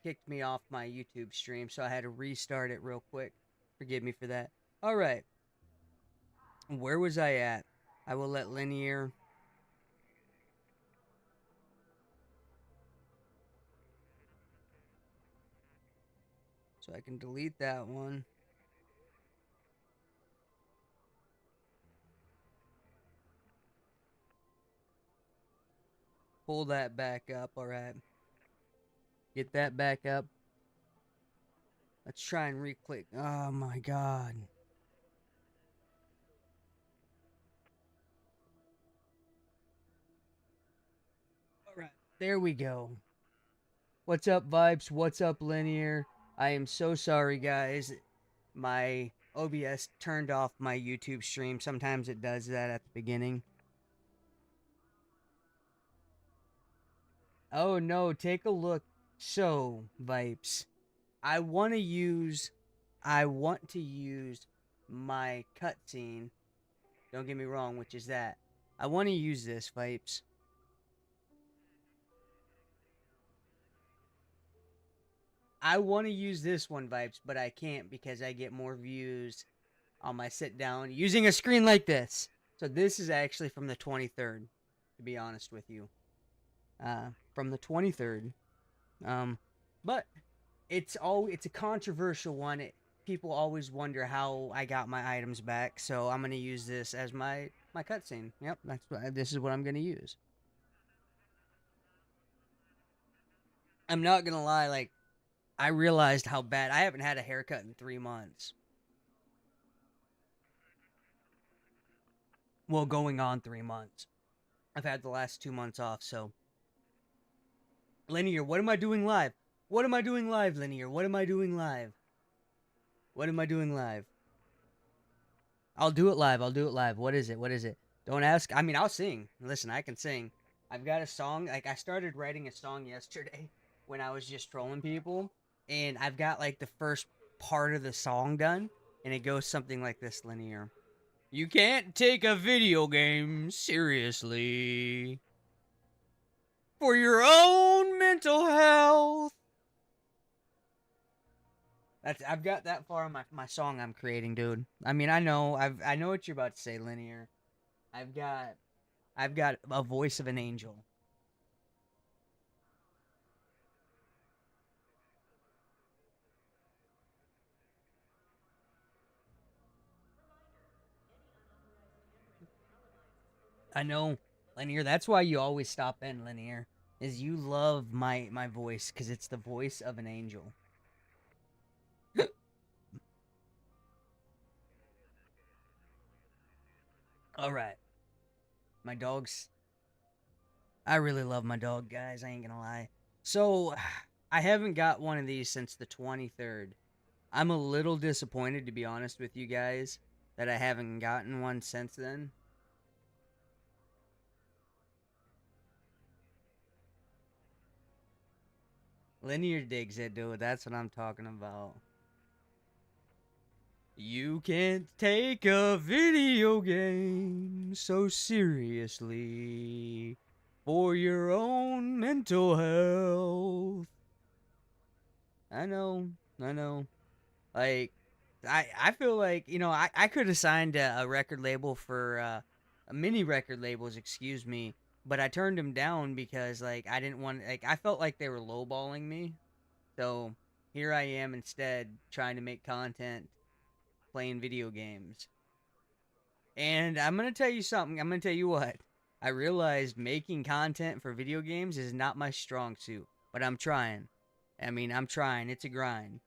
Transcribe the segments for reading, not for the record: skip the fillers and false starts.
kicked me off my YouTube stream, so I had to restart it real quick. Forgive me for that. All right, where was I at? I will let Linear. So I can delete that one. Pull that back up. All right. Get that back up. Let's try and re-click. Oh my god. All right. There we go. What's up, Vibes? What's up, Linear? I am so sorry, guys. My OBS turned off my YouTube stream. Sometimes it does that at the beginning. Oh no, take a look. So, Vipes, I want to use my cutscene. Don't get me wrong, which is that. I want to use this, Vipes. I want to use this one, Vipes, but I can't because I get more views on my sit down using a screen like this. So this is actually from the 23rd, to be honest with you. From the 23rd. Um, but it's a controversial one. People always wonder how I got my items back, so I'm gonna use this as my cutscene. Yep, this is what I'm gonna use. I'm not gonna lie, like I realized how bad I haven't had a haircut in 3 months. Well, going on 3 months. I've had the last 2 months off, so Linear, what am I doing live? What am I doing live, Linear? What am I doing live? What am I doing live? I'll do it live. I'll do it live. What is it? What is it? Don't ask. I mean, I'll sing. Listen, I can sing. I've got a song. Like, I started writing a song yesterday when I was just trolling people. And I've got, like, the first part of the song done. And it goes something like this, Linear. You can't take a video game seriously for your own mental health. I've got that far in my song I'm creating, dude. I mean, I know what you're about to say, Linear. I've got I've got a voice of an angel. I know, Linear. That's why you always stop in, Linear. Is you love my voice because it's the voice of an angel. All right, my dogs. I really love my dog, guys. I ain't gonna lie. So, I haven't got one of these since the 23rd. I'm a little disappointed, to be honest with you guys, that I haven't gotten one since then. Linear digs it, dude. That's what I'm talking about. You can't take a video game so seriously for your own mental health. I know, I know. Like, I feel like, I could have signed a record label for, a mini record labels, excuse me, but I turned them down because, like, I didn't want, like, I felt like they were lowballing me. So here I am instead trying to make content playing video games. And I'm going to tell you something. I'm going to tell you what. I realized making content for video games is not my strong suit, but I'm trying. I mean, I'm trying. It's a grind.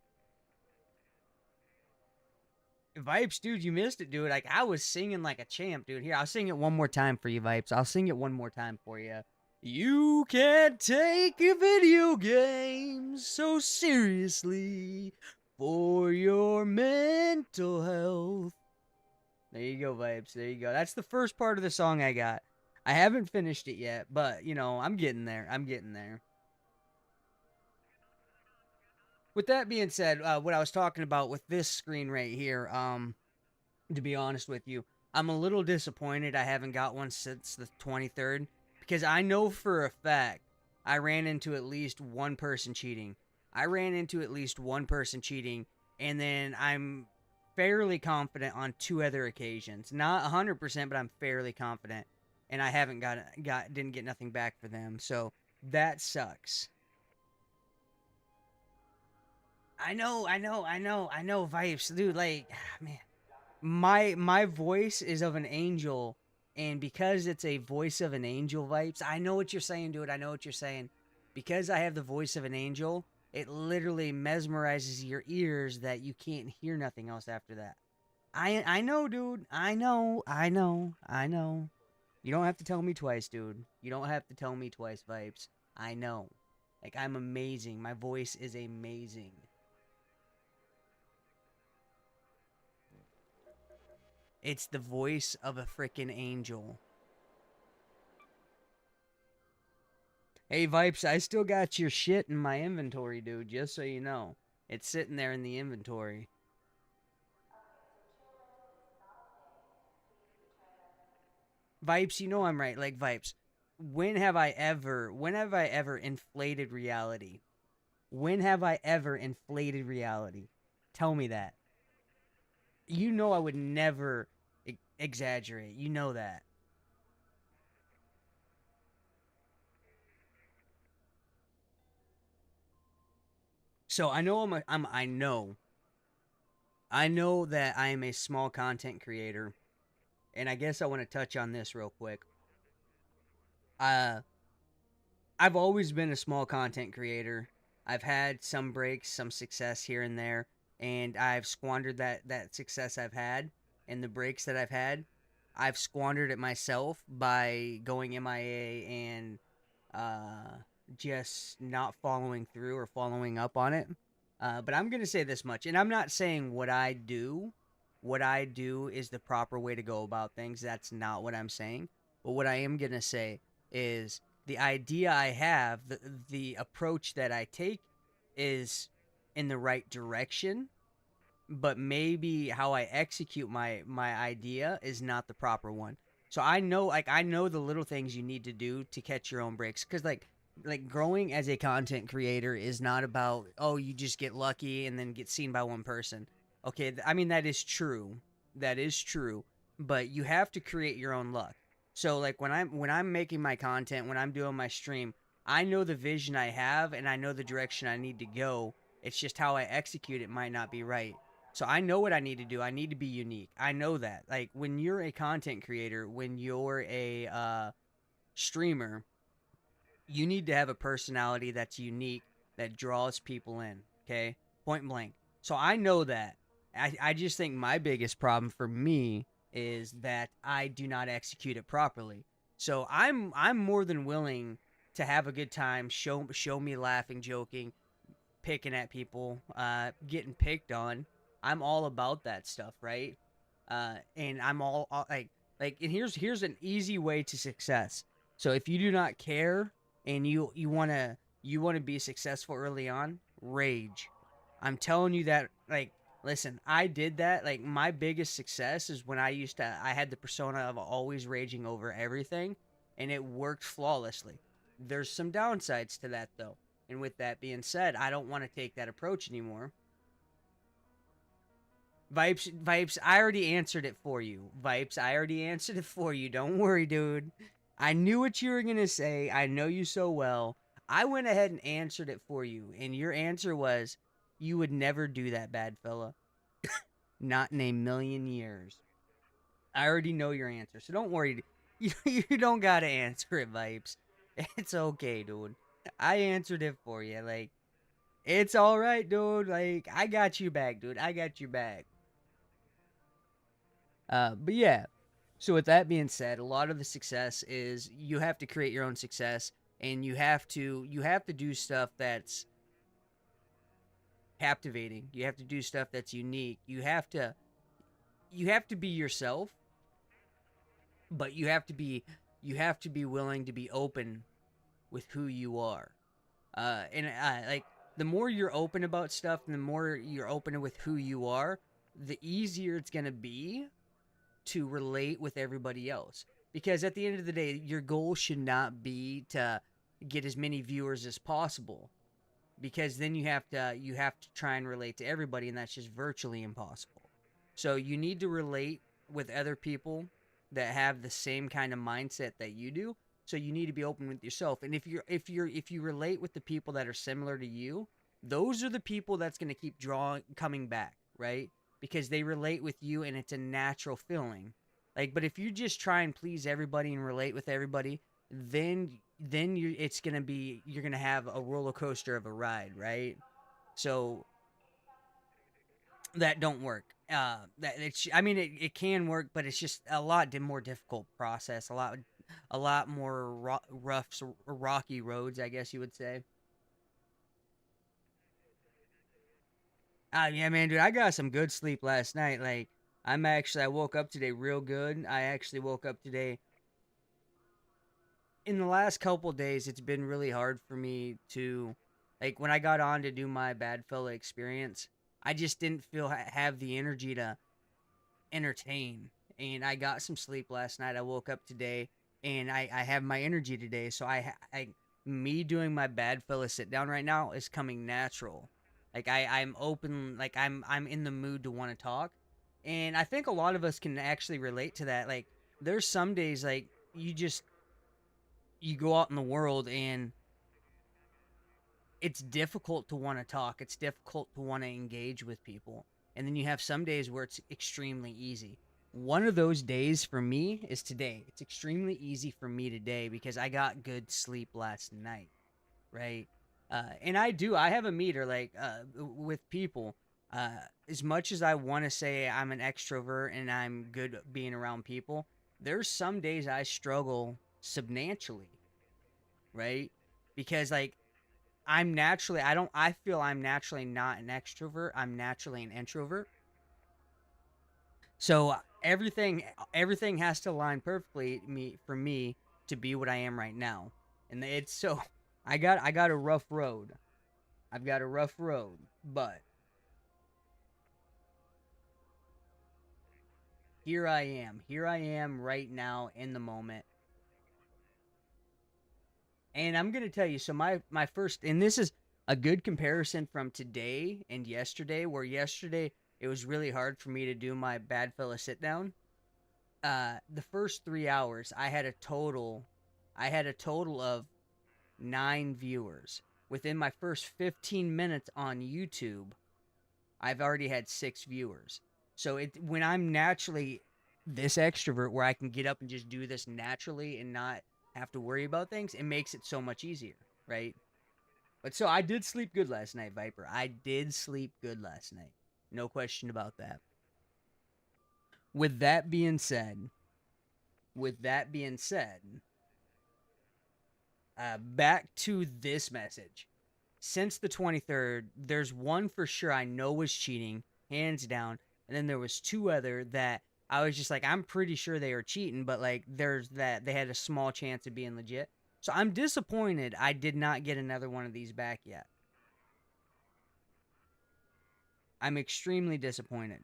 Vipes, dude, you missed it, dude. Like, I was singing like a champ, dude. Here, I'll sing it one more time for you, Vipes. I'll sing it one more time for you. You can't take a video game so seriously for your mental health. There you go, Vibes. There you go. That's the first part of the song I got. I haven't finished it yet, but, I'm getting there. I'm getting there. With that being said, what I was talking about with this screen right here, to be honest with you, I'm a little disappointed I haven't got one since the 23rd because I know for a fact I ran into at least one person cheating. I ran into at least one person cheating, and then I'm fairly confident on two other occasions. Not 100%, but I'm fairly confident, and I haven't didn't get nothing back for them. So that sucks. I know, Vipes, dude. Like, man, my voice is of an angel, and because it's a voice of an angel, Vipes, I know what you're saying, dude. I know what you're saying. Because I have the voice of an angel, it literally mesmerizes your ears that you can't hear nothing else after that. I know, dude. I know. You don't have to tell me twice, dude. You don't have to tell me twice, Vipes. I know. Like, I'm amazing. My voice is amazing. It's the voice of a freaking angel. Hey, Vipes, I still got your shit in my inventory, dude, just so you know. It's sitting there in the inventory. Vipes, you know I'm right. Like, Vipes, when have I ever inflated reality? When have I ever inflated reality? Tell me that. You know I would never exaggerate. You know that. So I know I know that I am a small content creator, and I guess I want to touch on this real quick. Uh, I've always been a small content creator. I've had some breaks, some success here and there, and I've squandered that success I've had and the breaks that I've had. I've squandered it myself by going MIA and uh, just not following through or following up on it. But I'm gonna say this much, and I'm not saying what I do. What I do is the proper way to go about things. That's not what I'm saying. But what I am gonna say is the idea I have, the approach that I take, is in the right direction. But maybe how I execute my idea is not the proper one. So I know the little things you need to do to catch your own breaks, cuz like growing as a content creator is not about, oh, you just get lucky and then get seen by one person. Okay, I mean that is true. That is true, but you have to create your own luck. So like when I'm making my content, when I'm doing my stream, I know the vision I have and I know the direction I need to go. It's just how I execute it might not be right. So I know what I need to do. I need to be unique. I know that. Like when you're a content creator, when you're a streamer, you need to have a personality that's unique that draws people in. Okay, point blank. So I know that. I just think my biggest problem for me is that I do not execute it properly. So I'm more than willing to have a good time, show me laughing, joking, picking at people, getting picked on. I'm all about that stuff, right? And I'm and here's an easy way to success. So if you do not care and you wanna be successful early on, rage. I'm telling you that, like, listen, I did that. Like my biggest success is when I had the persona of always raging over everything, and it worked flawlessly. There's some downsides to that though. And with that being said, I don't want to take that approach anymore. Vipes, I already answered it for you. Vipes, I already answered it for you. Don't worry, dude. I knew what you were going to say. I know you so well. I went ahead and answered it for you. And your answer was, you would never do that, bad fella. Not in a million years. I already know your answer. So don't worry. You don't got to answer it, Vipes. It's okay, dude. I answered it for you. Like, it's all right, dude. Like, I got you back, dude. I got you back. But yeah. So with that being said, a lot of the success is you have to create your own success, and you have to do stuff that's captivating. You have to do stuff that's unique. You have to be yourself, but you have to be willing to be open with who you are. Like the more you're open about stuff, and the more you're open with who you are, the easier it's gonna be to relate with everybody else. Because at the end of the day, your goal should not be to get as many viewers as possible. because then you have to try and relate to everybody, and that's just virtually impossible. So you need to relate with other people that have the same kind of mindset that you do. So you need to be open with yourself. And if you relate with the people that are similar to you, those are the people that's going to keep drawing coming back, right? Because they relate with you and it's a natural feeling. Like, but if you just try and please everybody and relate with everybody, then it's gonna be you're gonna have a roller coaster of a ride, right? So that don't work. That it's I mean it can work, but it's just a lot more difficult process, a lot more rough, rocky roads, I guess you would say. Yeah, man, dude, I got some good sleep last night. Like, I woke up today real good. I actually woke up today. In the last couple days, it's been really hard for me to, like, when I got on to do my Bad Fella experience, I just didn't have the energy to entertain. And I got some sleep last night. I woke up today, and I have my energy today. So me doing my Bad Fella sit down right now is coming natural. Like, I'm open, like I'm in the mood to want to talk. And I think a lot of us can actually relate to that. Like, there's some days like you go out in the world and it's difficult to want to talk. It's difficult to want to engage with people. And then you have some days where it's extremely easy. One of those days for me is today. It's extremely easy for me today because I got good sleep last night, right? And I have a meter like with people. Uh, as much as I want to say I'm an extrovert and I'm good being around people, there's some days I struggle substantially, right? Because like I feel I'm naturally not an extrovert. I'm naturally an introvert. So everything has to align perfectly for me to be what I am right now. And it's so I got a rough road. I've got a rough road, but here I am. Here I am right now in the moment. And I'm going to tell you, so my first, and this is a good comparison from today and yesterday, where yesterday it was really hard for me to do my bad fella sit down. The first 3 hours I had a total of 9 viewers. Within my first 15 minutes on YouTube, I've already had 6 viewers. So when I'm naturally this extrovert where I can get up and just do this naturally and not have to worry about things, it makes it so much easier, right? But so I did sleep good last night, Viper. I did sleep good last night. No question about that. With that being said, with that being said, back to this message. Since the 23rd, there's one for sure I know was cheating, hands down, and then there was two other that I was just like, I'm pretty sure they were cheating, but like there's that they had a small chance of being legit. So I'm disappointed I did not get another one of these back yet. I'm extremely disappointed.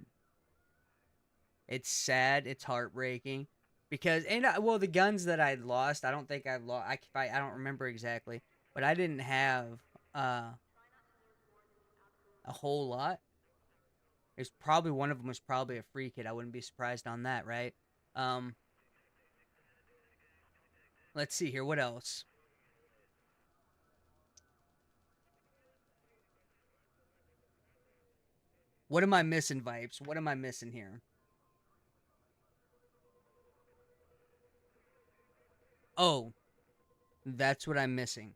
It's sad, it's heartbreaking because well the guns that I lost, I don't think I lost I don't remember exactly, but I didn't have uh a whole lot. There's probably one of them was probably a free kid. I wouldn't be surprised on that, right? Um, let's see here. What else? What am I missing, Vipes? What am I missing here? Oh, that's what I'm missing.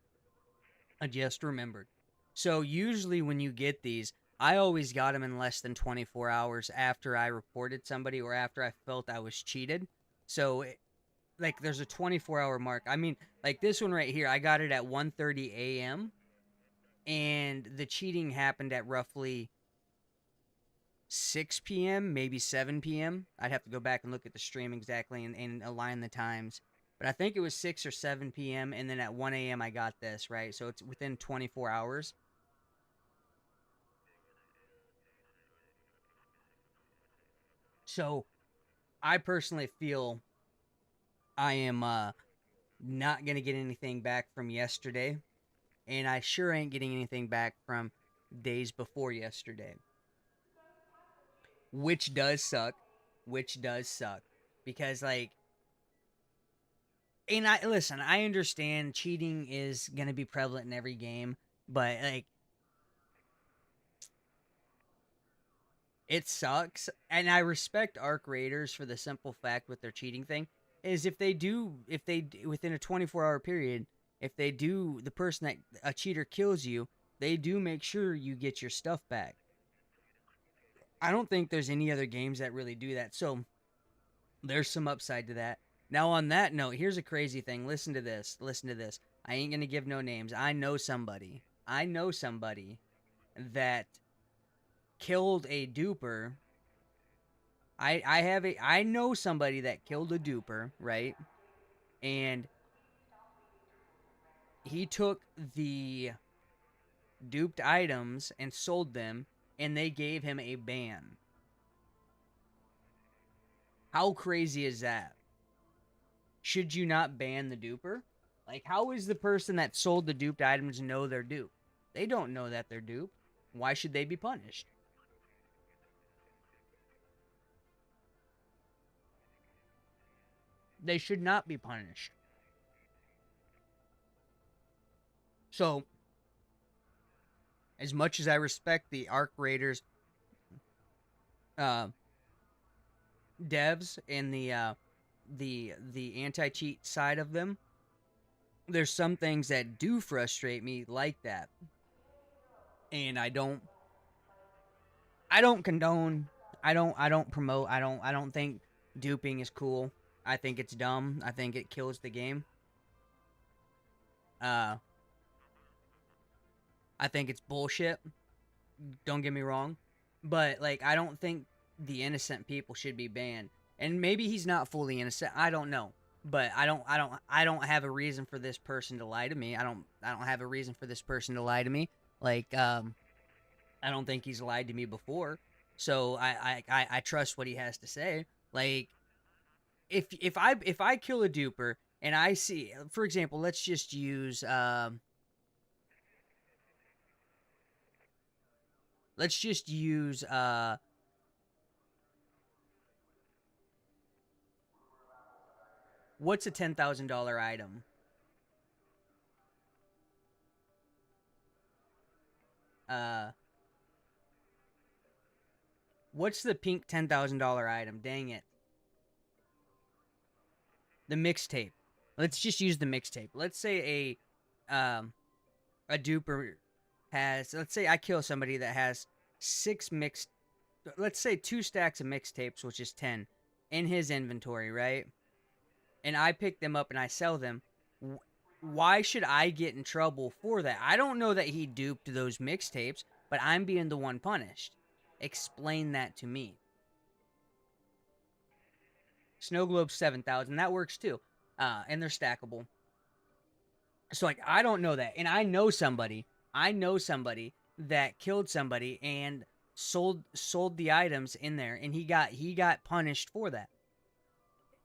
I just remembered. So usually when you get these, I always got them in less than 24 hours after I reported somebody or after I felt I was cheated. So like there's a 24-hour mark. I mean, like this one right here, I got it at 1:30 a.m. and the cheating happened at roughly 6 p.m., maybe 7 p.m. I'd have to go back and look at the stream exactly and align the times. But I think it was 6 or 7 p.m. And then at 1 a.m. I got this, right? So it's within 24 hours. So I personally feel I am not going to get anything back from yesterday. and I sure ain't getting anything back from days before yesterday, which does suck. Which does suck because like, and I listen. I understand cheating is gonna be prevalent in every game, but like, it sucks, and I respect Arc Raiders for the simple fact with their cheating thing is within a 24-hour period, if they do the person that a cheater kills you, they do make sure you get your stuff back. I don't think there's any other games that really do that. So there's some upside to that. Now on that note, here's a crazy thing. Listen to this. Listen to this. I ain't gonna give no names. I know somebody. I know somebody that killed a duper. I know somebody that killed a duper, right? And he took the duped items and sold them, and they gave him a ban. How crazy is that? Should you not ban the duper? Like, how is the person that sold the duped items know they're duped? They don't know that they're duped. Why should they be punished? They should not be punished. So, as much as I respect the Arc Raiders devs and the anti-cheat side of them, there's some things that do frustrate me like that. And I don't condone, I don't promote, I don't think duping is cool. I think it's dumb. I think it kills the game. I think it's bullshit. Don't get me wrong. But like, I don't think the innocent people should be banned. And maybe he's not fully innocent. I don't know. But I don't have a reason for this person to lie to me. I don't have a reason for this person to lie to me. Like, I don't think he's lied to me before. So I trust what he has to say. Like, if I kill a duper and I see, for example, let's just use what's a $10,000 item? What's the pink $10,000 item? Dang it. The mixtape. Let's just use the mixtape. Let's say a duper has, let's say I kill somebody that has let's say 2 stacks of mixtapes, which is 10, in his inventory, right? And I pick them up and I sell them. Why should I get in trouble for that? I don't know that he duped those mixtapes, but I'm being the one punished. Explain that to me. Snow Globe 7,000, that works too. And they're stackable. So like, I don't know that. And I know somebody that killed somebody and sold the items in there, and he got punished for that.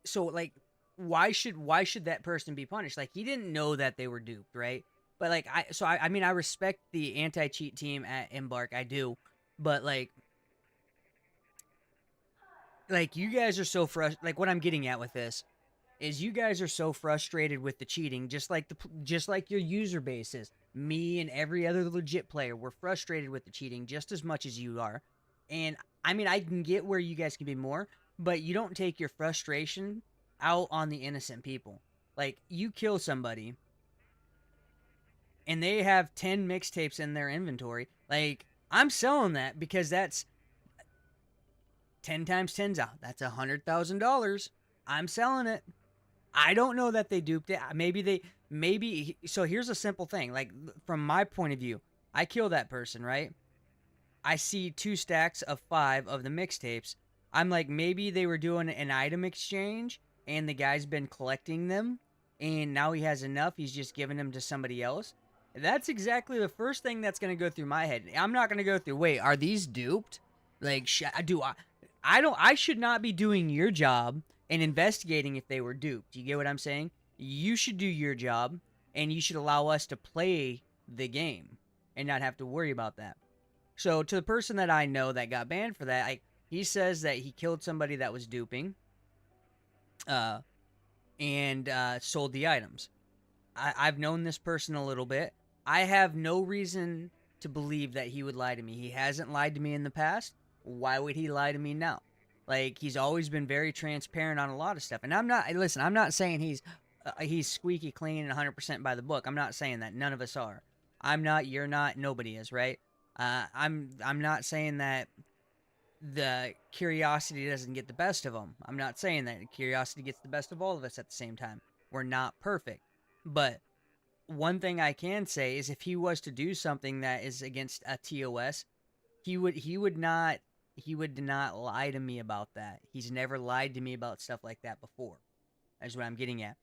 So like, why should that person be punished? Like, he didn't know that they were duped, right? But like, I mean, I respect the anti-cheat team at Embark, I do, but like you guys are so frustrated. Like, what I'm getting at with this is, you guys are so frustrated with the cheating, just like your user base is. Me and every other legit player, we're frustrated with the cheating just as much as you are. And I mean, I can get where you guys can be more, but you don't take your frustration out on the innocent people. Like, you kill somebody and they have 10 mixtapes in their inventory. Like, I'm selling that because that's 10 times 10's out. That's $100,000. I'm selling it. I don't know that they duped it. Maybe. So here's a simple thing. Like, from my point of view, I kill that person, right? I see 2 stacks of 5 of the mixtapes. I'm like, maybe they were doing an item exchange and the guy's been collecting them, and now he has enough. He's just giving them to somebody else. That's exactly the first thing that's going to go through my head. I'm not going to go through, wait, are these duped? Like, I should not be doing your job and investigating if they were duped. You get what I'm saying? You should do your job, and you should allow us to play the game and not have to worry about that. So to the person that I know that got banned for that, he says that he killed somebody that was duping, uh, and sold the items. I've known this person a little bit. I have no reason to believe that he would lie to me. He hasn't lied to me in the past. Why would he lie to me now? Like, he's always been very transparent on a lot of stuff. And I'm not saying he's squeaky clean and 100% by the book. I'm not saying that. None of us are. I'm not, you're not, nobody is, right? I'm not saying that the curiosity doesn't get the best of him. I'm not saying that curiosity gets the best of all of us at the same time. We're not perfect. But one thing I can say is if he was to do something that is against a TOS, he would not lie to me about that. He's never lied to me about stuff like that before. That's what I'm getting at.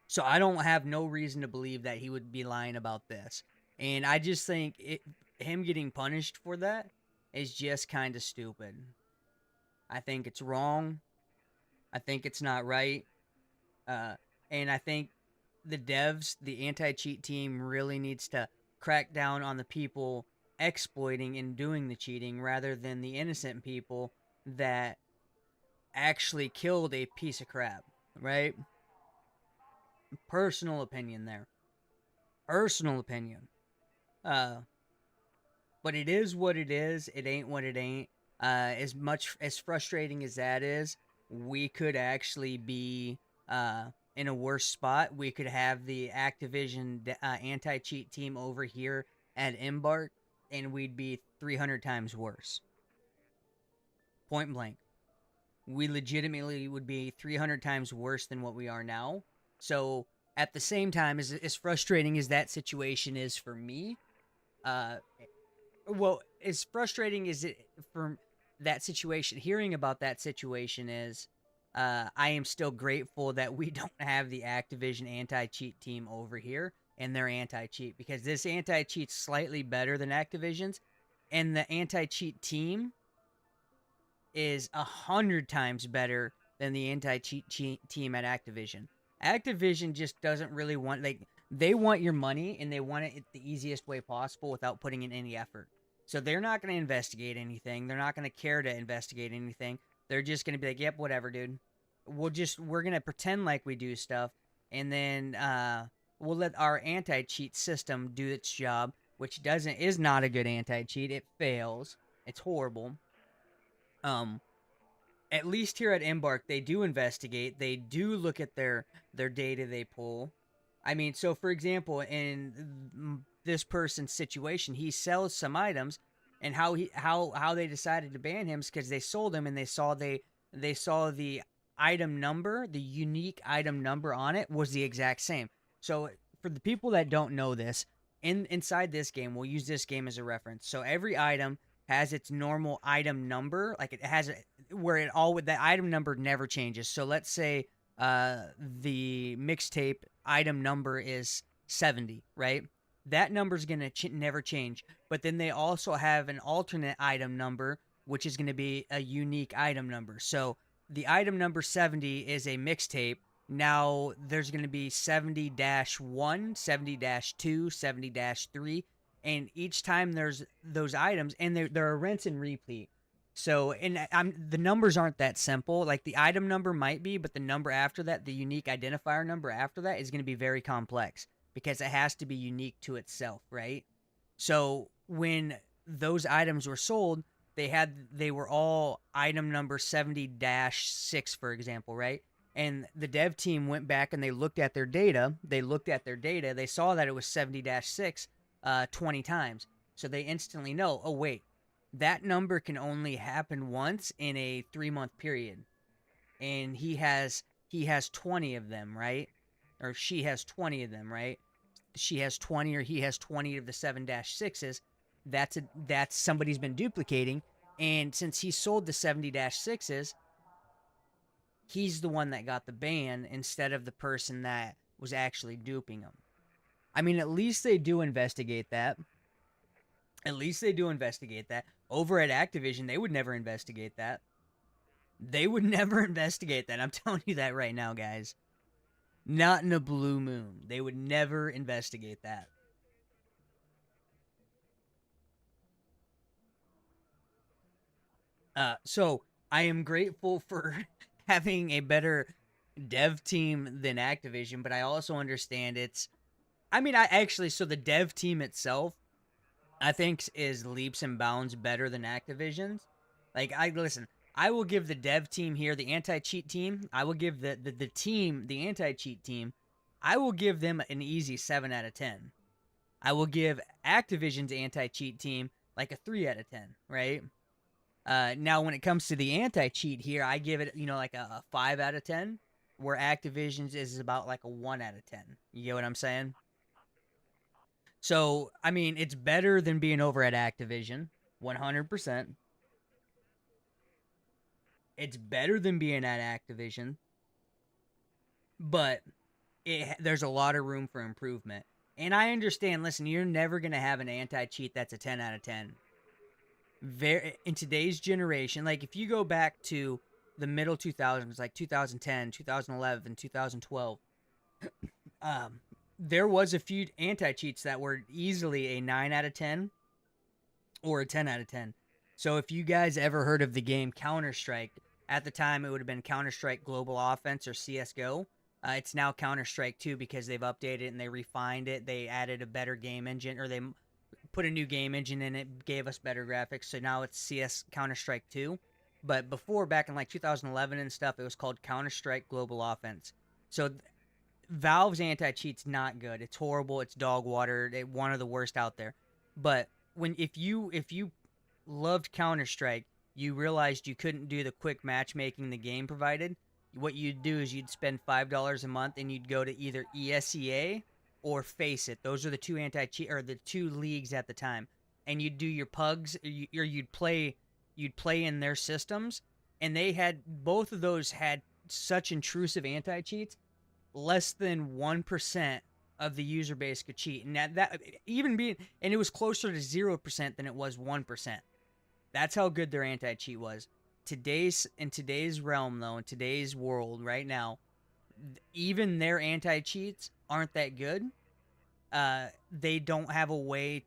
So I don't have no reason to believe that he would be lying about this. And I just think him getting punished for that is just kind of stupid. I think it's wrong. I think it's not right. And I think the devs, the anti-cheat team, really needs to crack down on the people exploiting and doing the cheating rather than the innocent people that actually killed a piece of crap, right? Personal opinion there. Personal opinion. But it is what it is. It ain't what it ain't. As much as frustrating as that is, we could actually be in a worse spot. We could have the Activision anti-cheat team over here at Embark, and we'd be 300 times worse. Point blank. We legitimately would be 300 times worse than what we are now. So at the same time, as frustrating as that situation is for me, well, as frustrating as it for that situation, hearing about that situation is, I am still grateful that we don't have the Activision anti-cheat team over here and their anti-cheat, because this anti-cheat's slightly better than Activision's, and the anti-cheat team is 100 times better than the anti-cheat team at Activision. Activision just doesn't really want, they want your money, and they want it the easiest way possible without putting in any effort. So they're not going to investigate anything. They're not going to care to investigate anything. They're just going to be like, yep, whatever, dude. We're going to pretend like we do stuff, and then we'll let our anti-cheat system do its job, which is not a good anti-cheat. It fails. It's horrible. At least here at Embark, they do investigate. They do look at their data they pull. I mean, so for example, in this person's situation, he sells some items, and how they decided to ban him is because they sold him and they saw the item number, the unique item number on it was the exact same. So for the people that don't know this, inside this game, we'll use this game as a reference. So every item has its normal item number, like it has where the item number never changes. So let's say the mixtape item number is 70, right? That number's gonna never change. But then they also have an alternate item number, which is gonna be a unique item number. So the item number 70 is a mixtape. Now there's going to be 70-1, 70-2, 70-3, and each time there's those items, and they're a rinse and repeat. So, and the numbers aren't that simple. Like the item number might be, but the number after that, the unique identifier number after that, is going to be very complex because it has to be unique to itself, right? So when those items were sold, they were all item number 70-6, for example, right? And the dev team went back and they looked at their data. They saw that it was 70-6 20 times. So they instantly know, oh, wait, that number can only happen once in a 3-month period. And he has 20 of them, right? Or she has 20 of them, right? She has 20 or he has 20 of the 7-6s. That's somebody's been duplicating, and since he sold the 70-6s, he's the one that got the ban instead of the person that was actually duping him. I mean, at least they do investigate that. Over at Activision, they would never investigate that. I'm telling you that right now, guys. Not in a blue moon. They would never investigate that. So I am grateful for having a better dev team than Activision, but I also understand it's. I mean, I actually so the dev team itself, I think, is leaps and bounds better than Activision's. Like, I listen. I will give the dev team here, the anti-cheat team. I will give the team, the anti-cheat team. I will give them an easy 7 out of 10. I will give Activision's anti-cheat team like a 3 out of 10. Right. Now, when it comes to the anti-cheat here, I give it, like a 5 out of 10, where Activision's is about like a 1 out of 10. You get what I'm saying? So, I mean, it's better than being over at Activision, 100%. It's better than being at Activision, but there's a lot of room for improvement. And I understand, listen, you're never going to have an anti-cheat that's a 10 out of 10. In today's generation, like if you go back to the middle 2000s, like 2010, 2011, 2012, there was a few anti-cheats that were easily a 9 out of 10 or a 10 out of 10. So if you guys ever heard of the game Counter-Strike, at the time it would have been Counter-Strike Global Offense or CSGO. It's now Counter-Strike 2 because they've updated it and they refined it. They added a better game engine, or they put a new game engine in it, gave us better graphics. So now it's CS Counter-Strike 2. But before, back in like 2011 and stuff, it was called Counter-Strike Global Offense. So Valve's anti-cheat's not good. It's horrible. It's dog water. One of the worst out there. But if you loved Counter-Strike, you realized you couldn't do the quick matchmaking the game provided. What you'd do is you'd spend $5 a month and you'd go to either ESEA or FACEIT. Those are the two anti-cheat, or the two leagues at the time. And you'd do your pugs, or you'd play in their systems, and they had, both of those had such intrusive anti-cheats, less than 1% of the user base could cheat. And that even being, and it was closer to 0% than it was 1%. That's how good their anti-cheat was. In today's realm, though, in today's world right now, even their anti-cheats aren't that good. They don't have a way.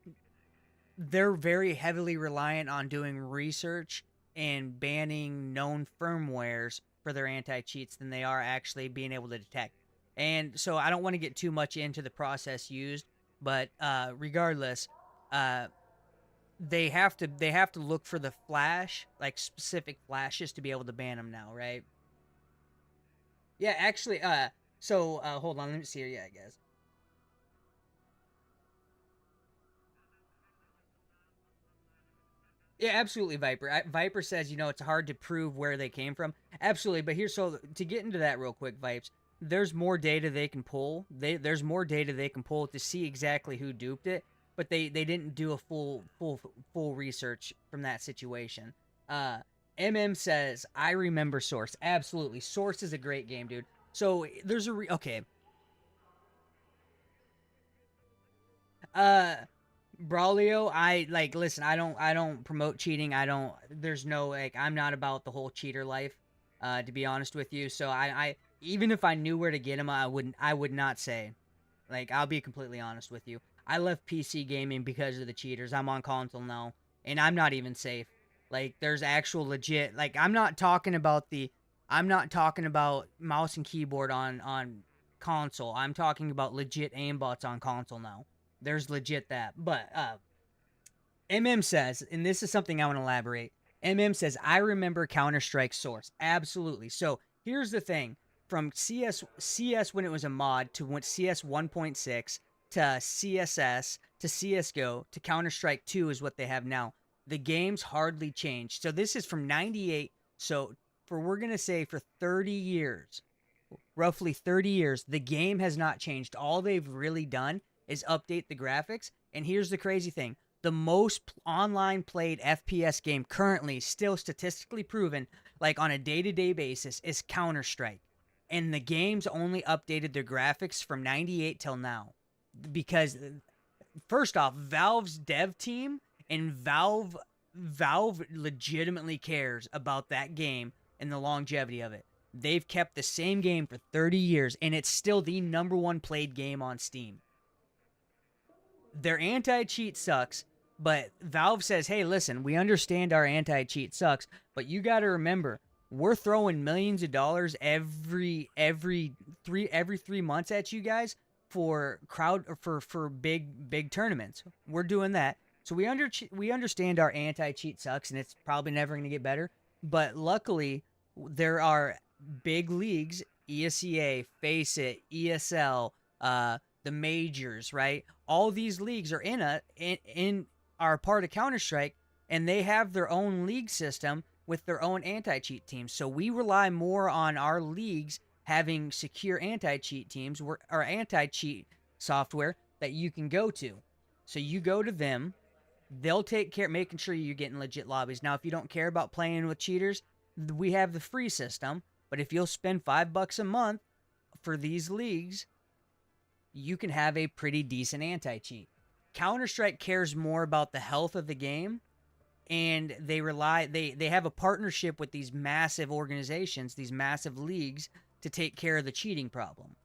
They're very heavily reliant on doing research and banning known firmwares for their anti-cheats than they are actually being able to detect. And so I don't want to get too much into the process used, but regardless, they have to look for the flash, like specific flashes, to be able to ban them now, right? Yeah, actually, so hold on, let me see here. Yeah, I guess. Yeah, absolutely, Viper. Viper says, it's hard to prove where they came from. Absolutely, but so to get into that real quick, Vipes, there's more data they can pull. There's more data they can pull to see exactly who duped it, but they didn't do a full research from that situation. MM says, I remember Source. Absolutely, Source is a great game, dude. So there's okay. Uh, Braulio, listen, I don't promote cheating. There's no, I'm not about the whole cheater life, to be honest with you. So I even if I knew where to get him, I would not say. Like, I'll be completely honest with you. I left PC gaming because of the cheaters. I'm on console now, and I'm not even safe. Like, there's actual legit, like, I'm not talking about mouse and keyboard on console. I'm talking about legit aimbots on console now. There's legit that. But MM says, and this is something I want to elaborate. MM says, I remember Counter-Strike Source. Absolutely. So here's the thing. From CS when it was a mod, to CS 1.6, to CSS, to CSGO, to Counter-Strike 2 is what they have now. The game's hardly changed. So this is from 98. So we're going to say for 30 years, roughly 30 years, the game has not changed. All they've really done is update the graphics. And here's the crazy thing. The most online played FPS game currently, still statistically proven, like on a day-to-day basis, is Counter-Strike. And the game's only updated their graphics from 98 till now. Because, first off, Valve's dev team and Valve legitimately cares about that game and the longevity of it. They've kept the same game for 30 years, and it's still the number one played game on Steam. Their anti-cheat sucks, but Valve says, hey, listen, we understand our anti-cheat sucks, but you got to remember, we're throwing millions of dollars every 3 months at you guys for big tournaments. We're doing that. So we understand our anti-cheat sucks, and it's probably never going to get better. But luckily, there are big leagues, ESEA, Face It, ESL, the majors, right? All these leagues are in are part of Counter-Strike, and they have their own league system with their own anti-cheat teams. So we rely more on our leagues having secure anti-cheat teams or anti-cheat software that you can go to. So you go to them, they'll take care making sure you're getting legit lobbies. Now, if you don't care about playing with cheaters, we have the free system, but if you'll spend $5 a month for these leagues, you can have a pretty decent anti-cheat. Counter-Strike cares more about the health of the game, and they have a partnership with these massive organizations, these massive leagues, to take care of the cheating problem.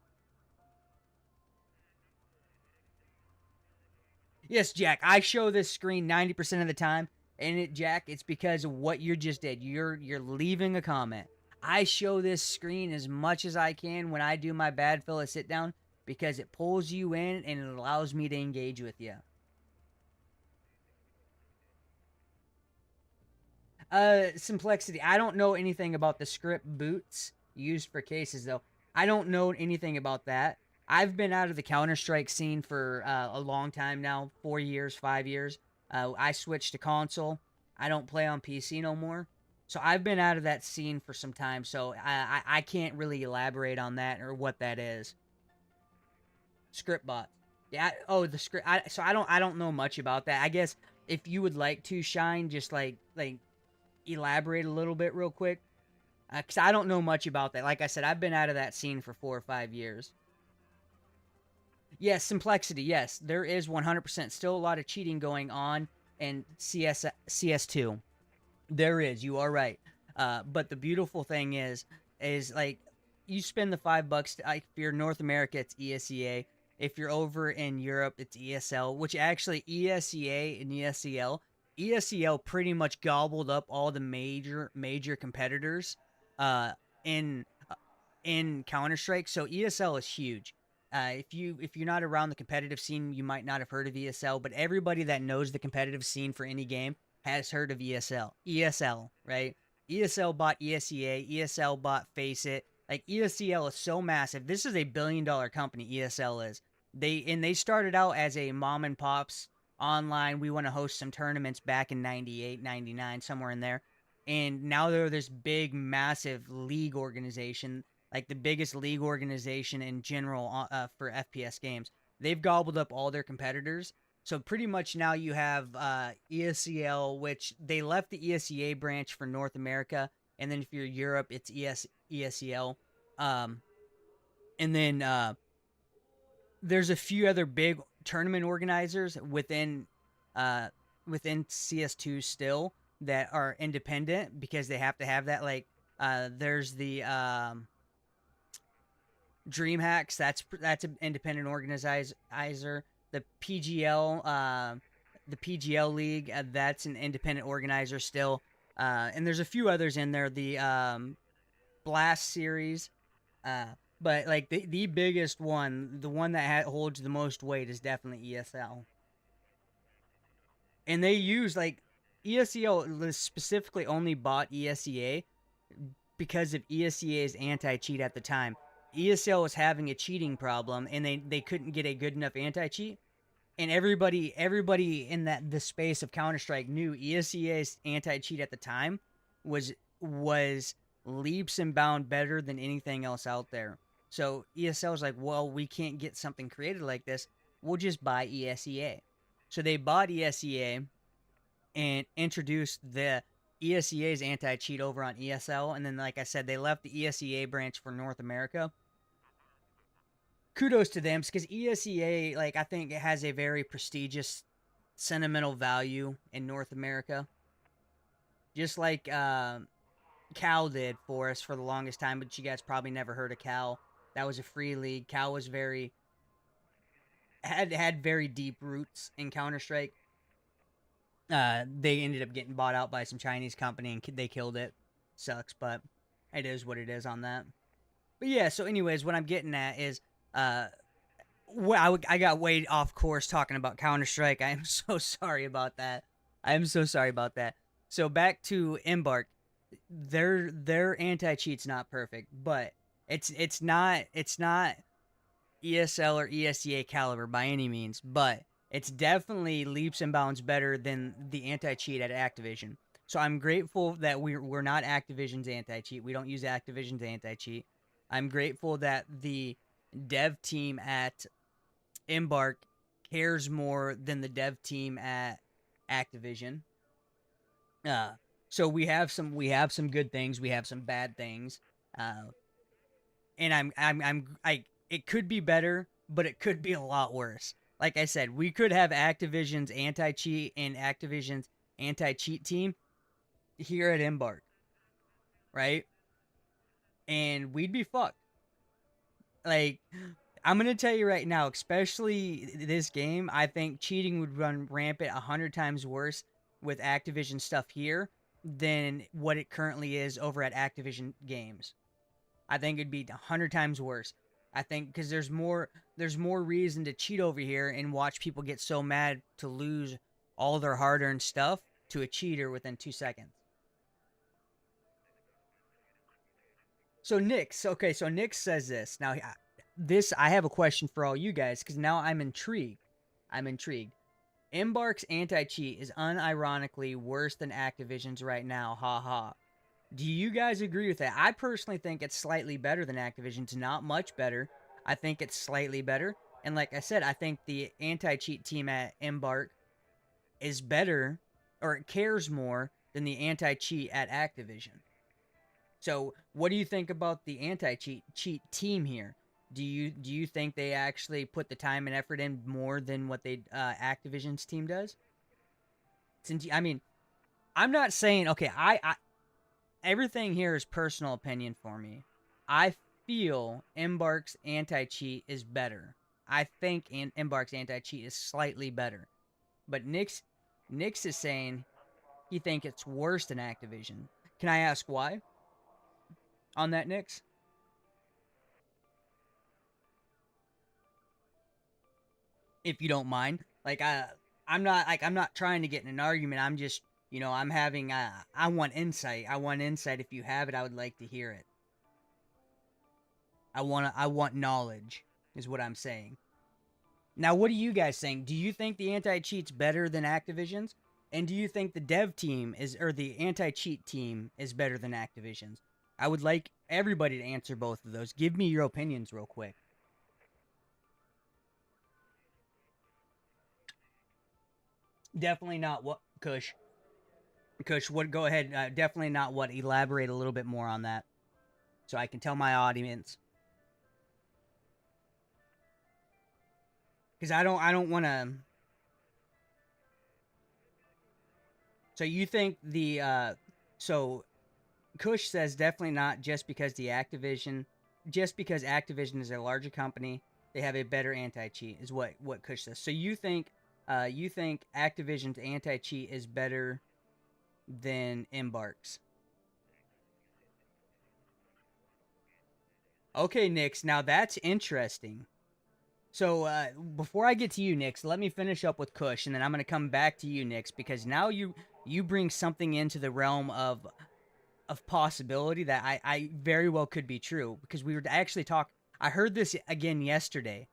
Yes, Jack, I show this screen 90% of the time, and Jack, it's because of what you just did. You're leaving a comment. I show this screen as much as I can when I do my bad fella sit down because it pulls you in and it allows me to engage with you. Simplexity. I don't know anything about the script boots used for cases, though. I don't know anything about that. I've been out of the Counter-Strike scene for a long time now, 4 years, 5 years. I switched to console. I don't play on PC no more. So I've been out of that scene for some time, so I can't really elaborate on that or what that is. Script bot. Yeah. Oh, the script. I don't know much about that. I guess if you would like to, Shine, just like elaborate a little bit real quick, because I don't know much about that. Like I said, I've been out of that scene for 4 or 5 years. Yes, Simplexity. Yes, there is 100% still a lot of cheating going on in CS2. There is. You are right. But the beautiful thing is like you spend the $5. If you're North America, it's ESEA. If you're over in Europe, it's ESL. Which actually ESEA and ESEL pretty much gobbled up all the major competitors, in in Counter Strike. So ESL is huge. If you're not around the competitive scene, you might not have heard of ESL. But everybody that knows the competitive scene for any game has heard of ESL. ESL, right? ESL bought ESEA. ESL bought Face It. Like ESL is so massive. This is a $1 billion company. ESL is. They started out as a mom and pops online. We want to host some tournaments back in 98, 99, somewhere in there. And now they're this big, massive league organization, like the biggest league organization in general for FPS games. They've gobbled up all their competitors. So pretty much now you have ESEL, which they left the ESEA branch for North America, and then if you're Europe, it's ESEL. Um, and then there's a few other big tournament organizers uh, within CS2 still that are independent because they have to have that. Like there's the DreamHacks. That's an independent organizer. The PGL, the PGL League. That's an independent organizer still. And there's a few others in there. The Blast series. Uh, but like the biggest one, the one that holds the most weight, is definitely ESL. And they use like ESEO specifically only bought ESEA because of ESEA's anti-cheat at the time. ESL was having a cheating problem, and they couldn't get a good enough anti-cheat. And everybody in the space of Counter Strike knew ESEA's anti-cheat at the time was leaps and bound better than anything else out there. So ESL was like, well, we can't get something created like this. We'll just buy ESEA. So they bought ESEA and introduced the ESEA's anti-cheat over on ESL. And then, like I said, they left the ESEA branch for North America. Kudos to them, because ESEA, like, I think it has a very prestigious sentimental value in North America. Just like Cal did for us for the longest time, but you guys probably never heard of Cal. That was a free league. Cal was very had very deep roots in Counter Strike. They ended up getting bought out by some Chinese company and they killed it. Sucks, but it is what it is on that. But yeah, so anyways, what I'm getting at is uh I got way off course talking about Counter Strike. I am so sorry about that. I am so sorry about that. So back to Embark, their anti cheat's not perfect, but it's not ESL or ESEA caliber by any means, but it's definitely leaps and bounds better than the anti cheat at Activision. So I'm grateful that we're not Activision's anti cheat. We don't use Activision's anti cheat. I'm grateful that the dev team at Embark cares more than the dev team at Activision. Uh, so we have some good things, we have some bad things, uh, and I it could be better, but it could be a lot worse. Like I said, we could have Activision's anti cheat and Activision's anti cheat team here at Embark, right? And we'd be fucked. Like I'm gonna tell you right now, especially this game, I think cheating would run rampant 100 times worse with Activision stuff here than what it currently is over at Activision Games. I think it'd be 100 times worse. I think because there's more reason to cheat over here and watch people get so mad to lose all their hard-earned stuff to a cheater within 2 seconds. So Nix, okay, so Nix says this. Now, this I have a question for all you guys because now I'm intrigued. I'm intrigued. Embark's anti-cheat is unironically worse than Activision's right now. Ha ha. Do you guys agree with that? I personally think it's slightly better than Activision's, not much better. I think it's slightly better. And like I said, I think the anti-cheat team at Embark is better or it cares more than the anti-cheat at Activision. So, what do you think about the anti-cheat team here? Do you think they actually put the time and effort in more than what they Activision's team does? Since I mean, I'm not saying okay. I everything here is personal opinion for me. I feel Embark's anti cheat is better. I think Embark's anti cheat is slightly better, but Nix is saying he think it's worse than Activision. Can I ask why on that, Nix? If you don't mind. I'm not trying to get in an argument. I'm just I'm having I want insight. I want insight. If you have it, I would like to hear it. I want knowledge is what I'm saying. Now, what are you guys saying? Do you think the anti-cheat's better than Activision's? And do you think the dev team is or the anti-cheat team is better than Activision's? I would like everybody to answer both of those. Give me your opinions real quick. Definitely not what Kush. Kush, what? Go ahead. Definitely not what. Elaborate a little bit more on that, so I can tell my audience. Because I don't want to. So you think so Kush says definitely not just because Activision is a larger company, they have a better anti-cheat is what Kush says. So you think Activision's anti-cheat is better than Embark's. Okay, Nix. Now that's interesting. So before I get to you, Nix, let me finish up with Kush, and then I'm gonna come back to you, Nix, because now you bring something into the realm of possibility that I very well could be true because we were actually talk. I heard this again yesterday.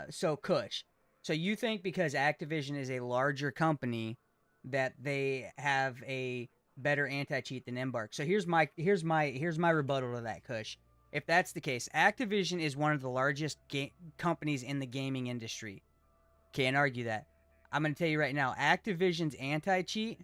So Kush, so you think because Activision is a larger company that they have a better anti cheat than Embark? So here's my rebuttal to that, Kush. If that's the case, Activision is one of the largest companies in the gaming industry. Can't argue that. I'm gonna tell you right now, Activision's anti cheat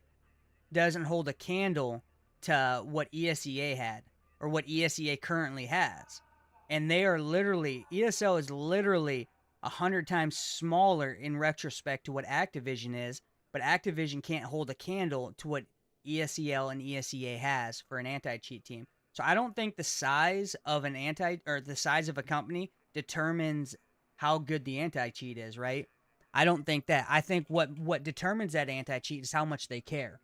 doesn't hold a candle to what ESEA had or what ESEA currently has. And they are literally, ESL is literally 100 times smaller in retrospect to what Activision is, but Activision can't hold a candle to what ESEL and ESEA has for an anti-cheat team. So I don't think the size of the size of a company determines how good the anti-cheat is, right? I don't think that. I think what determines that anti-cheat is how much they care.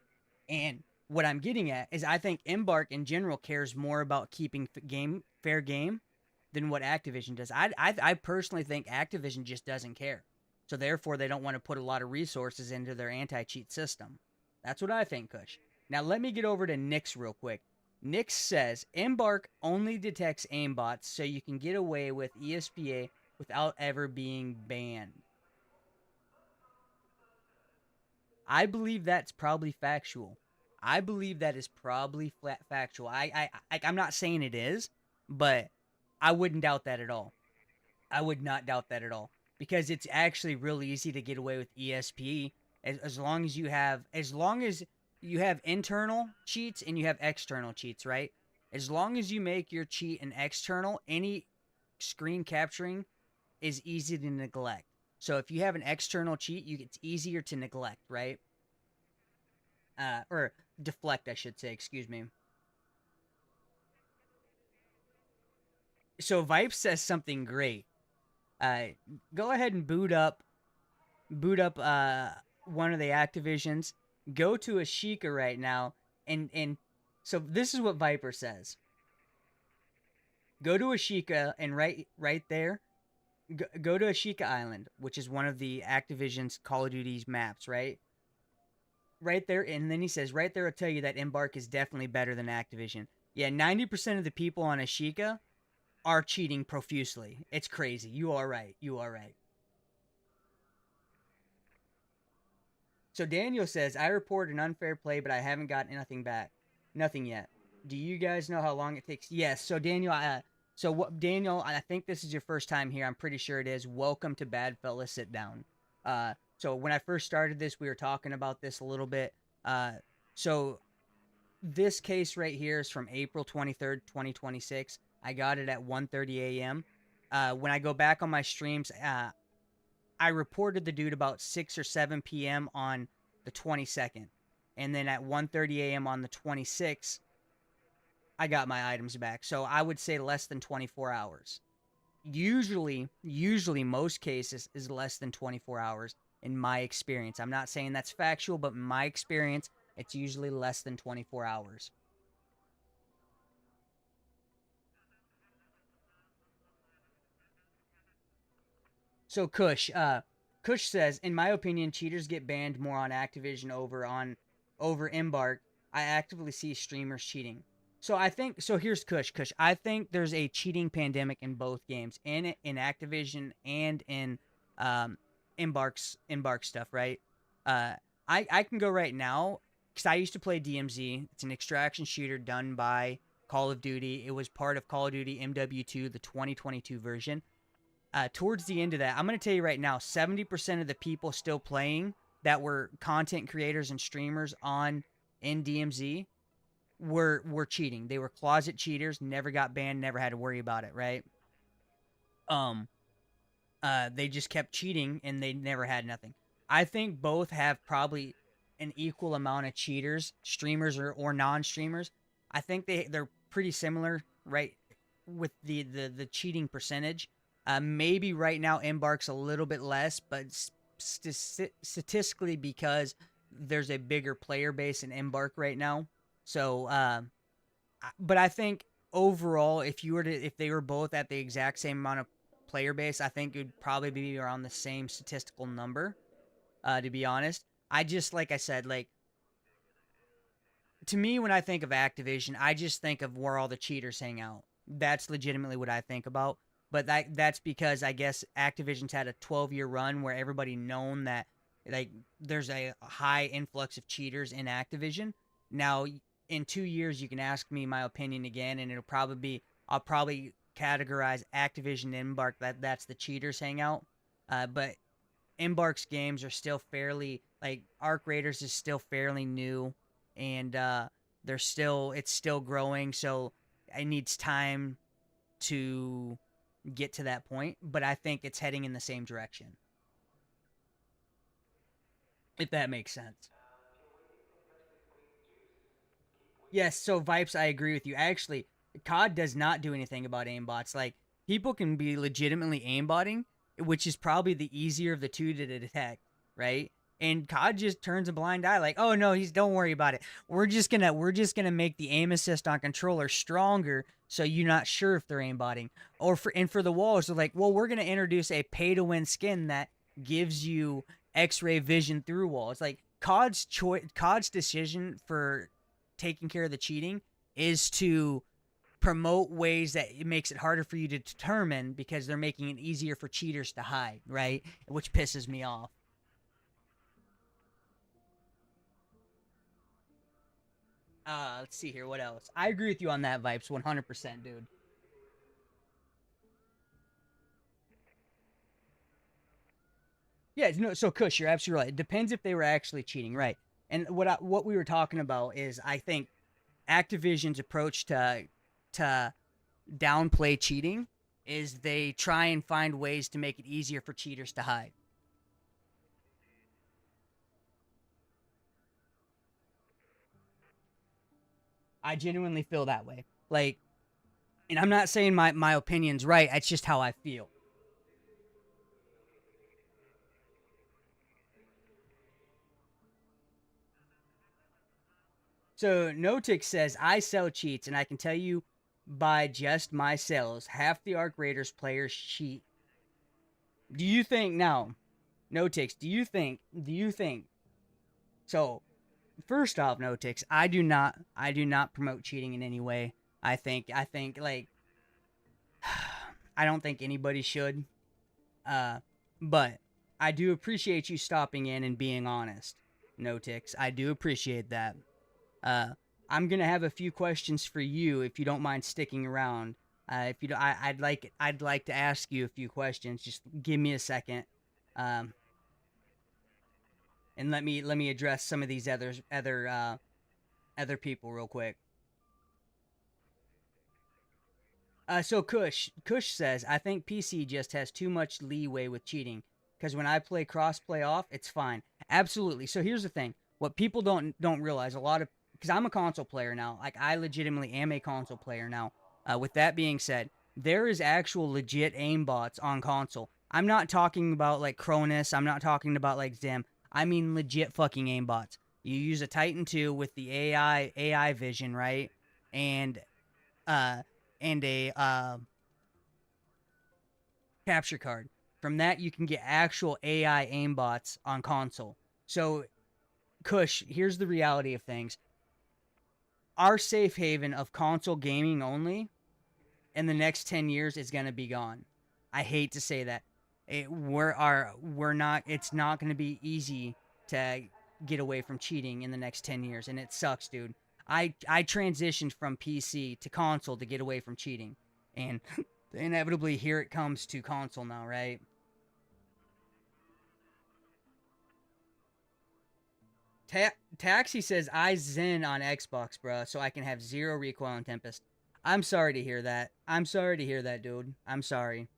And what I'm getting at is I think Embark in general cares more about keeping fair game than what Activision does. I personally think Activision just doesn't care. So therefore they don't want to put a lot of resources into their anti-cheat system. That's what I think, Kush. Now let me get over to Nix real quick. Nix says Embark only detects aimbots so you can get away with ESPA without ever being banned. I believe that's probably factual. I believe that is probably factual. I'm not saying it is, but I wouldn't doubt that at all. I would not doubt that at all because it's actually real easy to get away with ESP as long as you have internal cheats and you have external cheats, right? As long as you make your cheat an external, any screen capturing is easy to neglect. So if you have an external cheat, it's easier to neglect, right? Or deflect, I should say. Excuse me. So Vipe says something great. Uh, Go ahead and boot up one of the Activisions. Go to Ashika right now, and so this is what Viper says. Go to Ashika and right there, go to Ashika Island, which is one of the Activision's Call of Duty's maps, right? Right there, and then he says right there, I'll tell you that Embark is definitely better than Activision. Yeah, 90% of the people on Ashika are cheating profusely. It's crazy. You are right. You are right. So Daniel says, I reported an unfair play, but I haven't gotten nothing back. Nothing yet. Do you guys know how long it takes? Yes. So Daniel, Daniel, I think this is your first time here. I'm pretty sure it is. Welcome to Bad Fella Sit Down. So when I first started this, we were talking about this a little bit. Uh, so this case right here is from April 23rd, 2026. I got it at 1:30 a.m. When I go back on my streams, I reported the dude about 6 or 7 p.m. on the 22nd. And then at 1:30 a.m. on the 26th, I got my items back. So I would say less than 24 hours. Usually most cases is less than 24 hours in my experience. I'm not saying that's factual, but in my experience, it's usually less than 24 hours. So Kush says, in my opinion, cheaters get banned more on Activision over Embark. I actively see streamers cheating. So I think so. Here's Kush. Kush, I think there's a cheating pandemic in both games, in Activision and in um, Embark stuff, right? Uh, I can go right now because I used to play DMZ. It's an extraction shooter done by Call of Duty. It was part of Call of Duty MW2, the 2022 version. Towards the end of that, I'm going to tell you right now, 70% of the people still playing that were content creators and streamers on NDMZ were cheating. They were closet cheaters, never got banned, never had to worry about it, right? Um they just kept cheating and they never had nothing. I think both have probably an equal amount of cheaters, streamers or non-streamers. I think they're pretty similar, right? With the cheating percentage. Maybe right now Embark's a little bit less, but statistically because there's a bigger player base in Embark right now. So, but I think overall, if they were both at the exact same amount of player base, I think it would probably be around the same statistical number. To be honest, I just like I said, like to me when I think of Activision, I just think of where all the cheaters hang out. That's legitimately what I think about. But that's because I guess Activision's had a 12-year run where everybody known that like there's a high influx of cheaters in Activision. Now in 2 years you can ask me my opinion again and it'll probably be I'll probably categorize Activision and Embark that's the cheaters hangout. But Embark's games are still fairly like Arc Raiders is still fairly new and it's still growing, so it needs time to get to that point, but I think it's heading in the same direction. If that makes sense. Yes, so Vipes, I agree with you. Actually, COD does not do anything about aimbots. Like, people can be legitimately aimbotting, which is probably the easier of the two to detect, right? And COD just turns a blind eye, like, oh no, he's don't worry about it. We're just gonna make the aim assist on controller stronger, so you're not sure if they're aimbotting. For the walls, they're like, well, we're gonna introduce a pay to win skin that gives you X-ray vision through walls. Like COD's decision for taking care of the cheating is to promote ways that it makes it harder for you to determine because they're making it easier for cheaters to hide, right? Which pisses me off. Let's see here. What else? I agree with you on that, Vibes. 100%, dude. Yeah, no. So Kush, you're absolutely right. It depends if they were actually cheating, right? And what we were talking about is, I think Activision's approach to downplay cheating is they try and find ways to make it easier for cheaters to hide. I genuinely feel that way. Like, and I'm not saying my opinion's right. It's just how I feel. So Notic says I sell cheats, and I can tell you by just my sales, half the Arc Raiders players cheat. Do you think now, Notix? Do you think? So first off, Notix, I do not promote cheating in any way. I think like I don't think anybody should. Uh, but I do appreciate you stopping in and being honest, Notix. I do appreciate that. Uh, I'm gonna have a few questions for you if you don't mind sticking around. If you, do, I'd like to ask you a few questions. Just give me a second, um, and let me address some of these other people real quick. So Kush says, I think PC just has too much leeway with cheating because when I play crossplay off, it's fine. Absolutely. So here's the thing: what people don't realize, a lot of because I'm a console player now. Like I legitimately am a console player now. With that being said, there is actual legit aimbots on console. I'm not talking about like Cronus. I'm not talking about like Zim. I mean legit fucking aimbots. You use a Titan 2 with the AI vision, right? And uh and a capture card. From that, you can get actual AI aimbots on console. So, Kush, here's the reality of things. Our safe haven of console gaming only in the next 10 years is going to be gone. I hate to say that. We're not it's not going to be easy to get away from cheating in the next 10 years and it sucks, dude. I transitioned from PC to console to get away from cheating. And inevitably here it comes to console now, right? Taxi says I zen on Xbox, bro, so I can have zero recoil on Tempest. I'm sorry to hear that. I'm sorry to hear that, dude. I'm sorry.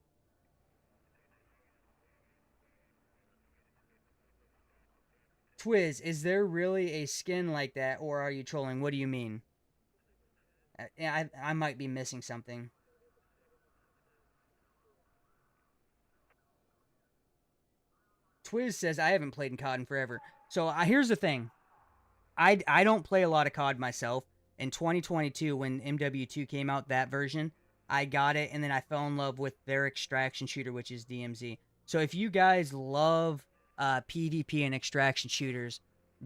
Twiz, is there really a skin like that, or are you trolling? What do you mean? I might be missing something. Twiz says I haven't played in COD in forever. So here's the thing. I don't play a lot of COD myself. In 2022, when MW2 came out, that version, I got it, and then I fell in love with their extraction shooter, which is DMZ. So if you guys love PvP and extraction shooters,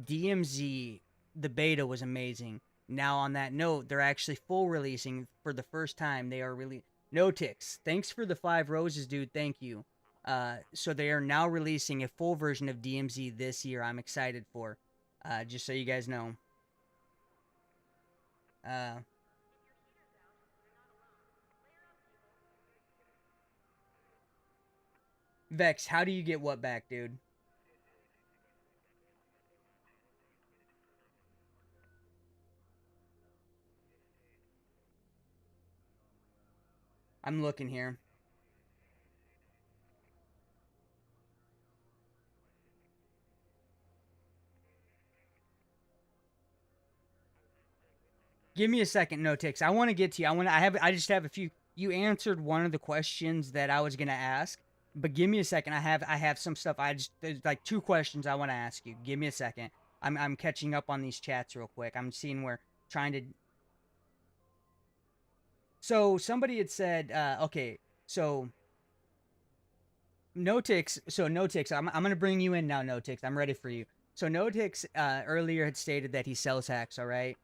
DMZ, the beta was amazing. Now, on that note, they're actually full releasing for the first time. They are really no ticks. Thanks for the 5 roses, dude. Thank you. So they are now releasing a full version of DMZ this year. I'm excited for. Just so you guys know. Uh, Vex, how do you get what back, dude? I'm looking here. Give me a second, Notix. I want to get to you. I just have a few. You answered one of the questions that I was gonna ask, but give me a second. I have some stuff. There's like two questions I want to ask you. Give me a second. I'm catching up on these chats real quick. I'm seeing where trying to. So somebody had said, okay, so Notix, I'm gonna bring you in now, Notix. I'm ready for you. So Notix earlier had stated that he sells hacks, all right?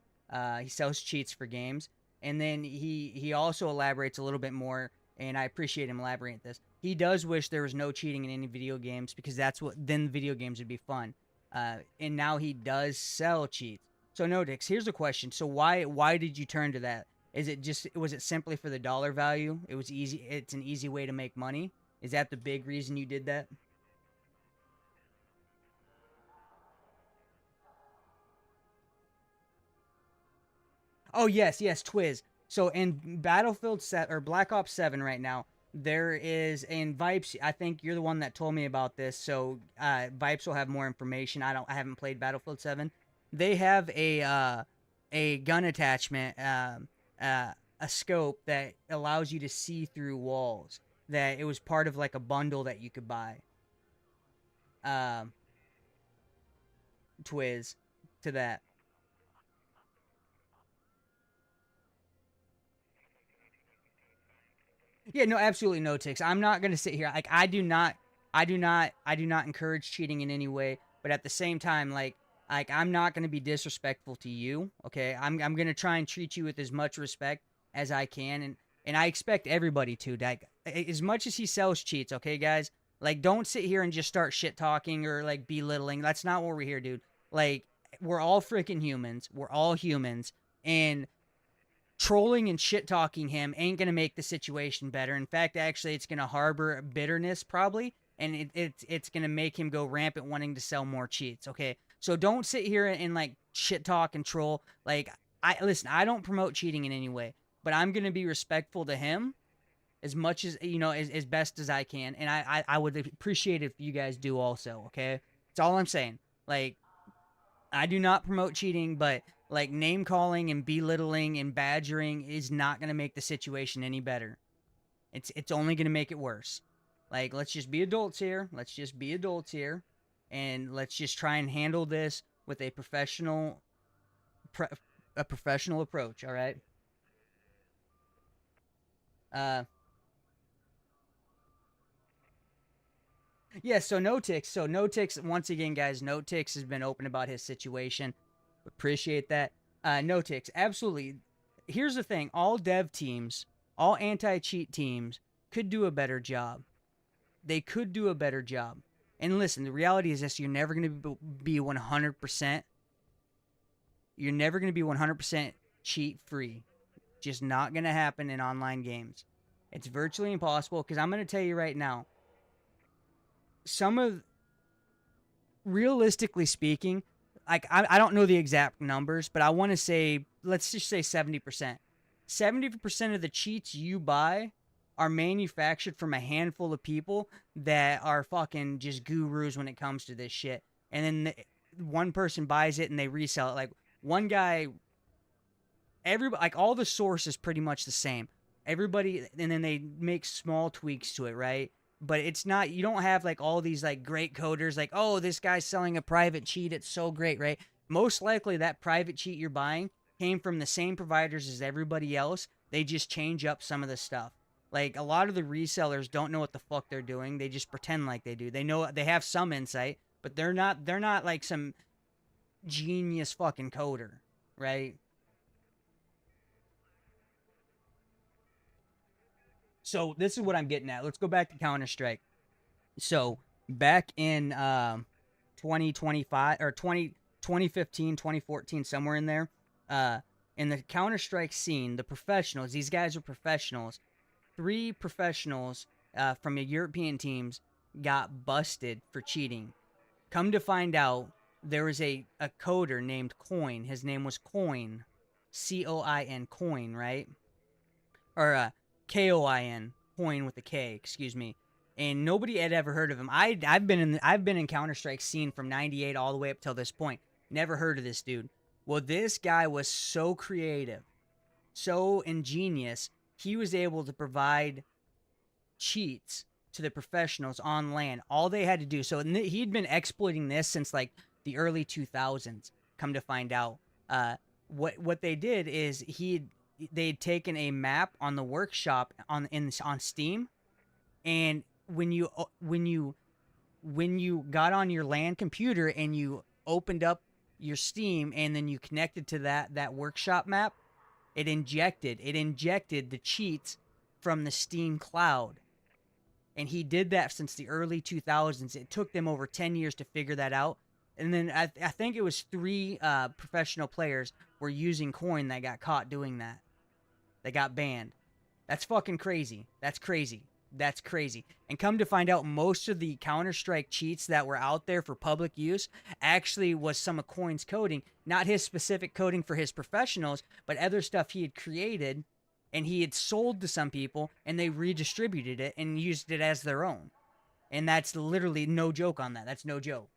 He sells cheats for games. And then he also elaborates a little bit more, and I appreciate him elaborating this. He does wish there was no cheating in any video games because then video games would be fun. And now he does sell cheats. So Notix, here's a question. So why did you turn to that? Was it simply for the dollar value? It was easy. It's an easy way to make money. Is that the big reason you did that? Oh yes, Twiz. So in Battlefield Set or Black Ops 7 right now, there is in Vipes. I think you're the one that told me about this. So Vipes will have more information. I haven't played Battlefield 7. They have a gun attachment, a scope that allows you to see through walls. That it was part of like a bundle that you could buy. Um, Twiz to that. Yeah, no, absolutely no ticks. I'm not gonna sit here like I do not encourage cheating in any way. But at the same time, like I'm not gonna be disrespectful to you. Okay, I'm gonna try and treat you with as much respect as I can, and I expect everybody to. Like as much as he sells cheats, okay, guys. Like don't sit here and just start shit talking or like belittling. That's not what we're here, dude. Like we're all freaking humans. We're all humans, and trolling and shit talking him ain't gonna make the situation better. In fact, actually, it's gonna harbor bitterness probably, and it's gonna make him go rampant wanting to sell more cheats. Okay, so don't sit here and like shit talk and troll. Like I listen, I don't promote cheating in any way, but I'm gonna be respectful to him as much as as best as I can, and I would appreciate it if you guys do also. Okay, that's all I'm saying. Like I do not promote cheating, but like name calling and belittling and badgering is not going to make the situation any better. It's only going to make it worse. Like let's just be adults here. Let's just be adults here, and let's just try and handle this with a pre- professional approach. All right. Uh, yeah. So Notix. So Notix. Once again, guys. Notix has been open about his situation. Appreciate that. Notix, absolutely. Here's the thing: all dev teams, all anti-cheat teams, could do a better job. They could do a better job. And listen, the reality is this: you're never going to be 100%. You're never going to be 100% cheat free. Just not going to happen in online games. It's virtually impossible because I'm going to tell you right now. Some of, realistically speaking, like I don't know the exact numbers, but I want to say let's just say 70%. 70% of the cheats you buy are manufactured from a handful of people that are fucking just gurus when it comes to this shit. And then one person buys it and they resell it. Like one guy, everybody, like all the source is pretty much the same. Everybody, and then they make small tweaks to it, right? But it's not, you don't have like all these like great coders like, oh, this guy's selling a private cheat, it's so great, right? Most likely that private cheat you're buying came from the same providers as everybody else. They just change up some of the stuff. Like a lot of the resellers don't know what the fuck they're doing. They just pretend like they do. They know, they have some insight, but they're not like some genius fucking coder, right? So this is what I'm getting at. Let's go back to Counter Strike. So back in 2025 or 2015, 2014, somewhere in there, uh, in the Counter Strike scene, the professionals, these guys are professionals. Three professionals from the European teams got busted for cheating. Come to find out, there was a coder named Coin. His name was Coin, Coin, Coin, right? Or Koin, Coin with a K, excuse me. And nobody had ever heard of him. I've been in Counter Strike scene from '98 all the way up till this point. Never heard of this dude. Well, this guy was so creative, so ingenious. He was able to provide cheats to the professionals on LAN. All they had to do, so he'd been exploiting this since like the early 2000s. Come to find out, what they did is they'd taken a map on the workshop on Steam, and when you got on your LAN computer and you opened up your Steam and then you connected to that workshop map, it injected the cheats from the Steam cloud. And he did that since the early 2000s. It took them over 10 years to figure that out. And then I think it was three professional players were using coin that got caught doing that. They got banned. That's fucking crazy. That's crazy. That's crazy. And come to find out, most of the Counter-Strike cheats that were out there for public use actually was some of Coin's coding. Not his specific coding for his professionals, but other stuff he had created and he had sold to some people, and they redistributed it and used it as their own. And that's literally no joke on that. That's no joke.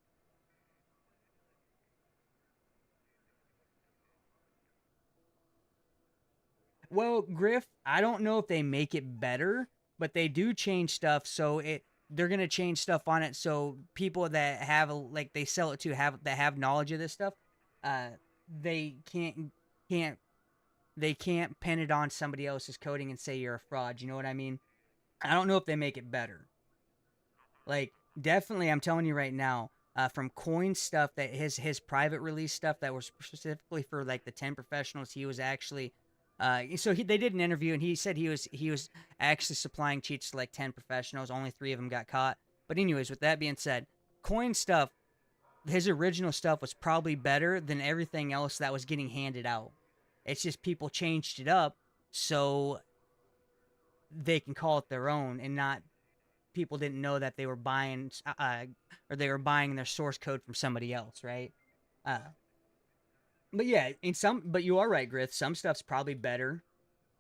Well, Griff, I don't know if they make it better, but they do change stuff. So they're gonna change stuff on it. So people that have like they sell it to have knowledge of this stuff, uh, they can't they can't pin it on somebody else's coding and say you're a fraud. You know what I mean? I don't know if they make it better. Like, definitely, I'm telling you right now, from Coin stuff that his private release stuff that was specifically for like the 10 professionals, he was actually they did an interview and he said he was actually supplying cheats to like 10 professionals. Only 3 of them got caught. But anyways, with that being said, Coin stuff, his original stuff was probably better than everything else that was getting handed out. It's just people changed it up so they can call it their own, and not people didn't know that they were buying or they were buying their source code from somebody else, right? Uh, but yeah, but you are right, Griff. Some stuff's probably better,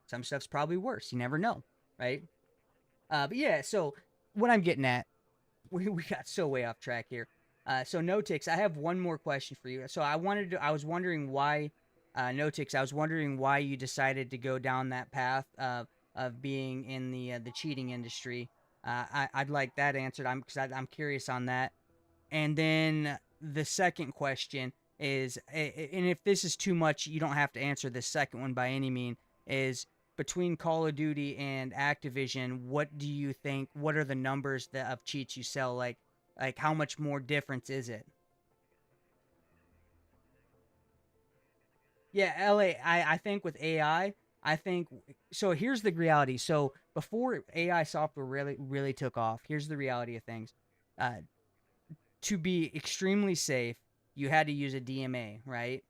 some stuff's probably worse. You never know, right? But yeah, so what I'm getting at, we got so way off track here. So Notix, I have one more question for you. So I was wondering why, Notix, I was wondering why you decided to go down that path of being in the cheating industry. I'd like that answered. I'm curious on that. And then the second question is, and if this is too much, you don't have to answer this second one by any mean, is between Call of Duty and Activision, what do you think, what are the numbers of cheats you sell? Like how much more difference is it? Yeah, LA, I think with AI, I think so here's the reality. So before AI software really took off, here's the reality of things. Uh, to be extremely safe, you had to use a DMA, right?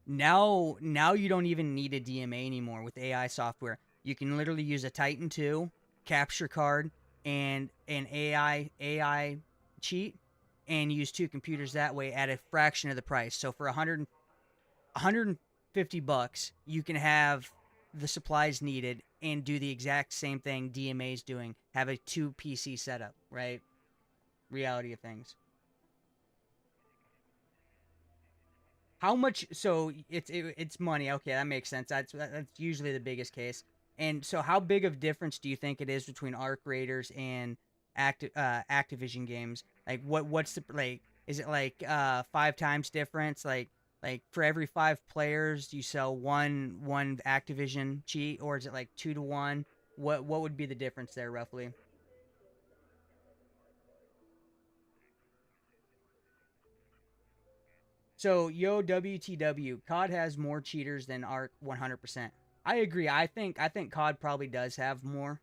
Now you don't even need a DMA anymore with AI software. You can literally use a Titan 2 capture card and an AI cheat and use two computers that way at a fraction of the price. So for 150 bucks, you can have the supplies needed and do the exact same thing DMA is doing. Have a two PC setup, right? Reality of things. How much? So it's money. Okay, that makes sense. That's usually the biggest case. And so, how big of difference do you think it is between Arc Raiders and Activision games? Like, what's the like? Is it like 5 times difference? Like for every 5 players, you sell one Activision cheat, or is it like 2 to 1? What would be the difference there roughly? So, yo, WTW, COD has more cheaters than Arc 100%. I agree. I think COD probably does have more.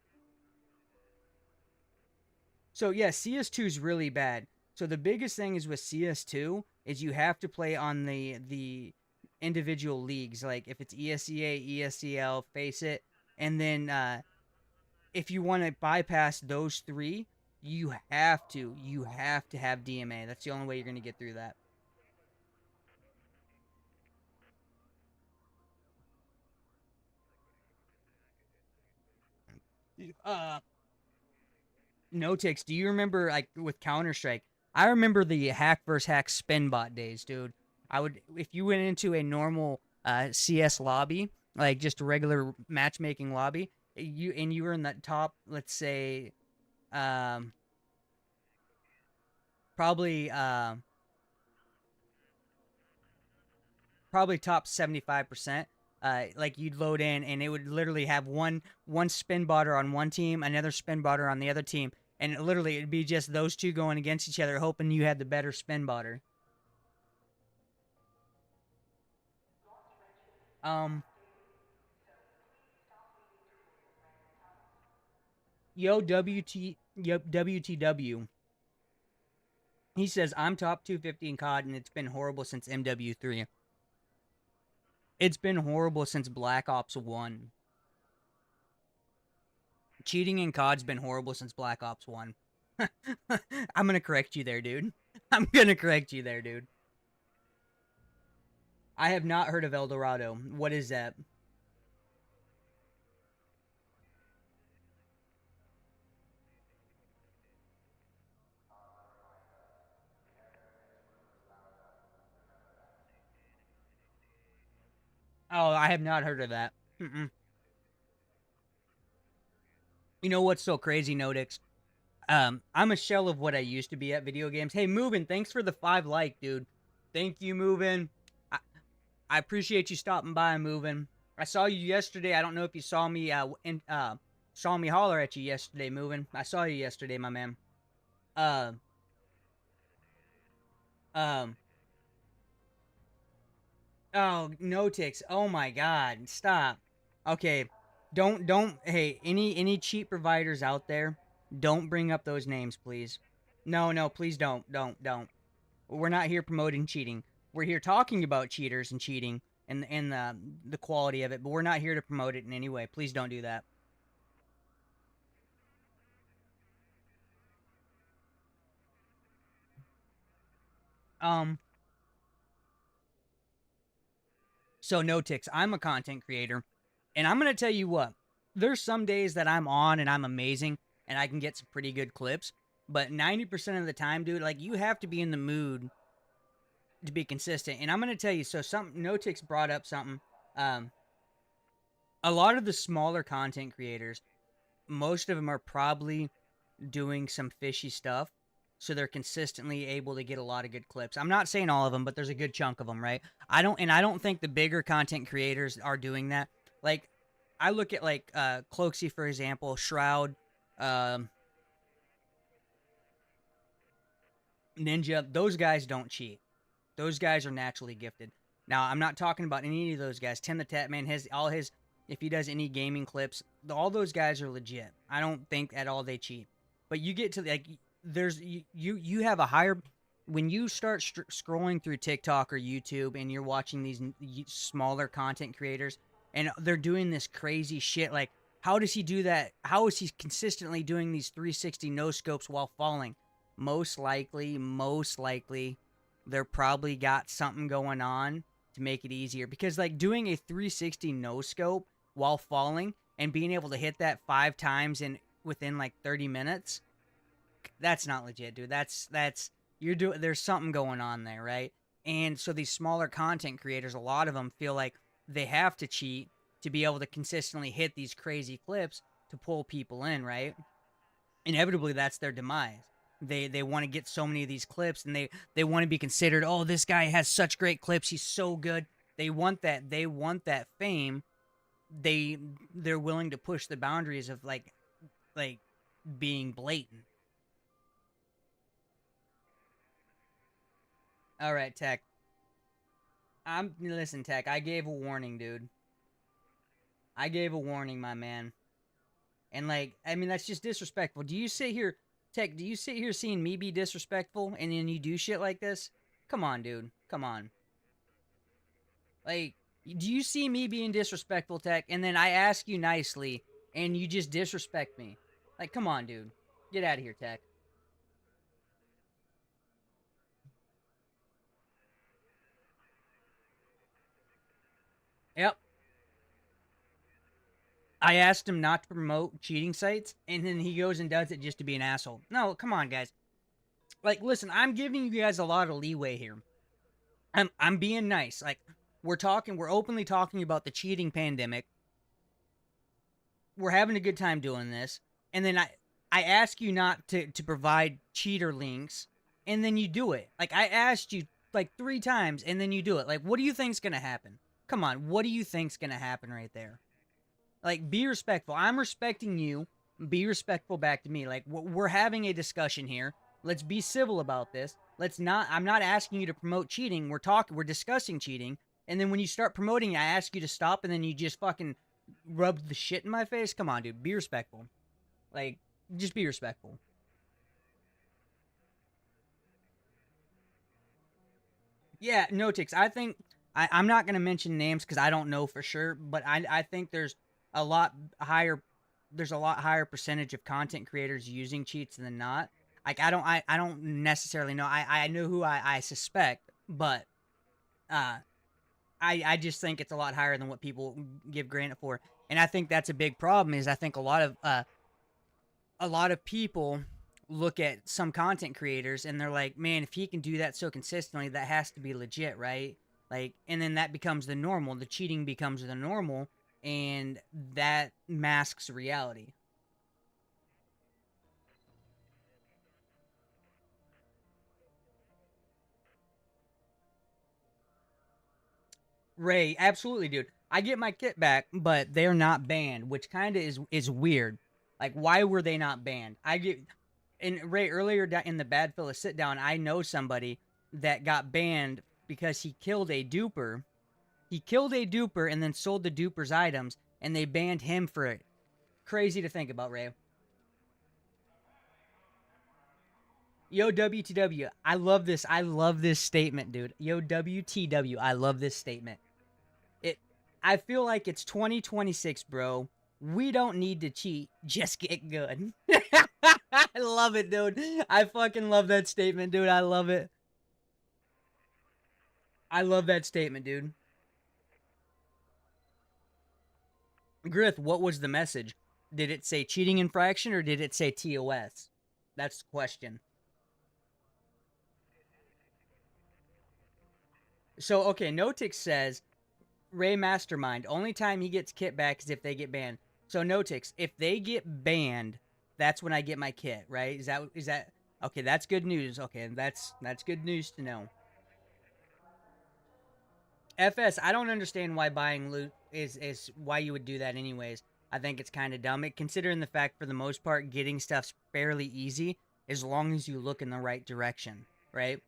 So, yeah, CS2 is really bad. So the biggest thing is with CS2 is you have to play on the individual leagues, like if it's ESEA, ESCL, Face It, and then if you want to bypass those 3, you have to have DMA. That's the only way you're going to get through that. Uh No ticks. Do you remember like with Counter Strike? I remember the hack versus hack spin bot days, dude. I would, if you went into a normal CS lobby, like just a regular matchmaking lobby, you were in the top, let's say, um, probably probably top 75%. Like you'd load in and it would literally have one spin botter on one team, another spin botter on the other team, and it'd be just those two going against each other, hoping you had the better spin botter. Um, yo WTW. He says I'm top 250 in COD, and it's been horrible since MW3. It's been horrible since Black Ops 1. Cheating in COD's been horrible since Black Ops 1. I'm gonna correct you there, dude. I'm gonna correct you there, dude. I have not heard of El Dorado. What is that? Oh, I have not heard of that. Mm-mm. You know what's so crazy, Nodix? I'm a shell of what I used to be at video games. Hey, Movin, thanks for the 5 dude. Thank you, Movin. I, I appreciate you stopping by, Movin. I saw you yesterday. I don't know if you saw me saw me holler at you yesterday, Movin. I saw you yesterday, my man. Uh um oh, Notix. Oh my god. Stop. Okay. Don't hey, any cheat providers out there, don't bring up those names, please. No, no, please don't. We're not here promoting cheating. We're here talking about cheaters and cheating and the quality of it, but we're not here to promote it in any way. Please don't do that. Um, so no ticks. I'm a content creator, and I'm gonna tell you what. There's some days that I'm on and I'm amazing, and I can get some pretty good clips. But 90% of the time, dude, like you have to be in the mood to be consistent. And I'm gonna tell you. So some Notix brought up something. Um, a lot of the smaller content creators, most of them are probably doing some fishy stuff, so they're consistently able to get a lot of good clips. I'm not saying all of them, but there's a good chunk of them, right? I don't think the bigger content creators are doing that. Like I look at like Cloaksy, for example, Shroud, um, Ninja. Those guys don't cheat. Those guys are naturally gifted. Now I'm not talking about any of those guys. Tim the Tap Man, his all his, if he does any gaming clips, all those guys are legit. I don't think at all they cheat. But you get to like there's you have a higher, when you start scrolling through TikTok or YouTube and you're watching these smaller content creators and they're doing this crazy shit, like how does he do that? How is he consistently doing these 360 no scopes while falling? Most likely they're probably got something going on to make it easier, because like doing a 360 no scope while falling and being able to hit that 5 times in within like 30 minutes, that's not legit, dude. That's you're doing, there's something going on there, right? And so these smaller content creators, a lot of them feel like they have to cheat to be able to consistently hit these crazy clips to pull people in, right? Inevitably that's their demise. They want to get so many of these clips, and they want to be considered, oh, this guy has such great clips, he's so good. They want that fame. They're willing to push the boundaries of like being blatant. All right, Tech. I'm listen, Tech. I gave a warning, dude. I gave a warning, my man. And like, I mean, that's just disrespectful. Do you sit here, Tech? Do you sit here seeing me be disrespectful, and then you do shit like this? Come on, dude. Come on. Like, do you see me being disrespectful, Tech? And then I ask you nicely, and you just disrespect me. Like, come on, dude. Get out of here, Tech. Yep. I asked him not to promote cheating sites, and then he goes and does it just to be an asshole. No, come on, guys. Like, listen, I'm giving you guys a lot of leeway here. I'm being nice. Like, we're openly talking about the cheating pandemic. We're having a good time doing this, and then I ask you not to provide cheater links, and then you do it. Like, I asked you like 3 times, and then you do it. Like, what do you think's gonna happen? Come on, what do you think's gonna happen right there? Like, be respectful. I'm respecting you. Be respectful back to me. Like, we're having a discussion here. Let's be civil about this. Let's not. I'm not asking you to promote cheating. We're discussing cheating. And then when you start promoting it, I ask you to stop, and then you just fucking rub the shit in my face. Come on, dude. Be respectful. Like, just be respectful. Yeah, no ticks. I think I'm not gonna mention names because I don't know for sure, but I think a lot higher there's a lot higher percentage of content creators using cheats than not. Like, I don't necessarily know. I know who I suspect, but uh I just think it's a lot higher than what people give granted for. And I think that's a big problem. Is I think a lot of people look at some content creators and they're like, man, if he can do that so consistently, that has to be legit, right? Like, and then that becomes the normal. The cheating becomes the normal, and that masks reality. Ray, absolutely, dude. I get my kit back, but they're not banned, which kind of is weird. Like, why were they not banned? I get and Ray, earlier in the Bad Fella sit down, I know somebody that got banned because he killed a duper. He killed a duper and then sold the duper's items, and they banned him for it. Crazy to think about, Ray. Yo, WTW, I love this. I love this statement, dude. Yo, WTW, I love this statement. It. I feel like it's 2026, bro. We don't need to cheat. Just get good. I love it, dude. I fucking love that statement, dude. I love it. I love that statement, dude. Griff, what was the message? Did it say cheating infraction or did it say TOS? That's the question. So, okay, Notix says Ray Mastermind, only time he gets kit back is if they get banned. So, Notix, if they get banned, that's when I get my kit, right? Is that okay? That's good news. Okay, that's good news to know. FS, I don't understand why buying loot is why you would do that anyways. I think it's kind of dumb. Considering the fact, for the most part, getting stuff's fairly easy as long as you look in the right direction, right?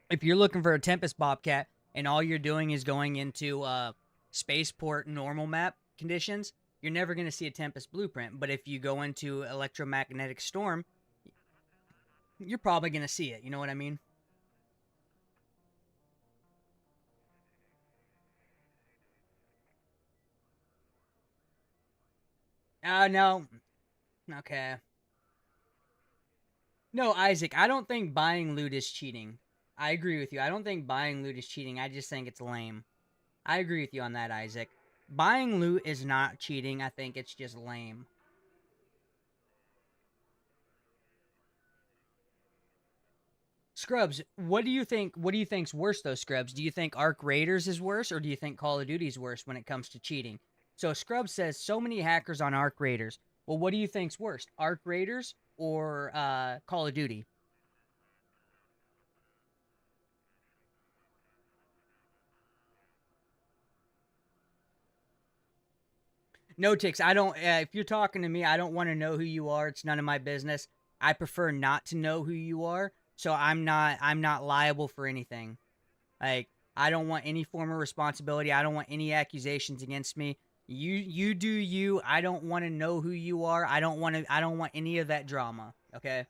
If you're looking for a Tempest Bobcat and all you're doing is going into spaceport normal map conditions, you're never going to see a Tempest blueprint. But if you go into electromagnetic storm, you're probably going to see it. You know what I mean? No. Okay. No, Isaac, I don't think buying loot is cheating. I agree with you. I don't think buying loot is cheating. I just think it's lame. I agree with you on that, Isaac. Buying loot is not cheating. I think it's just lame. Scrubs, what do you think's worse though, Scrubs? Do you think Arc Raiders is worse or do you think Call of Duty's worse when it comes to cheating? So Scrubs says so many hackers on Arc Raiders. Well, what do you think's worse? Arc Raiders or Call of Duty? No ticks. I don't if you're talking to me, I don't want to know who you are. It's none of my business. I prefer not to know who you are, so I'm not liable for anything. Like, I don't want any form of responsibility. I don't want any accusations against me. You do you. I don't want to know who you are. I don't want any of that drama, okay?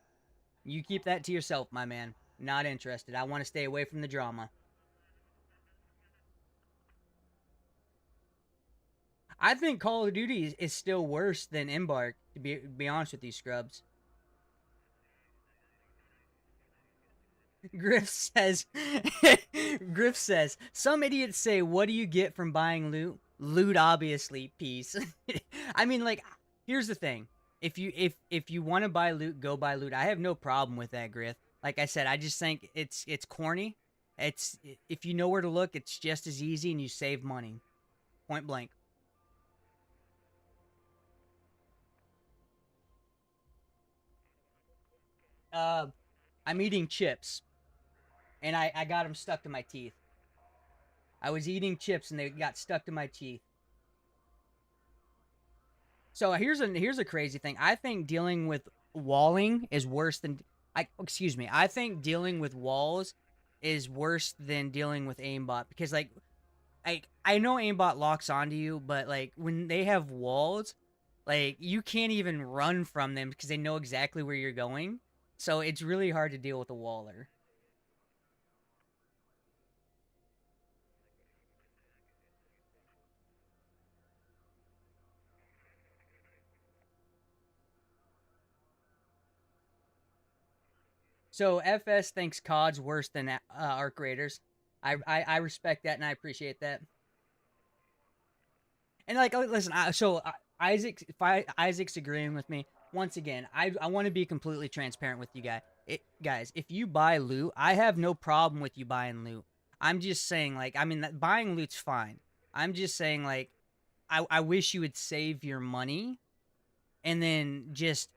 You keep that to yourself, my man. Not interested. I want to stay away from the drama. I think Call of Duty is still worse than Embark, to be honest with you, Scrubs. Griff says Griff says some idiots say, what do you get from buying loot? Loot, obviously. Peace. I mean, like, here's the thing. If you want to buy loot, go buy loot. I have no problem with that, Griff. Like I said, I just think it's corny. It's if you know where to look, it's just as easy and you save money. Point blank. Uh, I'm eating chips and I got them stuck to my teeth. I was eating chips and they got stuck to my teeth. So here's a crazy thing. I think dealing with walling is worse than I excuse me. I think dealing with walls is worse than dealing with aimbot because like I know aimbot locks onto you, but like when they have walls, like you can't even run from them because they know exactly where you're going. So it's really hard to deal with a waller. So FS thinks COD's worse than Arc Raiders. I respect that and I appreciate that. And like, listen, Isaac, if Isaac's agreeing with me once again, I want to be completely transparent with you guys. If you buy loot, I have no problem with you buying loot. I'm just saying, like, I mean, buying loot's fine. I'm just saying, like, I wish you would save your money and then just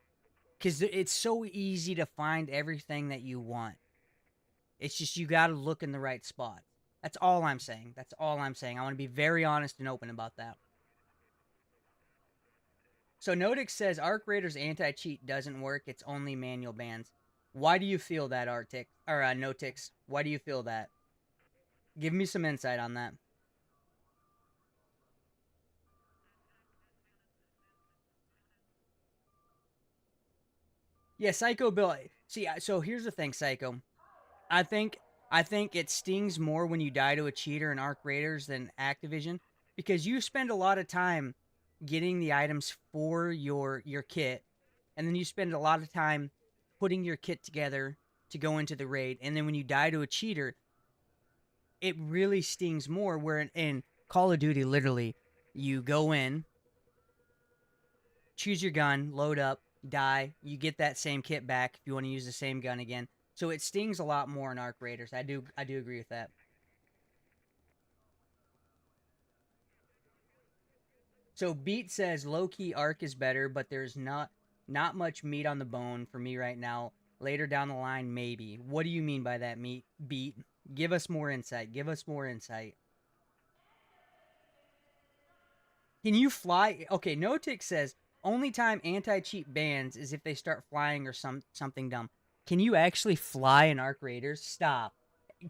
because it's so easy to find everything that you want. It's just you got to look in the right spot. That's all I'm saying. That's all I'm saying. I want to be very honest and open about that. So Notix says Arc Raiders anti-cheat doesn't work. It's only manual bans. Why do you feel that, Arctic or Notix? Why do you feel that? Give me some insight on that. Yeah, Psycho Bill. See, so here's the thing, Psycho. I think I think it stings more when you die to a cheater in Arc Raiders than Activision because you spend a lot of time getting the items for your kit, and then you spend a lot of time putting your kit together to go into the raid, and then when you die to a cheater, it really stings more. Where in Call of Duty, literally, you go in, choose your gun, load up, die, you get that same kit back if you want to use the same gun again. So it stings a lot more in Arc Raiders. I do agree with that. So Beat says low key Arc is better, but there's not much meat on the bone for me right now. Later down the line, maybe. What do you mean by that, meat Beat? Give us more insight. Give us more insight. Can you fly? Okay, Notic says only time anti-cheat bans is if they start flying or something dumb. Can you actually fly in Arc Raiders? Stop.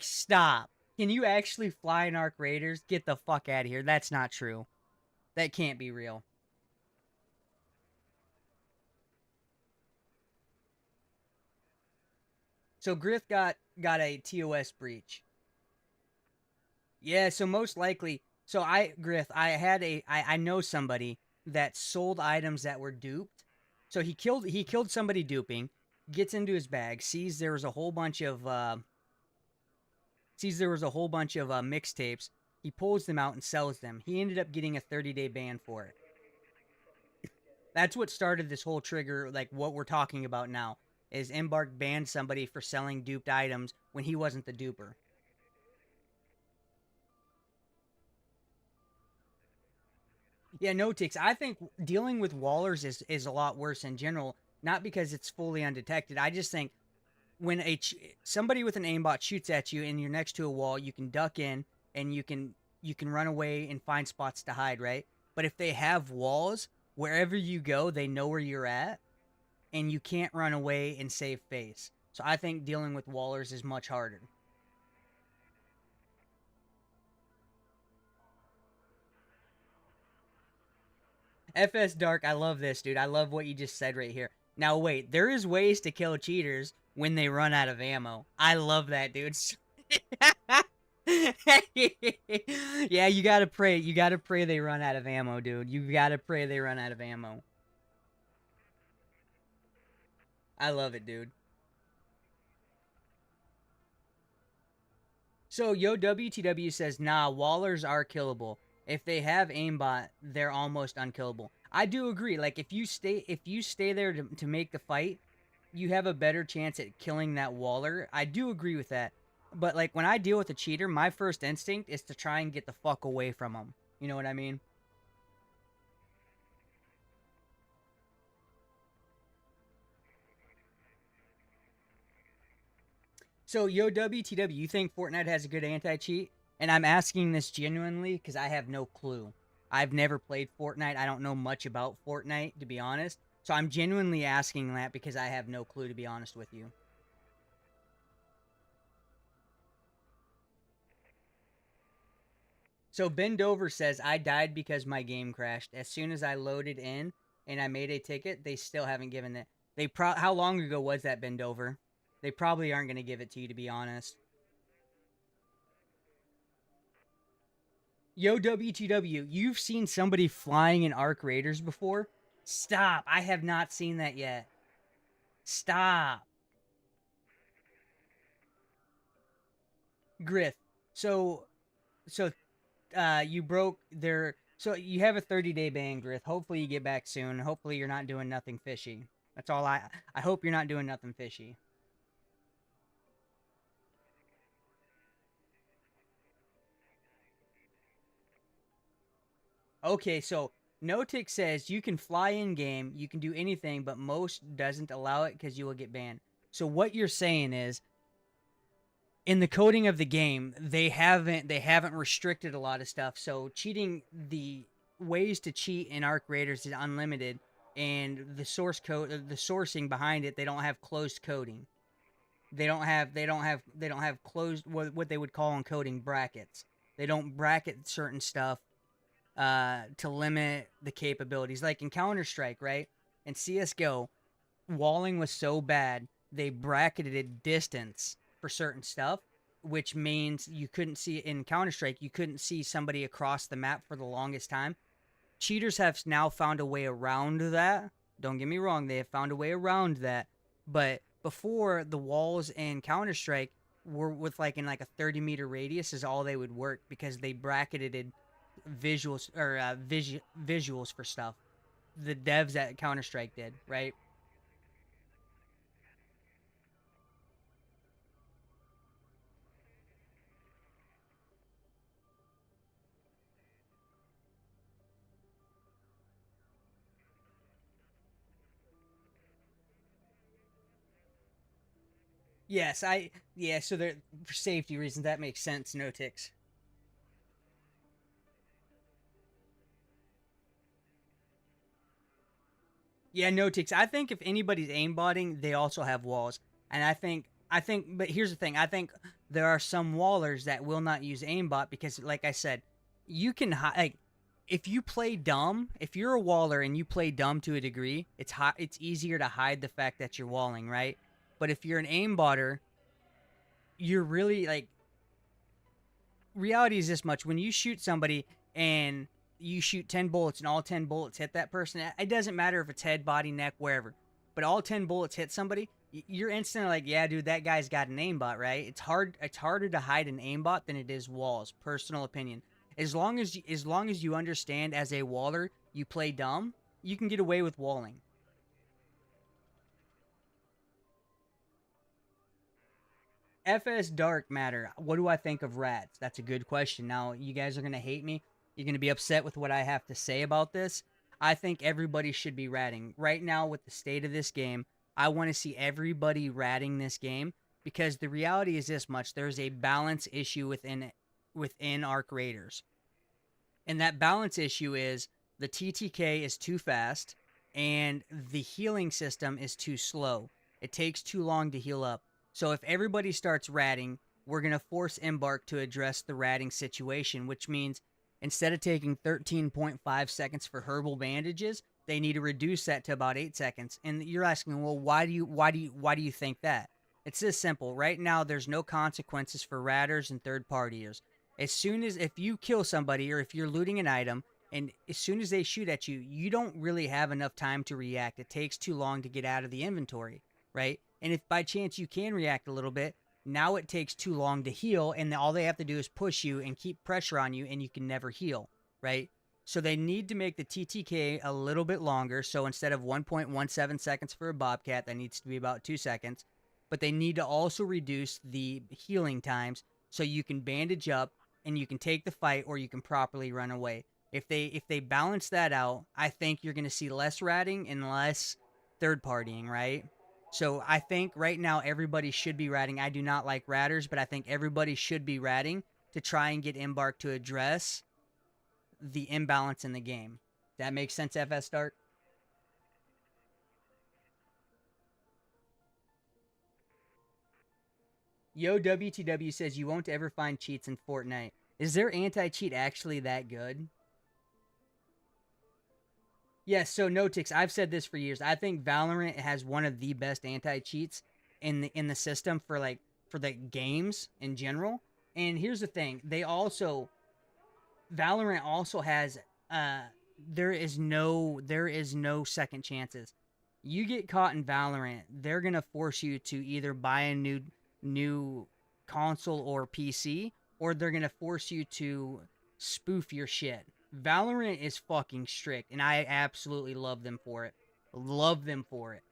Stop. Can you actually fly in Arc Raiders? Get the fuck out of here. That's not true. That can't be real. So Griff got a TOS breach. Yeah, so most likely so I know somebody that sold items that were duped. So he killed somebody duping, gets into his bag, sees there was a whole bunch of mixtapes. He pulls them out and sells them. He ended up getting a 30-day ban for it. That's what started this whole trigger, like what we're talking about now, is Embark banned somebody for selling duped items when he wasn't the duper. Yeah, no ticks. I think dealing with wallers is a lot worse in general, not because it's fully undetected. I just think when somebody with an aimbot shoots at you and you're next to a wall, you can duck in and you can run away and find spots to hide, right? But if they have walls, wherever you go, they know where you're at and you can't run away and save face. So I think dealing with wallers is much harder. FS Dark, I love this, dude. I love what you just said right here. Now wait, there is ways to kill cheaters when they run out of ammo. I love that, dude. Yeah, you gotta pray. You gotta pray they run out of ammo, dude. You gotta pray they run out of ammo. I love it, dude. So Yo WTW says, nah, wallers are killable. If they have aimbot, they're almost unkillable. I do agree. Like if you stay there to make the fight, you have a better chance at killing that waller. I do agree with that. But like when I deal with a cheater, my first instinct is to try and get the fuck away from them. You know what I mean? So, yo, WTW, you think Fortnite has a good anti cheat? And I'm asking this genuinely because I have no clue. I've never played Fortnite. I don't know much about Fortnite, to be honest. So, I'm genuinely asking that because I have no clue, to be honest with you. So, Bend Over says, I died because my game crashed. As soon as I loaded in and I made a ticket, they still haven't given it. How long ago was that, Bend Over? They probably aren't going to give it to you, to be honest. Yo, WTW, you've seen somebody flying in Arc Raiders before? Stop. I have not seen that yet. Stop. Griff. So, you broke their. So, you have a 30-day ban, Griff. Hopefully, you get back soon. Hopefully, you're not doing nothing fishy. That's all I hope you're not doing nothing fishy. Okay, so Notic says you can fly in game, you can do anything, but most doesn't allow it because you will get banned. So what you're saying is in the coding of the game, they haven't restricted a lot of stuff. So cheating the ways to cheat in Arc Raiders is unlimited, and the source code, the sourcing behind it, they don't have closed coding. They don't have closed what they would call in coding brackets. They don't bracket certain stuff to limit the capabilities. Like in Counter Strike, right? In CS:GO, walling was so bad they bracketed distance for certain stuff, which means you couldn't see in Counter Strike. You couldn't see somebody across the map for the longest time. Cheaters have now found a way around that. Don't get me wrong; they have found a way around that. But before, the walls in Counter Strike were with like in like a 30-meter radius is all they would work because they bracketed visuals or visuals for stuff. The devs at Counter Strike did, right? Yes, yeah. So there for safety reasons that makes sense. No ticks. Yeah, no ticks. I think if anybody's aimbotting, they also have walls, and I think. But here's the thing: I think there are some wallers that will not use aimbot because, like I said, you can like if you play dumb. If you're a waller and you play dumb to a degree, it's easier to hide the fact that you're walling, right? But if you're an aimbotter, you're really like reality is this much: when you shoot somebody and you shoot 10 bullets and all 10 bullets hit that person, it doesn't matter if it's head, body, neck, wherever, but all 10 bullets hit somebody, you're instantly like, yeah, dude, that guy's got an aimbot, right? It's harder to hide an aimbot than it is walls. Personal opinion. As long as you understand as a waller, you play dumb, you can get away with walling. FS Dark Matter. What do I think of rats? That's a good question. Now, you guys are going to hate me. You're going to be upset with what I have to say about this. I think everybody should be ratting. Right now, with the state of this game, I want to see everybody ratting this game because the reality is this much. There's a balance issue within Arc Raiders. And that balance issue is the TTK is too fast and the healing system is too slow. It takes too long to heal up. So if everybody starts ratting, we're going to force Embark to address the ratting situation, which means instead of taking 13.5 seconds for herbal bandages, they need to reduce that to about 8 seconds. And you're asking, well, why do you think that? It's this simple. Right now there's no consequences for ratters and third partiers. As soon as if you kill somebody or if you're looting an item and as soon as they shoot at you, you don't really have enough time to react. It takes too long to get out of the inventory, right? And if by chance you can react a little bit, now it takes too long to heal, and all they have to do is push you and keep pressure on you, and you can never heal, right? So they need to make the TTK a little bit longer. So instead of 1.17 seconds for a Bobcat, that needs to be about 2 seconds. but they need to also reduce the healing times so you can bandage up and you can take the fight or you can properly run away. If they balance that out, I think you're going to see less ratting and less third partying, right? So I think right now everybody should be ratting. I do not like ratters, but I think everybody should be ratting to try and get Embark to address the imbalance in the game. That makes sense, FS Stark? Yo, WTW says you won't ever find cheats in Fortnite. Is their anti-cheat actually that good? Yes, so Notix, I've said this for years. I think Valorant has one of the best anti-cheats in the system for the games in general. And here's the thing, Valorant also has there is no second chances. You get caught in Valorant, they're gonna force you to either buy a new console or PC, or they're gonna force you to spoof your shit. Valorant is fucking strict, and I absolutely love them for it. Love them for it.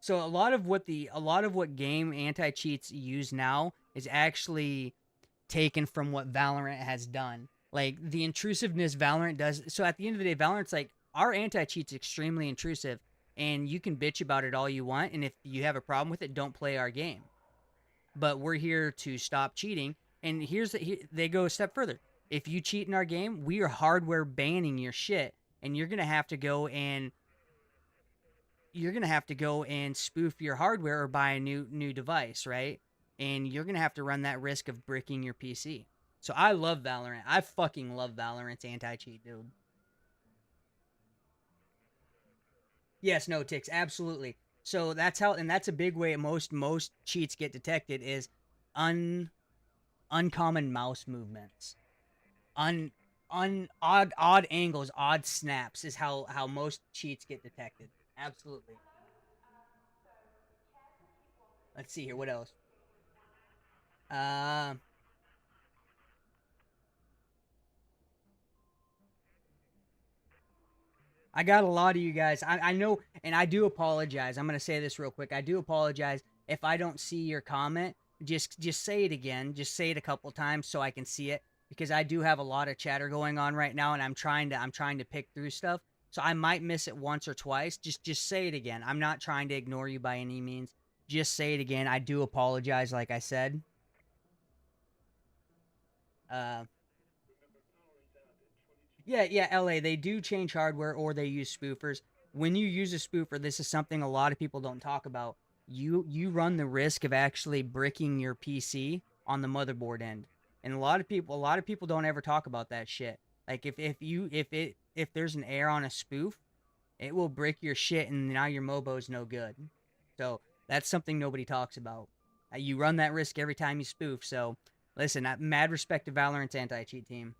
So a lot of what game anti cheats use now is actually taken from what Valorant has done. Like the intrusiveness Valorant does. So at the end of the day, Valorant's like our anti cheat's extremely intrusive, and you can bitch about it all you want. And if you have a problem with it, don't play our game. But we're here to stop cheating. And they go a step further. If you cheat in our game, we are hardware banning your shit, and you're gonna have to go and spoof your hardware or buy a new device, right? And you're gonna have to run that risk of bricking your PC. So I love Valorant. I fucking love Valorant's anti-cheat, dude. Yes, no ticks, absolutely. So that's a big way most cheats get detected is un uncommon mouse movements, un odd angles, odd snaps is how most cheats get detected. Absolutely. Let's see here. What else? Uh, I got a lot of you guys. I know, and I do apologize. I'm gonna say this real quick. I do apologize if I don't see your comment. Just say it again. Just say it a couple times so I can see it because I do have a lot of chatter going on right now, and I'm trying to pick through stuff. So I might miss it once or twice. Just say it again. I'm not trying to ignore you by any means. Just say it again. I do apologize, like I said. Uh, Yeah, yeah, LA, they do change hardware or they use spoofers. When you use a spoofer, this is something a lot of people don't talk about. You run the risk of actually bricking your PC on the motherboard end. And a lot of people don't ever talk about that shit. Like if there's an error on a spoof, it will brick your shit and now your MOBO's no good. So, that's something nobody talks about. You run that risk every time you spoof. So, listen, mad respect to Valorant's anti-cheat team.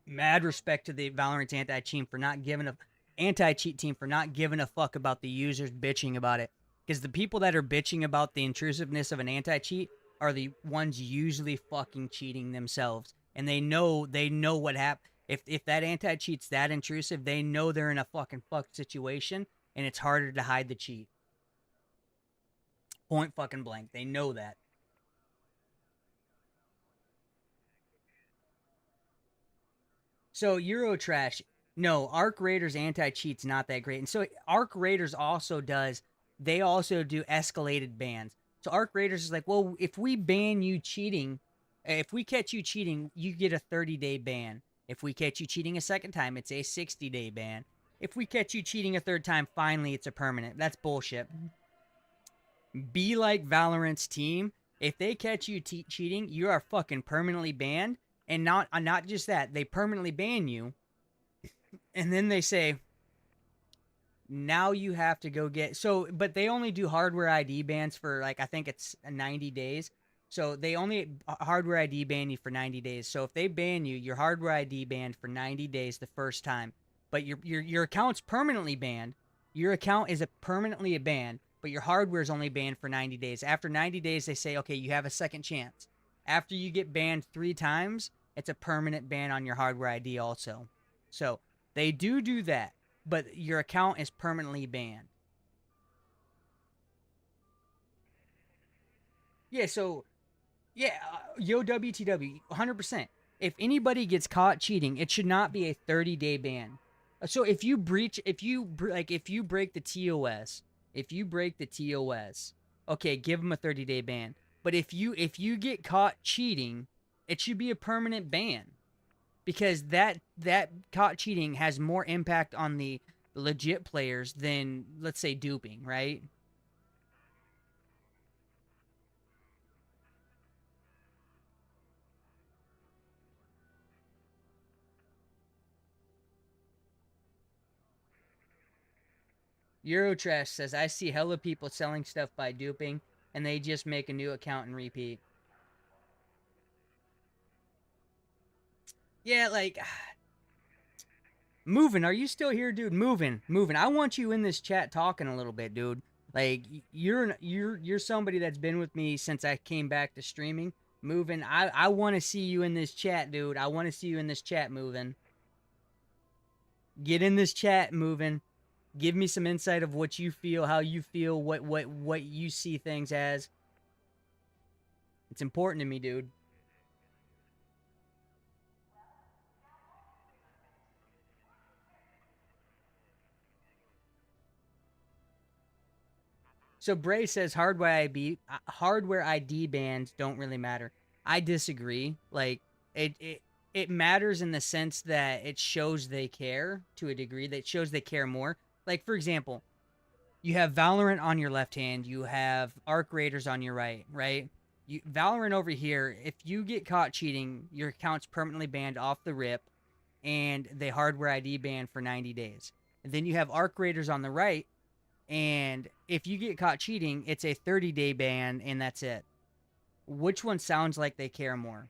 Mad respect to the Valorant anti cheat team for not giving a fuck about the users bitching about it. Because the people that are bitching about the intrusiveness of an anti cheat are the ones usually fucking cheating themselves, and they know what happened. If that anti cheat's that intrusive, they know they're in a fucking fucked situation, and it's harder to hide the cheat. Point fucking blank. They know that. So Eurotrash, no, Arc Raiders anti cheat's not that great, and so Arc Raiders also does. They also do escalated bans. So Arc Raiders is like, well, if we ban you cheating, if we catch you cheating, you get a 30-day ban. If we catch you cheating a second time, it's a 60-day ban. If we catch you cheating a third time, finally it's a permanent. That's bullshit. Be like Valorant's team. If they catch you cheating, you are fucking permanently banned. And not just that, they permanently ban you, and then they say now you have to go get but they only do hardware ID bans for like I think it's 90 days. So they only hardware ID ban you for 90 days. So if they ban you, your hardware ID banned for 90 days the first time, but your account's permanently banned. Your account is permanently banned, but your hardware is only banned for 90 days. After 90 days, they say, okay, you have a second chance. After you get banned 3 times, it's a permanent ban on your hardware ID also. So they do that, but your account is permanently banned. Yeah, so yeah, yo WTW, 100%. If anybody gets caught cheating, it should not be a 30-day ban. So if you breach, if you break the TOS, okay, give them a 30-day ban. But if you get caught cheating, it should be a permanent ban because that caught cheating has more impact on the legit players than, let's say, duping, right? Eurotrash says, I see hella people selling stuff by duping, and they just make a new account and repeat. Yeah, like, moving. Are you still here, dude? Moving. I want you in this chat talking a little bit, dude. Like, you're somebody that's been with me since I came back to streaming. Moving. I want to see you in this chat, dude. I want to see you in this chat, moving. Get in this chat, moving. Give me some insight of what you feel, how you feel, what you see things as. It's important to me, dude. So Bray says hardware ID bans don't really matter. I disagree. Like it matters in the sense that it shows they care to a degree. That shows they care more. Like for example, you have Valorant on your left hand, you have Arc Raiders on your right, right? Valorant over here, if you get caught cheating, your account's permanently banned off the rip, and they hardware ID ban for 90 days. And then you have Arc Raiders on the right, and if you get caught cheating, it's a 30-day ban, and that's it. Which one sounds like they care more?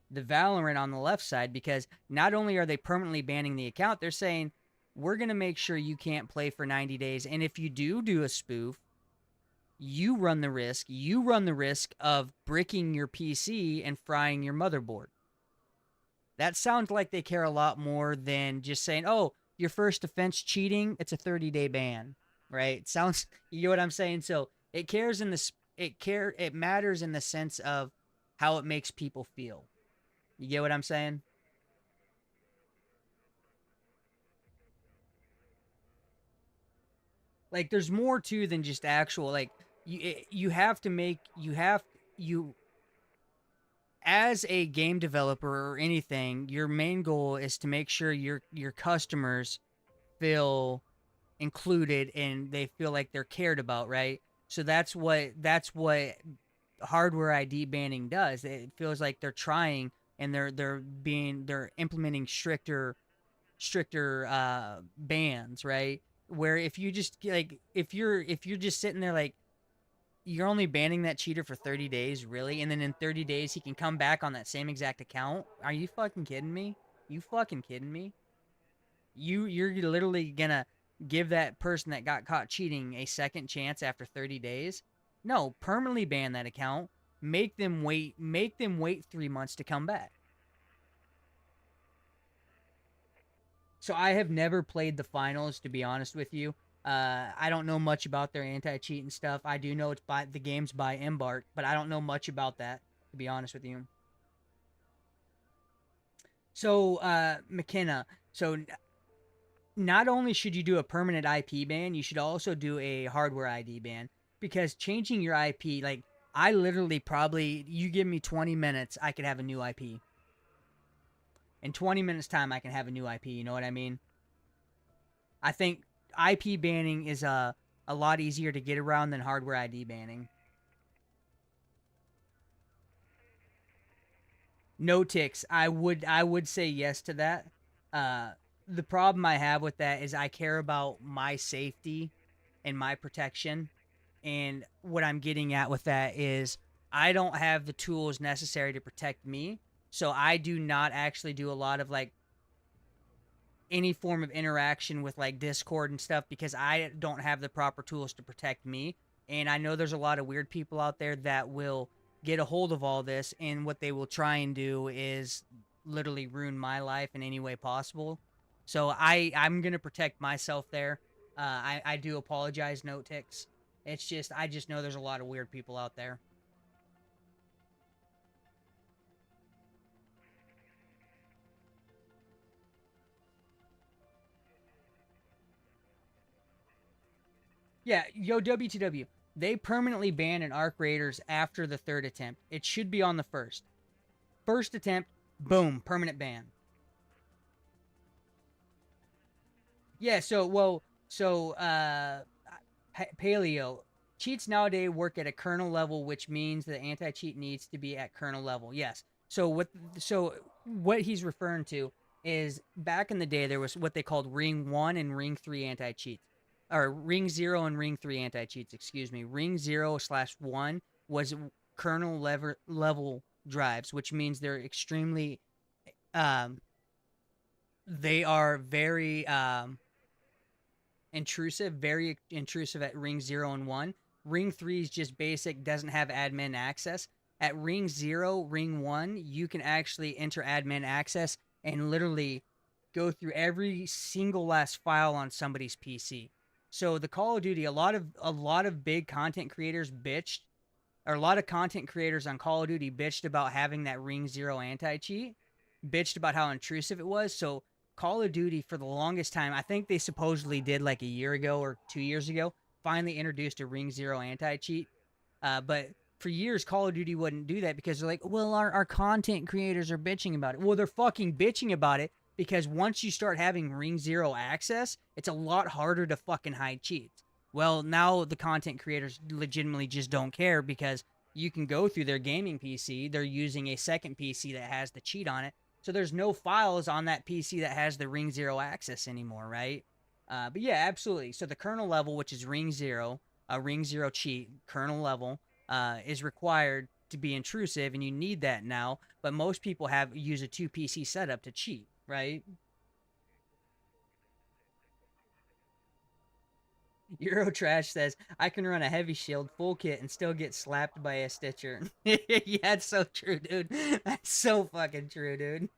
The Valorant on the left side, because not only are they permanently banning the account, they're saying, we're going to make sure you can't play for 90 days. And if you do a spoof, you run the risk. You run the risk of bricking your PC and frying your motherboard. That sounds like they care a lot more than just saying, oh, your first offense cheating, it's a 30-day ban, right? It sounds, you know what I'm saying? So it cares in the, it matters in the sense of how it makes people feel. You get what I'm saying? Like there's more to than just actual, like you have to make, you as a game developer or anything, your main goal is to make sure your customers feel included and they feel like they're cared about, right? So that's what hardware ID banning does. It feels like they're trying and they're implementing stricter bans, right? Where if you just like if you're just sitting there like you're only banning that cheater for 30 days, really? And then in 30 days he can come back on that same exact account? Are you fucking kidding me? You fucking kidding me? You're literally gonna give that person that got caught cheating a second chance after 30 days? No, permanently ban that account. Make them wait 3 months to come back. So I have never played the finals, to be honest with you. I don't know much about their anti-cheat and stuff. I do know it's by the game's by Embark, but I don't know much about that, to be honest with you. So, McKenna, so not only should you do a permanent IP ban, you should also do a hardware ID ban because changing your IP, like I literally probably you give me 20 minutes, I could have a new IP. In 20 minutes time, I can have a new IP. You know what I mean? I think IP banning is a lot easier to get around than hardware ID banning. No ticks. I would say yes to that. Uh, the problem I have with that is I care about my safety and my protection. And what I'm getting at with that is I don't have the tools necessary to protect me. So I do not actually do a lot of like any form of interaction with like Discord and stuff because I don't have the proper tools to protect me. And I know there's a lot of weird people out there that will get a hold of all this, and what they will try and do is literally ruin my life in any way possible. So I'm gonna protect myself there. I do apologize, Note Ticks. It's just I just know there's a lot of weird people out there. Yeah, yo WTW. They permanently banned an Arc Raiders after the third attempt. It should be on the first. First attempt, boom, permanent ban. Yeah, Paleo cheats nowadays work at a kernel level, which means the anti-cheat needs to be at kernel level. Yes. So what he's referring to is back in the day there was what they called ring 1 and ring 3 anti-cheats. Or ring 0 and ring 3 anti-cheats, excuse me. Ring 0/1 was kernel level drives, which means they're extremely um they are very intrusive at ring 0 and 1. Ring 3 is just basic, doesn't have admin access. At ring 0, ring 1, you can actually enter admin access and literally go through every single last file on somebody's PC. So the Call of Duty, a lot of big content creators bitched, or a lot of content creators on Call of Duty bitched about having that ring 0 anti-cheat, bitched about how intrusive it was. So Call of Duty for the longest time, I think they supposedly did like a year ago or 2 years ago, finally introduced a ring 0 anti-cheat. But for years, Call of Duty wouldn't do that because they're like, well, our content creators are bitching about it. Well, they're fucking bitching about it because once you start having ring 0 access, it's a lot harder to fucking hide cheats. Well, now the content creators legitimately just don't care because you can go through their gaming PC. They're using a second PC that has the cheat on it. So there's no files on that PC that has the ring 0 access anymore, right? But yeah, absolutely. So the kernel level, which is ring 0, a ring 0 cheat, kernel level, is required to be intrusive, and you need that now. But most people use a 2 PC setup to cheat, right? Eurotrash says, I can run a heavy shield full kit and still get slapped by a Stitcher. Yeah, it's so true, dude. That's so fucking true, dude.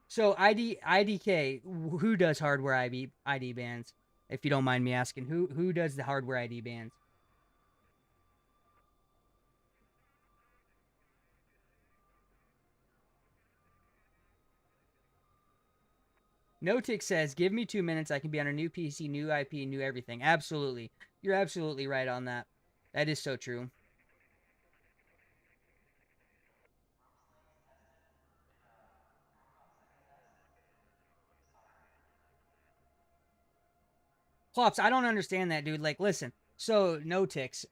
So IDK, who does hardware ID bans? If you don't mind me asking, who does the hardware ID bans? Notic says, give me 2 minutes. I can be on a new PC, new IP, new everything. Absolutely. You're absolutely right on that. That is so true. Plops, I don't understand that, dude. Like, listen. So, no ticks.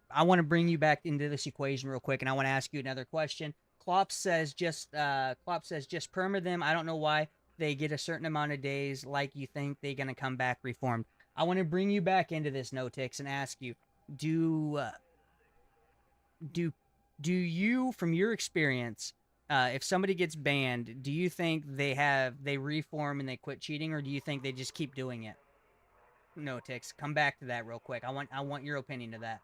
I want to bring you back into this equation real quick, and I want to ask you another question. Klopp says just perma them. I don't know why they get a certain amount of days. Like you think they're gonna come back reformed. I want to bring you back into this, no ticks, and ask you: Do do do you, from your experience, if somebody gets banned, do you think they reform and they quit cheating, or do you think they just keep doing it? No ticks. Come back to that real quick. I want your opinion to that.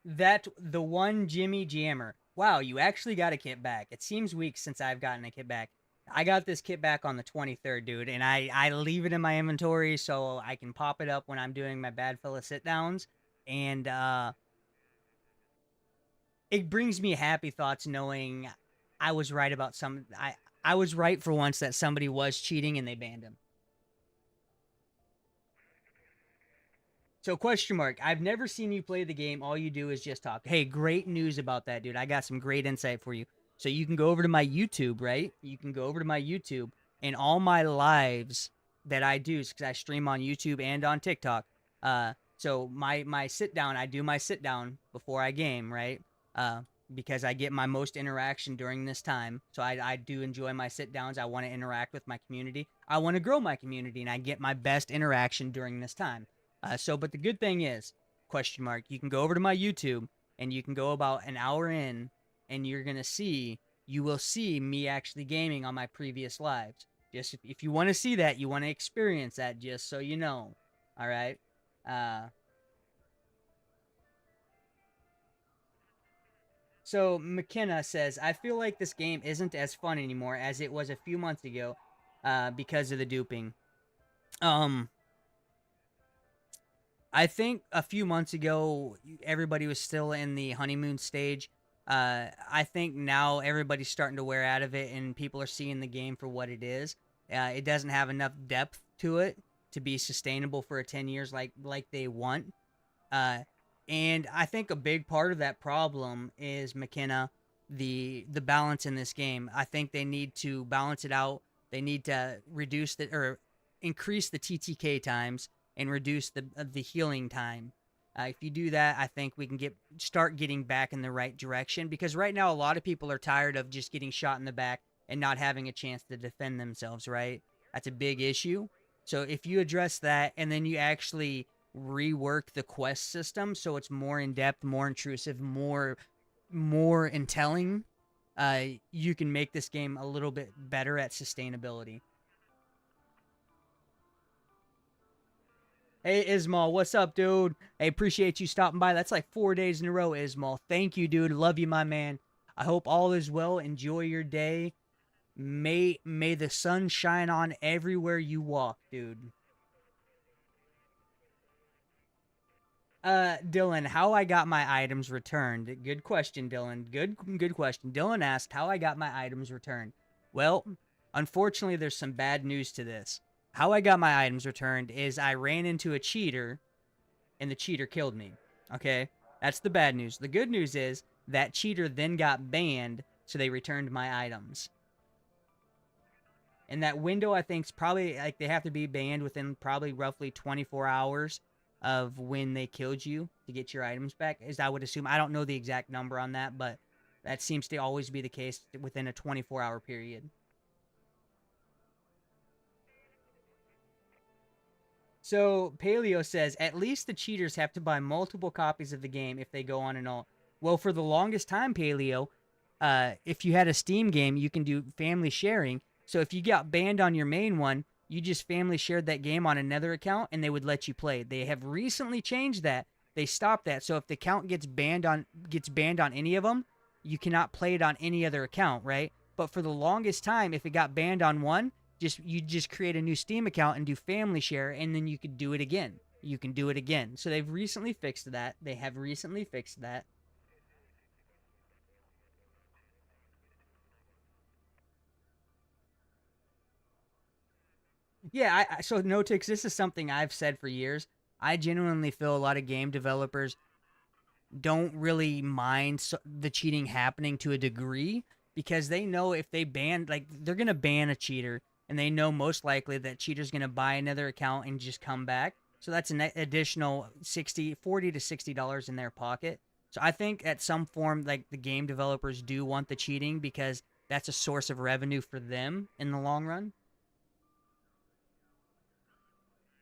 That the one Jimmy Jammer. Wow, you actually got a kit back. It seems weak since I've gotten a kit back. I got this kit back on the 23rd, dude, and I leave it in my inventory so I can pop it up when I'm doing my bad fella sit downs, and it brings me happy thoughts knowing I was right about I was right for once that somebody was cheating and they banned him. So question mark. I've never seen you play the game. All you do is just talk. Hey, great news about that, dude. I got some great insight for you. So you can go over to my YouTube, right? You can go over to my YouTube and all my lives that I do because I stream on YouTube and on TikTok. So my sit down, I do my sit down before I game, right? Uh, because I get my most interaction during this time. So I do enjoy my sit downs. I want to interact with my community. I want to grow my community, and I get my best interaction during this time. But the good thing is, question mark, you can go over to my YouTube and you can go about an hour in, and you will see me actually gaming on my previous lives. Just if you want to see that, you want to experience that, just so you know. All right. Uh, so McKenna says, I feel like this game isn't as fun anymore as it was a few months ago, because of the duping. Um, I think a few months ago, everybody was still in the honeymoon stage. I think now everybody's starting to wear out of it, and people are seeing the game for what it is. It doesn't have enough depth to it to be sustainable for a 10 years like they want. Uh, and I think a big part of that problem is McKenna, the balance in this game. I think they need to balance it out. They need to reduce the or increase the TTK times and reduce the healing time. If you do that, I think we can start getting back in the right direction, because right now a lot of people are tired of just getting shot in the back and not having a chance to defend themselves, right? That's a big issue. So if you address that and then you actually rework the quest system so it's more in depth, more intrusive, more telling, you can make this game a little bit better at sustainability. Hey Ismail, what's up, dude? Hey, appreciate you stopping by. That's like 4 days in a row, Ismail. Thank you, dude. Love you, my man. I hope all is well. Enjoy your day. May the sun shine on everywhere you walk, dude. Dylan, how I got my items returned. Good question, Dylan. Good question. Dylan asked how I got my items returned. Well, unfortunately, there's some bad news to this. How I got my items returned is I ran into a cheater and the cheater killed me. Okay? That's the bad news. The good news is that cheater then got banned, so they returned my items. And that window, I think, is probably like they have to be banned within probably roughly 24 hours of when they killed you to get your items back, as I would assume. I don't know the exact number on that, but that seems to always be the case within a 24-hour period. So Paleo says at least the cheaters have to buy multiple copies of the game if they go on and all. Well, for the longest time, Paleo, if you had a Steam game, you can do family sharing. So if you got banned on your main one, you just family shared that game on another account, and they would let you play. They have recently changed that. They stopped that. So if the account gets banned on any of them, you cannot play it on any other account, right? But for the longest time, if it got banned on one, just create a new Steam account and do family share, and then you could do it again. You can do it again. So they've recently fixed that. They have recently fixed that. Yeah, so Notix, this is something I've said for years. I genuinely feel a lot of game developers don't really mind the cheating happening to a degree, because they know if they ban, like, they're gonna ban a cheater, and they know most likely that cheater's gonna buy another account and just come back. So that's an additional 40 to $60 in their pocket. So I think at some form, like, the game developers do want the cheating because that's a source of revenue for them in the long run.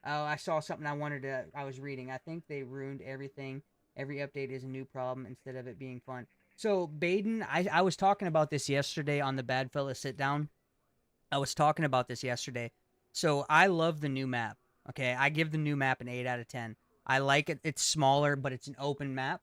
Oh, I saw something I was reading. I think they ruined everything. Every update is a new problem instead of it being fun. So, Baden, I was talking about this yesterday on the Bad Fella Sit Down. I was talking about this yesterday. So, I love the new map. Okay, I give the new map an 8 out of 10. I like it. It's smaller, but it's an open map.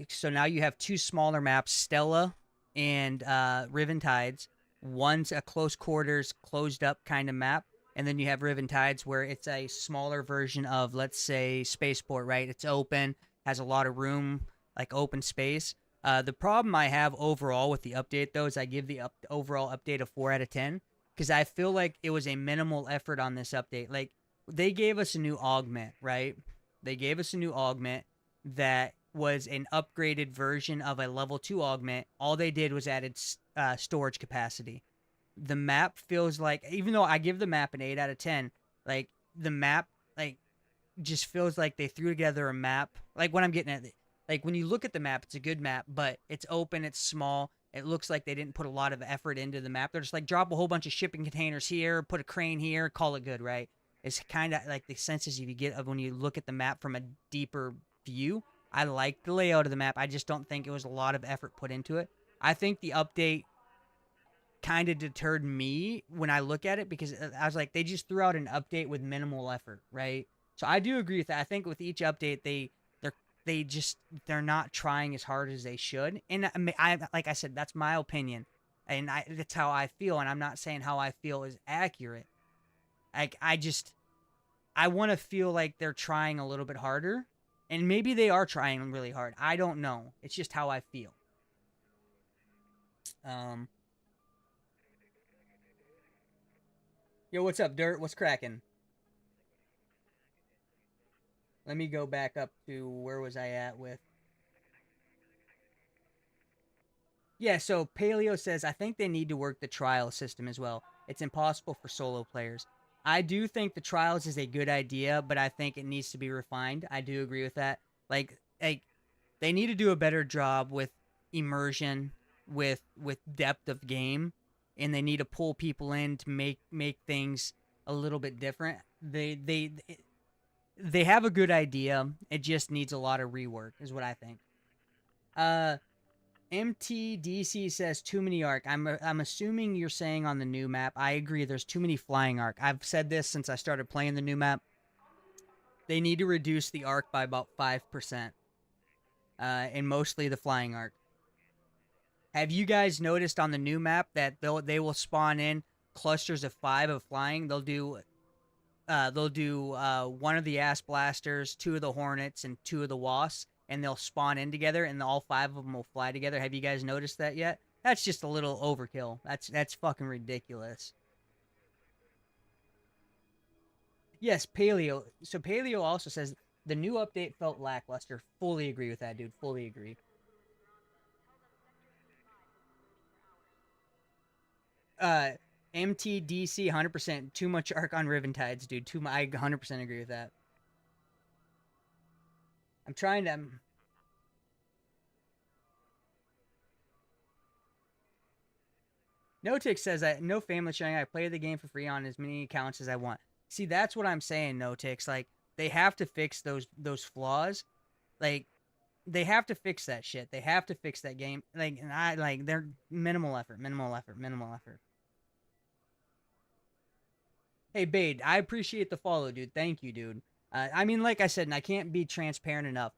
So now you have two smaller maps, Stella and Riven Tides. One's a close quarters, closed up kind of map, and then you have Riven Tides, where it's a smaller version of, let's say, Spaceport, right? It's open, has a lot of room, like open space. The problem I have overall with the update, though, is I give the overall update a 4 out of 10, because I feel like it was a minimal effort on this update. Like, they gave us a new augment, right? They gave us a new augment that was an upgraded version of a level 2 augment. All they did was added storage capacity. The map feels like, even though I give the map an 8 out of 10, like, the map, like, just feels like they threw together a map. Like, what I'm getting at, like, when you look at the map, it's a good map, but it's open, it's small. It looks like they didn't put a lot of effort into the map. They're just like, drop a whole bunch of shipping containers here, put a crane here, call it good, right? It's kind of like the senses you get of when you look at the map from a deeper view. I like the layout of the map. I just don't think it was a lot of effort put into it. I think the update kind of deterred me when I look at it, because I was like, they just threw out an update with minimal effort, right? So I do agree with that. I think with each update, they're they're not trying as hard as they should. And I like I said, that's my opinion, and that's how I feel. And I'm not saying how I feel is accurate. Like I want to feel like they're trying a little bit harder, and maybe they are trying really hard. I don't know. It's just how I feel. Um, Yo, what's up, Dirt? What's cracking? Let me go back up to where was I at with. Yeah, so Paleo says, I think they need to work the trial system as well. It's impossible for solo players. I do think the trials is a good idea, but I think it needs to be refined. I do agree with that. Like they need to do a better job with immersion, with depth of game, and they need to pull people in to make things a little bit different. They have a good idea. It just needs a lot of rework, is what I think. Uh, MTDC says too many arc. I'm assuming you're saying on the new map. I agree. There's too many flying arc. I've said this since I started playing the new map. They need to reduce the arc by about 5%, and mostly the flying arc. Have you guys noticed on the new map that they will spawn in clusters of 5 of flying? They'll do one of the ass blasters, 2 of the hornets, and 2 of the wasps, and they'll spawn in together, and all 5 of them will fly together. Have you guys noticed that yet? That's just a little overkill. That's fucking ridiculous. Yes, Paleo. So Paleo also says the new update felt lackluster. Fully agree with that, dude. Fully agree. Uh, MTDC 100%. Too much arc on Riven Tides, dude. I 100% agree with that. I'm trying to. Notick says that no family sharing. I play the game for free on as many accounts as I want. See, that's what I'm saying, Notix. Like they have to fix those flaws. Like they have to fix that shit. They have to fix that game. Like and I like they're minimal effort, minimal effort, minimal effort. Hey, Bade, I appreciate the follow, dude. Thank you, dude. I mean, like I said, and I can't be transparent enough.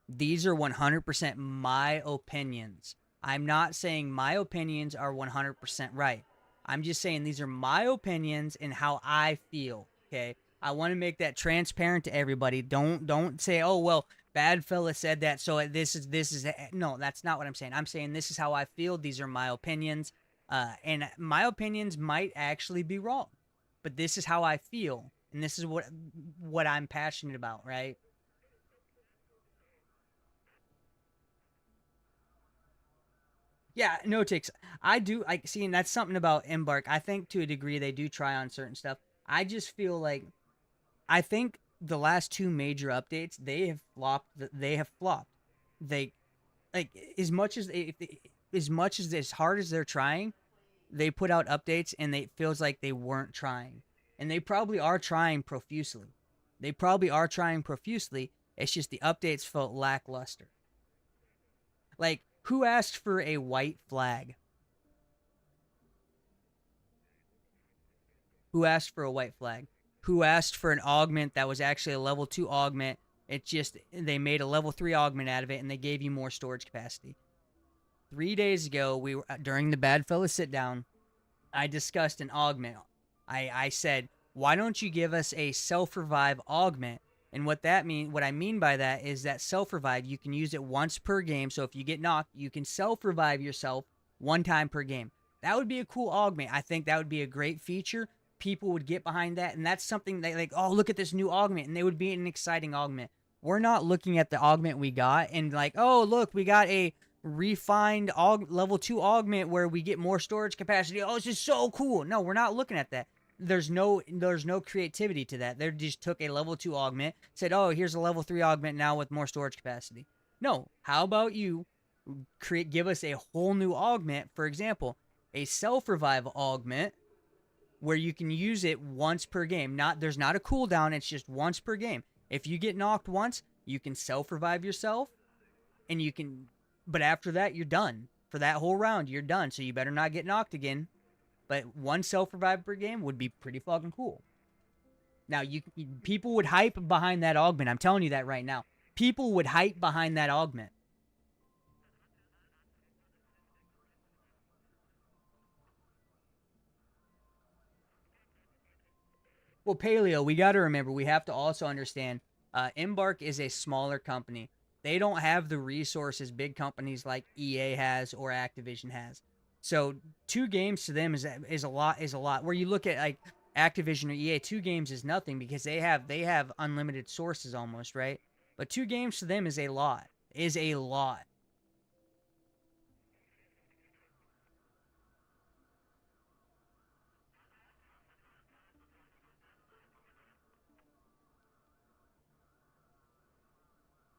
These are 100% my opinions. I'm not saying my opinions are 100% right. I'm just saying these are my opinions and how I feel. Okay. I want to make that transparent to everybody. Don't say, oh well, bad fella said that, so this is no. That's not what I'm saying. I'm saying this is how I feel. These are my opinions, and my opinions might actually be wrong, but this is how I feel, and this is what I'm passionate about. Right? Yeah, no takes. I do. I see, and that's something about Embark. I think to a degree they do try on certain stuff. I just feel like I think the last 2 major updates they have flopped. They have flopped. They like as much as as much as hard as they're trying, they put out updates and it feels like they weren't trying, and they probably are trying profusely. They probably are trying profusely. It's just the updates felt lackluster. Like who asked for a white flag? Who asked for a white flag? Who asked for an augment that was actually a level 2 augment? It just they made a level 3 augment out of it and they gave you more storage capacity. 3 days ago, we were during the Bad Fella sit down. I discussed an augment. I said, why don't you give us a self revive augment? And what I mean by that is that self revive, you can use it once per game. So if you get knocked, you can self revive yourself 1 time per game. That would be a cool augment. I think that would be a great feature. People would get behind that, and that's something they like. Oh, look at this new augment, and they would be an exciting augment. We're not looking at the augment we got and like, oh, look, we got a refined level 2 augment where we get more storage capacity. Oh, this is so cool. No, we're not looking at that. There's no creativity to that. They just took a level 2 augment, said, "Oh, here's a level 3 augment now with more storage capacity." No, how about you give us a whole new augment, for example, a self revive augment where you can use it once per game. There's not a cooldown, it's just once per game. If you get knocked once, you can self revive yourself and you can but after that you're done. for that whole round, you're done. So you better not get knocked again. But one self-revive per game would be pretty fucking cool. Now, people would hype behind that augment. I'm telling you that right now. People would hype behind that augment. Well, Paleo, we got to remember, we have to also understand Embark is a smaller company. They don't have the resources big companies like EA has or Activision has. So 2 games to them is a lot. Where you look at like Activision or EA, 2 games is nothing because they have unlimited sources almost, right? But 2 games to them is a lot. Is a lot.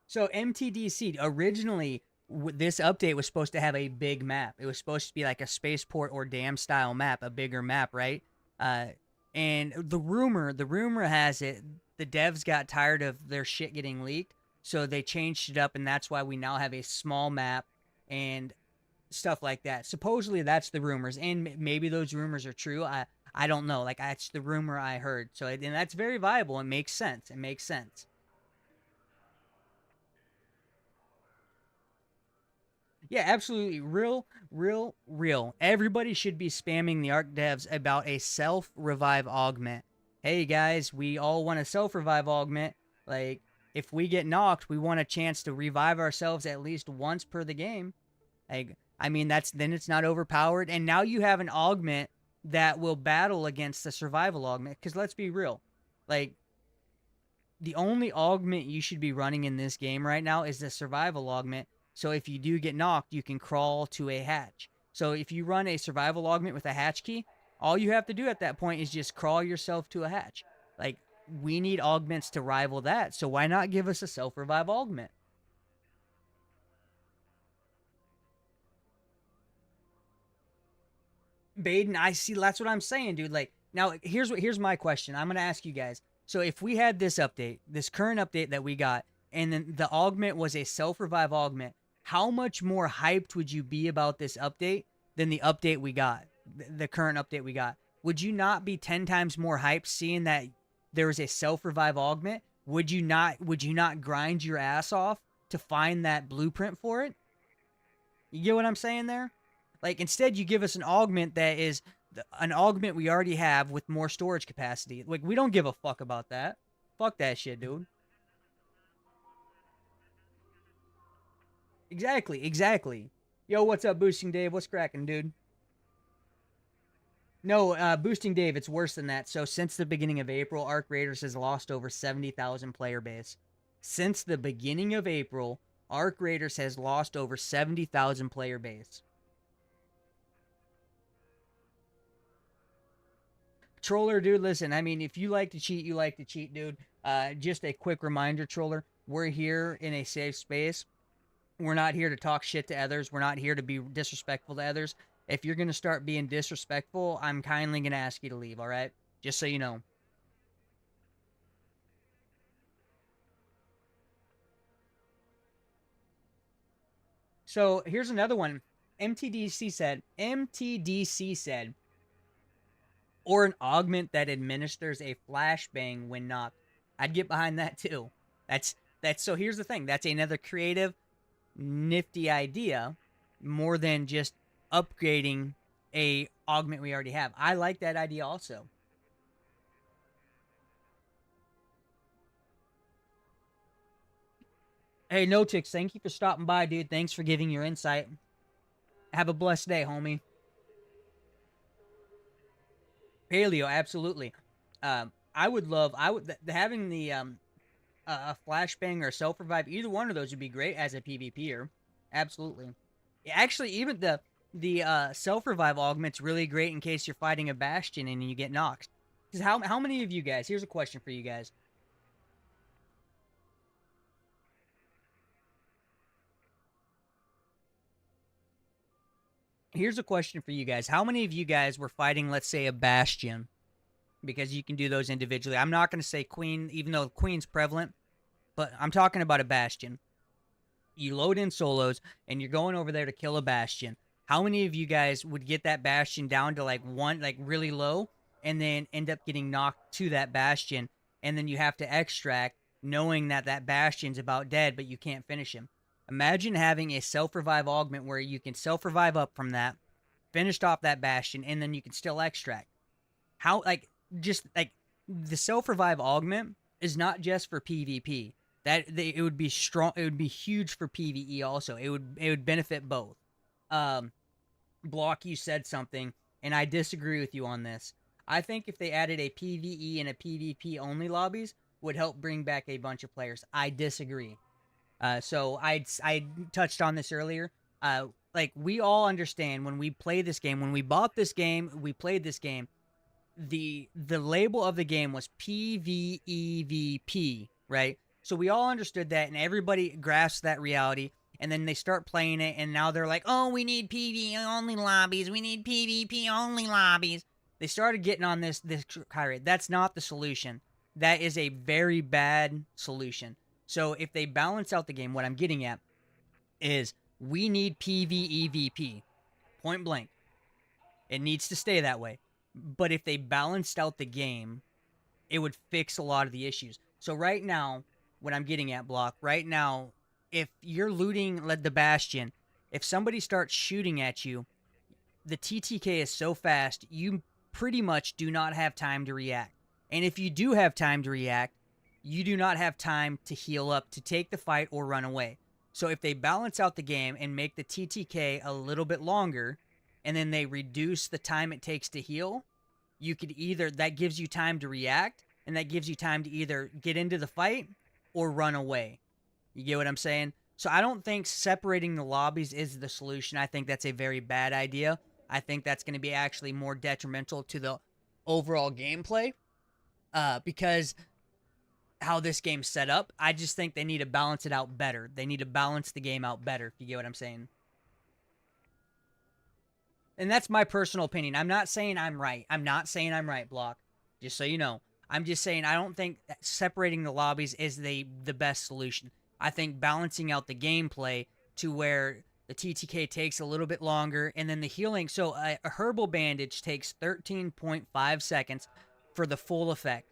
So MTDC originally, this update was supposed to have a big map. It was supposed to be like a spaceport or dam style map, a bigger map, right? Uh, and the rumor has it the devs got tired of their shit getting leaked, so they changed it up, and that's why we now have a small map and stuff like that. Supposedly that's the rumors, and maybe those rumors are true. I don't know. Like that's the rumor I heard. So and that's very viable. It makes sense. It makes sense. Yeah, absolutely. Real. Everybody should be spamming the Arc devs about a self revive augment. Hey guys, we all want a self revive augment. Like, if we get knocked, we want a chance to revive ourselves at least once per the game. Like, I mean, then it's not overpowered. And now you have an augment that will battle against the survival augment. Because let's be real. Like, the only augment you should be running in this game right now is the survival augment. So if you do get knocked, you can crawl to a hatch. So if you run a survival augment with a hatch key, all you have to do at that point is just crawl yourself to a hatch. Like, we need augments to rival that. So why not give us a self-revive augment? Baden, I see. That's what I'm saying, dude. Like, now here's my question. I'm gonna ask you guys. So if we had this update, this current update that we got, and then the augment was a self revive augment, how much more hyped would you be about this update than the update we got, the current update we got? Would you not be 10 times more hyped seeing that there was a self revive augment? Would you not? Would you not grind your ass off to find that blueprint for it? You get what I'm saying there? Like, instead, you give us an augment that is an augment we already have with more storage capacity. Like, we don't give a fuck about that. Fuck that shit, dude. Exactly. Yo, what's up, Boosting Dave? What's cracking, dude? No, Boosting Dave, it's worse than that. So, since the beginning of April, Arc Raiders has lost over 70,000 player base. Since the beginning of April, Arc Raiders has lost over 70,000 player base. Troller, dude, listen, I mean, if you like to cheat, you like to cheat, dude. Just a quick reminder, Troller, we're here in a safe space. We're not here to talk shit to others. We're not here to be disrespectful to others. If you're going to start being disrespectful, I'm kindly going to ask you to leave, all right? Just so you know. So here's another one. MTDC said, or an augment that administers a flashbang when knocked. I'd get behind that too. That's so here's the thing. That's another creative, nifty idea more than just upgrading a augment we already have. I like that idea also. Hey, Notix, thank you for stopping by, dude. Thanks for giving your insight. Have a blessed day, homie. Paleo, absolutely. I would having the a flashbang or self revive. Either one of those would be great as a PvPer. Absolutely. Actually, even the self revive augment's really great in case you're fighting a bastion and you get knocked. Because how many of you guys? Here's a question for you guys. Here's a question for you guys. How many of you guys were fighting, let's say, a bastion? Because you can do those individually. I'm not going to say queen, even though queen's prevalent, but I'm talking about a bastion. You load in solos and you're going over there to kill a bastion. How many of you guys would get that bastion down to like one, like really low, and then end up getting knocked to that bastion, and then you have to extract, knowing that that bastion's about dead, but you can't finish him? Imagine having a self revive augment where you can self revive up from that, finished off that bastion, and then you can still extract. How, like, just like the self revive augment is not just for PvP. It would be strong. It would be huge for PvE also. It would benefit both. Um, Block, you said something, and I disagree with you on this. I think if they added a PvE and a PvP only lobbies, would help bring back a bunch of players. I disagree. So I touched on this earlier. Like, we all understand when we play this game, when we bought this game, we played this game. The label of the game was PvEVP, right? So we all understood that, and everybody grasped that reality. And then they start playing it, and now they're like, "Oh, we need PvE only lobbies. We need PvP only lobbies." They started getting on this tirade. That's not the solution. That is a very bad solution. So if they balance out the game, what I'm getting at is we need PvEVP. Point blank. It needs to stay that way. But if they balanced out the game, it would fix a lot of the issues. So right now, what I'm getting at, Block, right now, if you're looting the Bastion, if somebody starts shooting at you, the TTK is so fast, you pretty much do not have time to react. And if you do have time to react, you do not have time to heal up, to take the fight, or run away. So if they balance out the game and make the TTK a little bit longer, and then they reduce the time it takes to heal, you could either, that gives you time to react, and that gives you time to either get into the fight or run away. You get what I'm saying? So I don't think separating the lobbies is the solution. I think that's a very bad idea. I think that's going to be actually more detrimental to the overall gameplay, because how this game's set up. I just think they need to balance it out better. They need to balance the game out better, if you get what I'm saying. And that's my personal opinion. I'm not saying I'm right. I'm not saying I'm right, Block. Just so you know. I'm just saying I don't think separating the lobbies is the best solution. I think balancing out the gameplay to where the TTK takes a little bit longer, and then the healing. So a herbal bandage takes 13.5 seconds for the full effect.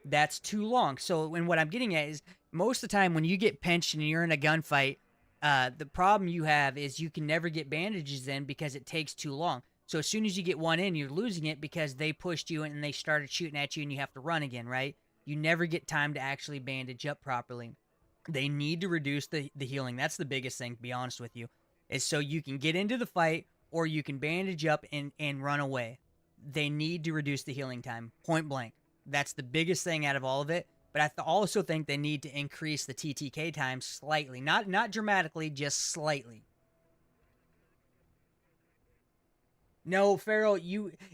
That's too long. So when what I'm getting at is, most of the time when you get pinched and you're in a gunfight, the problem you have is you can never get bandages in because it takes too long. So as soon as you get one in, you're losing it because they pushed you and they started shooting at you and you have to run again, right? You never get time to actually bandage up properly. They need to reduce the healing. That's the biggest thing, to be honest with you, is so you can get into the fight or you can bandage up and run away. They need to reduce the healing time, point blank. That's the biggest thing out of all of it. But I also think they need to increase the TTK time slightly. Not dramatically, just slightly. No, Pharaoh,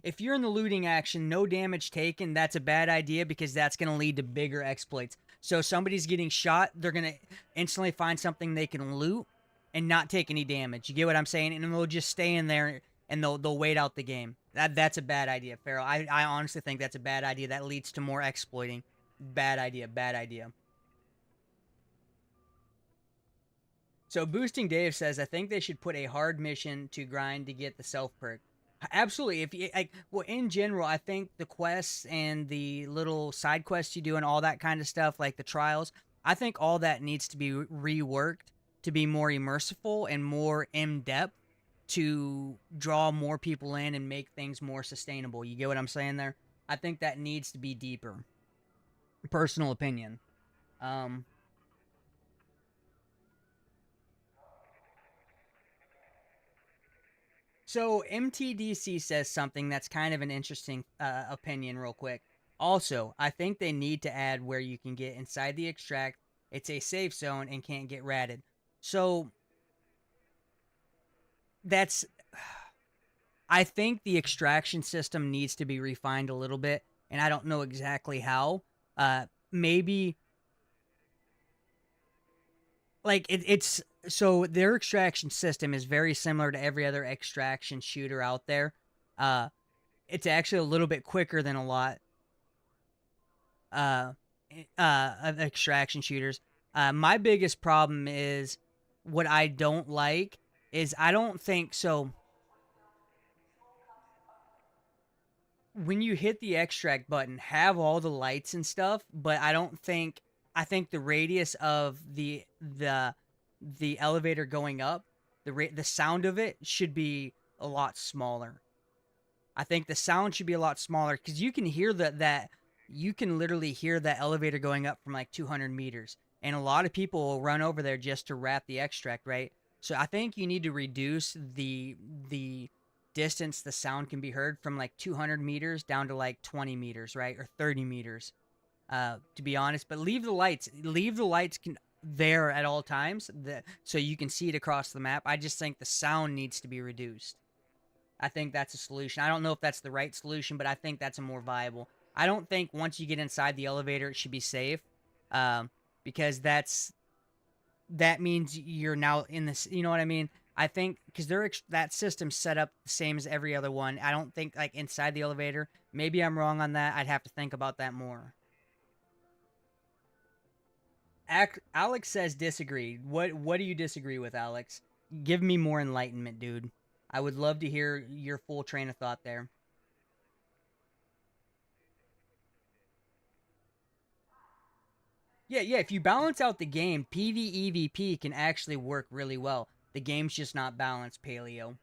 if you're in the looting action, no damage taken, that's a bad idea because that's going to lead to bigger exploits. So somebody's getting shot, they're going to instantly find something they can loot and not take any damage. You get what I'm saying? And then they'll just stay in there and they'll wait out the game. That's a bad idea, Pharaoh. I honestly think that's a bad idea. That leads to more exploiting. Bad idea, bad idea. So Boosting Dave says, I think they should put a hard mission to grind to get the self perk. Absolutely. If you like, well, in general, I think the quests and the little side quests you do and all that kind of stuff, like the trials, I think all that needs to be reworked to be more immersive and more in depth to draw more people in and make things more sustainable. You get what I'm saying there? I think that needs to be deeper. Personal opinion. So MTDC says something that's kind of an interesting opinion real quick. Also, I think they need to add where you can get inside the extract. It's a safe zone and can't get ratted. So that's... I think the extraction system needs to be refined a little bit, and I don't know exactly how. Maybe... Like, it's... So their extraction system is very similar to every other extraction shooter out there. It's actually a little bit quicker than a lot of extraction shooters. My biggest problem is what I don't like is I don't think so. when you hit the extract button, have all the lights and stuff, but I think the radius of the elevator going up, the sound of it should be a lot smaller. I think the sound should be a lot smaller because you can hear that you can literally hear that elevator going up from like 200 meters, and a lot of people will run over there just to wrap the extract, right? So I think you need to reduce the distance the sound can be heard from like 200 meters down to like 20 meters, right, or 30 meters. To be honest, but leave the lights there at all times, so you can see it across the map. I just think the sound needs to be reduced. I think that's a solution. I don't know if that's the right solution, but I think that's a more viable. I don't think once you get inside the elevator, it should be safe, um, because that means you're now in this. You know what I mean? I think because that system's set up the same as every other one. I don't think like inside the elevator. Maybe I'm wrong on that. I'd have to think about that more. Alex says disagree. What do you disagree with, Alex? Give me more enlightenment, dude. I would love to hear your full train of thought there. Yeah, yeah. If you balance out the game, PvEVP can actually work really well. The game's just not balanced, Paleo.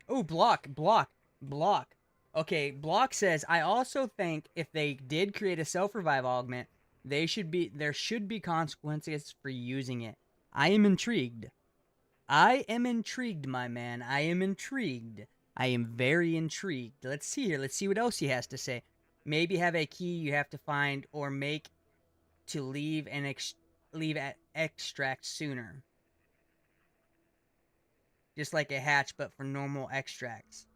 Oh, block. Okay, block says I also think if they did create a self-revive augment, there should be consequences for using it. I am intrigued. I am intrigued, my man. I am intrigued. I am very intrigued. Let's see here. Let's see what else he has to say. Maybe have a key you have to find or make to leave at extract sooner. Just like a hatch, but for normal extracts.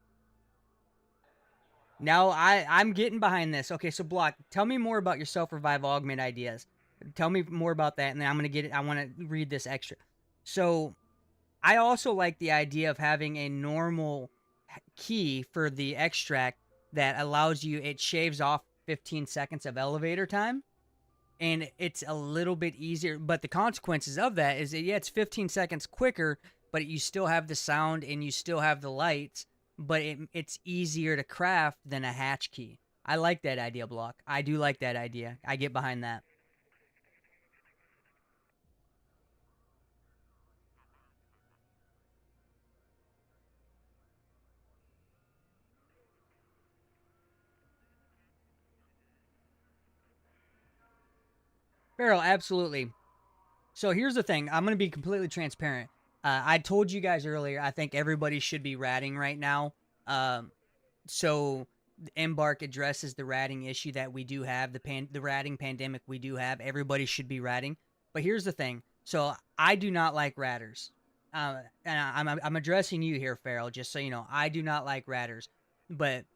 Now I'm getting behind this. Okay, so block. Tell me more about your self revive augment ideas. Tell me more about that, and then I'm gonna get it. I want to read this extra. So I also like the idea of having a normal key for the extract that allows you. It shaves off 15 seconds of elevator time, and it's a little bit easier. But the consequences of that is that, yeah, it's 15 seconds quicker, but you still have the sound and you still have the lights, but it's easier to craft than a hatch key. I like that idea, block. I do like that idea. I get behind that. Farrell, absolutely. So here's the thing. I'm going to be completely transparent. I told you guys earlier, I think everybody should be ratting right now. Um, so Embark addresses the ratting issue that we do have, the ratting pandemic we do have. Everybody should be ratting. But here's the thing. So I do not like ratters. And I'm addressing you here, Farrell, just so you know. I do not like ratters. But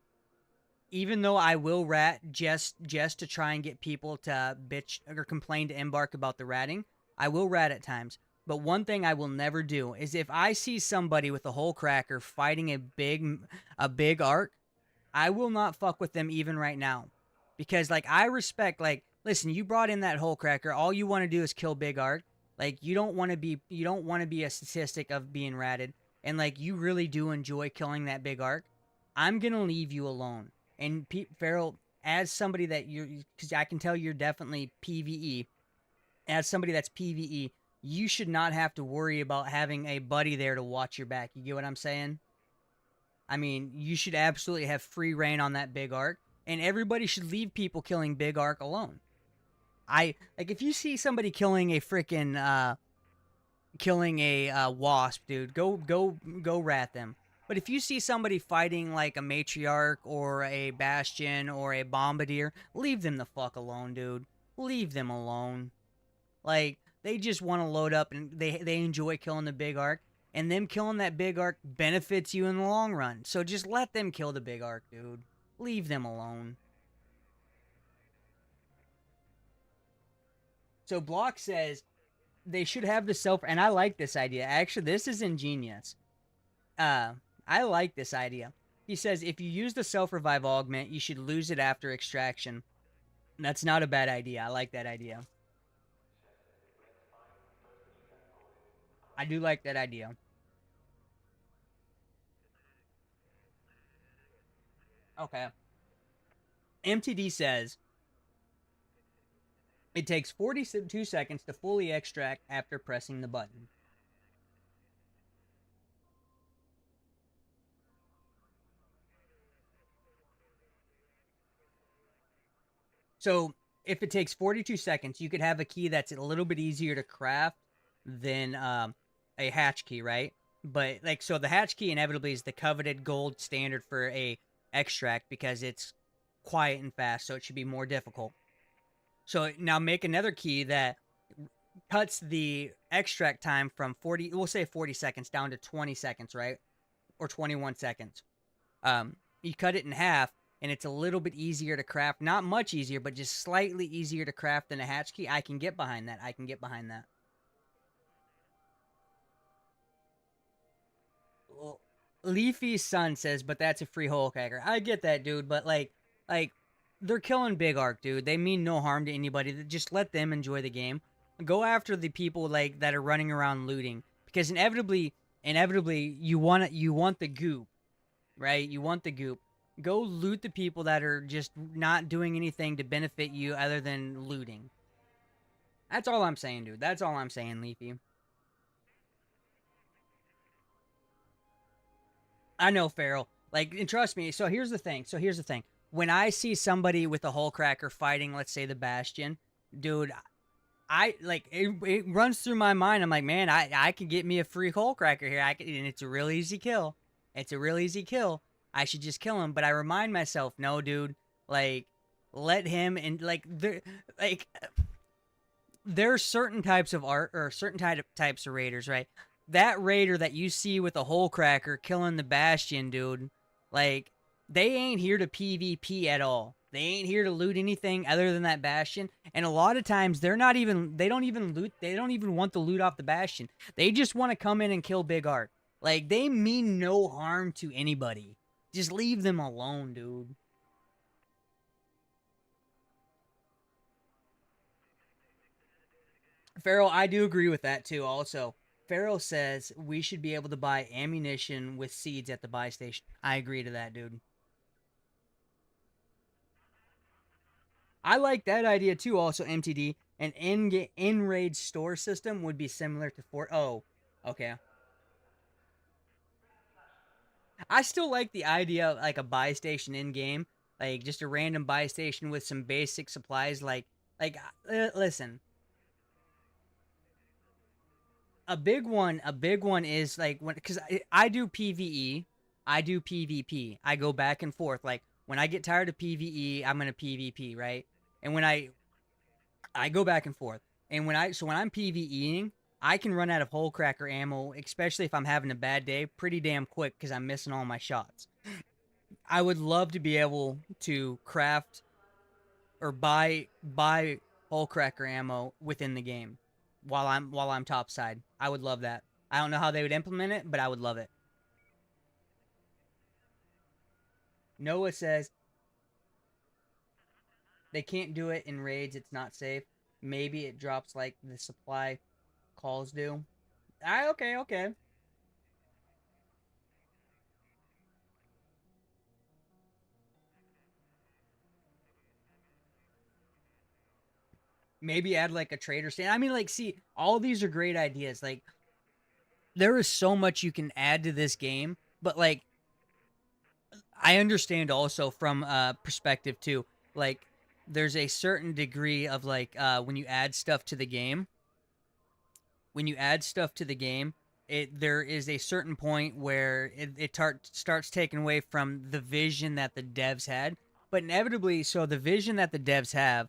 even though I will rat just to try and get people to bitch or complain to Embark about the ratting, I will rat at times. But one thing I will never do is if I see somebody with a whole cracker fighting a big arc, I will not fuck with them even right now. Because like I respect like listen, you brought in that whole cracker. All you want to do is kill big arc. Like you don't want to be a statistic of being ratted. And like you really do enjoy killing that big arc. I'm gonna leave you alone. And Farrell, as somebody that you're, because I can tell you're definitely PVE. As somebody that's PVE, you should not have to worry about having a buddy there to watch your back. You get what I'm saying? I mean, you should absolutely have free reign on that big arc, and everybody should leave people killing big arc alone. I like if you see somebody killing a wasp, dude, go rat them. But if you see somebody fighting like a matriarch or a bastion or a bombardier, leave them the fuck alone, dude. Leave them alone. Like they just want to load up and they enjoy killing the big arc, and them killing that big arc benefits you in the long run. So just let them kill the big arc, dude. Leave them alone. So Block says they should have the self, and I like this idea. Actually, this is ingenious. Uh, I like this idea. He says if you use the self revive augment, you should lose it after extraction. That's not a bad idea. I like that idea. I do like that idea. Okay. MTD says it takes 42 seconds to fully extract after pressing the button. So if it takes 42 seconds, you could have a key that's a little bit easier to craft than a hatch key, right? But like, so the hatch key inevitably is the coveted gold standard for a extract because it's quiet and fast, so it should be more difficult. So now make another key that cuts the extract time from 40, we'll say 40 seconds down to 20 seconds, right? Or 21 seconds. You cut it in half, and it's a little bit easier to craft. Not much easier, but just slightly easier to craft than a hatch key. I can get behind that. I can get behind that. Well, Leafy's son says, but that's a free hole cracker. I get that, dude, but like they're killing Big Arc, dude. They mean no harm to anybody. Just let them enjoy the game. Go after the people like that are running around looting, because inevitably, you want the goop, right? You want the goop. Go loot the people that are just not doing anything to benefit you other than looting. That's all I'm saying, dude. That's all I'm saying, Leafy. I know, Farrell. Like, and trust me. So here's the thing. When I see somebody with a hole cracker fighting, let's say the Bastion, dude, I like it runs through my mind. I'm like, man, I could get me a free hole cracker here. And it's a real easy kill. It's a real easy kill. I should just kill him. But I remind myself, no, dude, like let him and like there's certain types of art or certain types of raiders, right? That raider that you see with a hole cracker killing the Bastion, dude, like they ain't here to PvP at all. They ain't here to loot anything other than that Bastion. And a lot of times they don't even loot, they don't even want the loot off the Bastion. They just want to come in and kill Big Art. Like they mean no harm to anybody. Just leave them alone, dude. Farrell, I do agree with that too. Also, Farrell says we should be able to buy ammunition with seeds at the buy station. I agree to that, dude. I like that idea too. Also, MTD, an in raid store system would be similar to Fort. Oh, okay. I still like the idea of like a buy station in game, like just a random buy station with some basic supplies. Listen, a big one is like when because I do PVE, I do PvP. I go back and forth. Like when I get tired of PVE, I'm gonna PvP, right? And when I go back and forth. And when I'm PVEing, I can run out of hole cracker ammo, especially if I'm having a bad day, pretty damn quick because I'm missing all my shots. I would love to be able to craft or buy hole cracker ammo within the game while I'm topside. I would love that. I don't know how they would implement it, but I would love it. Noah says they can't do it in raids. It's not safe. Maybe it drops like the supply calls do. I okay, okay. Maybe add like a trader stand. I mean, like, see, all these are great ideas. Like, there is so much you can add to this game, but like, I understand also from perspective too. Like, there's a certain degree of like when you add stuff to the game, when you add stuff to the game, it there is a certain point where starts taking away from the vision that the devs had. But inevitably, so the vision that the devs have,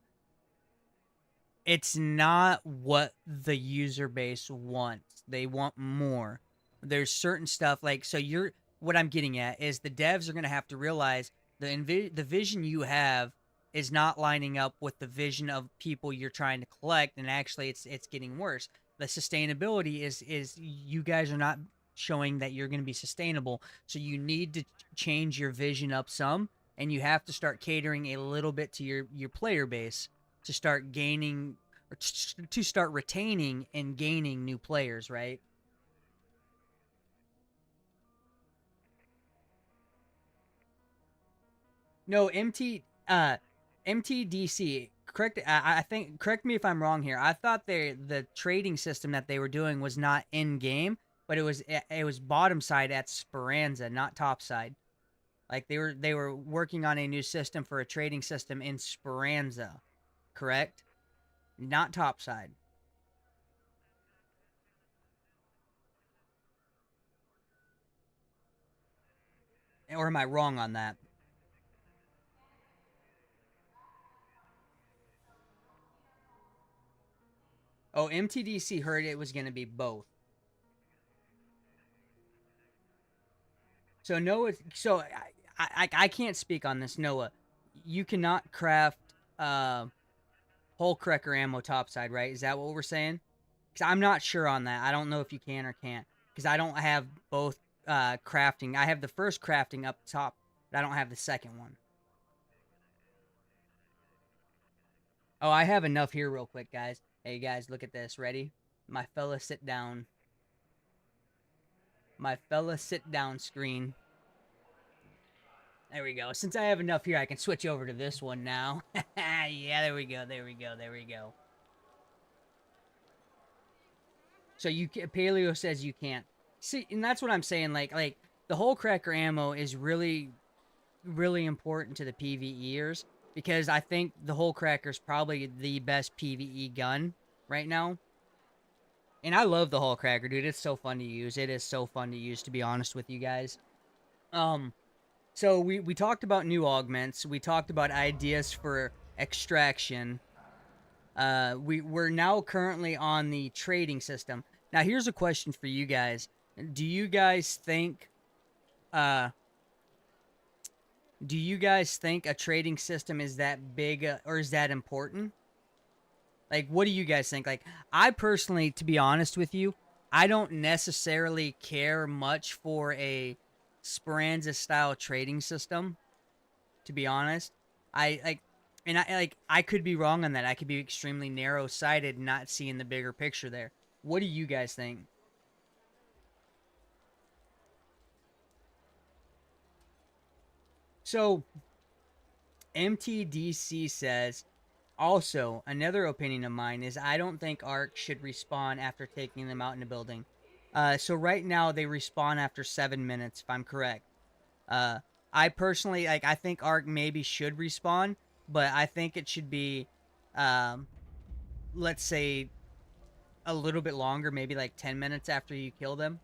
it's not what the user base wants. They want more. There's certain stuff like so you're what I'm getting at is the devs are going to have to realize the vision you have is not lining up with the vision of people you're trying to collect, and actually it's getting worse. The sustainability is you guys are not showing that you're going to be sustainable, so you need to change your vision up some, and you have to start catering a little bit to your player base to start gaining or to start retaining and gaining new players, right? No, MTDC. Correct. I think. Correct me if I'm wrong here. I thought the trading system that they were doing was not in game, but it was bottom side at Speranza, not top side. Like they were working on a new system for a trading system in Speranza. Correct. Not top side. Or am I wrong on that? Oh, MTDC heard it was going to be both. So Noah, so I can't speak on this, Noah. You cannot craft Hullcracker ammo topside, right? Is that what we're saying? Because I'm not sure on that. I don't know if you can or can't. Because I don't have both crafting. I have the first crafting up top, but I don't have the second one. Oh, I have enough here real quick, guys. Hey guys, look at this. Ready? My fella sit down. My fella sit down screen. There we go. Since I have enough here, I can switch over to this one now. Yeah, there we go. There we go. There we go. So Paleo says you can't. See, and that's what I'm saying. Like the Hullcracker ammo is really, really important to the PVEers because I think the Hullcracker is probably the best PVE gun right now. And I love the Hullcracker, dude. It's so fun to use. It is so fun to use, to be honest with you guys. Um, So we talked about new augments. We talked about ideas for extraction. We're now currently on the trading system. Now here's a question for you guys. Do you guys think uh do you guys think a trading system is that big or is that important? Like what do you guys think? Like I personally, to be honest with you, I don't necessarily care much for a Speranza style trading system, to be honest. I like and I could be wrong on that. I could be extremely narrow sighted, not seeing the bigger picture there. What do you guys think? So MTDC says also another opinion of mine is I don't think Ark should respawn after taking them out in a building. So right now they respawn after 7 minutes, if I'm correct. Uh, I personally like. I think Ark maybe should respawn, but I think it should be, um, let's say a little bit longer, maybe like 10 minutes after you kill them.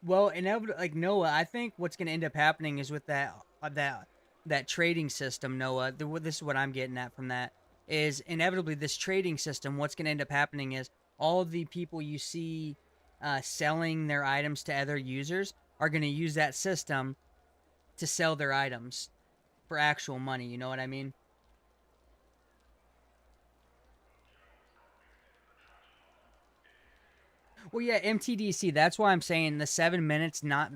Well, inevitably, like Noah, I think what's going to end up happening is with that trading system, Noah. This is what I'm getting at from that is inevitably this trading system. What's going to end up happening is all of the people you see selling their items to other users are going to use that system to sell their items for actual money. You know what I mean? Well, yeah, MTDC. That's why I'm saying the 7 minutes not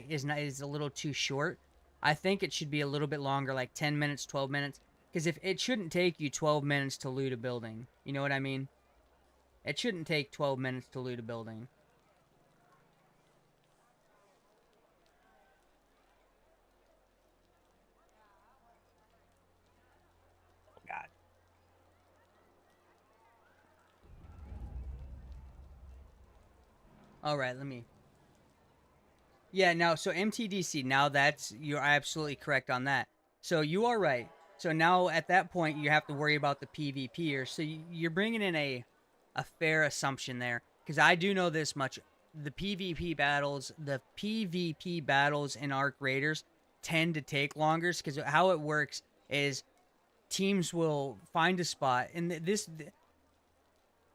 is a little too short. I think it should be a little bit longer, like 10 minutes, 12 minutes. Because if it shouldn't take you 12 minutes to loot a building, you know what I mean? It shouldn't take 12 minutes to loot a building. Oh God. All right, let me. Yeah, now so MTDC. Now that's you're absolutely correct on that. So you are right. So now at that point you have to worry about the PvPer. So you're bringing in a fair assumption there because I do know this much: the PvP battles in Arc Raiders tend to take longer because how it works is teams will find a spot and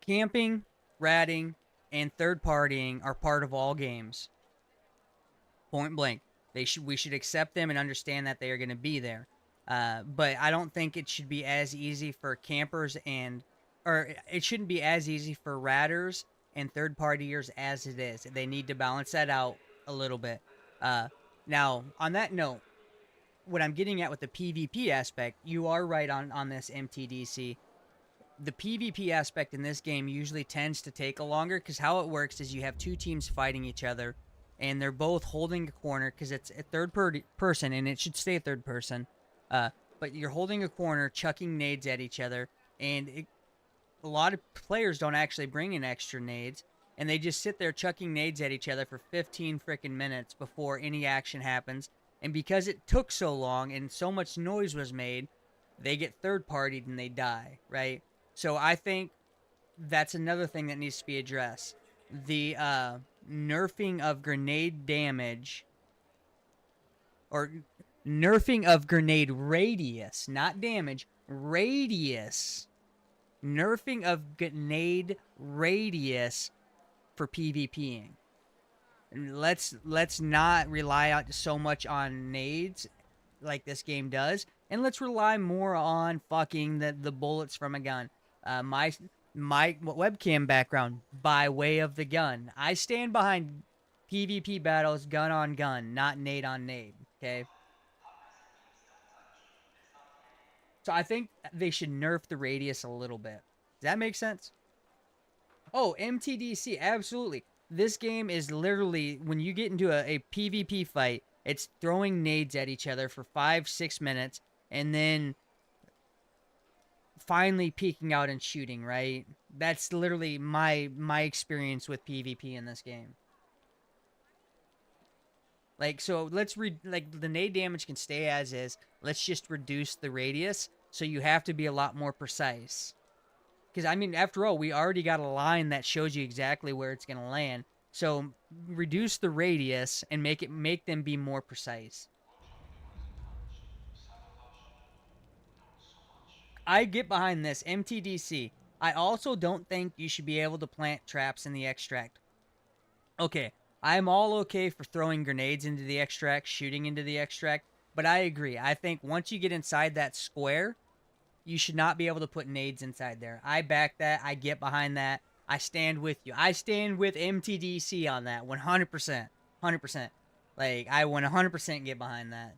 camping, ratting, and third partying are part of all games. Point blank. We should accept them and understand that they are going to be there. But I don't think it should be as easy for campers or it shouldn't be as easy for ratters and third partiers as it is. They need to balance that out a little bit. Uh, Now, on that note, what I'm getting at with the PvP aspect, you are right on this MTDC. The PvP aspect in this game usually tends to take a longer because how it works is you have two teams fighting each other and they're both holding a corner because it's a person, and it should stay a third person. But you're holding a corner, chucking nades at each other, and a lot of players don't actually bring in extra nades, and they just sit there chucking nades at each other for 15 freaking minutes before any action happens. And because it took so long and so much noise was made, they get third partied and they die, right? So I think that's another thing that needs to be addressed. The nerfing of grenade damage, or nerfing of grenade radius, not damage, radius. Nerfing of grenade radius for PvPing. Let's not rely so much on nades like this game does, and let's rely more on fucking the bullets from a gun. My webcam background by way of the gun. I stand behind PvP battles gun on gun, not nade on nade. Okay. So I think they should nerf the radius a little bit. Does that make sense? Oh, MTDC, absolutely. This game is literally, when you get into a PvP fight, it's throwing nades at each other for 5-6 minutes, and then finally peeking out and shooting, right? That's literally my experience with PvP in this game. Like, so let's like, the nade damage can stay as is. Let's just reduce the radius, so you have to be a lot more precise. Because, I mean, after all, we already got a line that shows you exactly where it's going to land. So reduce the radius and make them be more precise. I get behind this, MTDC. I also don't think you should be able to plant traps in the extract. Okay, I'm all okay for throwing grenades into the extract, shooting into the extract, but I agree. I think once you get inside that square, you should not be able to put nades inside there. I back that. I get behind that. I stand with you. I stand with MTDC on that 100%. 100%. Like, I 100% get behind that.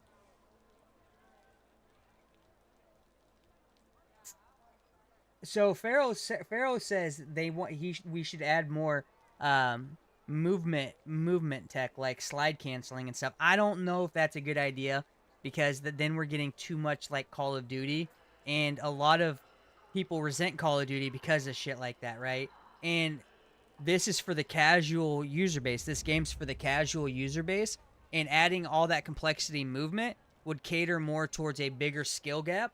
So Pharaoh says we should add more um, movement tech like slide canceling and stuff. I don't know if that's a good idea, because then we're getting too much like Call of Duty, and a lot of people resent Call of Duty because of shit like that, right? And this is for the casual user base. This game's for the casual user base, and adding all that complexity movement would cater more towards a bigger skill gap,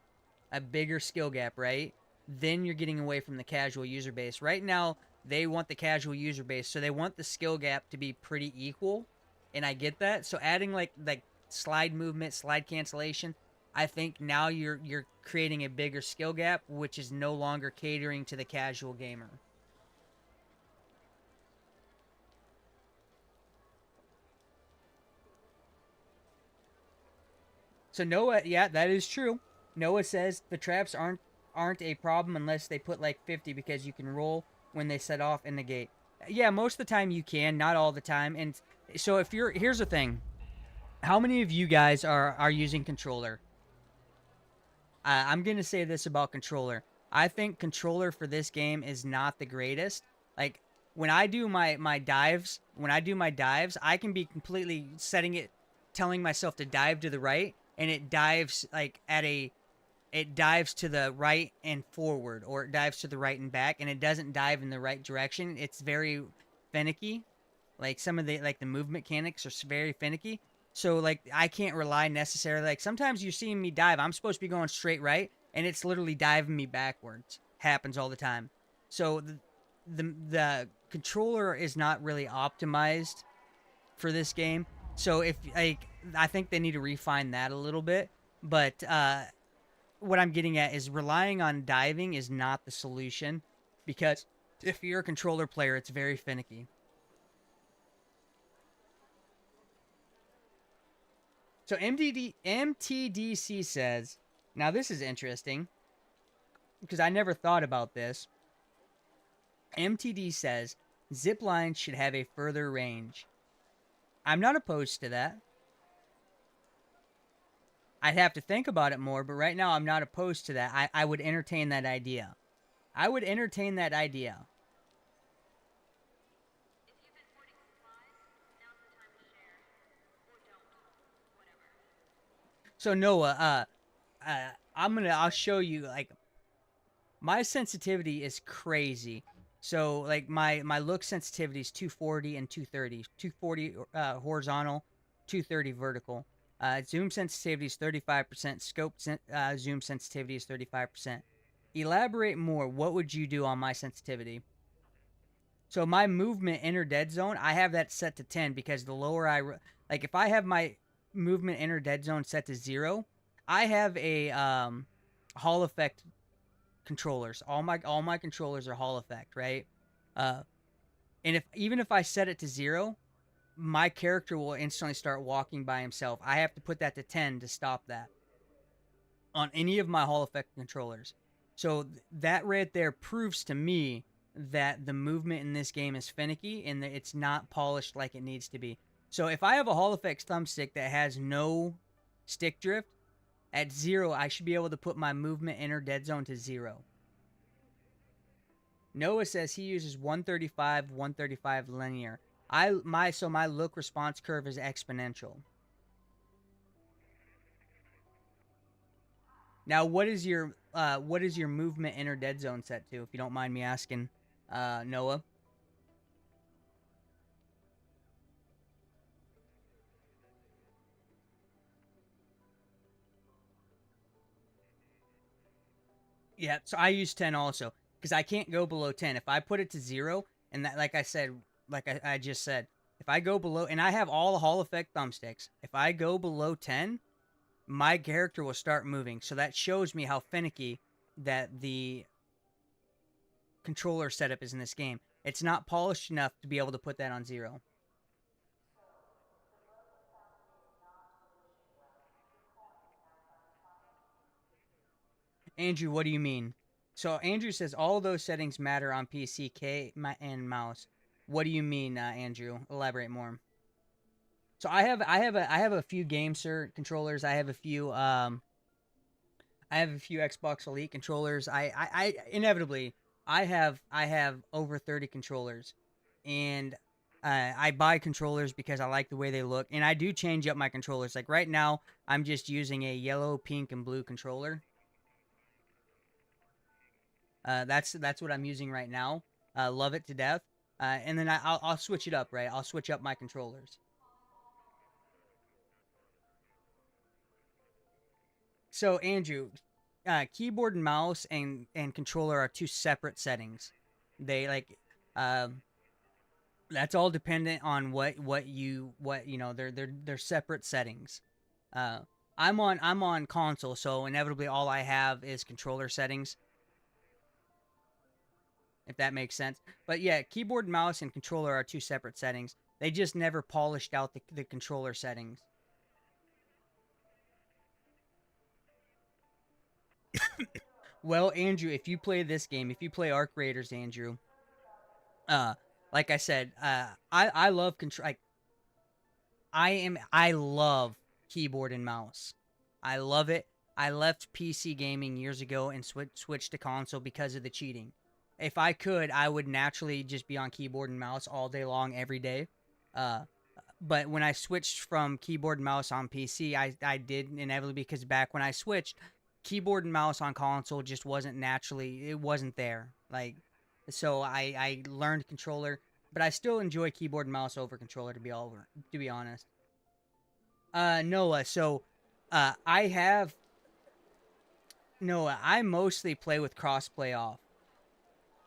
right? Then you're getting away from the casual user base. Right now, they want the casual user base, so they want the skill gap to be pretty equal, and I get that. So adding like slide movement, slide cancellation, I think now you're creating a bigger skill gap, which is no longer catering to the casual gamer. So Noah, yeah, that is true. Noah says the traps aren't a problem unless they put like 50, because you can roll when they set off in the gate. Yeah, most of the time you can, not all the time. And so if you're here's the thing. How many of you guys are using controller? I'm going to say this about controller. I think controller for this game is not the greatest. Like, when I do my dives, I can be completely setting it, telling myself to dive to the right, and it dives like it dives to the right and forward, or it dives to the right and back, and it doesn't dive in the right direction. It's very finicky. Like, some of the movement mechanics are very finicky. So like, I can't rely necessarily, like, sometimes you see me dive, I'm supposed to be going straight right, and it's literally diving me backwards. Happens all the time. So the controller is not really optimized for this game. So if, like, I think they need to refine that a little bit. But what I'm getting at is relying on diving is not the solution, because if you're a controller player, it's very finicky. So MTDC says, now this is interesting, because I never thought about this. MTD says zip lines should have a further range. I'm not opposed to that. I'd have to think about it more, but right now I'm not opposed to that. I would entertain that idea. I would entertain that idea. So Noah, I'll show you like my sensitivity is crazy. So like my look sensitivity is 240 and 230. 240 horizontal, 230 vertical. Zoom sensitivity is 35%. Zoom sensitivity is 35%. Elaborate more. What would you do on my sensitivity? So my movement inner dead zone, I have that set to 10 because the lower like if I have my movement inner dead zone set to 0, I have a Hall effect controllers. All my controllers are Hall effect, right? Uh and if even if I set it to 0, my character will instantly start walking by himself. I have to put that to 10 to stop that on any of my Hall effect controllers. So that right there proves to me that the movement in this game is finicky and that it's not polished like it needs to be. So if I have a Hall effects thumbstick that has no stick drift, at 0 I should be able to put my movement inner dead zone to 0. Noah says he uses 135 linear. My look response curve is exponential. Now, what is your movement inner dead zone set to? If you don't mind me asking, Noah. Yeah, so I use 10 also because I can't go below 10. If I put it to 0, and that, like I said, like I just said, if I go below, and I have all the Hall effect thumbsticks, if I go below 10, my character will start moving. So that shows me how finicky that the controller setup is in this game. It's not polished enough to be able to put that on 0. Andrew, what do you mean? So Andrew says all those settings matter on PC, and mouse. What do you mean, Andrew? Elaborate more. So I have a few GameSir controllers. I have a few Xbox Elite controllers. I inevitably I have over 30 controllers, and I buy controllers because I like the way they look, and I do change up my controllers. Like right now, I'm just using a yellow, pink, and blue controller. That's what I'm using right now. Love it to death. And then I'll switch it up. Right, I'll switch up my controllers. So Andrew, keyboard and mouse and controller are two separate settings. They like um, that's all dependent on what you know. They're separate settings. Uh, I'm on console, so inevitably all I have is controller settings, if that makes sense. But yeah, keyboard and mouse and controller are two separate settings. They just never polished out the controller settings. Well, Andrew, if you play this game, if you play Arc Raiders, Andrew, uh, like I said, I love control. Like I love keyboard and mouse. I love it. I left PC gaming years ago and switched to console because of the cheating. If I could, I would naturally just be on keyboard and mouse all day long, every day. Uh, but when I switched from keyboard and mouse on PC, I did inevitably because back when I switched, keyboard and mouse on console just wasn't naturally, it wasn't there. Like, so I learned controller, but I still enjoy keyboard and mouse over controller to be honest. Noah, so I have Noah. I mostly play with crossplay off.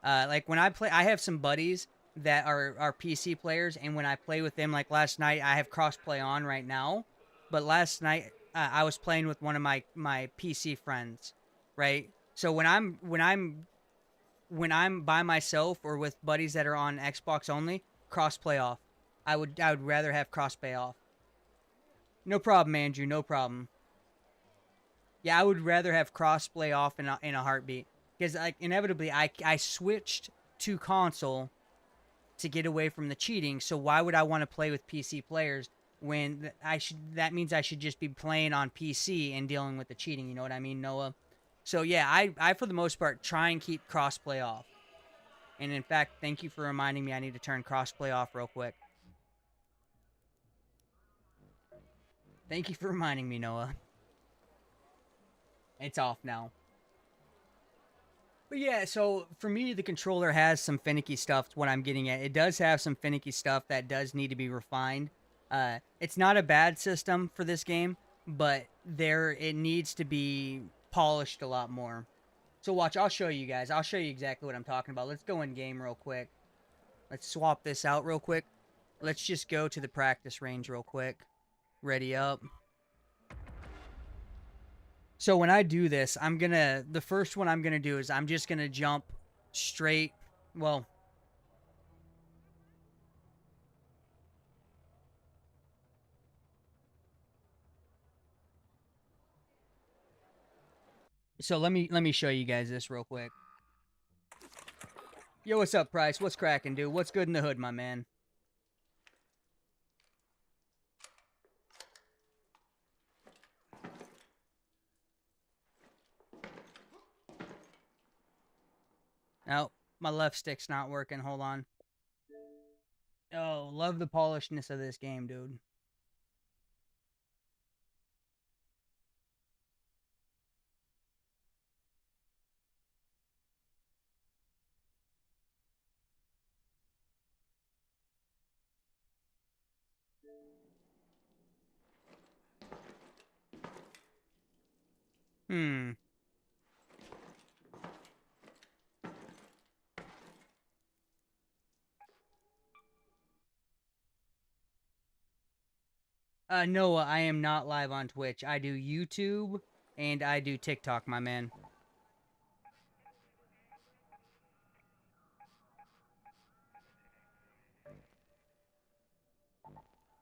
Like when I play, I have some buddies that are PC players, and when I play with them, like last night, I have crossplay on right now. But last night, I was playing with one of my PC friends, right? So when I'm by myself or with buddies that are on Xbox only, crossplay off. I would rather have crossplay off. No problem, Andrew. No problem. Yeah, I would rather have crossplay off in a heartbeat because like inevitably I switched to console to get away from the cheating. So why would I want to play with PC players when I should? That means I should just be playing on PC and dealing with the cheating. You know what I mean, Noah? So yeah, I for the most part try and keep crossplay off. And in fact, thank you for reminding me I need to turn crossplay off real quick. Thank you for reminding me, Noah. It's off now. But yeah, so for me, the controller has some finicky stuff. What I'm getting at, it does have some finicky stuff that does need to be refined. It's not a bad system for this game, but it needs to be polished a lot more. So watch, I'll show you guys. I'll show you exactly what I'm talking about. Let's go in game real quick. Let's swap this out real quick. Let's just go to the practice range real quick. Ready up. So when I do this, the first one I'm gonna do is I'm just gonna jump straight. Well, so let me show you guys this real quick. Yo, what's up, Price? What's cracking, dude? What's good in the hood, my man? Oh, my left stick's not working. Hold on. Oh, love the polishedness of this game, dude. Hmm. Noah, I am not live on Twitch. I do YouTube and I do TikTok, my man.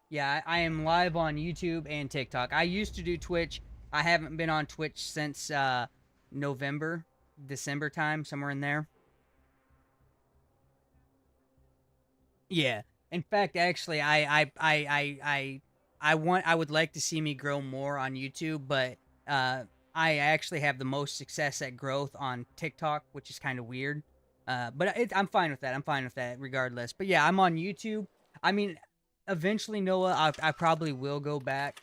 Yeah, I am live on YouTube and TikTok. I used to do Twitch. I haven't been on Twitch since November, December time, somewhere in there. Yeah. In fact, actually, I would like to see me grow more on YouTube, but I actually have the most success at growth on TikTok, which is kind of weird. But I'm fine with that. I'm fine with that, regardless. But yeah, I'm on YouTube. I mean, eventually, Noah, I probably will go back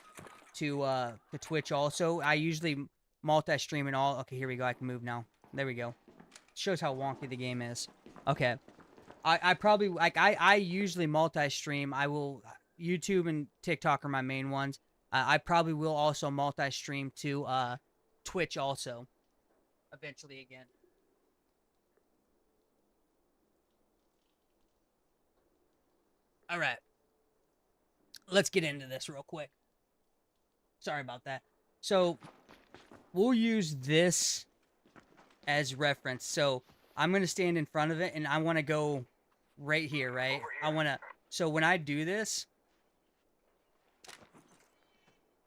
to Twitch. Also, I usually multi-stream and all. Okay, here we go. I can move now. There we go. Shows how wonky the game is. Okay. I probably like I usually multi-stream. I will YouTube and TikTok are my main ones. I probably will also multi-stream to Twitch also eventually again. All right, let's get into this real quick. Sorry about that. So we'll use this as reference. So I'm gonna stand in front of it, and I want to go right here, right? I want to. So when I do this,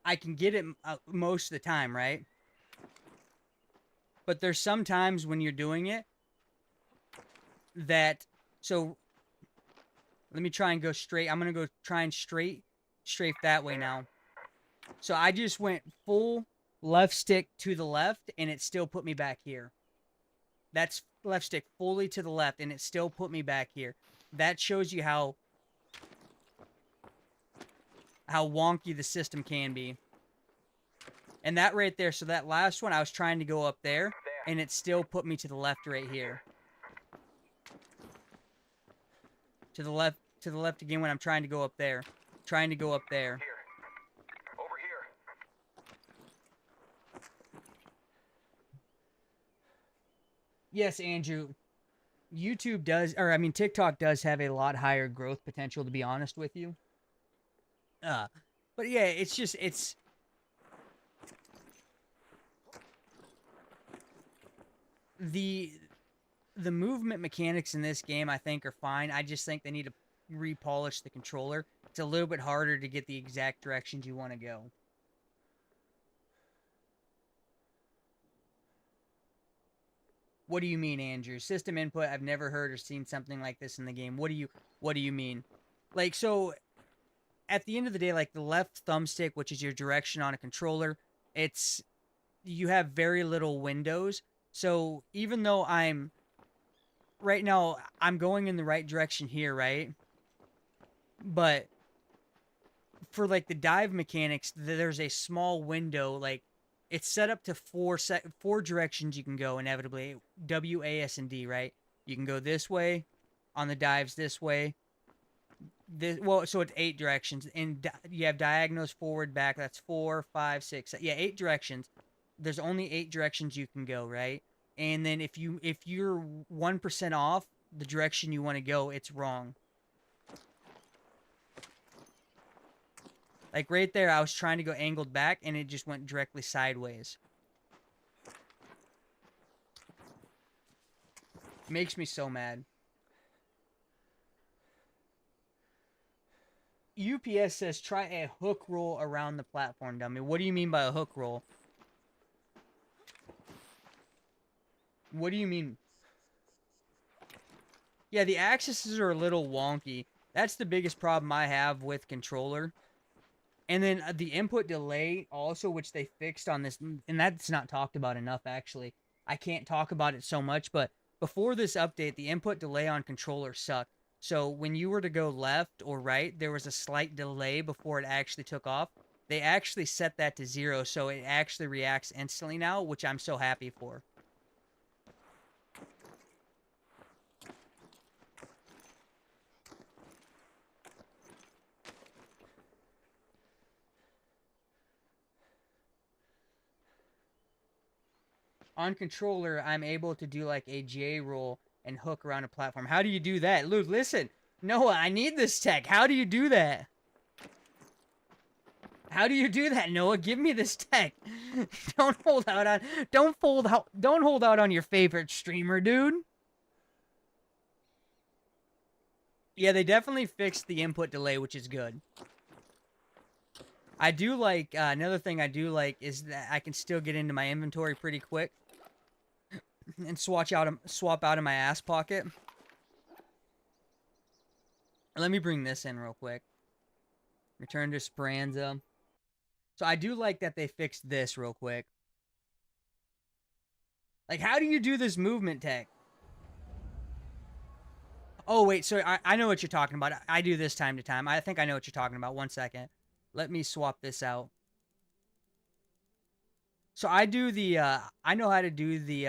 I can get it most of the time, right? But there's some times when you're doing it that so let me try and go straight. I'm gonna go try and strafe that way now. So I just went full left stick to the left and it still put me back here. That's left stick fully to the left and it still put me back here. That shows you how wonky the system can be. And that right there, so that last one I was trying to go up there and it still put me to the left right here. To the left again when I'm trying to go up there. Trying to go up there. Over here. Yes, Andrew. YouTube does, or I mean, TikTok does have a lot higher growth potential, to be honest with you. Uh, but yeah, it's the the movement mechanics in this game I think are fine. I just think they need to repolish the controller. It's a little bit harder to get the exact directions you want to go. What do you mean, Andrew? System input, I've never heard or seen something like this in the game. What do you mean? Like, so at the end of the day, like the left thumbstick, which is your direction on a controller, you have very little windows. So even though right now I'm going in the right direction here, right? But for like the dive mechanics, there's a small window, like it's set up to four directions you can go inevitably. W, A, S, and D, right? You can go this way on the dives, this way. So it's 8 directions, and you have diagonals forward, back. That's 4, 5, 6. Yeah, 8 directions. There's only 8 directions you can go, right? And then if you're 1% off the direction you want to go, it's wrong. Like right there, I was trying to go angled back, and it just went directly sideways. Makes me so mad. UPS says try a hook roll around the platform, dummy. What do you mean by a hook roll? What do you mean? Yeah, the axes are a little wonky. That's the biggest problem I have with controller. And then the input delay also, which they fixed on this, and that's not talked about enough, actually. I can't talk about it so much, but before this update, the input delay on controller sucked. So when you were to go left or right, there was a slight delay before it actually took off. They actually set that to 0, so it actually reacts instantly now, which I'm so happy for. On controller, I'm able to do like a J roll and hook around a platform. How do you do that? Luke, listen. Noah, I need this tech. How do you do that? How do you do that, Noah? Give me this tech. Don't hold out on your favorite streamer, dude. Yeah, they definitely fixed the input delay, which is good. I do like another thing I do like is that I can still get into my inventory pretty quick and swap out of my ass pocket. Let me bring this in real quick. Return to Speranza. So I do like that they fixed this real quick. Like, how do you do this movement tech? Oh, wait, so I know what you're talking about. I do this time to time. I think I know what you're talking about. 1 second. Let me swap this out. So I do the, I know how to do the,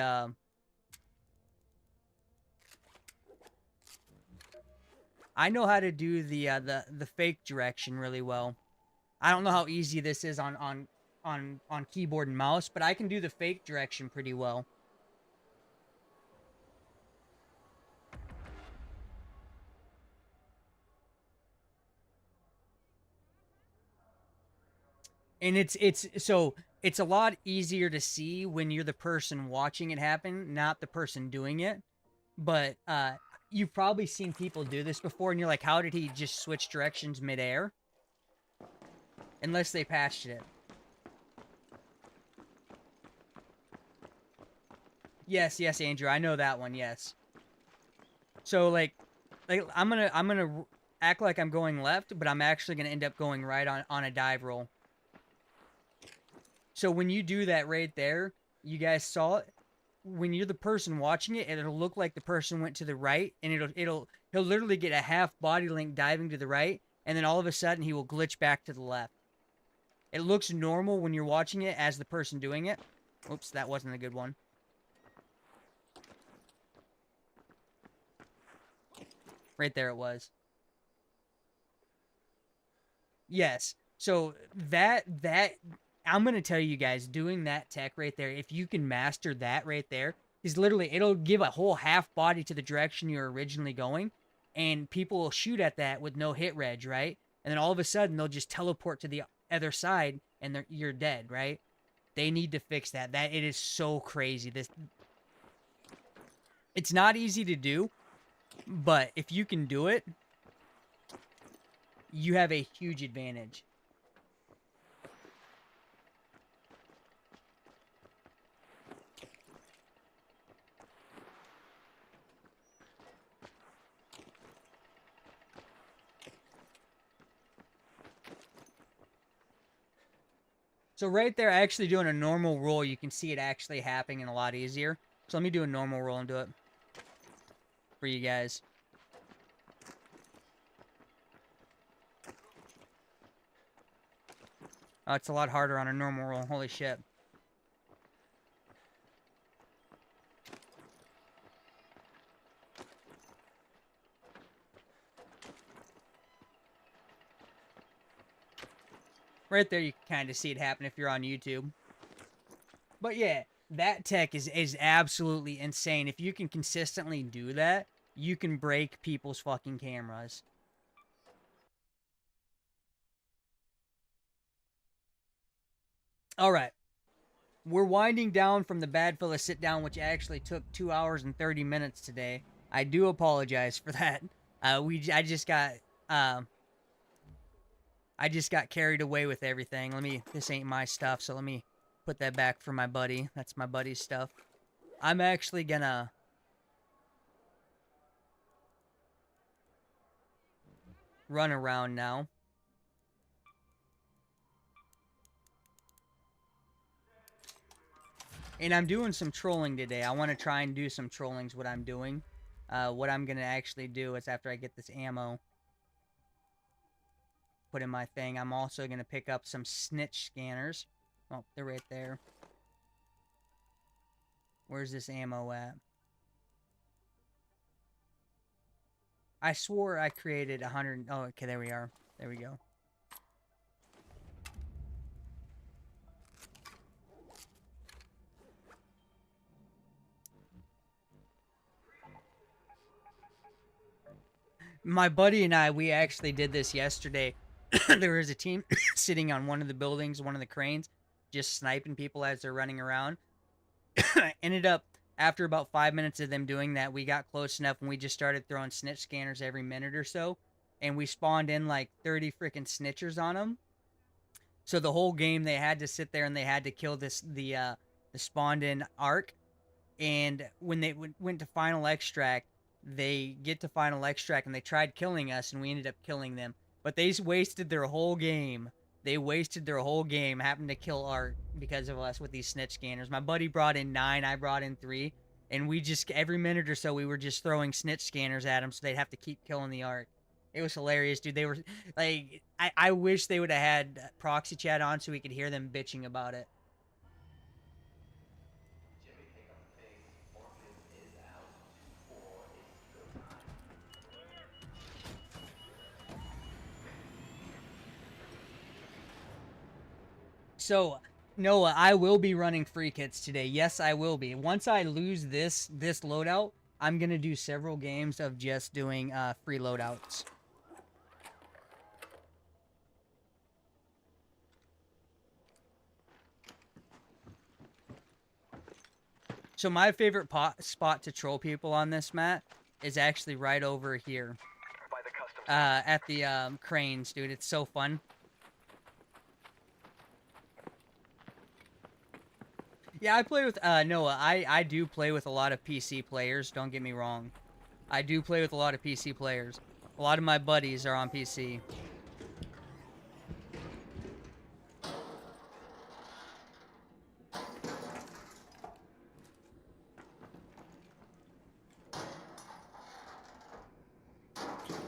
I know how to do the fake direction really well. I don't know how easy this is on keyboard and mouse, but I can do the fake direction pretty well. And it's a lot easier to see when you're the person watching it happen, not the person doing it. But you've probably seen people do this before, and you're like, how did he just switch directions midair? Unless they patched it. Yes, Andrew, I know that one. Yes. So like I'm gonna act like I'm going left, but I'm actually gonna end up going right on a dive roll. So when you do that right there, you guys saw it. When you're the person watching it, it'll look like the person went to the right, and he'll literally get a half body link diving to the right, and then all of a sudden he will glitch back to the left. It looks normal when you're watching it as the person doing it. Oops, that wasn't a good one. Right there it was. Yes. So that I'm going to tell you guys, doing that tech right there, if you can master that right there, is literally, it'll give a whole half body to the direction you're originally going, and people will shoot at that with no hit reg, right? And then all of a sudden, they'll just teleport to the other side, and you're dead, right? They need to fix that. It is so crazy. It's not easy to do, but if you can do it, you have a huge advantage. So right there, actually doing a normal roll, you can see it actually happening a lot easier. So let me do a normal roll and do it for you guys. Oh, it's a lot harder on a normal roll. Holy shit. Right there, you can kind of see it happen if you're on YouTube. But yeah, that tech is absolutely insane. If you can consistently do that, you can break people's fucking cameras. All right. We're winding down from the Bad Fella sit down, which actually took 2 hours and 30 minutes today. I do apologize for that. I just got carried away with everything. This ain't my stuff, so let me put that back for my buddy. That's my buddy's stuff. I'm actually gonna run around now. And I'm doing some trolling today. I want to try and do some trolling is what I'm doing. What I'm going to actually do is after I get this ammo put in my thing, I'm also going to pick up some snitch scanners. Oh, they're right there. Where's this ammo at? I swore I created 100... Oh, okay, there we are. There we go. My buddy and I, we actually did this yesterday. There was a team sitting on one of the buildings, one of the cranes, just sniping people as they're running around. Ended up, after about 5 minutes of them doing that, we got close enough and we just started throwing snitch scanners every minute or so. And we spawned in like 30 freaking snitchers on them. So the whole game they had to sit there and they had to kill the spawned in arc. And when they went to final extract, they get to final extract and they tried killing us and we ended up killing them. But they wasted their whole game. They wasted their whole game having to kill Art because of us with these snitch scanners. My buddy brought in 9, I brought in 3. And we just, every minute or so, we were just throwing snitch scanners at them so they'd have to keep killing the Art. It was hilarious, dude. They were, like, I wish they would have had proxy chat on so we could hear them bitching about it. So, Noah, I will be running free kits today. Yes, I will be. Once I lose this loadout, I'm gonna do several games of just doing free loadouts. So my favorite spot to troll people on this map is actually right over here. By the customs. At the cranes, dude. It's so fun. Yeah, I play with Noah. I do play with a lot of PC players. Don't get me wrong. I do play with a lot of PC players. A lot of my buddies are on PC.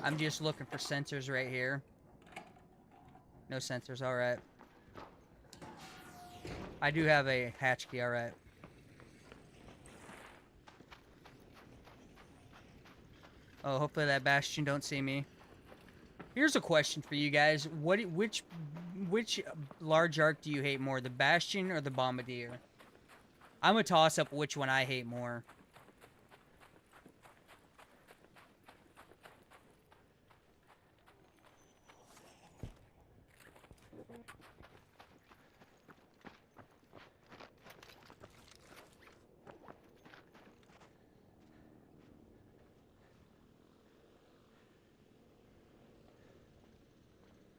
I'm just looking for sensors right here. No sensors, alright. I do have a hatch key, alright. Oh, hopefully that Bastion don't see me. Here's a question for you guys. Which large arc do you hate more, the Bastion or the Bombardier? I'm a toss-up which one I hate more.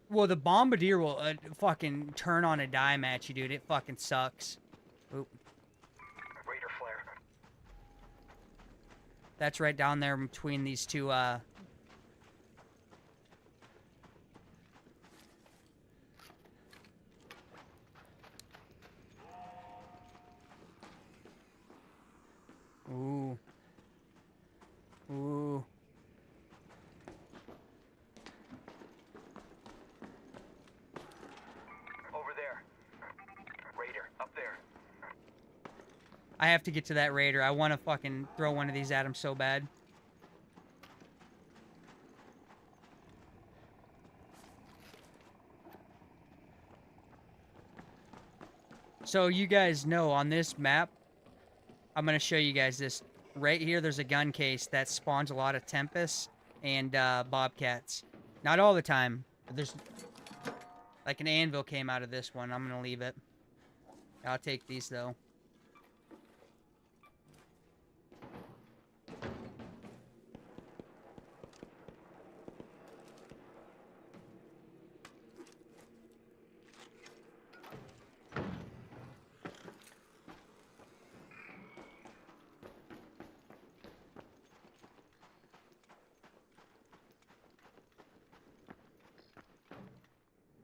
Well, the Bombardier will fucking turn on a dime at you, dude. It fucking sucks. Oop. Raider flare. That's right down there between these two, Ooh. Ooh. Over there. Raider, up there. I have to get to that Raider. I want to fucking throw one of these at him so bad. So you guys know on this map, I'm gonna show you guys this. Right here, there's a gun case that spawns a lot of Tempests and Bobcats. Not all the time, but there's like an anvil came out of this one. I'm gonna leave it. I'll take these though.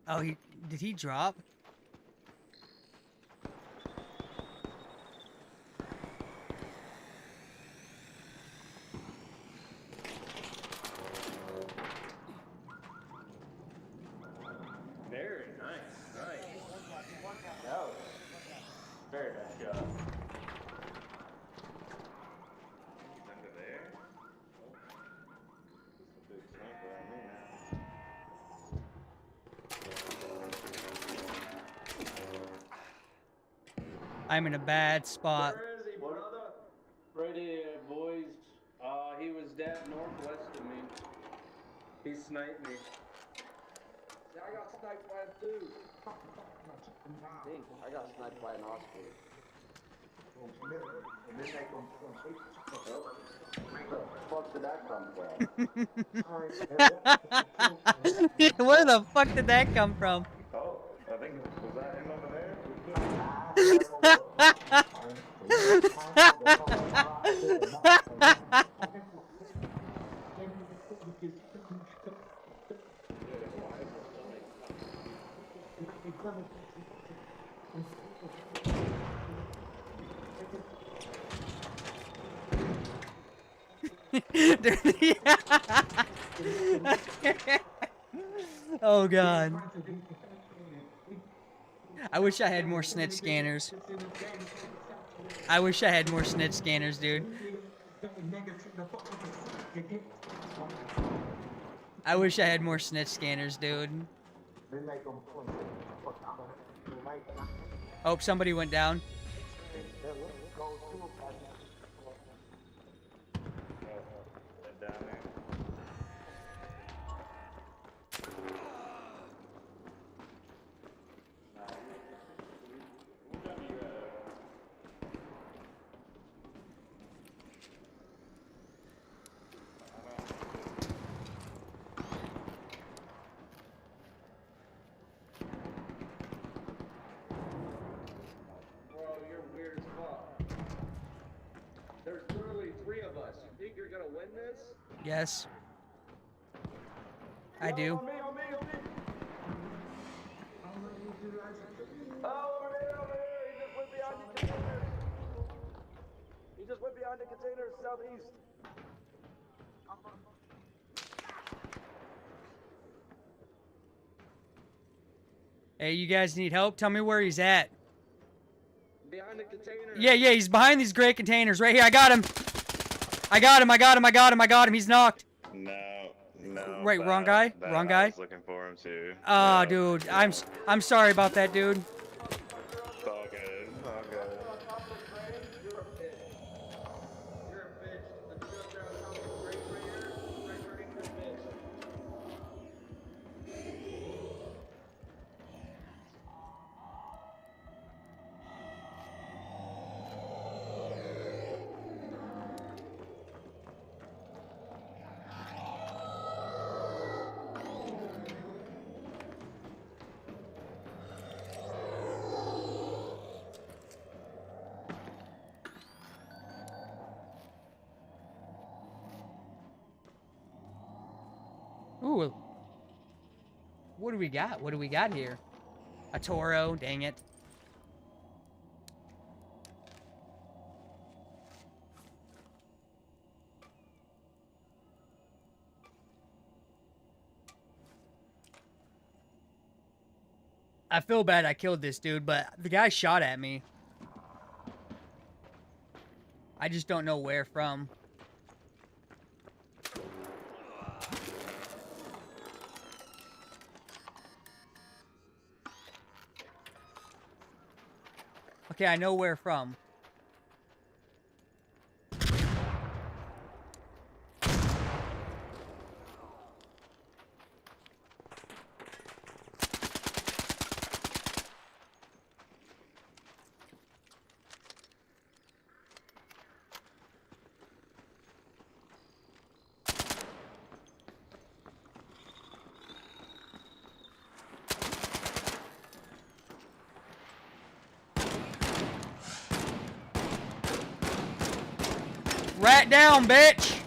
Oh, did he drop? Very nice, nice. That was very nice job. Under there. Just a big sniper on me now. I'm in a bad spot. Where is he, brother? Right here, boys. He was down northwest of me. He sniped me. Yeah, I got sniped by him too. Dang, I got sniped by an osprey. Where the fuck did that come from? Where the fuck did that come from? Oh, I think, was that him over there? Oh god. I wish I had more snitch scanners. I wish I had more snitch scanners, dude. I wish I had more snitch scanners, dude. Oh, somebody went down. Down there. Bro, you're weird as fuck. There's literally 3 of us. You think you're gonna win this? Yes. I do. On me, on me, on me. Oh, over there, over there. He just went behind the containers. He just went behind the containers southeast. Hey, you guys need help? Tell me where he's at. Behind the containers. Yeah, he's behind these gray containers right here. I got him. I got him. He's knocked. No. Wait, wrong guy? Wrong guy? I was looking for him too. Oh, Yeah. dude. I'm sorry about that, dude. It's all good. It's all good. You're a bitch. You're a bitch. The judge out of the great prayer. Great prayer, you're a bitch. Ooh. What do we got? What do we got here? A Toro. Dang it. I feel bad I killed this dude, but the guy shot at me. I just don't know where from. Okay, I know where from. Rat down, bitch!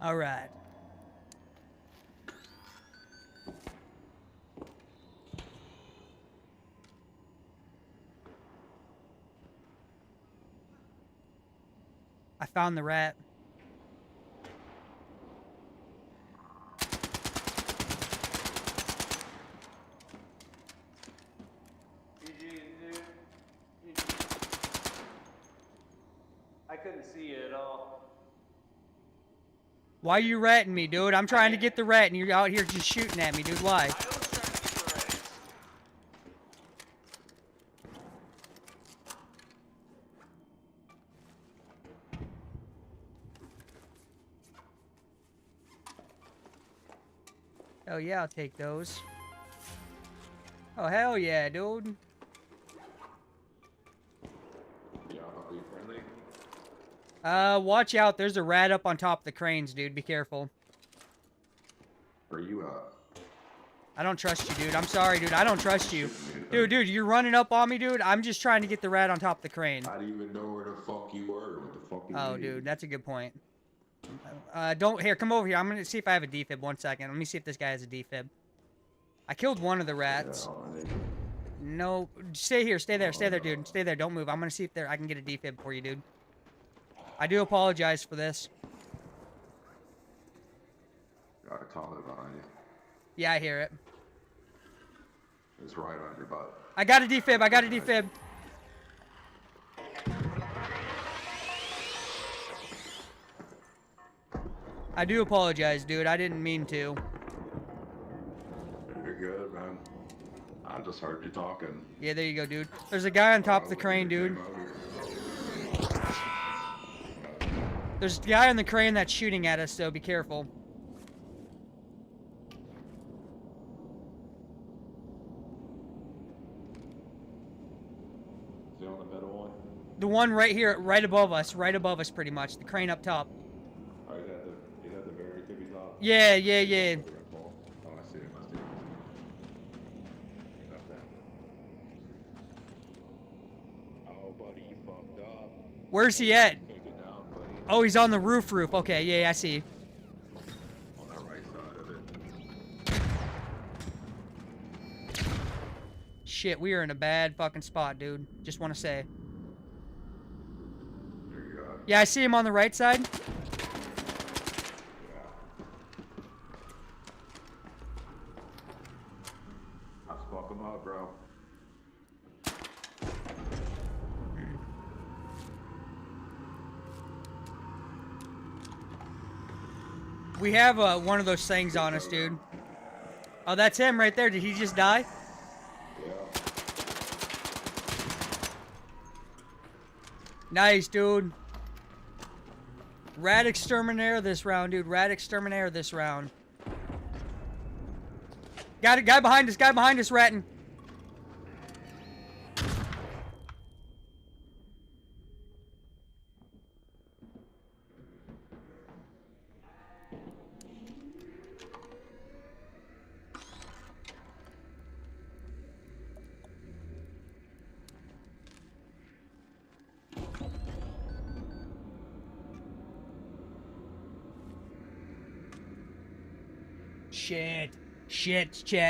All right. I found the rat. I couldn't see you at all. Why you ratting me, dude? I'm trying to get the rat and you're out here just shooting at me, dude. Why? I was trying to get the rats. Oh yeah, I'll take those. Oh hell yeah, dude. Yeah, are you friendly? Watch out. There's a rat up on top of the cranes, dude. Be careful. Where are you at? I don't trust you, dude. I'm sorry, dude. I don't trust you. Dude, you're running up on me, dude. I'm just trying to get the rat on top of the crane. I didn't even know where the fuck you were. What the fuck you Oh, mean? dude, that's a good point. Here, come over here. I'm gonna see if I have a defib. 1 second. Let me see if this guy has a defib. I killed one of the rats. Yeah, No, stay here. Stay there, dude. Stay there. Don't move. I'm gonna see if I can get a defib for you, dude. I do apologize for this. got a toilet behind you. Yeah, I hear it. It's right on your butt. I got a defib. I got a defib. I do apologize, dude. I didn't mean to. You're good, man. I just heard you talking. Yeah, there you go, dude. There's a guy on top of the crane, dude. There's a guy on the crane that's shooting at us, so be careful. Is he on the middle one? The one right here, right above us pretty much. The crane up top. Oh, he's at the very tippy top. Yeah. Oh, I see him. Got that. Oh, buddy, you fucked up. Where's he at? Take it down, buddy. Oh, he's on the roof. Okay, yeah, I see. On the right side of it. Shit, we are in a bad fucking spot, dude. Just want to say. There you go. Yeah, I see him on the right side. Yeah. Let's fuck him up, bro. We have one of those things on us, dude. Oh, that's him right there. Did he just die? Yeah. Nice, dude. Rat exterminator this round, dude. Rat exterminator this round. Got it. Guy behind us, ratting.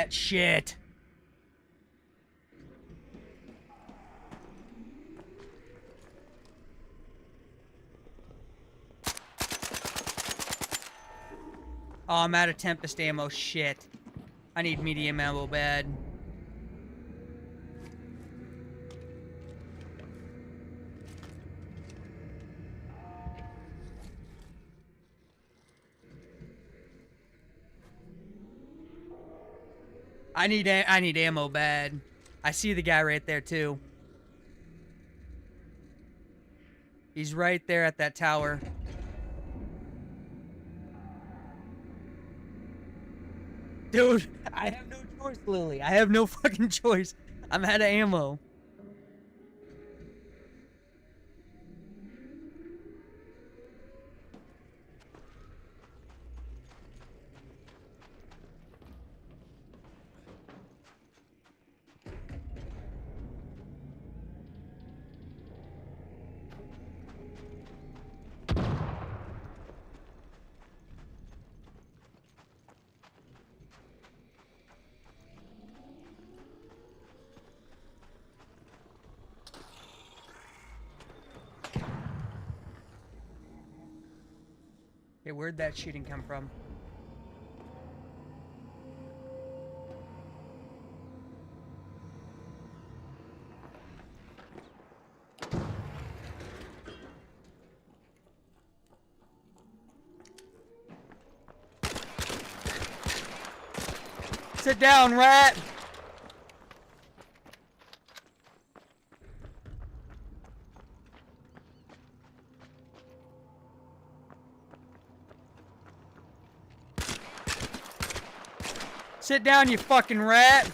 Shit. Oh, I'm out of Tempest ammo. Shit. I need medium ammo bad. I need ammo bad. I see the guy right there too. He's right there at that tower. Dude, I have no choice, Lily. I have no fucking choice. I'm out of ammo. Hey, where'd that shooting come from? Sit down, rat! Sit down, you fucking rat!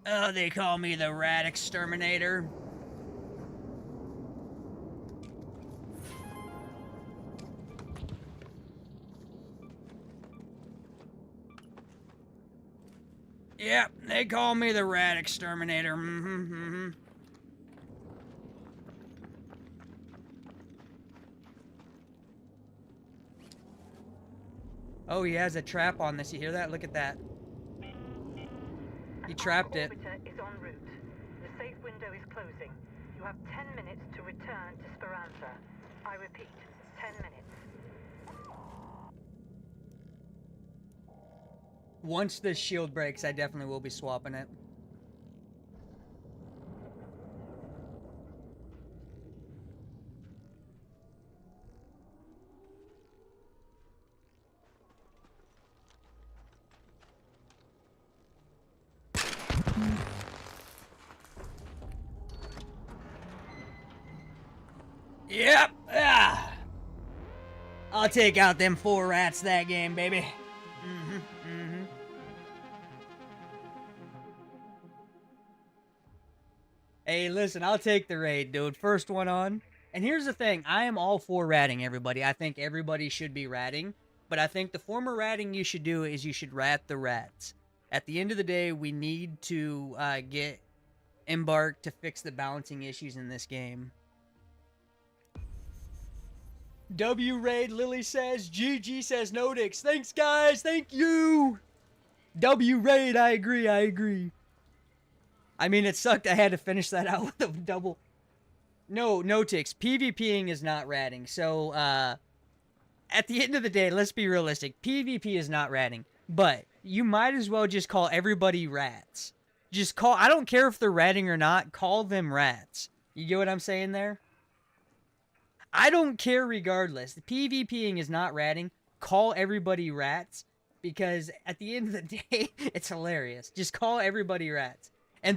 Oh, they call me the rat exterminator. Yep, they call me the rat exterminator. Oh, he has a trap on this. You hear that? Look at that. He trapped it. Orbiter is en route. The safe window is closing. You have 10 minutes to return to Speranza. I repeat, 10 minutes. Once this shield breaks, I definitely will be swapping it. Yep. Ah. I'll take out them 4 rats that game, baby. Hey, listen, I'll take the raid, dude. First one on. And here's the thing. I am all for ratting, everybody. I think everybody should be ratting. But I think the form of ratting you should do is you should rat the rats. At the end of the day, we need to get Embark to fix the balancing issues in this game. W raid, Lily says. GG says Nodix. Thanks, guys. Thank you. W raid, I agree. I mean, it sucked I had to finish that out with a double. No ticks. PvPing is not ratting. So, at the end of the day, let's be realistic. PvP is not ratting. But you might as well just call everybody rats. Just call, I don't care if they're ratting or not, call them rats. You get what I'm saying there? I don't care regardless. The PvPing is not ratting. Call everybody rats. Because at the end of the day, it's hilarious. Just call everybody rats.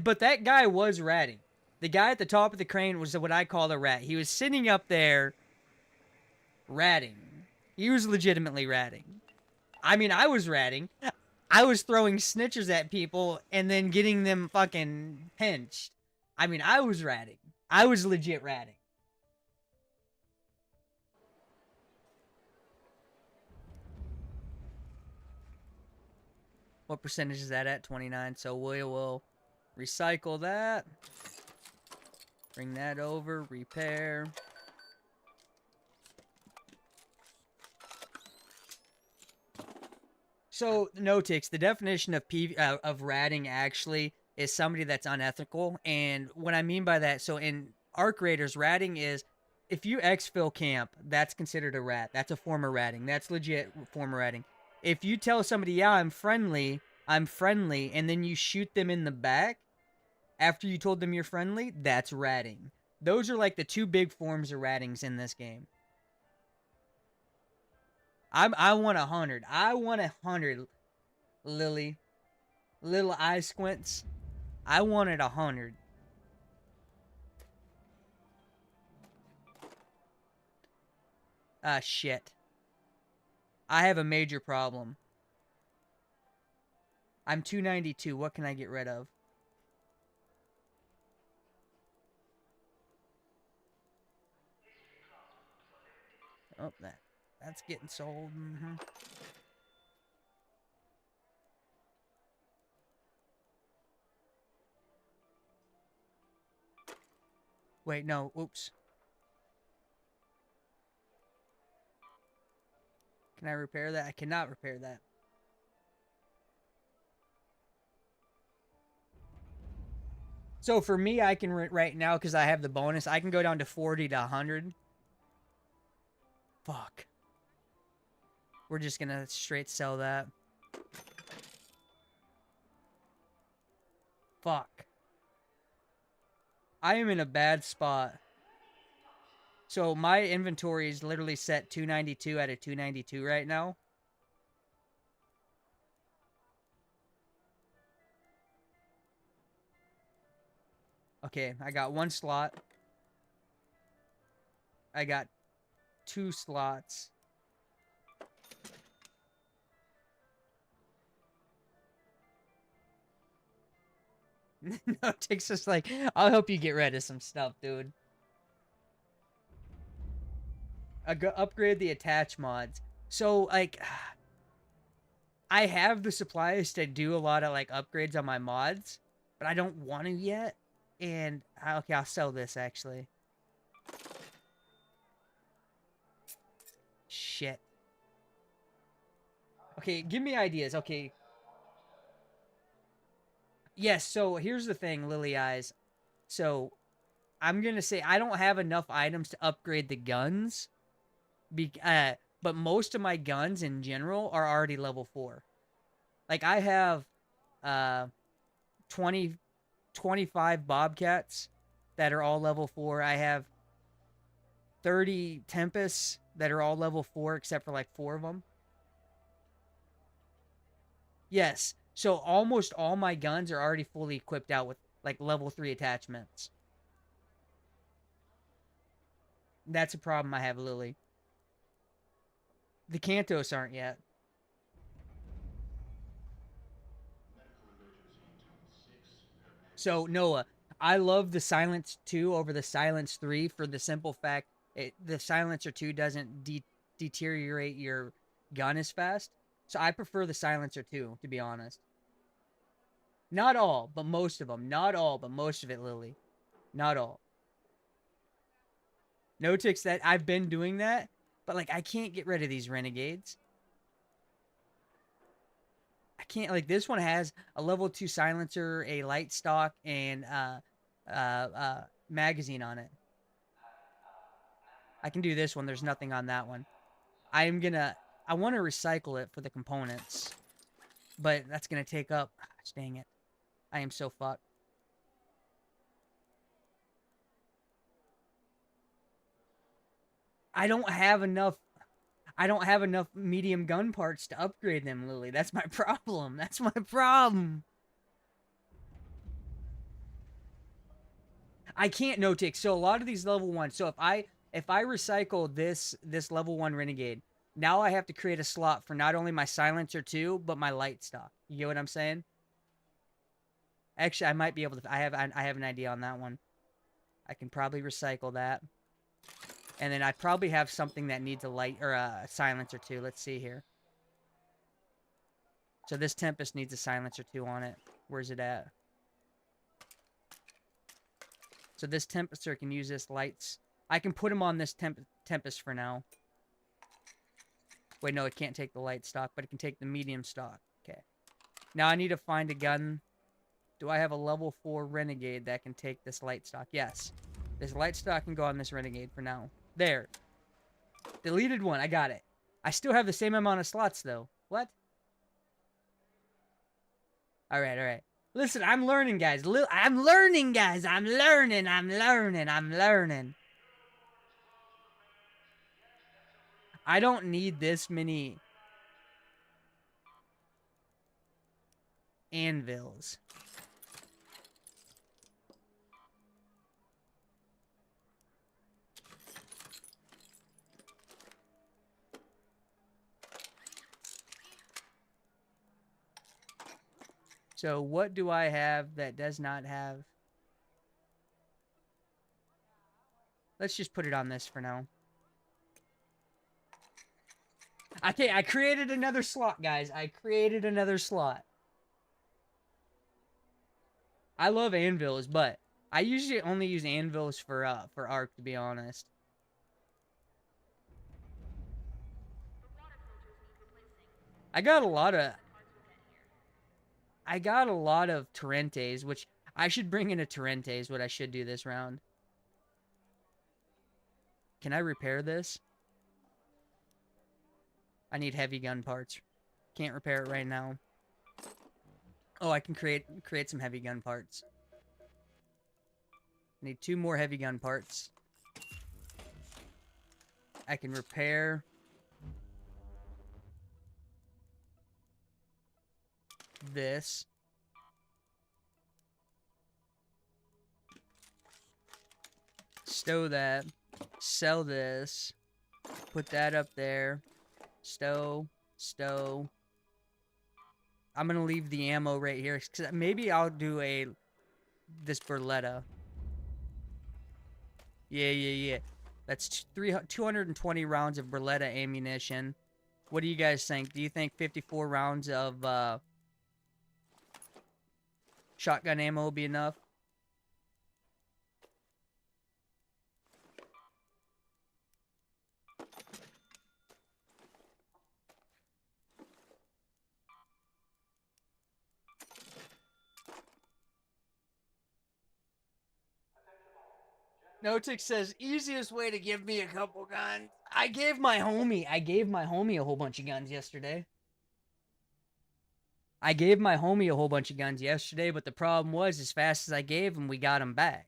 But that guy was ratting. The guy at the top of the crane was what I call a rat. He was sitting up there ratting. He was legitimately ratting. I mean, I was ratting. I was throwing snitchers at people and then getting them fucking pinched. I mean, I was ratting. I was legit ratting. What percentage is that at? 29. So we will recycle that. Bring that over. Repair. So, no ticks. The definition of ratting actually is somebody that's unethical. And what I mean by that, so in Arc Raiders, ratting is if you exfil camp, that's considered a rat. That's a form of ratting. That's legit form of ratting. If you tell somebody, yeah, I'm friendly, and then you shoot them in the back after you told them you're friendly, that's ratting. Those are like the two big forms of rattings in this game. I want 100. I want 100, Lily. Little eye squints. I wanted 100. Shit. I have a major problem. I'm 292. What can I get rid of? Oh, that's getting sold. Mm-hmm. Wait, no. Oops. Can I repair that? I cannot repair that. So for me, I can right now, because I have the bonus, I can go down to 40 to 100. Fuck. We're just gonna straight sell that. Fuck. I am in a bad spot. So my inventory is literally set 292 out of 292 right now. Okay, I got 1 slot. I got 2 slots. No, it takes us like, I'll help you get rid of some stuff, dude. Upgrade the attach mods. So, like, I have the supplies to do a lot of, like, upgrades on my mods, but I don't want to yet. And, okay, I'll sell this, actually. Shit. Okay, give me ideas. Okay. Yes, so here's the thing, Lily Eyes. So, I'm gonna say I don't have enough items to upgrade the guns. But most of my guns in general are already level 4. Like, I have 25 Bobcats that are all level 4. I have 30 Tempests that are all level 4 except for like 4 of them. Yes. So almost all my guns are already fully equipped out with like level 3 attachments. That's a problem I have, Lily. The Cantos aren't yet. So, Noah, I love the Silence 2 over the Silence 3 for the simple fact the Silencer 2 doesn't deteriorate your gun as fast. So I prefer the Silencer 2, to be honest. Not all, but most of them. Not all, but most of it, Lily. Not all. Notix, that I've been doing that, but like I can't get rid of these Renegades. I can't, like, this one has a level 2 silencer, a light stock, and magazine on it. I can do this one. There's nothing on that one. I want to recycle it for the components, but that's gonna take up. Dang it! I am so fucked. I don't have enough medium gun parts to upgrade them, Lily. That's my problem. That's my problem. I can't no-tick. So a lot of these level 1. So if I recycle this level 1 Renegade, now I have to create a slot for not only my Silencer 2, but my light stock. You get what I'm saying? Actually, I might be able to. I have an idea on that one. I can probably recycle that. And then I probably have something that needs a light or a silencer too. Let's see here. So this Tempest needs a silencer too on it. Where's it at? So this Tempester can use this lights. I can put him on this Tempest for now. Wait, no, it can't take the light stock, but it can take the medium stock. Okay. Now I need to find a gun Do I have a level 4 Renegade that can take this light stock? Yes. This light stock can go on this Renegade for now. There. Deleted one. I got it. I still have the same amount of slots, though. What? Alright, alright. Listen, I'm learning, guys. I'm learning, guys. I'm learning. I don't need this many anvils. So what do I have that does not have? Let's just put it on this for now. Okay, I created another slot, guys. I created another slot. I love anvils, but I usually only use anvils for Ark, to be honest. I got a lot of Torrentes, which I should bring in a Torrentes, what I should do this round. Can I repair this? I need heavy gun parts. Can't repair it right now. Oh, I can create some heavy gun parts. Need 2 more heavy gun parts. I can repair this. Stow that. Sell this. Put that up there. Stow. I'm gonna leave the ammo right here, cause maybe I'll do this Berletta. Yeah. That's 220 rounds of Berletta ammunition. What do you guys think? Do you think 54 rounds of shotgun ammo will be enough? Notic says, easiest way to give me a couple guns. I gave my homie a whole bunch of guns yesterday. But the problem was, as fast as I gave him, we got him back.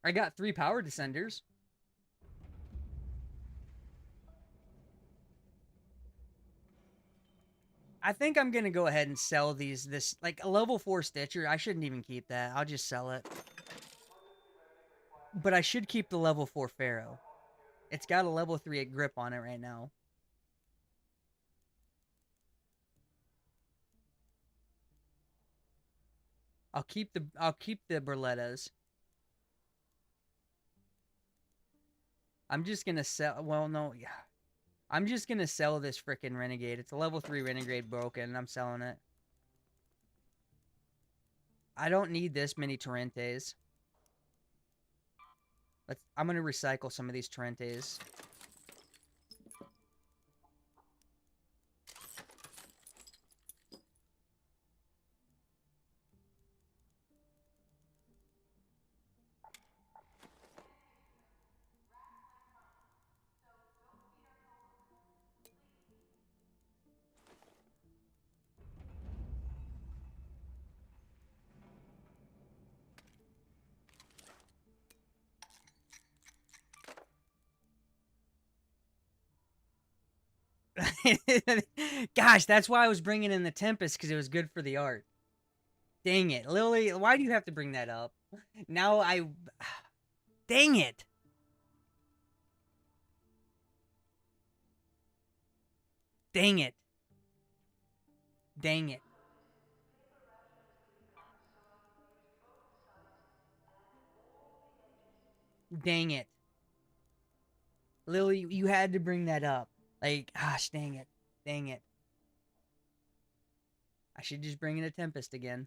I got 3 power descenders. I think I'm gonna go ahead and sell this, like, a level 4 Stitcher. I shouldn't even keep that. I'll just sell it. But I should keep the level 4 Pharaoh. It's got a level 3 grip on it right now. I'll keep the Berlettas. I'm just gonna sell, well, no, yeah. I'm just gonna sell this frickin' Renegade. It's a level 3 Renegade broken, and I'm selling it. I don't need this many Torrentes. I'm gonna recycle some of these Torrentes. Gosh, that's why I was bringing in the Tempest, because it was good for the art. Dang it. Lily, why do you have to bring that up? Now Dang it. Dang it. Dang it. Dang it. Lily, you had to bring that up. Like, gosh, dang it. Dang it. I should just bring in a Tempest again.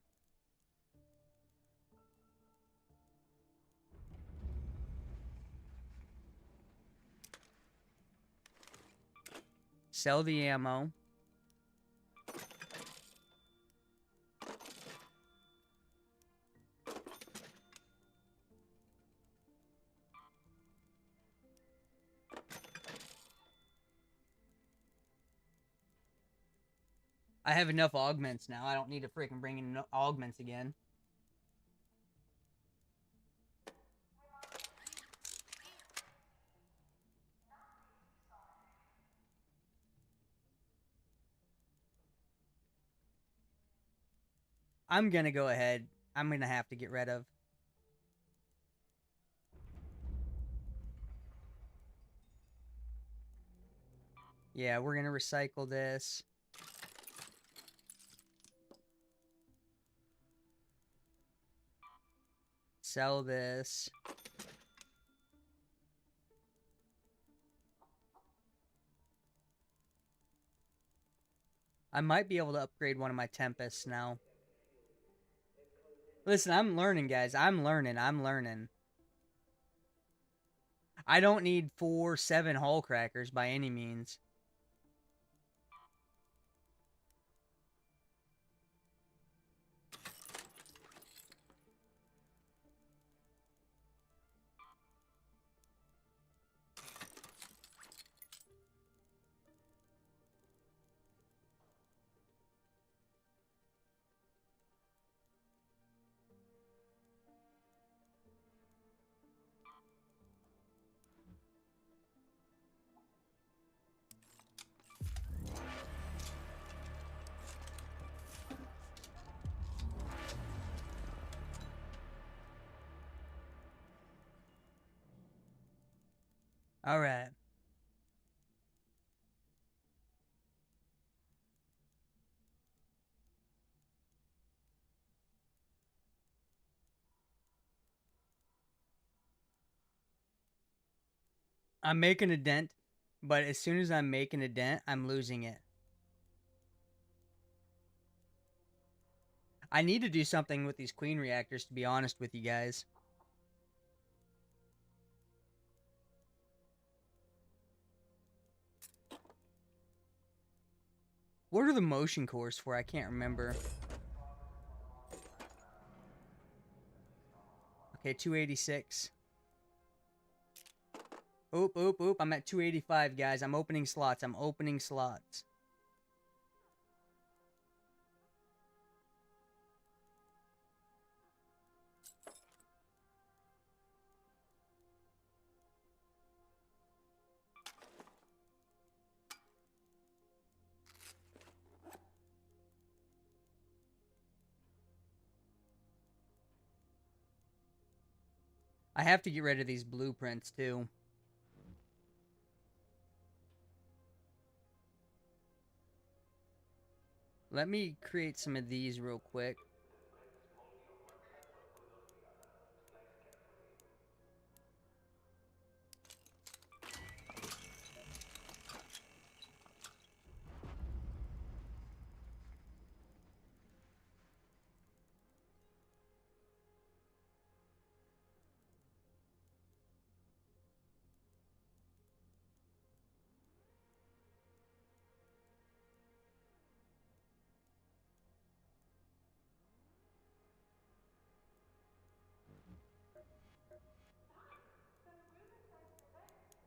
Sell the ammo. I have enough augments now. I don't need to freaking bring in augments again. I'm gonna go ahead. I'm gonna have to get rid of. Yeah, we're gonna recycle this. Sell this. I might be able to upgrade one of my Tempests now. Listen, I'm learning, guys. I'm learning. I don't need 7 hull crackers by any means. All right. I'm making a dent, but as soon as I'm making a dent, I'm losing it. I need to do something with these queen reactors, to be honest with you guys. What are the motion cores for? I can't remember. Okay, 286. Oop, oop, oop. I'm at 285, guys. I'm opening slots. I have to get rid of these blueprints, too. Let me create some of these real quick.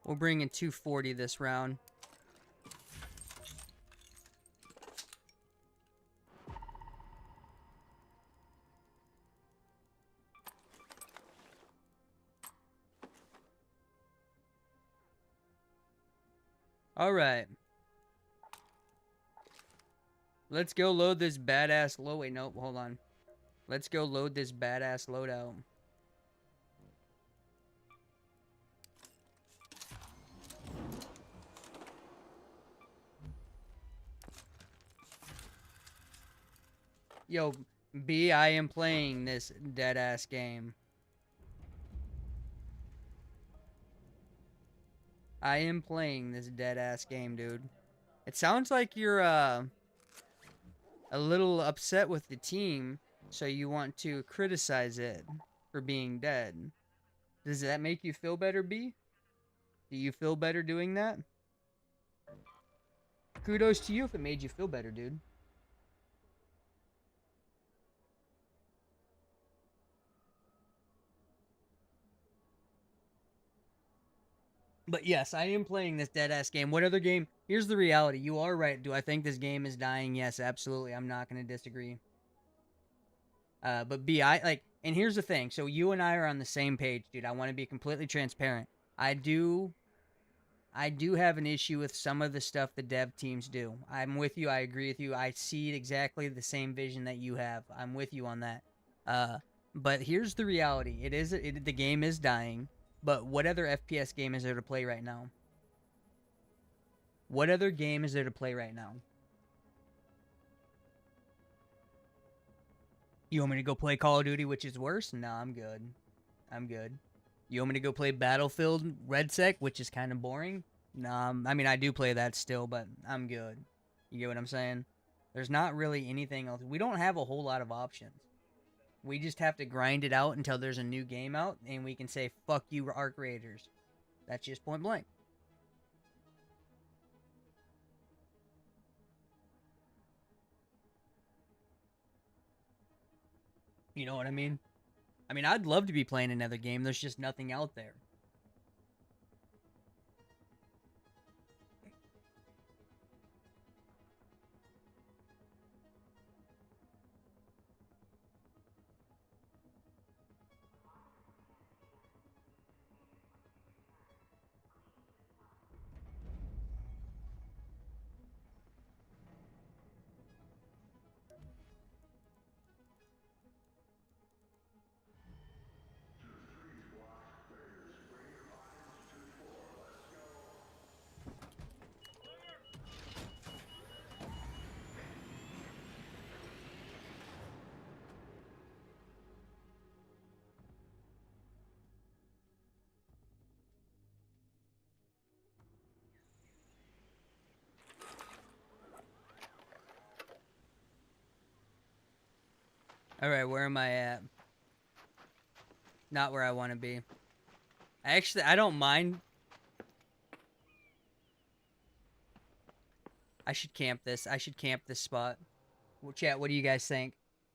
We'll bring in 240 this round. Alright. Let's go load this badass load. Wait, nope, hold on. Let's go load this badass loadout. Yo, B, I am playing this dead-ass game. I am playing this dead-ass game, dude. It sounds like you're, a little upset with the team, so you want to criticize it for being dead. Does that make you feel better, B? Do you feel better doing that? Kudos to you if it made you feel better, dude. But yes, I am playing this dead-ass game. What other game? here's the reality. You are right. Do I think this game is dying? Yes, absolutely. I'm not going to disagree. But B, and here's the thing. So you and I are on the same page, dude. I want to be completely transparent. I do have an issue with some of the stuff the dev teams do. I'm with you. I agree with you. I see exactly the same vision that you have. I'm with you on that. But here's the reality. The game is dying. But what other FPS game is there to play right now? What other game is there to play right now? You want me to go play Call of Duty, which is worse? No, I'm good. I'm good. You want me to go play Battlefield RedSec, which is kind of boring? No, I mean, I do play that still, but I'm good. You get what I'm saying? There's not really anything else. We don't have a whole lot of options. We just have to grind it out until there's a new game out, and we can say, fuck you, ARC Raiders. That's just point blank. You know what I mean? I mean, I'd love to be playing another game. There's just nothing out there. Alright, where am I at? Not where I want to be. I don't mind. I should camp this. I should camp this spot. Well, chat, what do you guys think?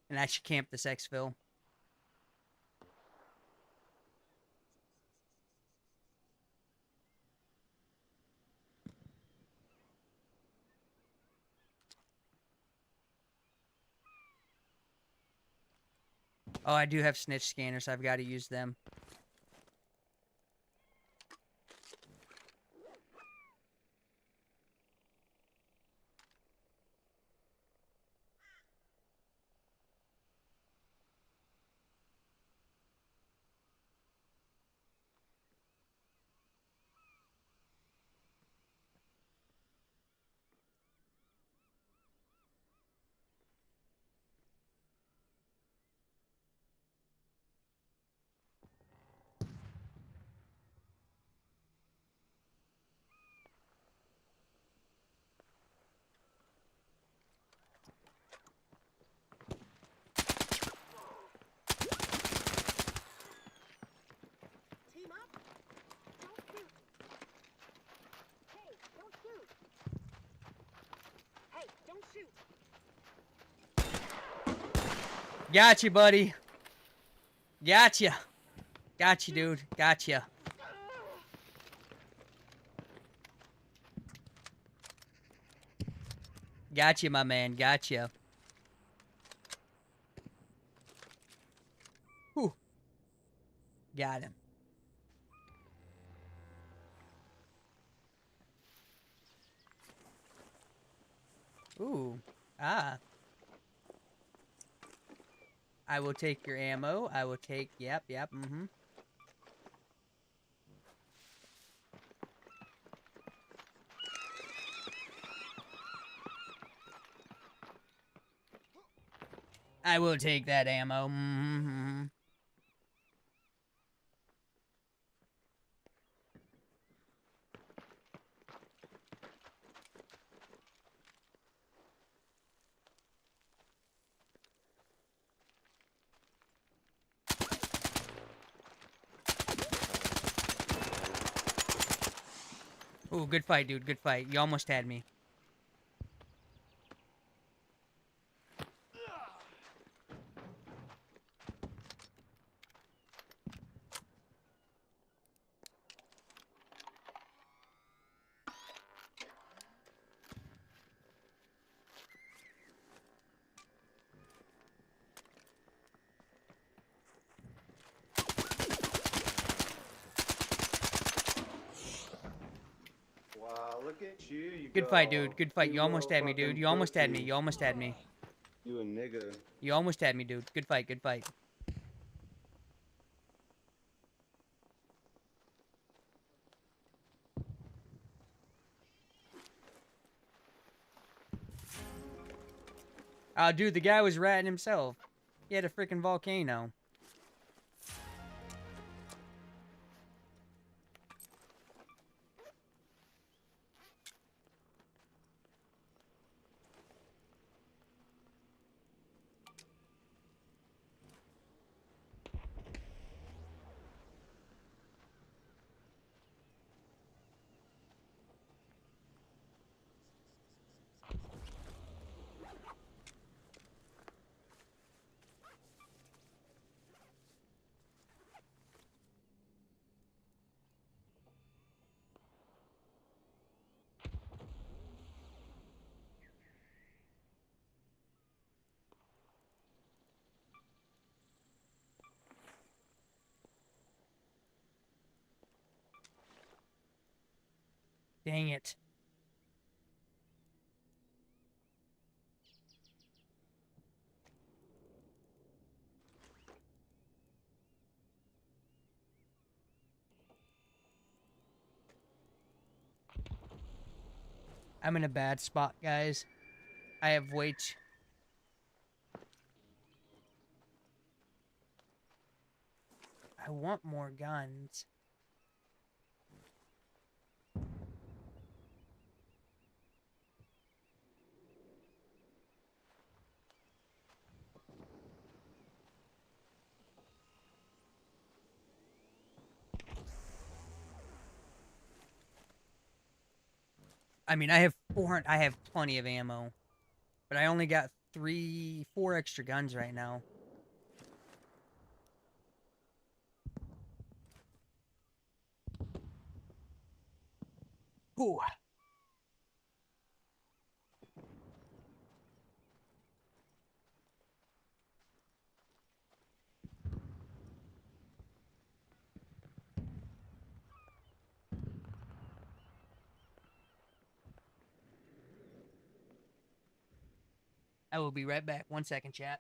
And I should camp this exfil. Oh, I do have snitch scanners. So I've got to use them. Team up? Don't shoot. Hey, don't shoot. Hey, don't shoot. Gotcha, buddy. Gotcha. Gotcha, dude. Gotcha. Gotcha, my man. Gotcha. Whew. Got him. Ooh. Ah. I will take your ammo. I will take... Yep, mm-hmm. I will take that ammo. Mm-hmm. Ooh, good fight, dude. Good fight. You almost had me. Look at you. You Good fight, dude. Good fight. You You almost little had me, dude. fucking You almost had me. pussy. You almost had me. You a nigga. You almost had me, dude. Good fight. Good fight. Oh, dude, the guy was ratting himself. He had a freaking volcano. Dang it. I'm in a bad spot, guys. I have way too... I want more guns. I mean, I have 400. I have plenty of ammo, but I only got 4 extra guns right now. Ooh. I will be right back. 1 second, chat.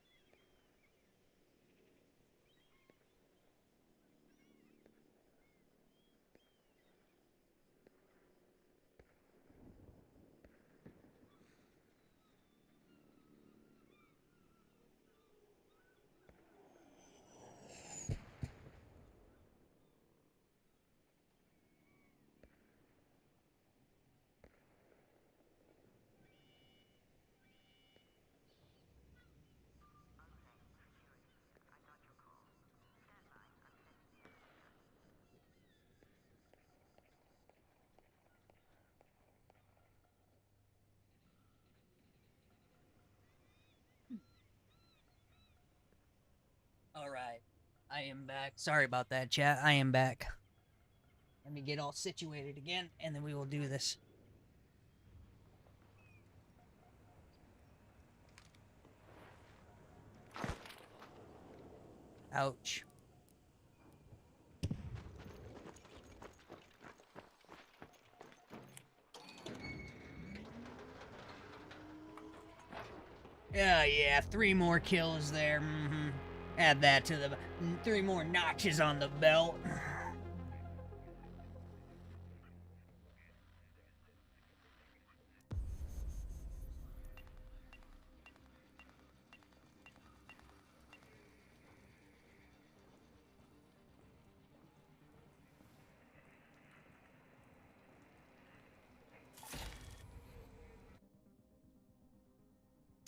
All right. I am back. Sorry about that, chat. I am back. Let me get all situated again, and then we will do this. Ouch. Yeah, 3 more kills there. Add that to the 3 more notches on the belt.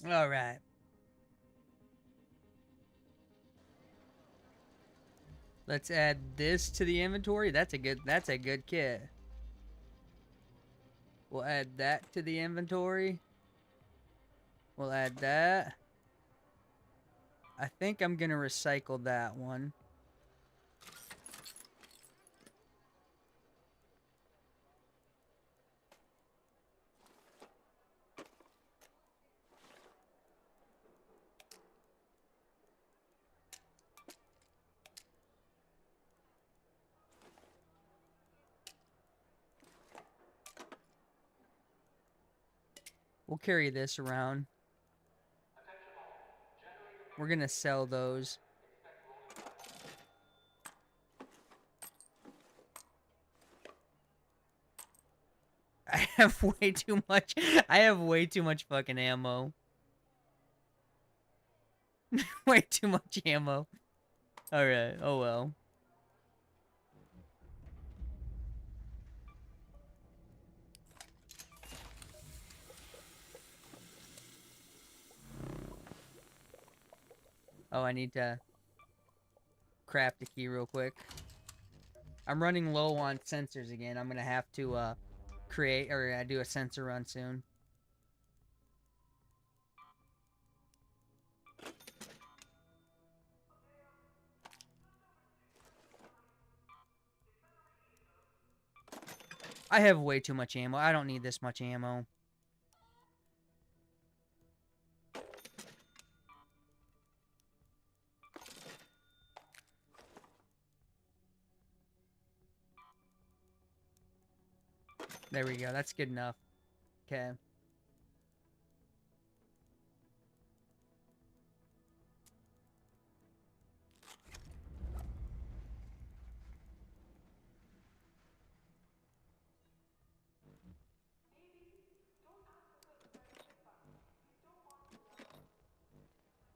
All right. Let's add this to the inventory. That's a good kit. We'll add that to the inventory. We'll add that. I think I'm gonna recycle that one. We'll carry this around. We're gonna sell those. I have way too much. I have way too much fucking ammo. Way too much ammo. Alright, oh well. Oh, I need to craft a key real quick. I'm running low on sensors again. I'm gonna have to create or do a sensor run soon. I have way too much ammo. I don't need this much ammo. There we go. That's good enough. Okay.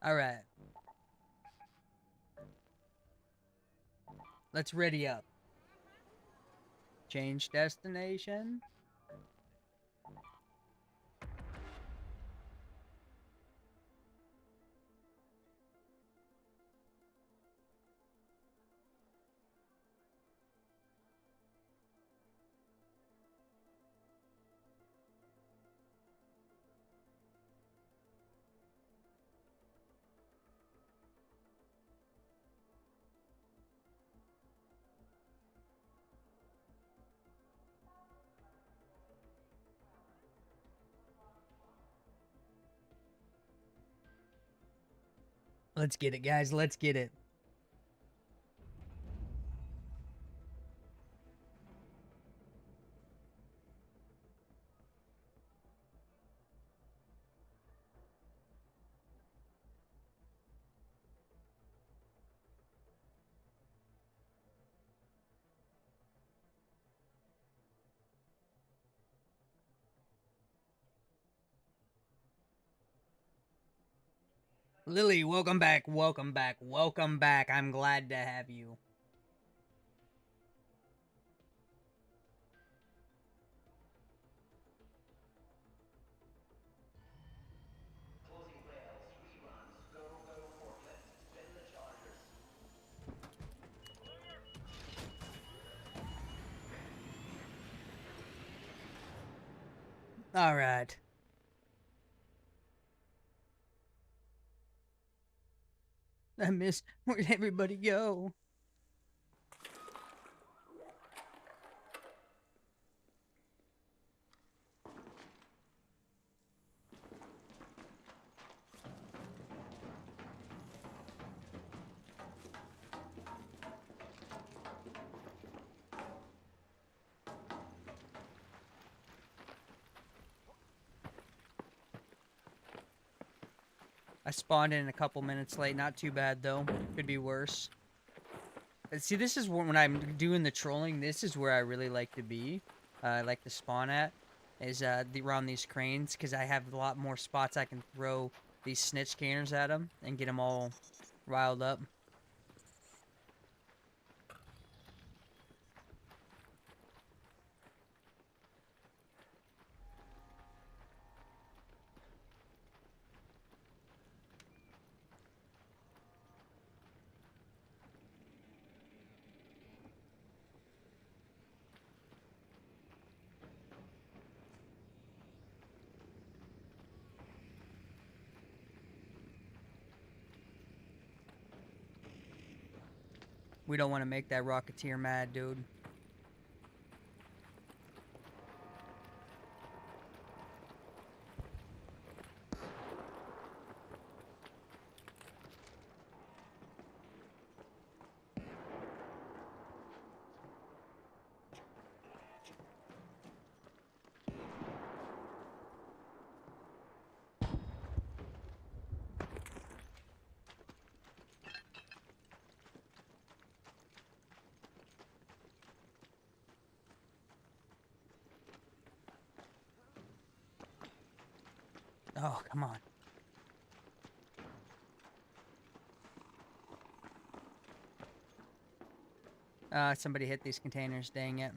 All right. Let's ready up. Change destination. Let's get it, guys. Let's get it. Lily, welcome back. Welcome back. Welcome back. I'm glad to have you. All right. I missed. Where'd everybody go? I spawned in a couple minutes late. Not too bad, though. Could be worse. See, this is when I'm doing the trolling, this is where I really like to be. I like to spawn at. Is around these cranes. Because I have a lot more spots I can throw these snitch canners at them. And get them all riled up. We don't want to make that Rocketeer mad, dude. Oh, come on. Somebody hit these containers, dang it.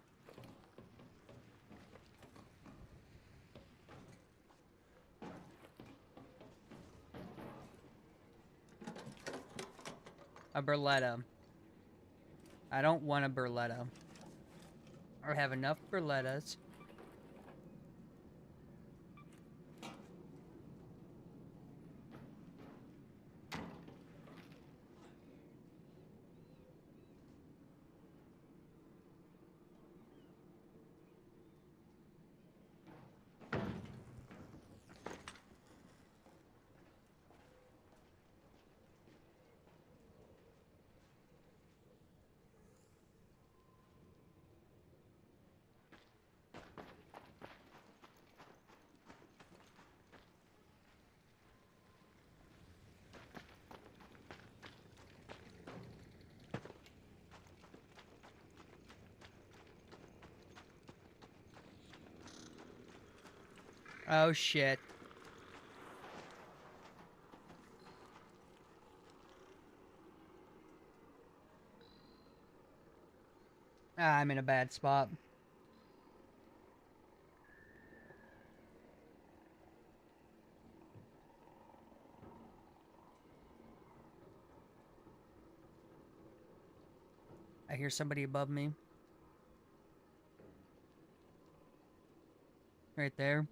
A Berletta. I don't want a Berletta. I have enough Berlettas. Oh shit. I'm in a bad spot. I hear somebody above me. Right there.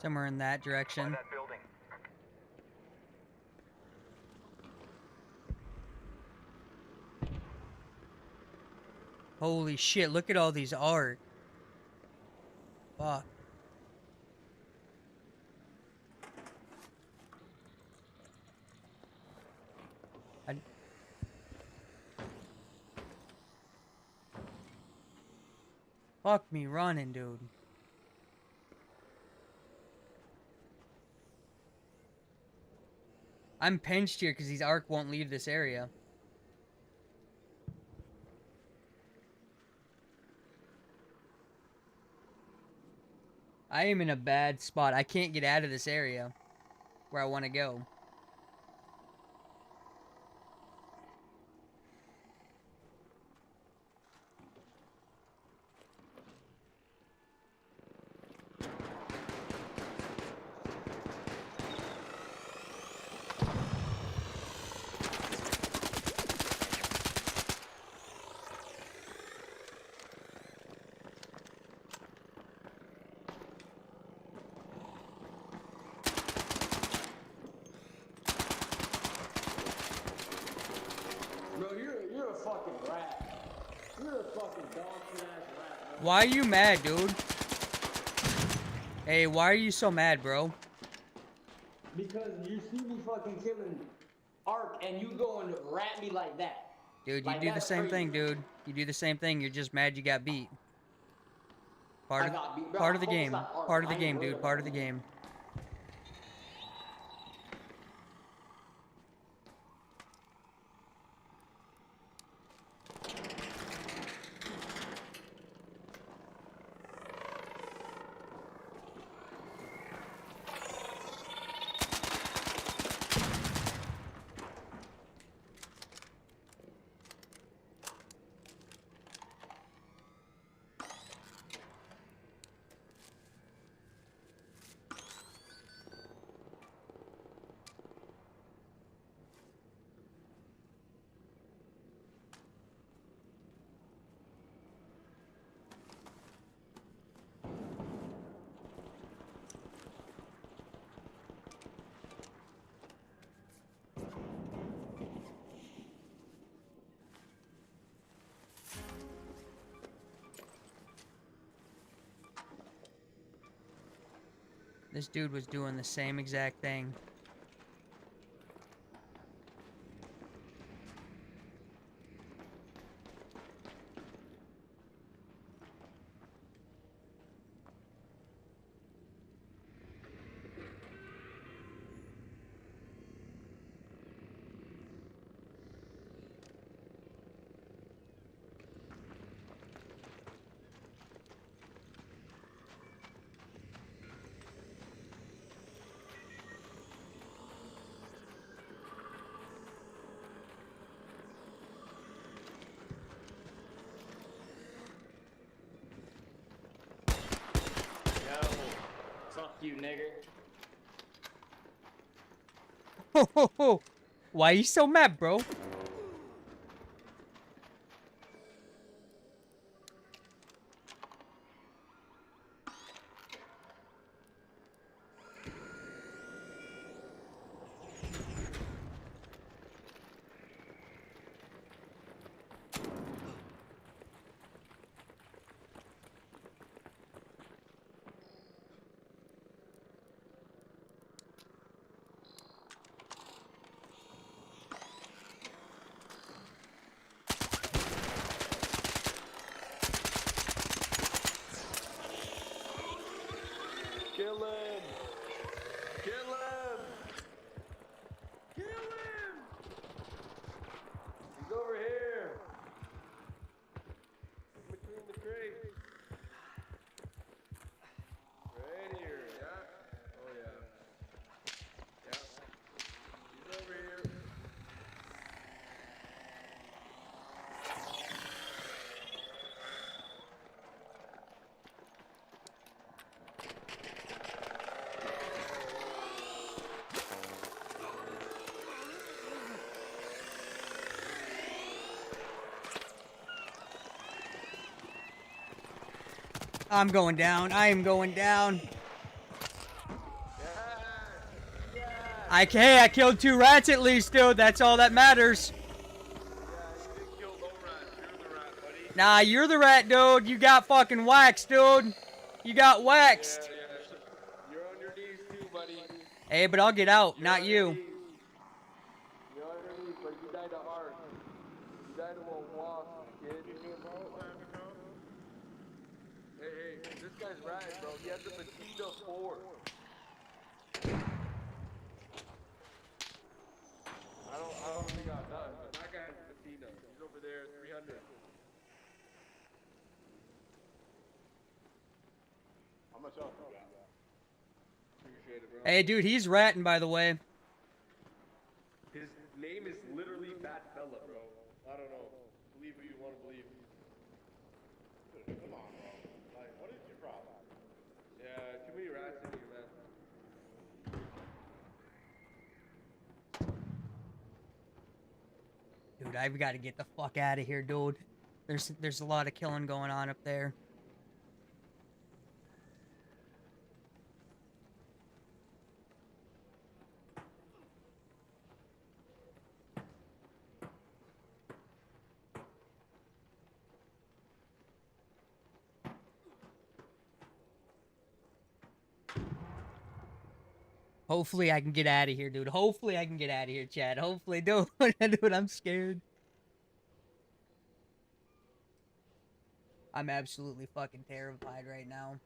Somewhere in that By direction. that building. Holy shit, look at all these art. Fuck. I... Fuck me running, dude. I'm pinched here because these arc won't leave this area. I am in a bad spot. I can't get out of this area where I want to go. Bro, you're a fucking rat. You're a fucking dog shit ass rat, bro. Why are you mad, dude? Hey, why are you so mad, bro? Because you see me fucking killing Ark and you go and rat me like that. Dude, you Like, do the that's same thing, crazy. dude. You do the same thing. You're just mad you got beat. I got beat. Bro, Part I'm of the focused game. on Ark. Part of the I ain't game, worried dude. Part of about the you. game. This dude was doing the same exact thing. Yo, fuck you, nigger. Ho ho ho! Why you so mad, bro? Kill him! Kill him! Kill him! He's over here! Between the crates. Right here, yeah? Oh yeah. Yeah. He's over here. I'm going down. I am going down. Hey, I killed 2 rats at least, dude. That's all that matters. Nah, you're the rat, dude. You got fucking waxed, dude. You got waxed. You're on your knees too, buddy. Hey, but I'll get out, not you. You're on your knees, but you died of heart. You died of a wasp, kid. Hey, this guy's right, bro. He has the Batista 4. I don't think I'm done, but that guy has Batista. He's over there, 300. How much else you got? Appreciate it, bro. Hey, dude, he's ratting, by the way. His name is literally Fat Fella, bro. I don't know. Believe who you want to believe. Come on, bro. Like, what is your problem? Yeah, too many rats in here, man. Dude, I've got to get the fuck out of here, dude. There's a lot of killing going on up there. Hopefully I can get out of here, dude. Hopefully I can get out of here, Chad. Hopefully, dude. Dude, I'm scared. I'm absolutely fucking terrified right now.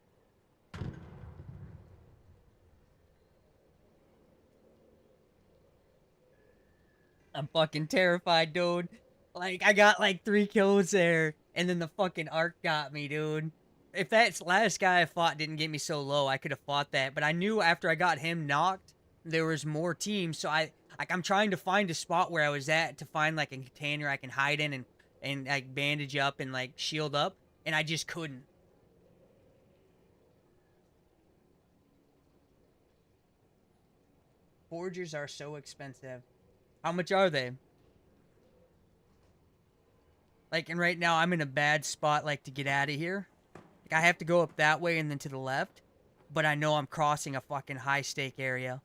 I'm fucking terrified, dude. Like, I got like 3 kills there, and then the fucking arc got me, dude. If that last guy I fought didn't get me so low, I could have fought that. But I knew after I got him knocked, there was more teams. So I'm trying to find a spot where I was at to find like a container I can hide in and like bandage up and like shield up, and I just couldn't. Forgers are so expensive. How much are they? Like, and right now I'm in a bad spot, like, to get out of here. Like, I have to go up that way and then to the left. But I know I'm crossing a fucking high-stake area.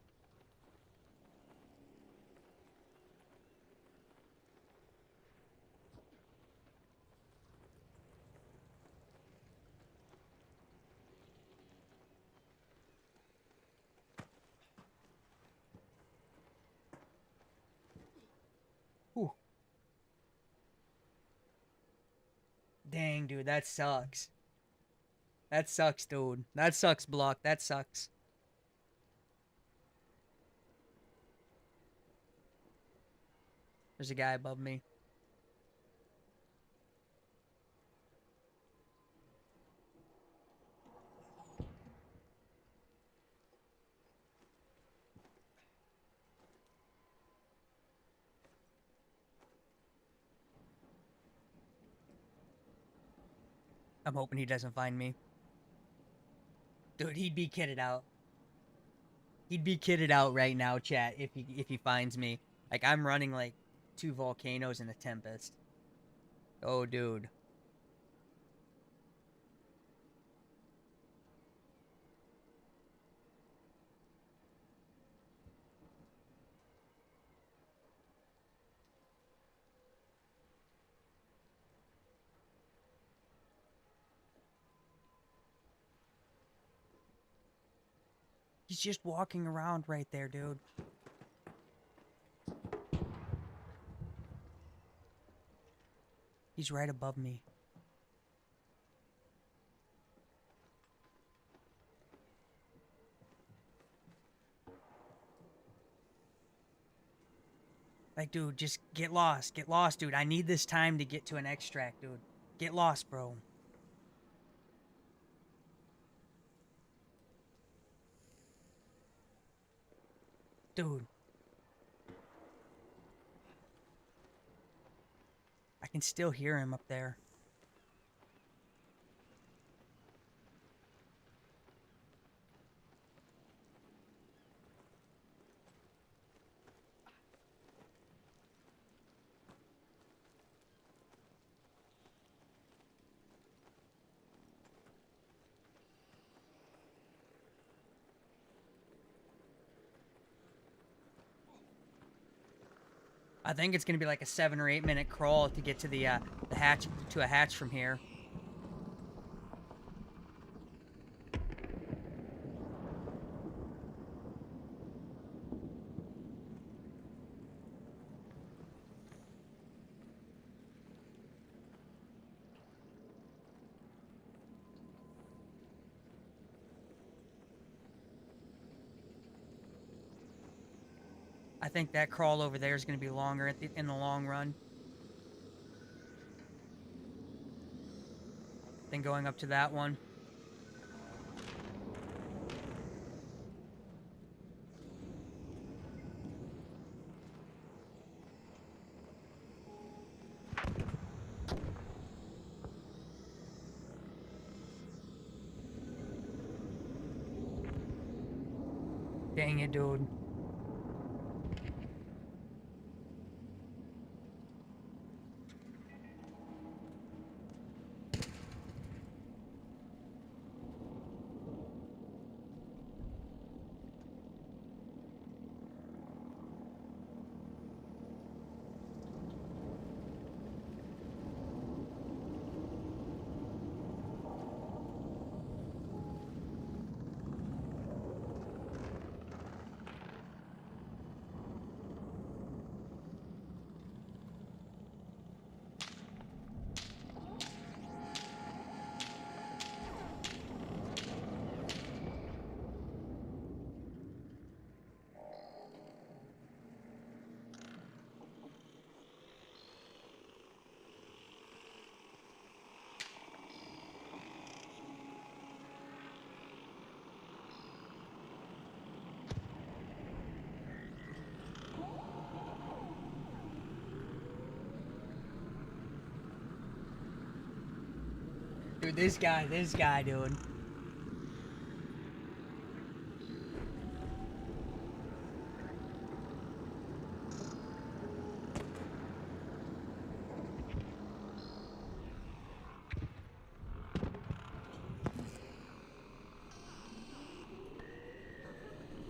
Dang, dude, that sucks. That sucks, dude. That sucks, Block. That sucks. There's a guy above me. I'm hoping he doesn't find me. Dude, he'd be kitted out. He'd be kitted out right now, chat, if he finds me. Like, I'm running like 2 volcanoes and a tempest. Oh, dude. He's just walking around right there, dude. He's right above me. Like, dude, just get lost. Get lost, dude. I need this time to get to an extract, dude. Get lost, bro. Dude. I can still hear him up there. I think it's gonna be like a 7 or 8 minute crawl to get to the hatch, to a hatch from here. I think that crawl over there is going to be longer in the long run than going up to that one. Dang it, dude. Dude, this guy, dude.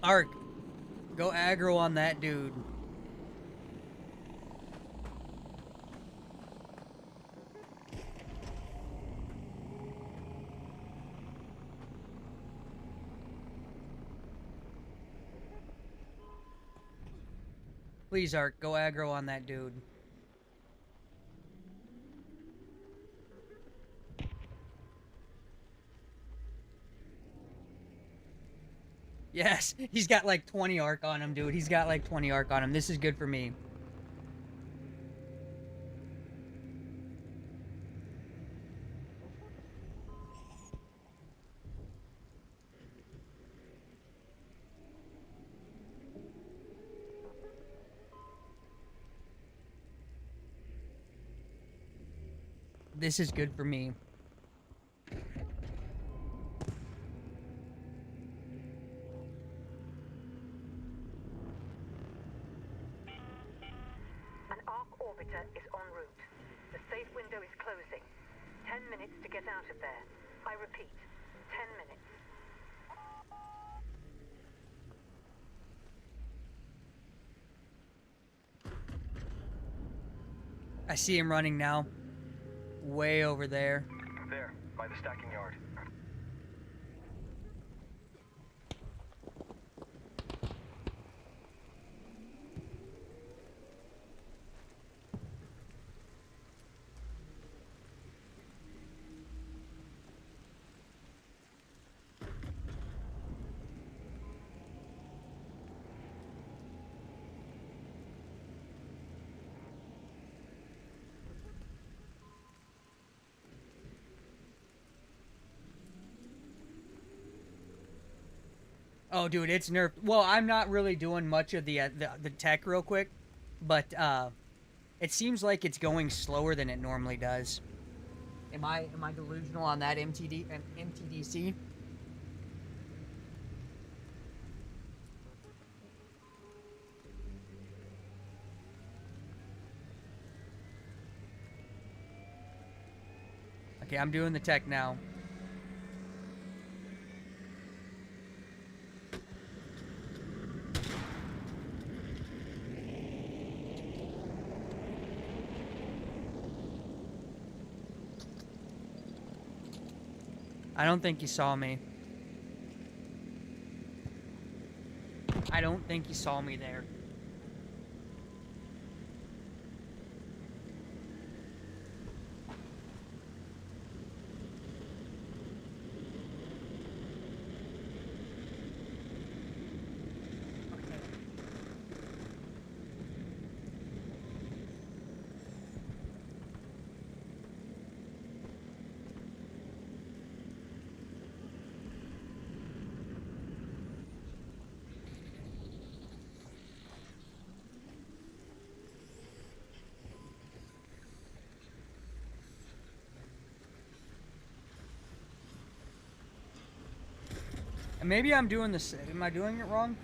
Ark, go aggro on that dude. Please, Ark, go aggro on that dude. Yes, he's got like 20 arc on him, dude. He's got like 20 arc on him. This is good for me. This is good for me. An arc orbiter is en route. The safe window is closing. 10 minutes to get out of there. I repeat, 10 minutes. I see him running now. Way over there. There, by the stacking yard. Oh, dude, it's nerfed. Well, I'm not really doing much of the tech real quick, but it seems like it's going slower than it normally does. Am I delusional on that MTDC? Okay, I'm doing the tech now. I don't think he saw me. I don't think he saw me there. Maybe I'm doing this. Am I doing it wrong?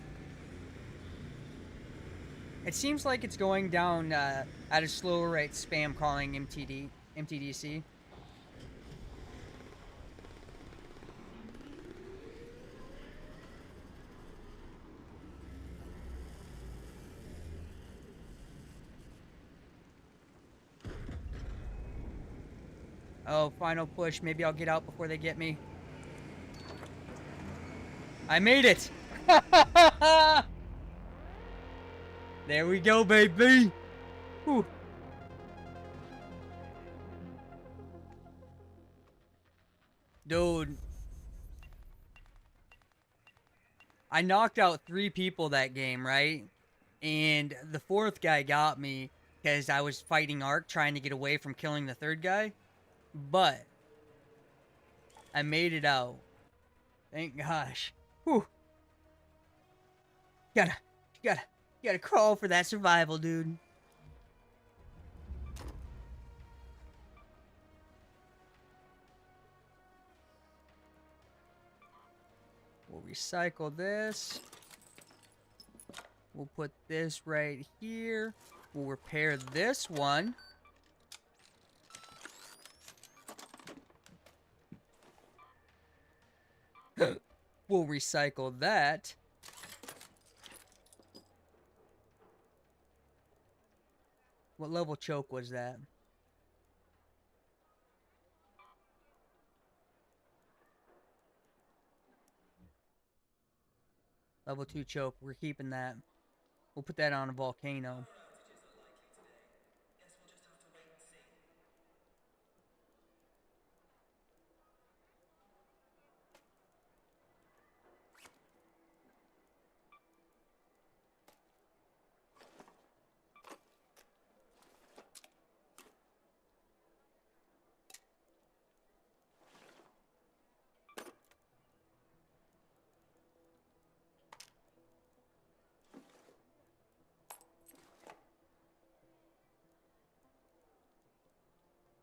It seems like it's going down at a slower rate. Spam calling MTDC. Oh, final push. Maybe I'll get out before they get me. I made it! There we go, baby! Whew. Dude. I knocked out 3 people that game, right? And the 4th guy got me because I was fighting Ark trying to get away from killing the 3rd guy. But I made it out. Thank gosh. Whew. You gotta crawl for that survival, dude. We'll recycle this. We'll put this right here. We'll repair this one. We'll recycle that. What level choke was that? Level 2 choke. We're keeping that. We'll put that on a volcano.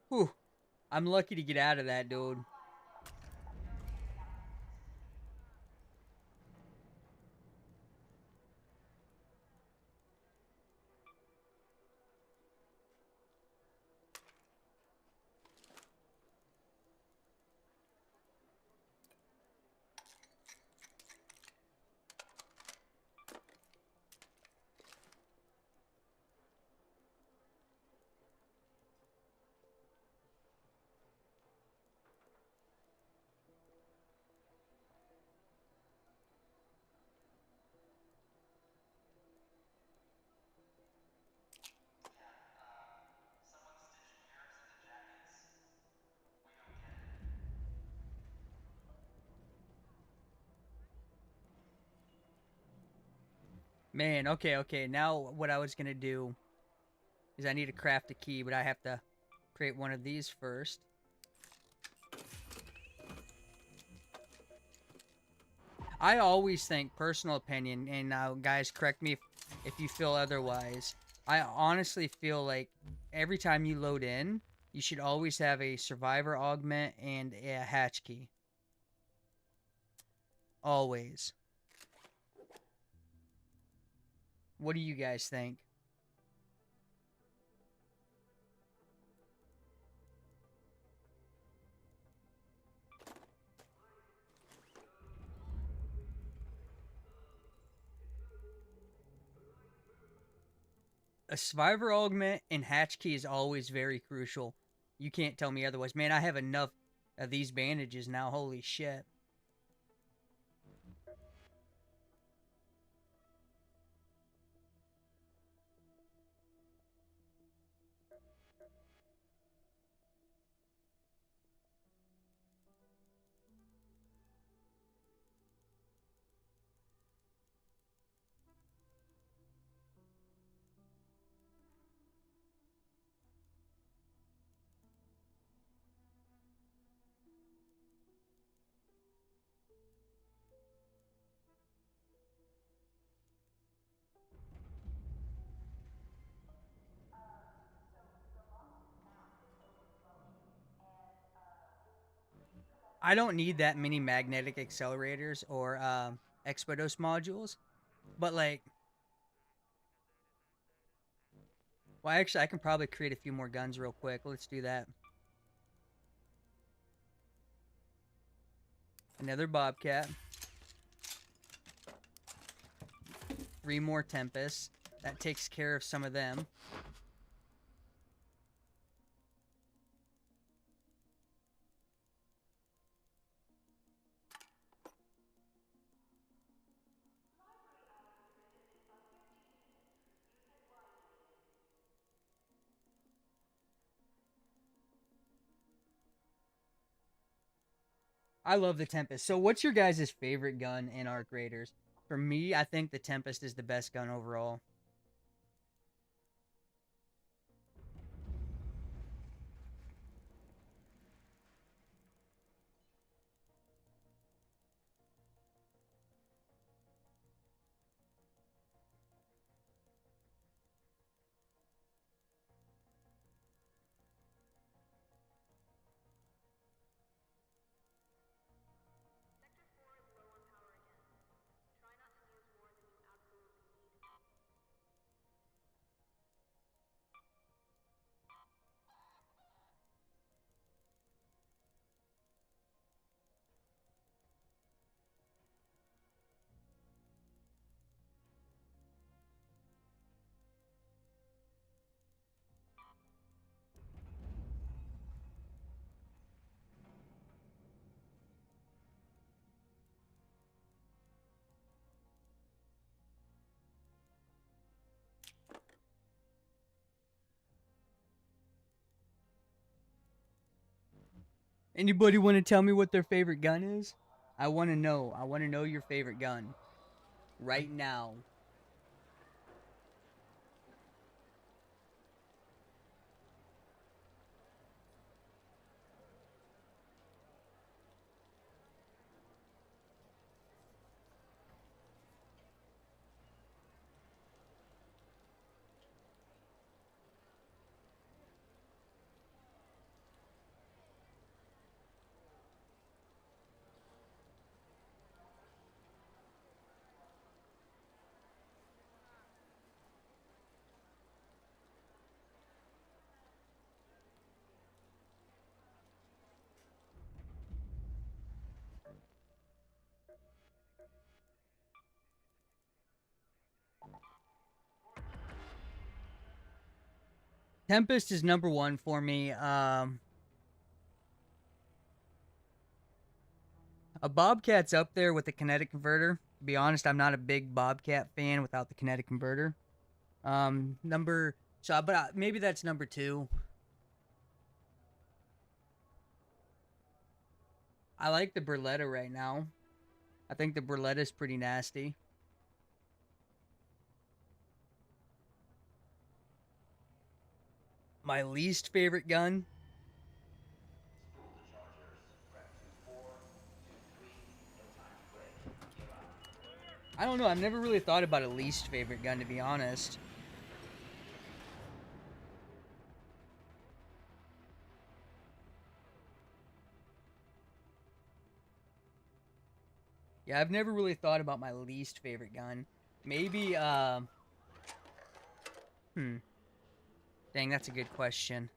Whew. I'm lucky to get out of that, dude. Man, okay. Now what I was gonna do is I need to craft a key, but I have to create one of these first. I always think, personal opinion, and guys, correct me if you feel otherwise. I honestly feel like every time you load in, you should always have a survivor augment and a hatch key. Always. What do you guys think? A survivor augment and hatch key is always very crucial. You can't tell me otherwise. Man, I have enough of these bandages now. Holy shit. I don't need that many magnetic accelerators or Expodos modules, but like, well, actually, I can probably create a few more guns real quick. Let's do that. Another Bobcat. 3 more Tempests. That takes care of some of them. I love the Tempest. So what's your guys' favorite gun in Arc Raiders? For me, I think the Tempest is the best gun overall. Anybody want to tell me what their favorite gun is? I want to know. I want to know your favorite gun. Right now. Tempest is number 1 for me. A Bobcat's up there with the kinetic converter. To be honest, I'm not a big Bobcat fan without the kinetic converter. Maybe that's number 2. I like the Berletta right now. I think the Berletta's pretty nasty. My least favorite gun. I don't know. I've never really thought about a least favorite gun, to be honest. Yeah, I've never really thought about my least favorite gun. Maybe, Dang, that's a good question.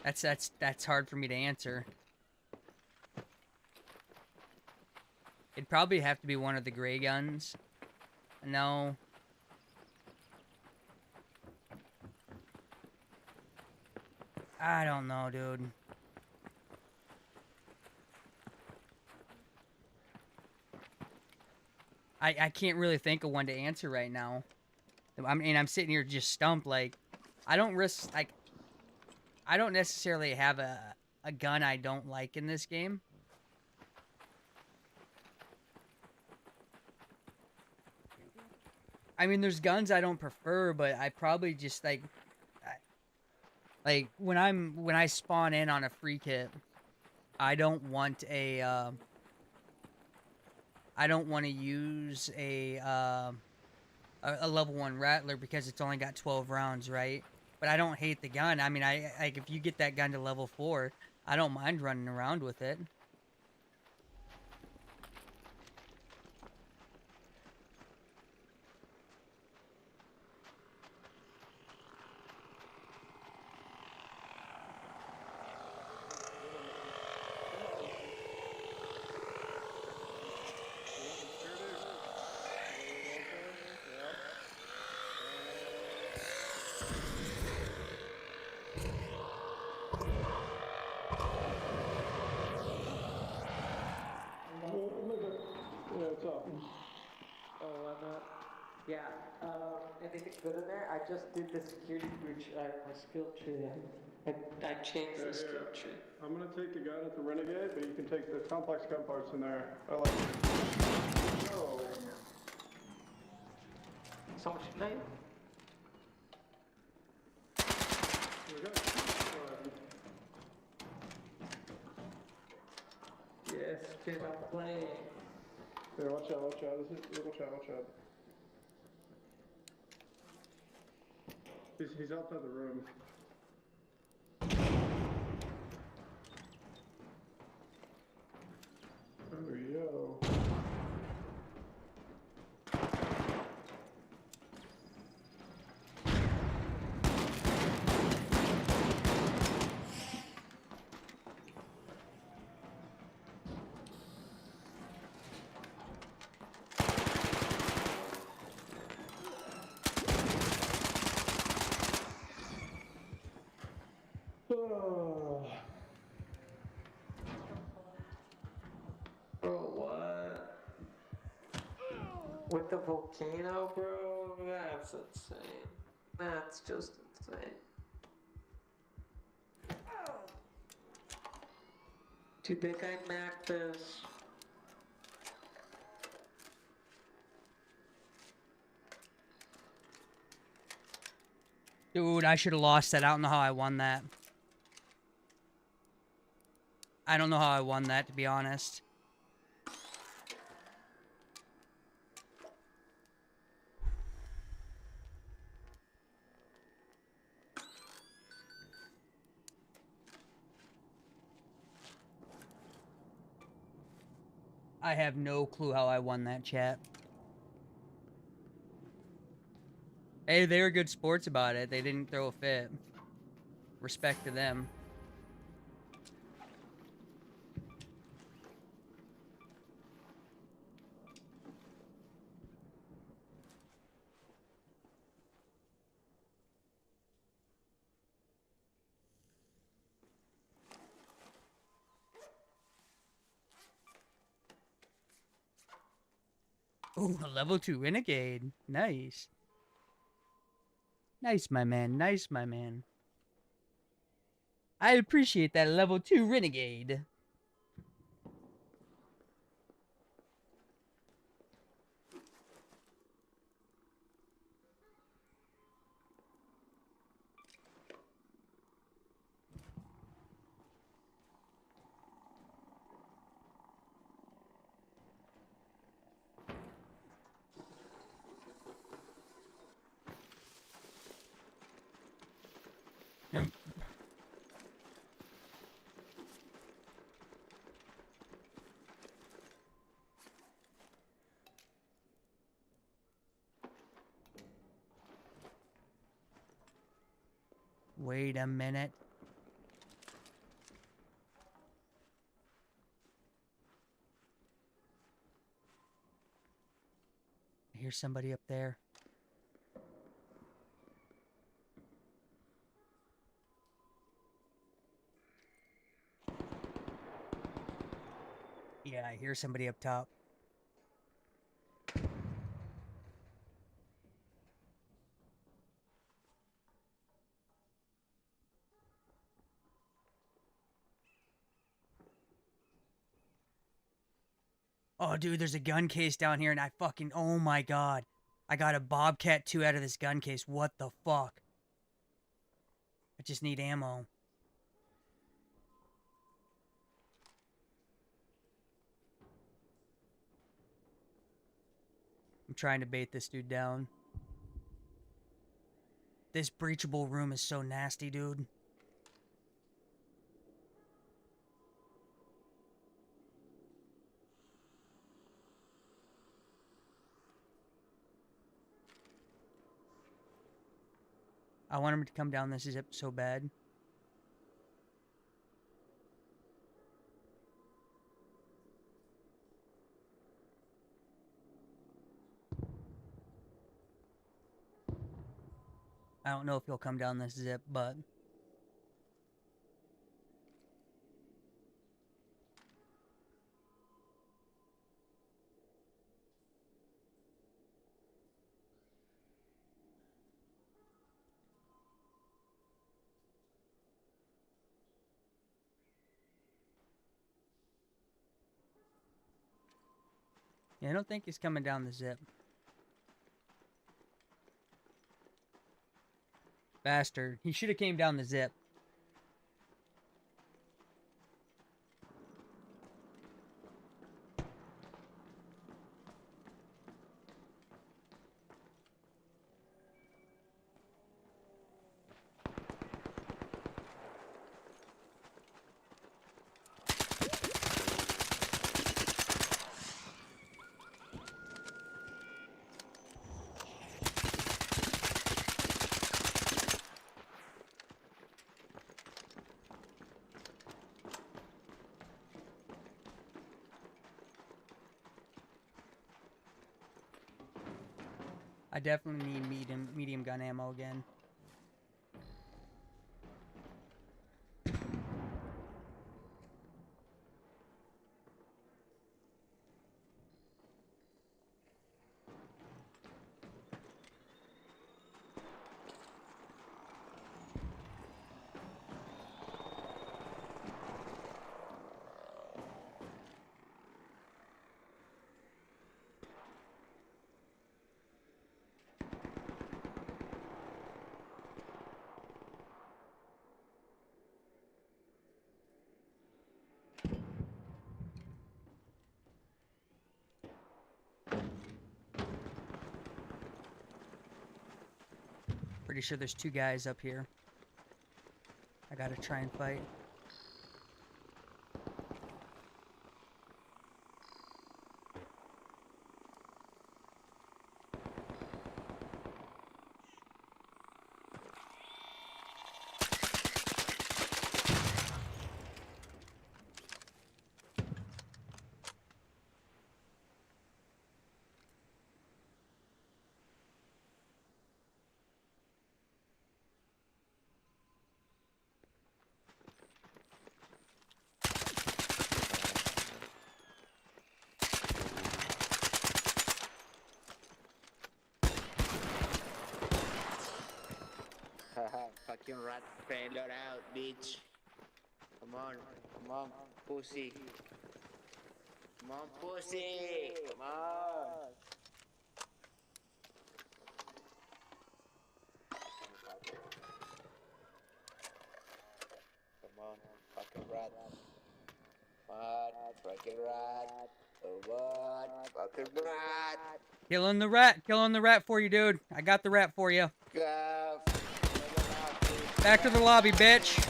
That's hard for me to answer. It'd probably have to be one of the gray guns. No. I don't know, dude. I can't really think of one to answer right now. I'm sitting here just stumped. Like, I don't necessarily have a gun I don't like in this game. I mean, there's guns I don't prefer, but I probably just like when I spawn in on a free kit, I don't want to use a level 1 Rattler because it's only got 12 rounds, right? But I don't hate the gun. I mean, if you get that gun to level 4, I don't mind running around with it. Yeah, anything good in there? I just did the security breach, my skill tree. I changed the skill tree. I'm gonna take the gun at the Renegade, but you can take the complex gun parts in there. I like it. Oh. So much name? Here we go. Yes, kid, I'm playing. Here, watch out, watch out. Watch out, watch out. He's outside the room. Oh, yo. Bro, what? With the volcano, bro? That's insane. That's just insane. Do you think I macked this? Dude, I should have lost that. I don't know how I won that. I don't know how I won that, to be honest. I have no clue how I won that, chat. Hey, they were good sports about it. They didn't throw a fit. Respect to them. Ooh, a level 2 renegade. Nice. Nice, my man. Nice, my man. I appreciate that level 2 renegade. Wait a minute. I hear somebody up there. Yeah, I hear somebody up top. Oh, dude, there's a gun case down here, and I fucking... Oh, my God. I got a Bobcat 2 out of this gun case. What the fuck? I just need ammo. I'm trying to bait this dude down. This breachable room is so nasty, dude. I want him to come down this zip so bad. I don't know if he'll come down this zip, but... Yeah, I don't think he's coming down the zip. Bastard. He should have came down the zip. I definitely need medium gun ammo again. Pretty sure there's 2 guys up here. I gotta try and fight. Fucking rat trailer out, bitch. Come on, pussy. Come on, pussy. Come on. Come on, fucking rat. What? Fucking rat. Oh, what? Fucking rat. Killing the rat for you, dude. I got the rat for you. Go. Back to the lobby, bitch.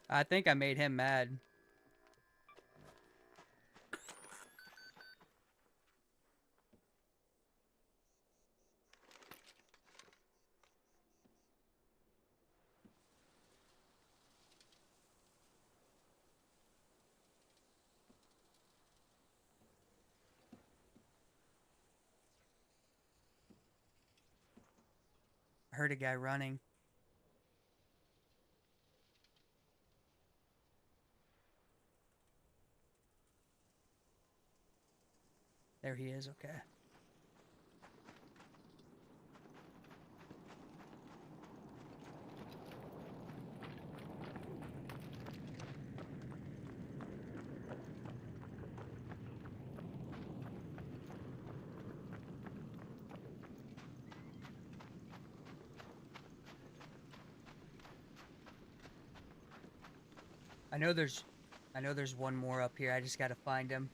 I think I made him mad. I heard a guy running. There he is, okay. I know there's one more up here. I just gotta find him.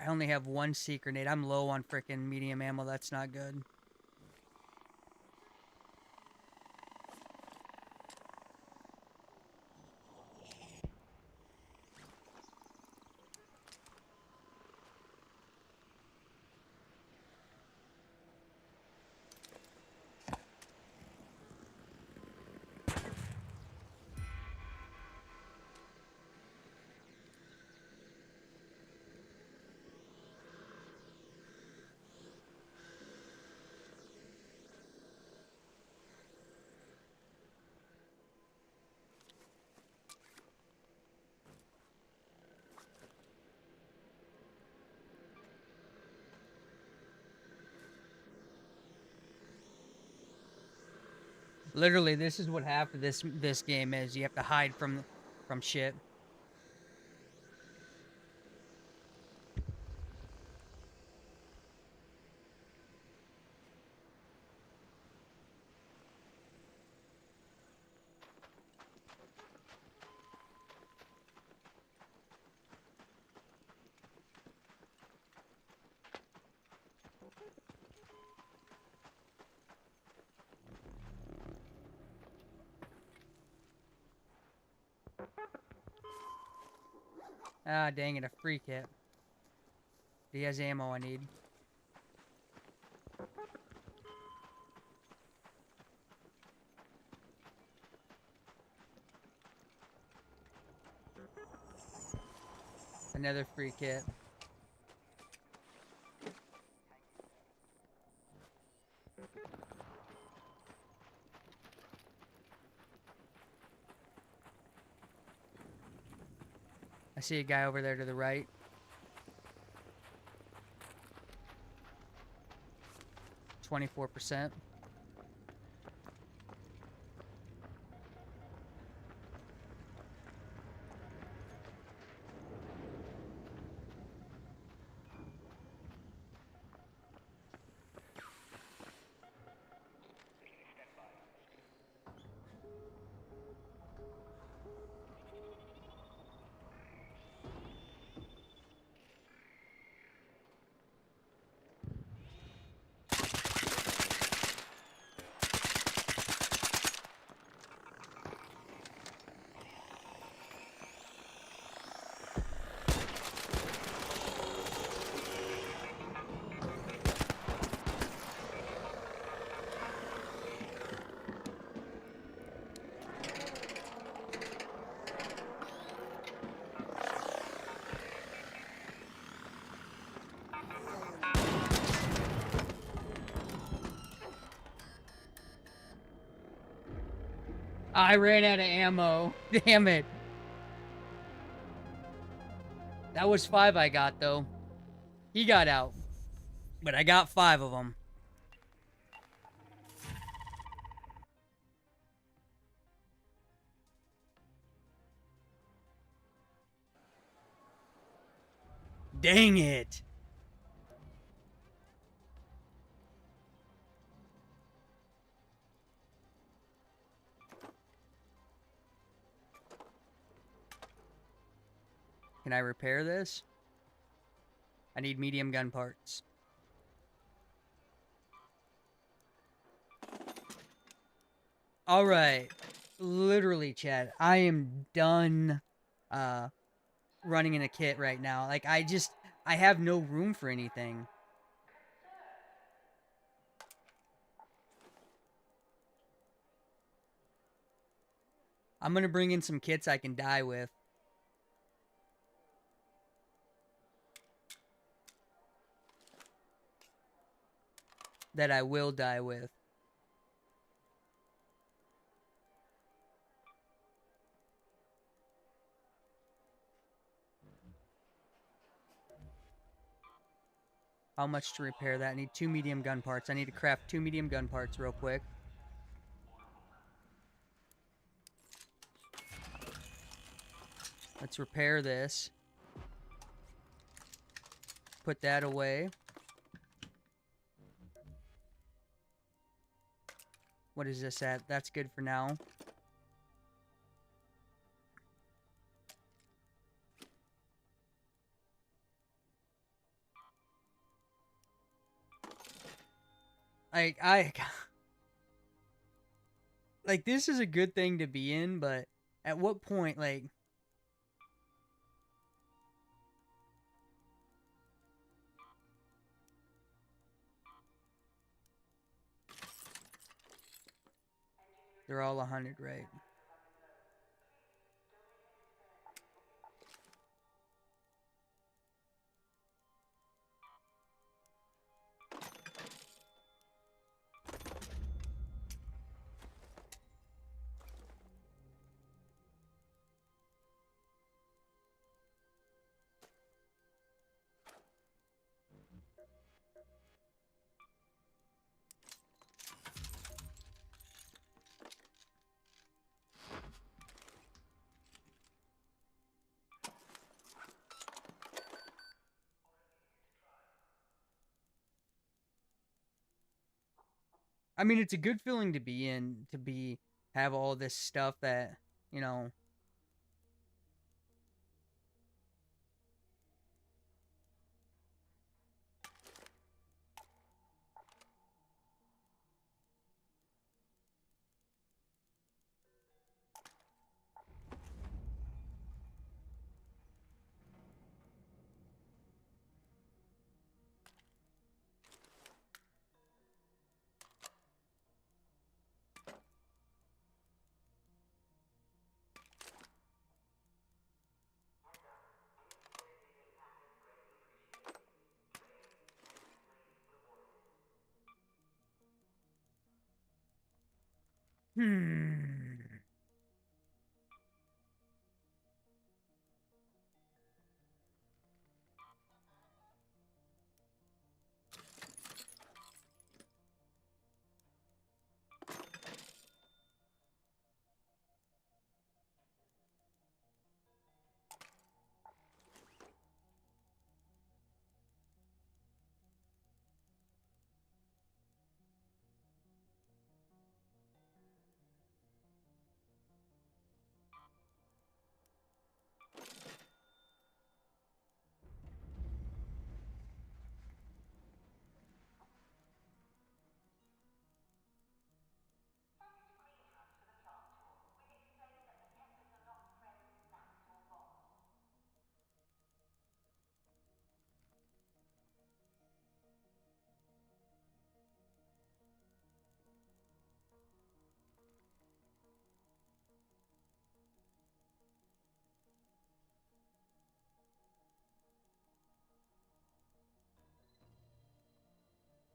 I only have one seed grenade. I'm low on frickin' medium ammo. That's not good. Literally, this is what half of this game is. You have to hide from shit. Ah, dang it, a free kit. He has ammo I need. Another free kit. I see a guy over there to the right. %. I ran out of ammo. Damn it. That was 5 I got, though. He got out. But I got 5 of them. Dang it. Can I repair this? I need medium gun parts. Alright. Literally, Chad, I am done running in a kit right now. Like, I have no room for anything. I'm gonna bring in some kits I can die with. That I will die with. How much to repair that? I need 2 medium gun parts. I need to craft 2 medium gun parts real quick. Let's repair this. Put that away. What is this at? That's good for now. Like, this is a good thing to be in, but at what point, like... They're all 100, right? I mean, it's a good feeling to be in, have all this stuff that, you know...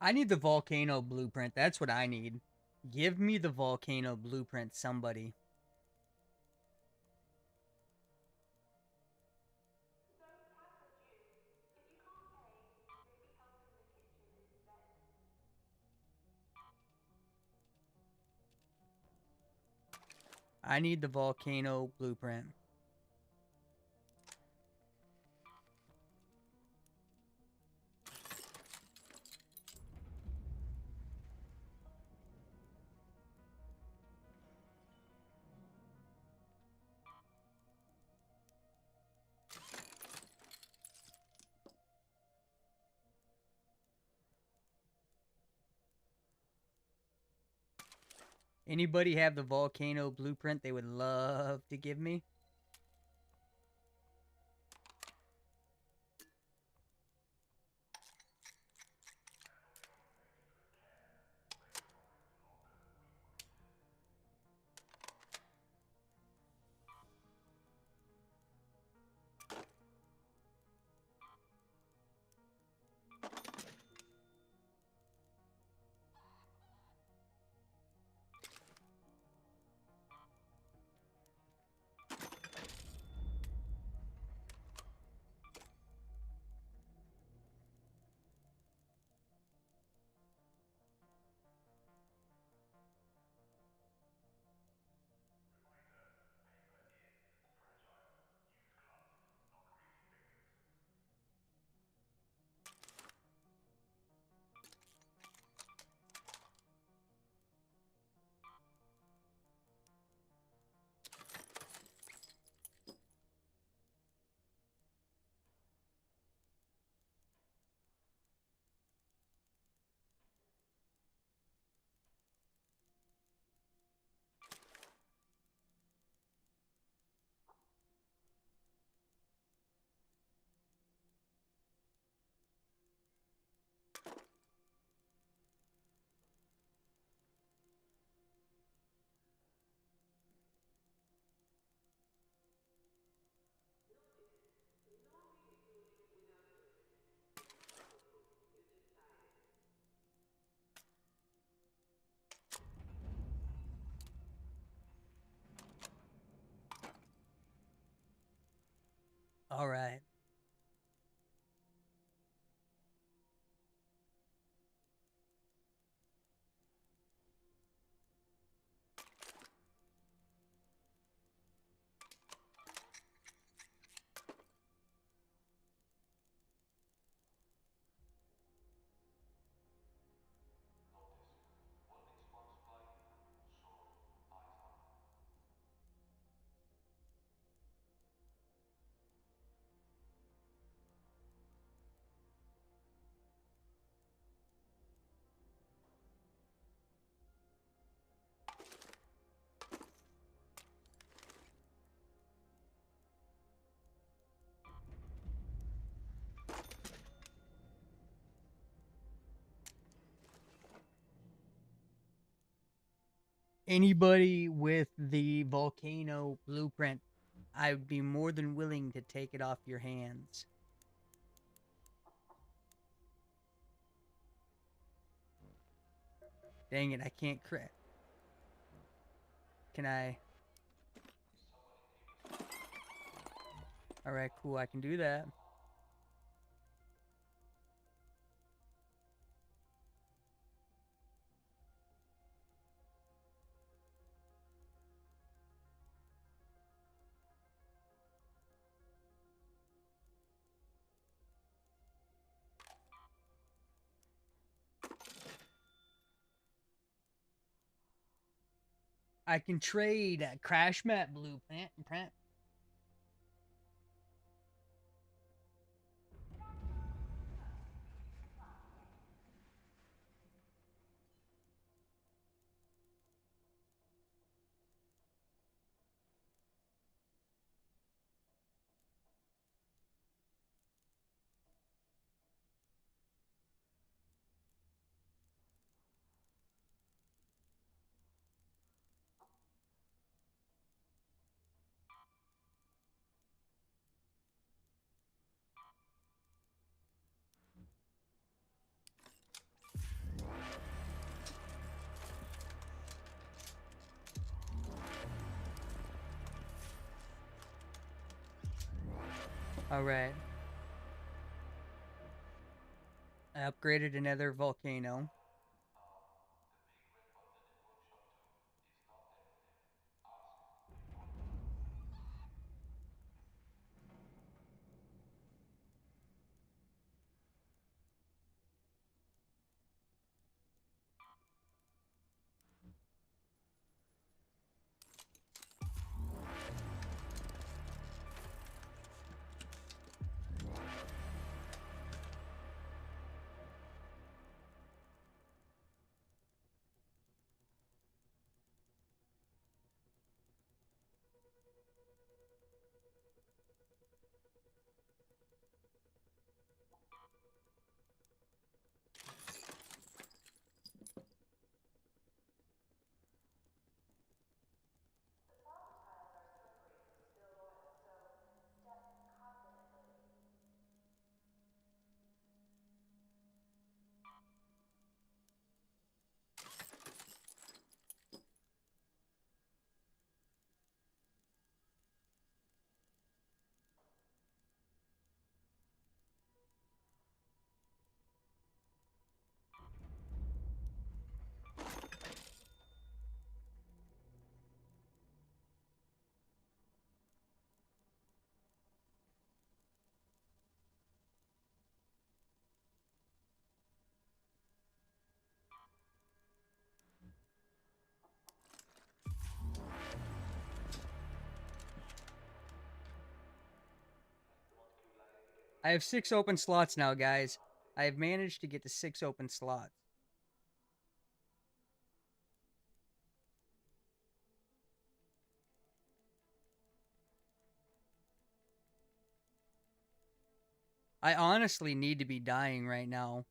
I need the volcano blueprint. That's what I need. Give me the volcano blueprint, somebody. I need the volcano blueprint. Anybody have the volcano blueprint they would love to give me? All right. Anybody with the volcano blueprint, I would be more than willing to take it off your hands. Dang it, I can't crit. Can I? Alright, cool, I can do that. I can trade a Crash Map blueprint. Alright. I upgraded another volcano. I have 6 open slots now, guys. I have managed to get to 6 open slots. I honestly need to be dying right now.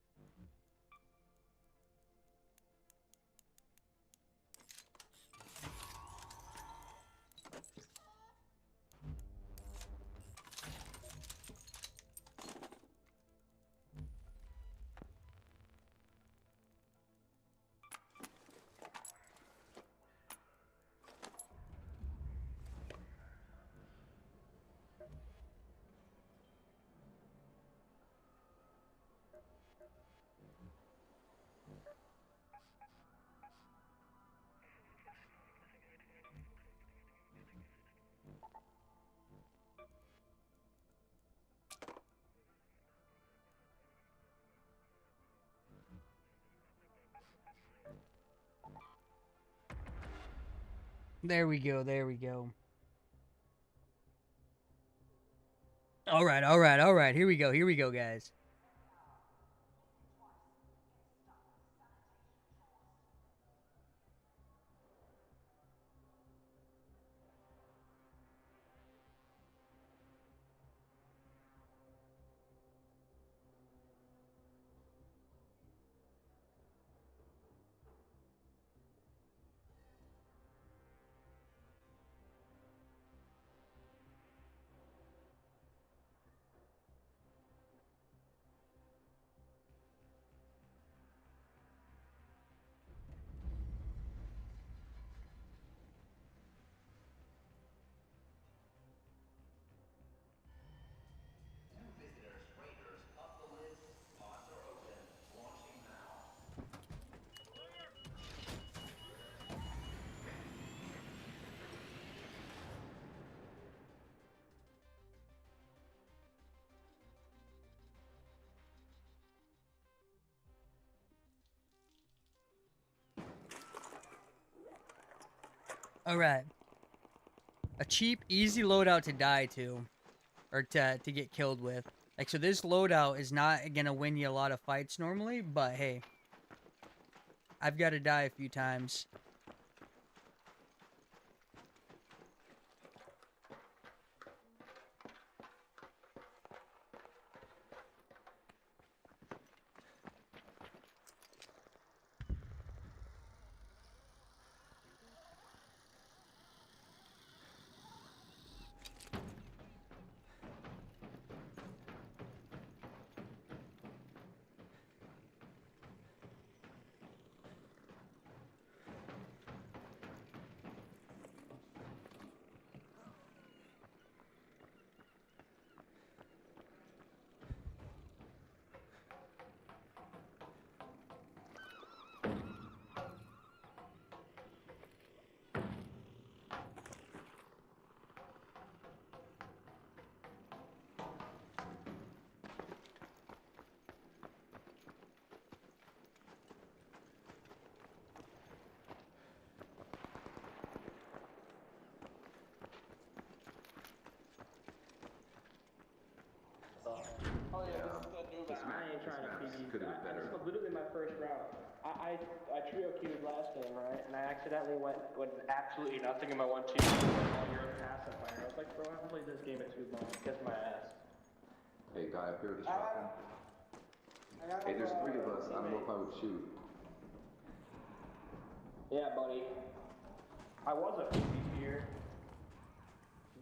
There we go, there we go. Alright, here we go, guys. Alright. A cheap, easy loadout to die to. Or to get killed with. Like, so this loadout is not gonna win you a lot of fights normally, but hey. I've got to die a few times. Oh yeah, this is the new round. I ain't trying to be. This was literally my first round. I trio queued last game, right? And I accidentally went absolutely nothing in my 1-2. You're a pacifier. I was like, bro, I haven't played this game in too long. Kiss my ass. Hey, guy up here with the shotgun. Hey, there's 3 of us. I don't know if I would shoot. Yeah, buddy. I was a PvP here.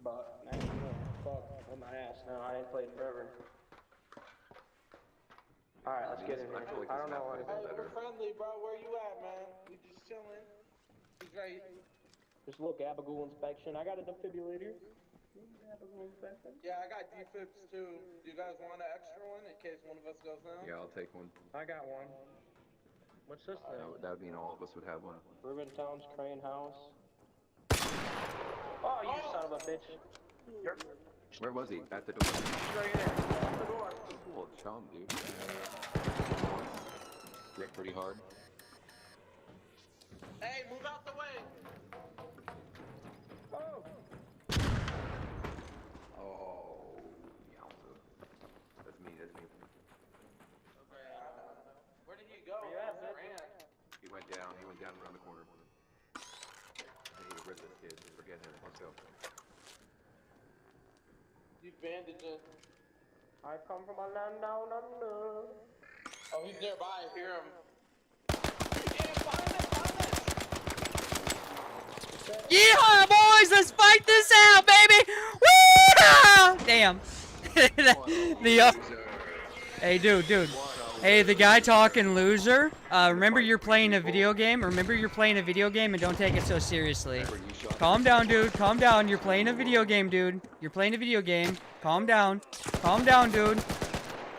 But, I don't know. Fuck, on my ass now. I ain't played forever. Alright, let's get in here. I don't know what it is. Hey, we're friendly, bro. Where you at, man? We just chilling. He's right. Just a little Gabagool inspection. I got a defibrillator. Gabagool inspection. Yeah, I got defibs too. Do you guys want an extra one in case one of us goes down? Yeah, I'll take one. I got one. What's this thing? That would mean all of us would have one. Ruben Town's Crane House. Oh, you son of a bitch. Where was he? At the door. He's right there. At the door. Cool chum, dude. Hit pretty hard. Hey, move out the way. Oh. Oh, yowza. went down. He went down around the corner. I need to rip this kid. Forget him. Let's go. He's bandaging. I come from a land down under. Oh, he's nearby. I hear him. Yeah, find it. Yeehaw, boys! Let's fight this out, baby! Woo! Damn. the Hey, dude. Hey, the guy talking loser. Remember you're playing a video game. Remember you're playing a video game, and don't take it so seriously. Calm down, dude. Calm down. You're playing a video game, dude. You're playing a video game. Calm down. Calm down, dude.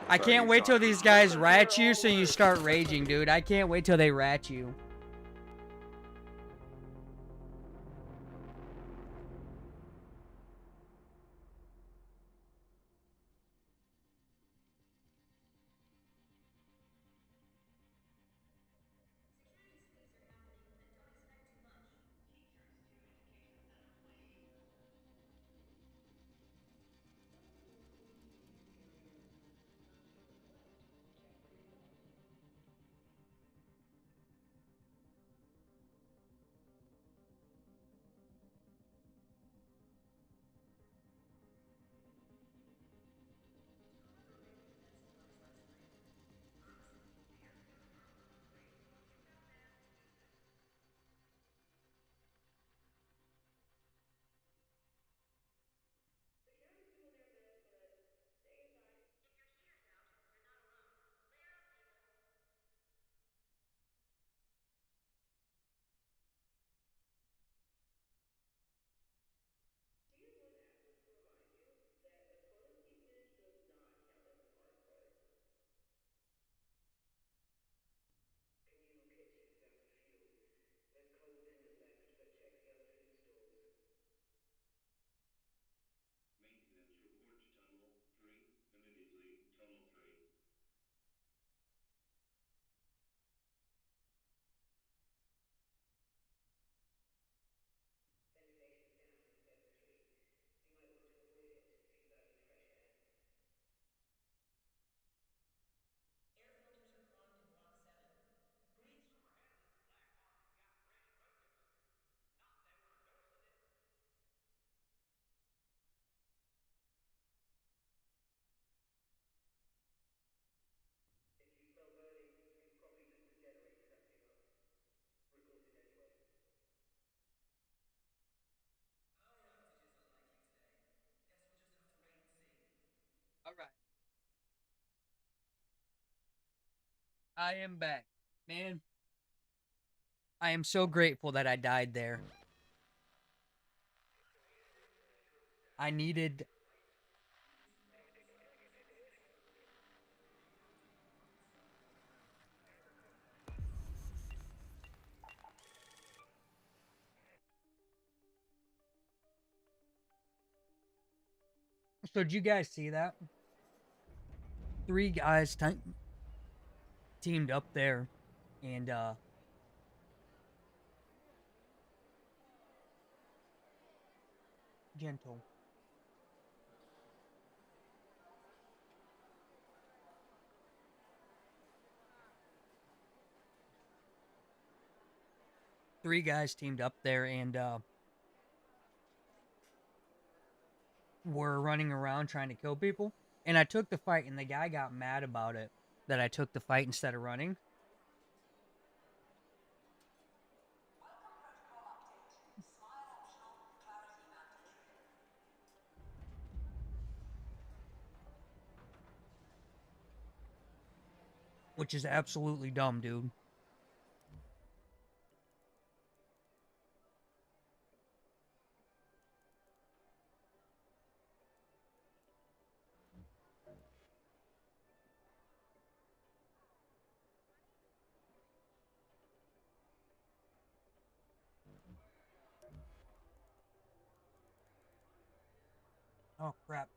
I can't wait till these guys rat you so you start raging, dude. I can't wait till they rat you. All right. I am back. Man, I am so grateful that I died there. I needed... So did you guys see that? 3 guys teamed up there, and gentle. Three guys teamed up there and were running around trying to kill people. And I took the fight, and the guy got mad about it, that I took the fight instead of running. Which is absolutely dumb, dude. Oh, crap.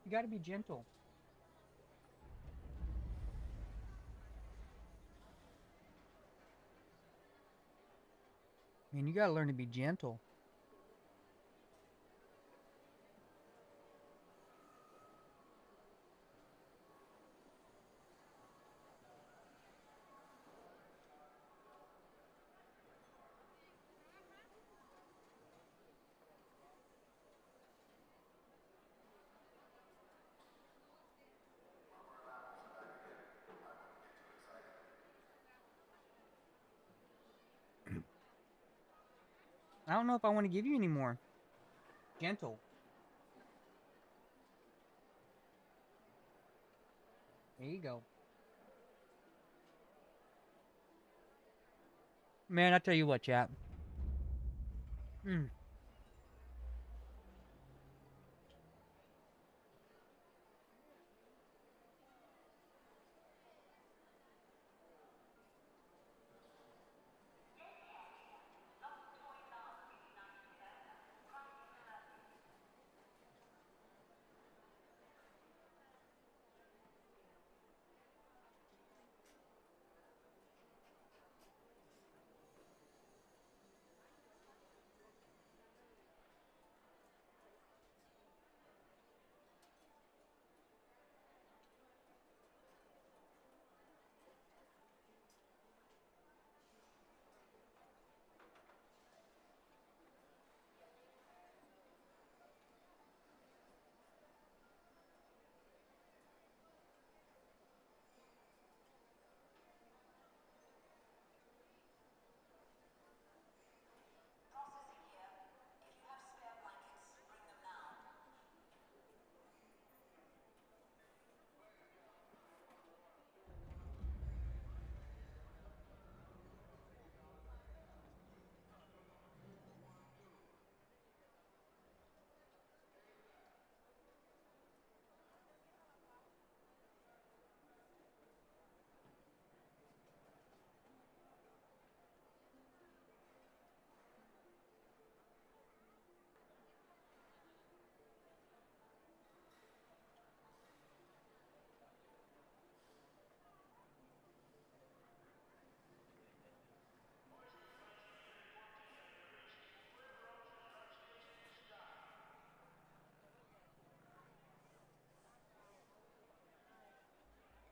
You gotta be gentle. I mean, you gotta learn to be gentle. I don't know if I want to give you any more. Gentle. There you go. Man, I tell you what, chap.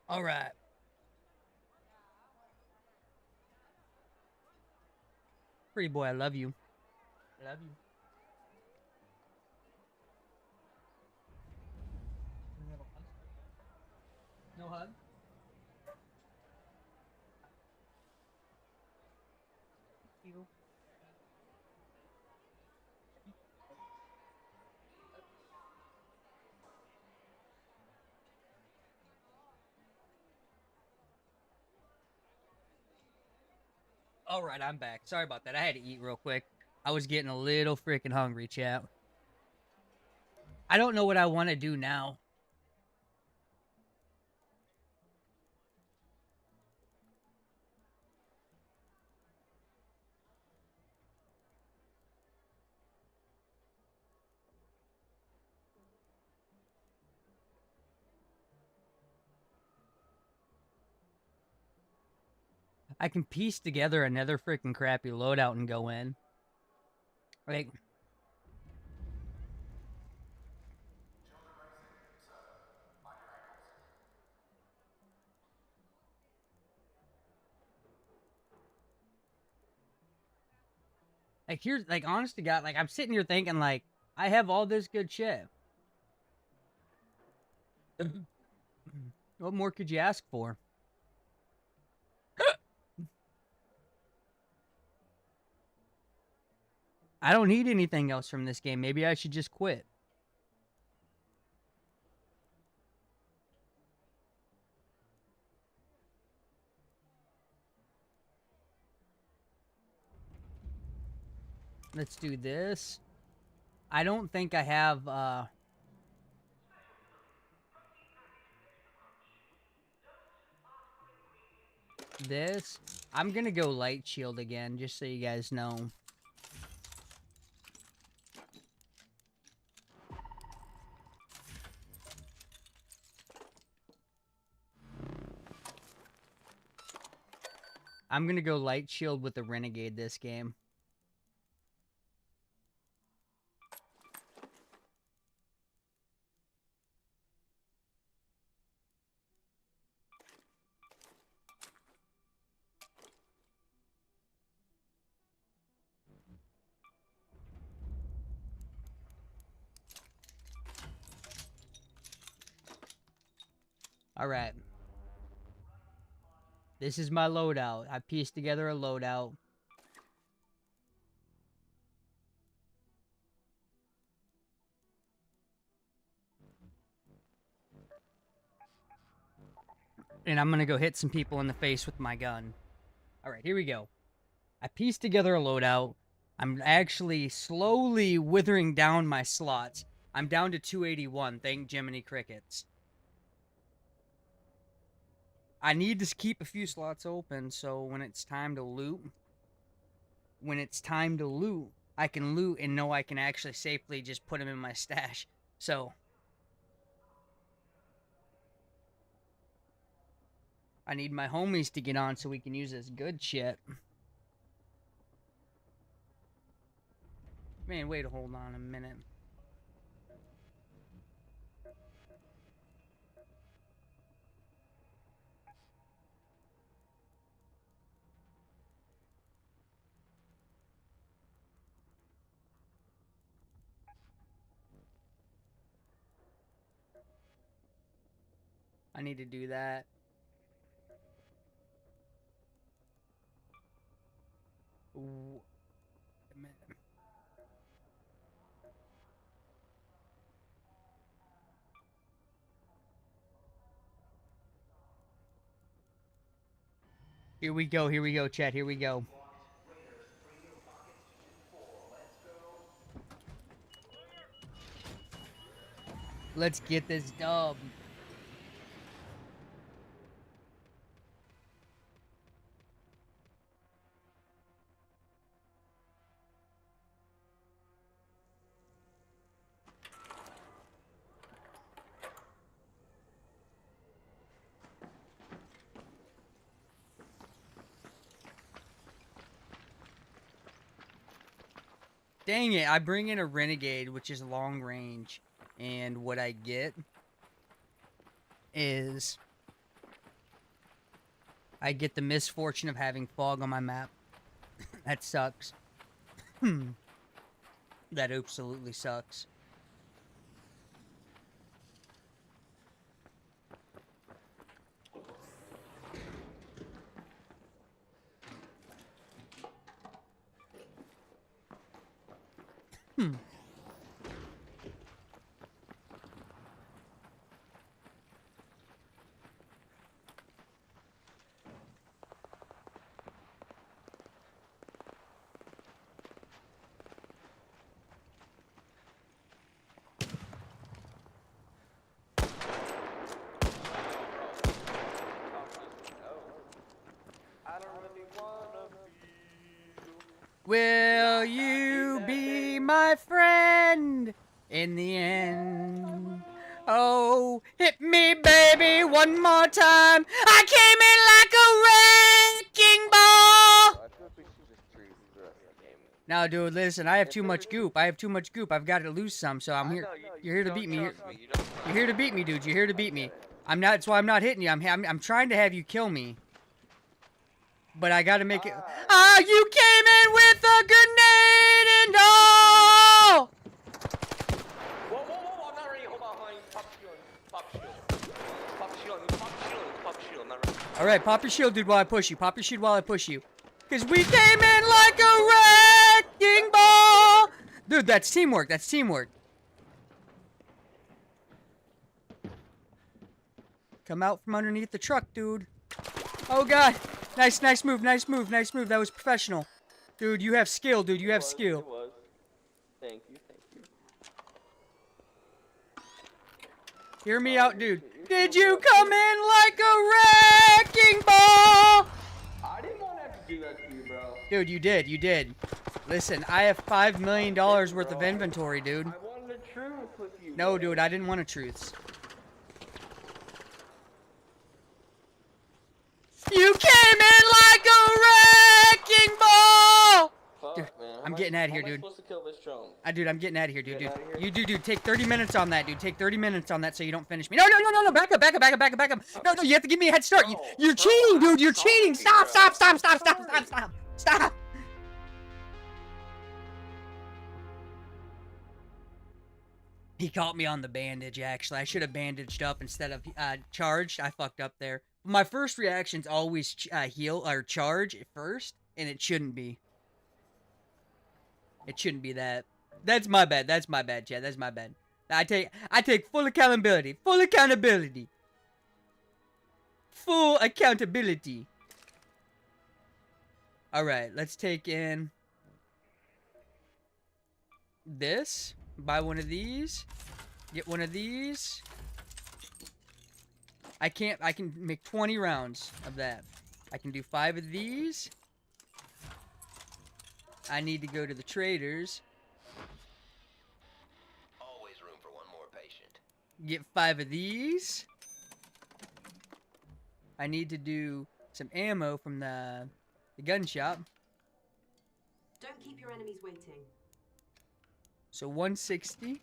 All right. Pretty boy, I love you. I love you. No hug? You. All right, I'm back. Sorry about that. I had to eat real quick. I was getting a little freaking hungry, chap. I don't know what I want to do now. I can piece together another freaking crappy loadout and go in. Like, here's like, honest to God, like I'm sitting here thinking like I have all this good shit. What more could you ask for? I don't need anything else from this game. Maybe I should just quit. Let's do this. I don't think I have, this. I'm gonna go light shield again, just so you guys know. I'm gonna go light shield with the renegade this game. Alright. This is my loadout. I pieced together a loadout. And I'm gonna go hit some people in the face with my gun. Alright, here we go. I pieced together a loadout. I'm actually slowly withering down my slots. I'm down to 281, thank Jiminy Crickets. I need to keep a few slots open, so when it's time to loot, I can loot and know I can actually safely just put them in my stash. So, I need my homies to get on so we can use this good shit. Man, wait, hold on a minute. I need to do that. Ooh, a minute. Here we go, chat, here we go. Let's get this dub. Dang it, I bring in a renegade, which is long range, and what I get is I get the misfortune of having fog on my map. That sucks. That absolutely sucks. Will you be my friend in the end? Oh, hit me, baby, one more time. I came in like a wrecking ball. Now, dude, listen, I have too much goop. I've got to lose some, so I'm here. You're here to beat me. You're here to beat me, dude. You're here to beat me. I'm not. That's why I'm not hitting you. I'm trying to have you kill me. But I gotta make it. Ah, you came in with a grenade and all! Whoa, I'm not ready. Hold on. Pop shield. I'm not ready. Alright, pop your shield, dude, while I push you. Pop your shield while I push you. Cause we came in like a wrecking ball! Dude, that's teamwork. That's teamwork. Come out from underneath the truck, dude. Oh, God. Nice move. Nice move. That was professional. Dude, you have skill, dude. You have skill. It was. Thank you. Hear me out, dude. Did you come in like a wrecking ball? I didn't want to have to do that to you, bro. Dude, you did. Listen, I have $5 million worth of inventory, dude. I wanted a truth with you. No, dude, I didn't want a truths. You came in like a wrecking ball! Fuck, Dude, man. I'm getting out of here, How am I dude. supposed to kill this drone? Dude, I'm getting out of here, dude. Getting outta here? You dude, take 30 minutes on that, dude. Take 30 minutes on that so you don't finish me. No, back up. No, you have to give me a head start. You're cheating, dude. You're cheating. Stop. He caught me on the bandage, actually. I should have bandaged up instead of charged. I fucked up there. My first reaction's always heal or charge at first, and it shouldn't be. It shouldn't be that. That's my bad, Chad. That's my bad. I take full accountability. Full accountability. Alright, let's take in this. Buy one of these. Get one of these. I can make 20 rounds of that. I can do 5 of these. I need to go to the traders. Always room for one more patient. Get 5 of these. I need to do some ammo from the gun shop. Don't keep your enemies waiting. So 160.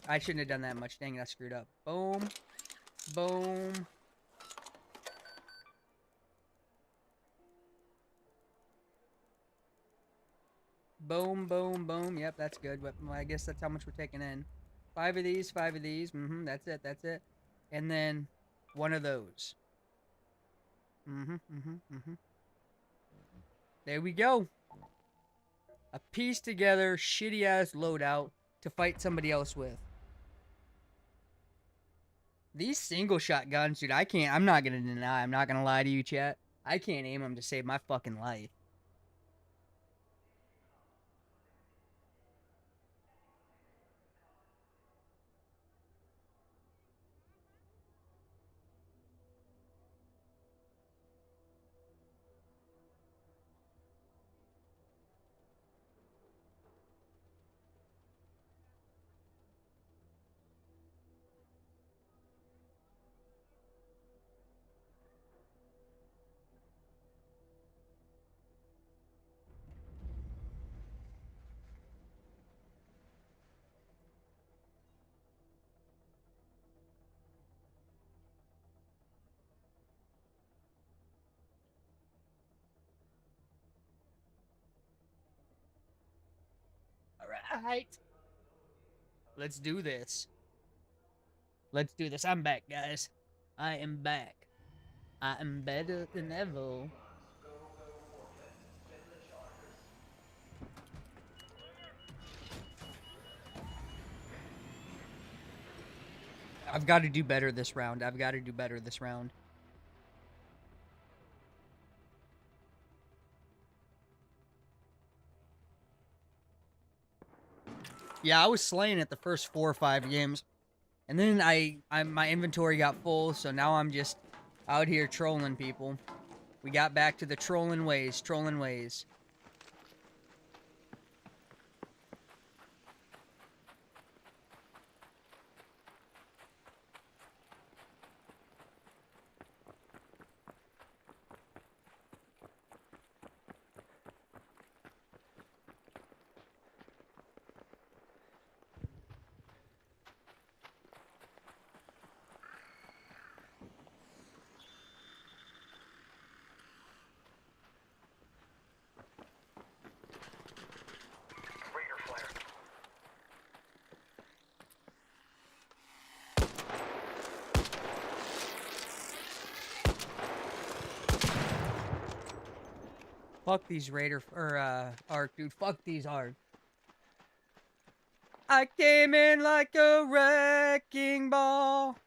I shouldn't have done that much. Dang it, I screwed up. Boom. Boom. Boom. Yep, that's good. But I guess that's how much we're taking in. 5 of these. That's it. And then 1 of those. There we go. A piece together, shitty ass loadout to fight somebody else with. These single shot guns, dude, I'm not gonna deny, I'm not gonna lie to you, chat. I can't aim them to save my fucking life. Alright. Let's do this. I'm back, guys. I am back. I am better than ever. I've got to do better this round. Yeah, I was slaying it the first 4 or 5 games. And then my inventory got full, so now I'm just out here trolling people. We got back to the trolling ways. Raider flare. Fuck these Raider, or, Ark, dude. Fuck these Ark. I came in like a wrecking ball.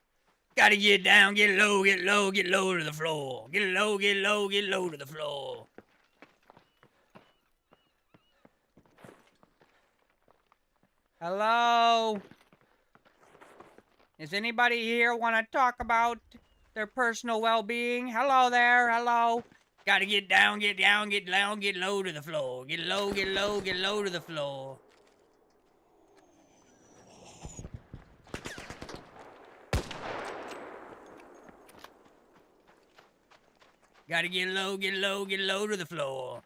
Gotta get down, get low, get low, get low to the floor. Get low, get low, get low to the floor. Hello? Does anybody here want to talk about their personal well-being? Hello there, hello. Gotta get down, get down, get down, get low to the floor. Get low, get low, get low to the floor. Gotta get low, get low, get low to the floor.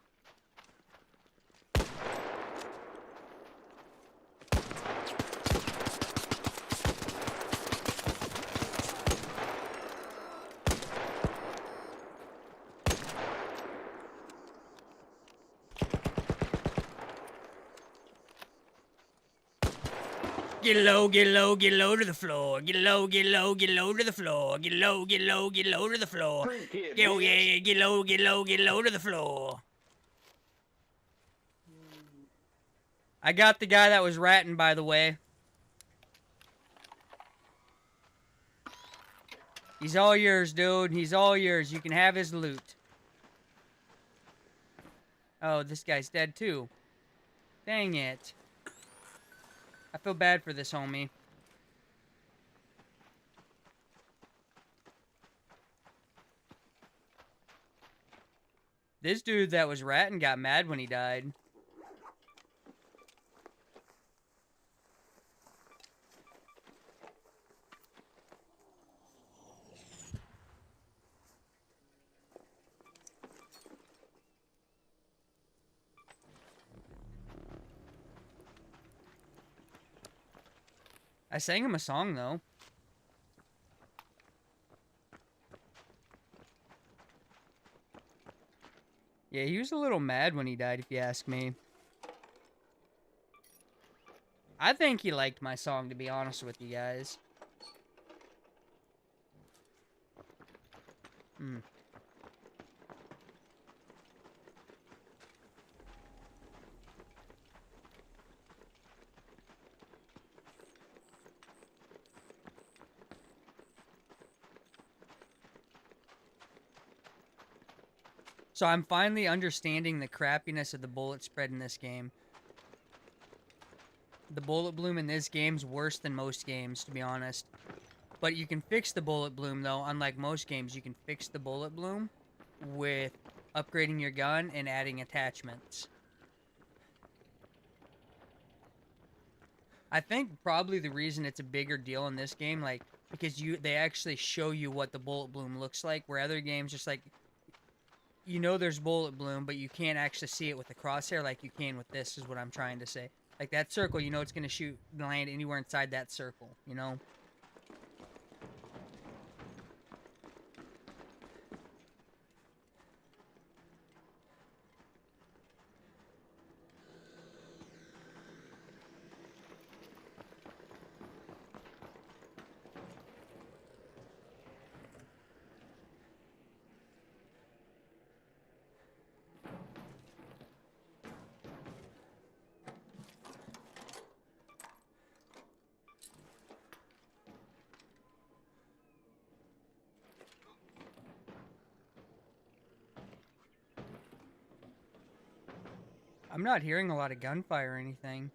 Get low, get low, get low to the floor. Get low, get low, get low to the floor. Get low, get low, get low to the floor. Yo, yeah, get low, get low, get low to the floor. I got the guy that was ratting, by the way. He's all yours, dude. He's all yours. You can have his loot. Oh, this guy's dead, too. Dang it. I feel bad for this homie. This dude that was ratting got mad when he died. I sang him a song, though. Yeah, he was a little mad when he died, if you ask me. I think he liked my song, to be honest with you guys. So I'm finally understanding the crappiness of the bullet spread in this game. The bullet bloom in this game's worse than most games, to be honest. But you can fix the bullet bloom, though. Unlike most games, you can fix the bullet bloom with upgrading your gun and adding attachments. I think probably the reason it's a bigger deal in this game, like, because they actually show you what the bullet bloom looks like, where other games just like, you know there's bullet bloom, but you can't actually see it with the crosshair like you can with this, is what I'm trying to say. Like that circle, you know it's going to land anywhere inside that circle, you know? I'm not hearing a lot of gunfire or anything.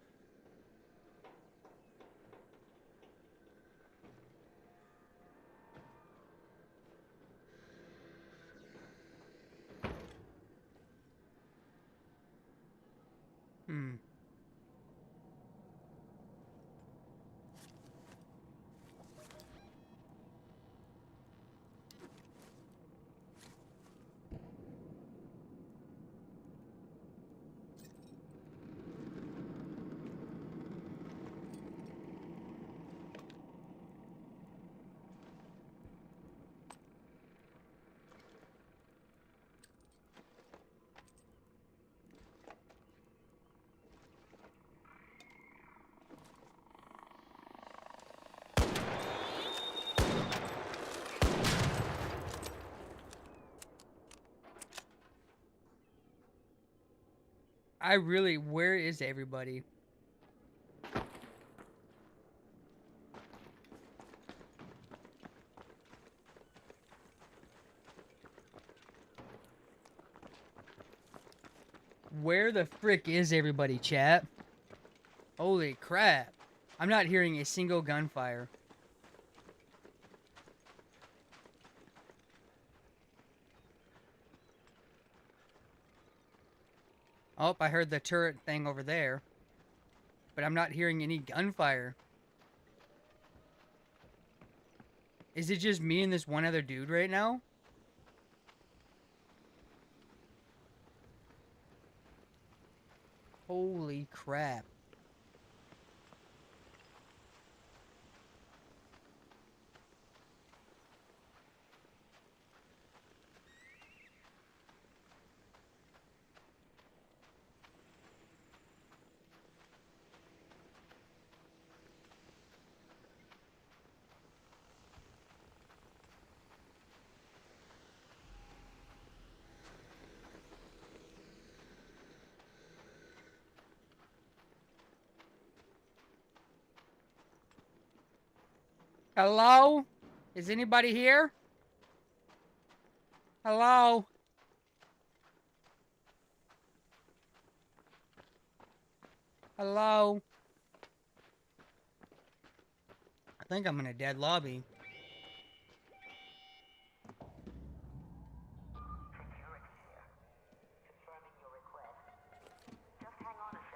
Where is everybody? Where the frick is everybody, chat? Holy crap. I'm not hearing a single gunfire. Oh, I heard the turret thing over there. But I'm not hearing any gunfire. Is it just me and this one other dude right now? Holy crap. Hello? Is anybody here? Hello? Hello? I think I'm in a dead lobby.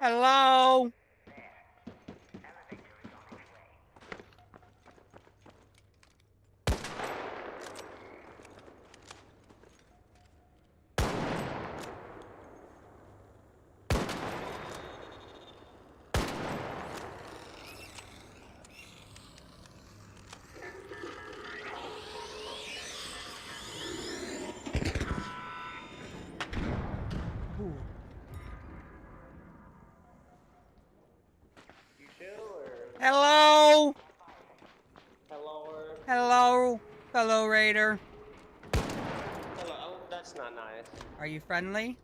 Hello? Ooh. You chill or? Hello? Hello or? Hello? Hello, Raider. Hello. Oh, that's not nice. Are you friendly?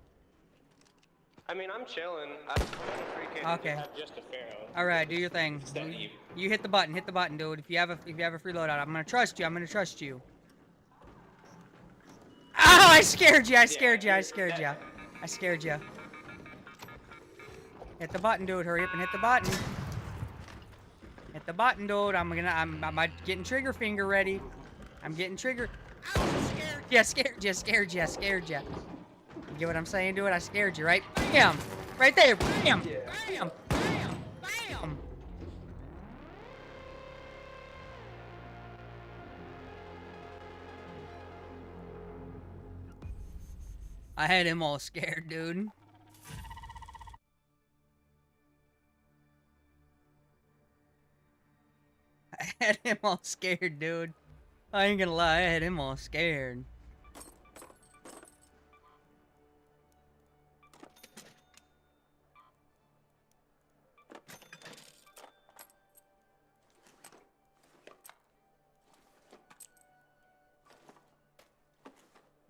I mean, I'm chilling. I'm gonna freaking Okay. have just a pharaoh. Alright, do your thing. It's that you. You hit the button, dude. If you have a free loadout, I'm gonna trust you. I'm gonna trust you. Oh, I scared you. I scared you. I scared you. I scared you. Hit the button, dude. Hurry up and hit the button. Hit the button, dude. I'm getting trigger finger ready. I'm getting trigger. Ow, I scared you. Scared you. Scared you. You get what I'm saying, dude? I scared you, right? Bam! Right there. Bam! Bam! Bam! Bam! I had him all scared, dude. I had him all scared, dude. I ain't gonna lie, I had him all scared.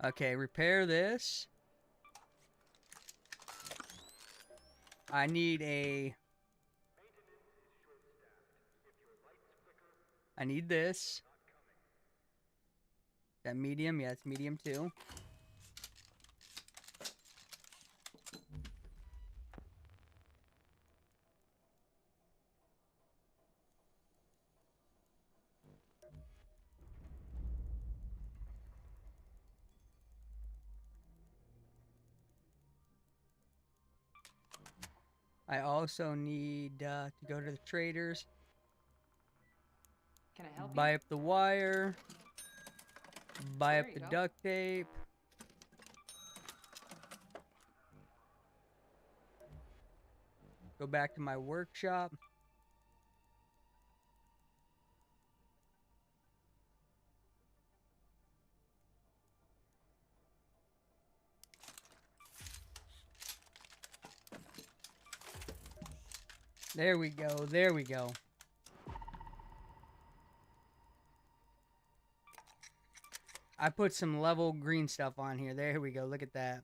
Okay, repair this. I need this. Is that medium? Yeah, it's medium too. I also need to go to the traders. Can I help Buy up the wire. Buy up There you the go. duct tape. Go back to my workshop. There we go. There we go. I put some level green stuff on here. There we go. Look at that.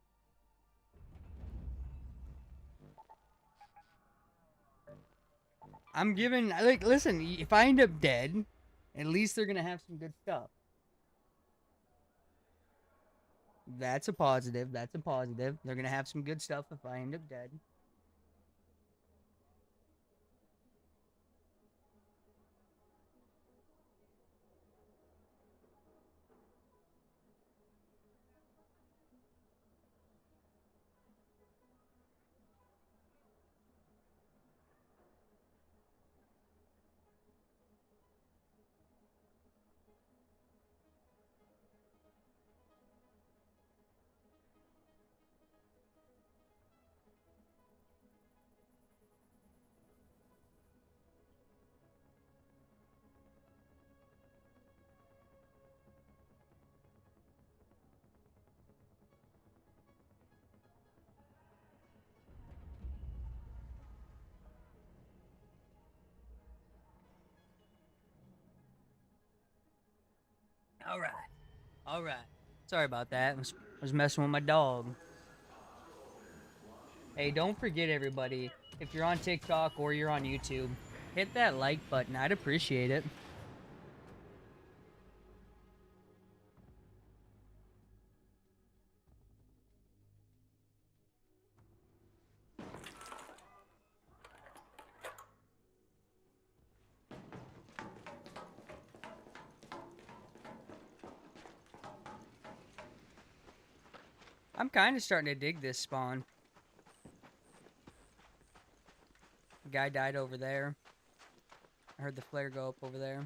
I'm giving, like, listen, if I end up dead, at least they're gonna have some good stuff. That's a positive. That's a positive. They're gonna have some good stuff if I end up dead. All right. All right. Sorry about that. I was messing with my dog. Hey, don't forget, everybody, if you're on TikTok or you're on YouTube, hit that like button. I'd appreciate it. I'm kind of starting to dig this spawn. Guy died over there. I heard the flare go up over there.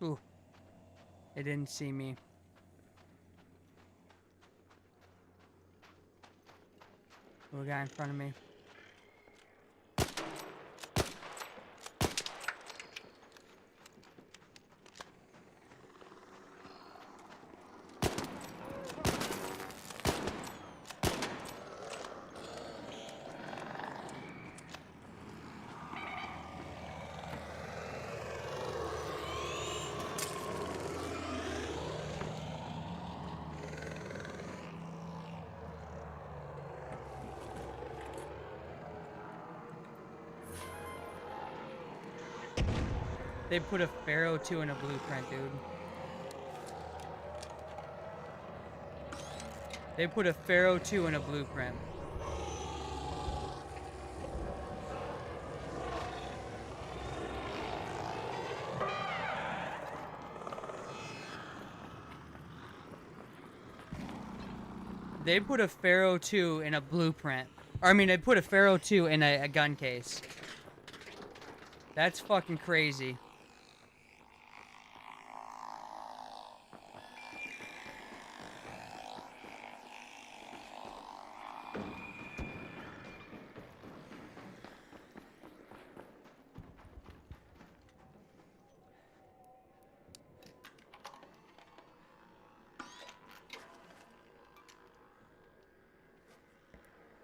Ooh. It didn't see me. Little guy in front of me. They put a Pharaoh 2 in a blueprint, dude. They put a Pharaoh 2 in a blueprint. They put a Pharaoh 2 in a blueprint. Or, I mean, they put a Pharaoh 2 in a gun case. That's fucking crazy.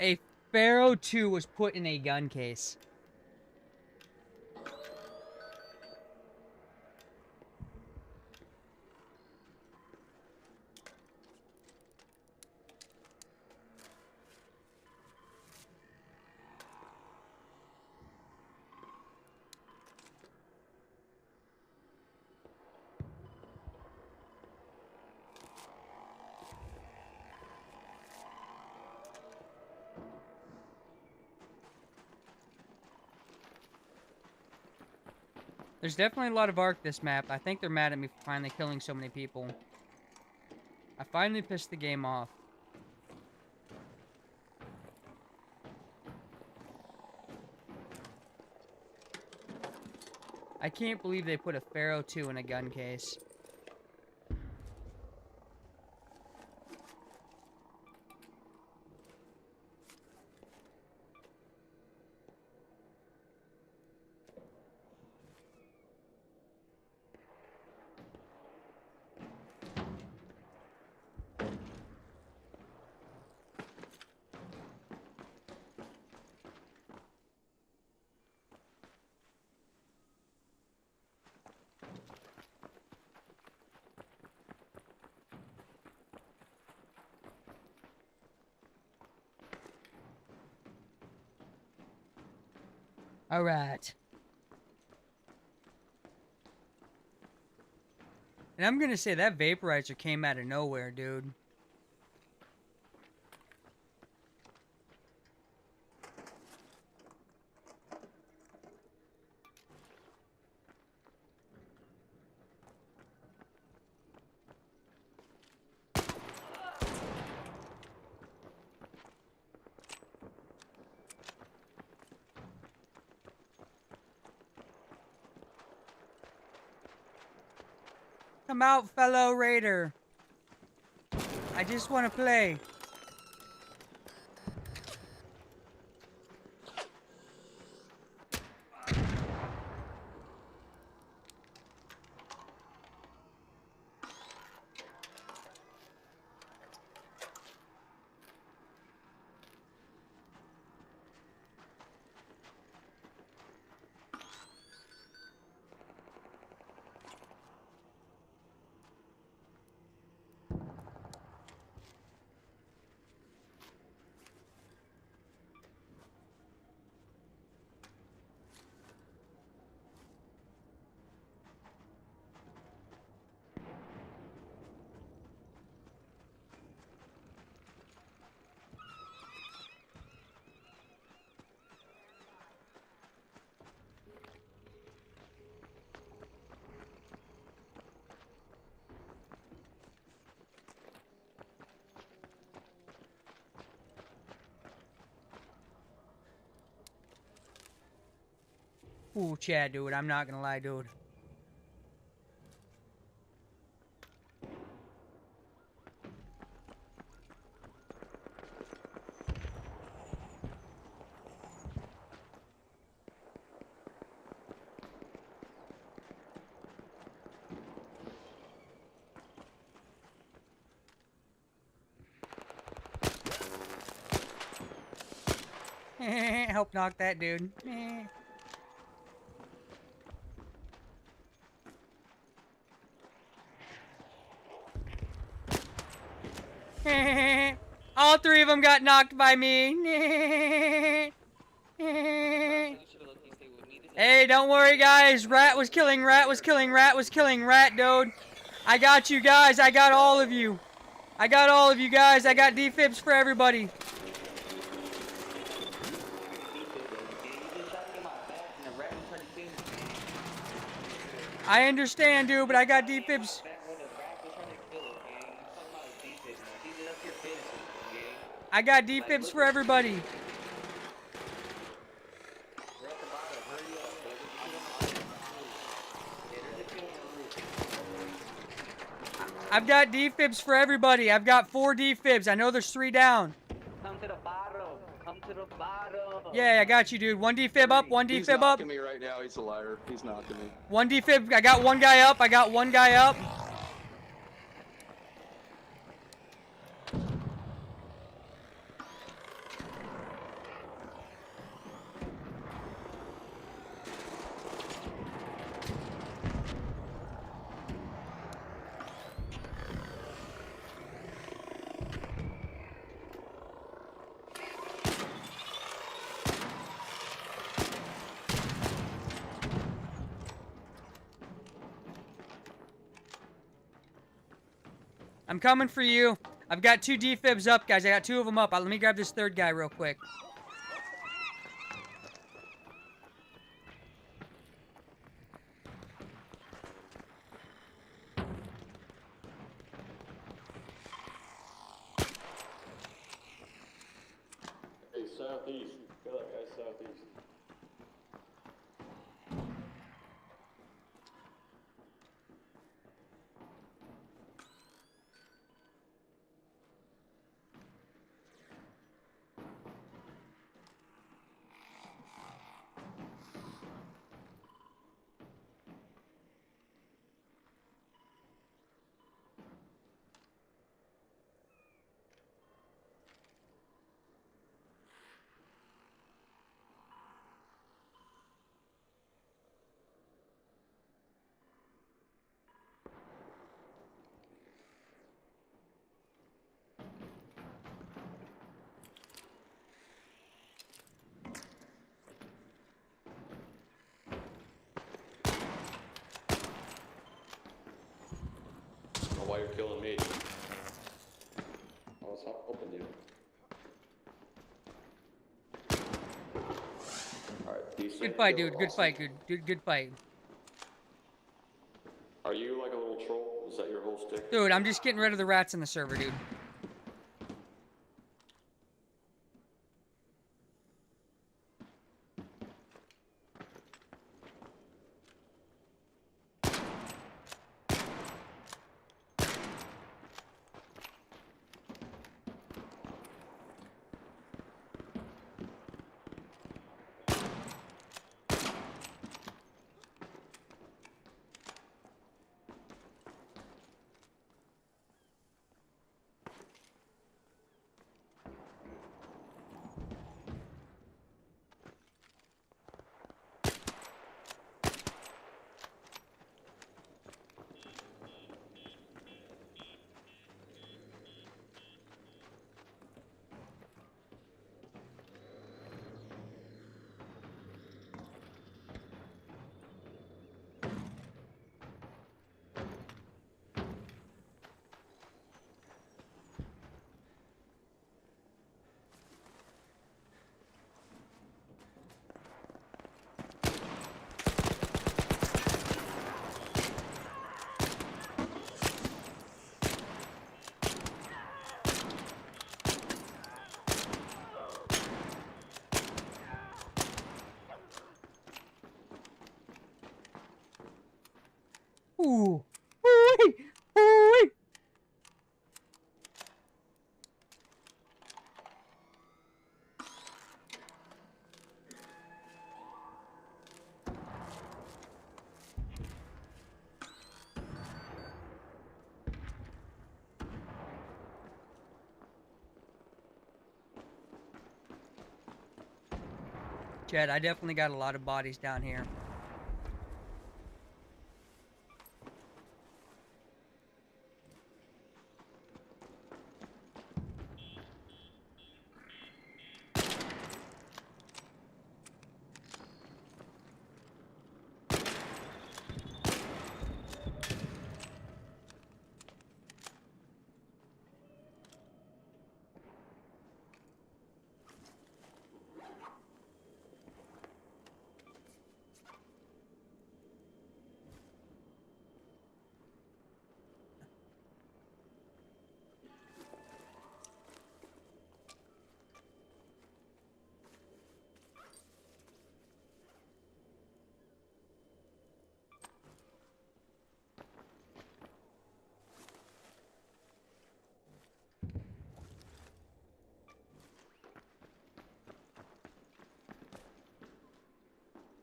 A Pharaoh 2 was put in a gun case. There's definitely a lot of arc this map. I think they're mad at me for finally killing so many people. I finally pissed the game off. I can't believe they put a Pharaoh 2 in a gun case. All right. And I'm gonna say that vaporizer came out of nowhere, dude. Come out, fellow raider. I just want to play. Ooh, Chad, dude. I'm not gonna lie, dude. Help knock that dude. All three of them got knocked by me. Hey, don't worry, guys. Rat was killing rat was killing rat was killing rat, dude. I got you guys. I got all of you. I got all of you guys. I got defibs for everybody. I understand, dude, but I got defibs. I got defibs for everybody. I've got defibs for everybody. I've got 4 defibs. I know there's 3 down. Come to the bottom. Come to the bottom. Yeah, I got you, dude. 1 defib up, 1 He's defib up. knocking me right now. He's a liar. He's knocking me. 1 defib. I got 1 guy up. I got 1 guy up. I'm coming for you. I've got 2 defibs up, guys. I got 2 of them up. Let me grab this 3rd guy real quick. Hey, southeast. Kill that guy southeast. why you're killing me. I was helping you. Alright, decent. Good fight, kill, dude. Good awesome. fight, dude. Good fight. Are you like a little troll? Is that your whole stick? Dude, I'm just getting rid of the rats in the server, dude. Ooh. Ooh-wee. Ooh-wee. Chad, I definitely got a lot of bodies down here.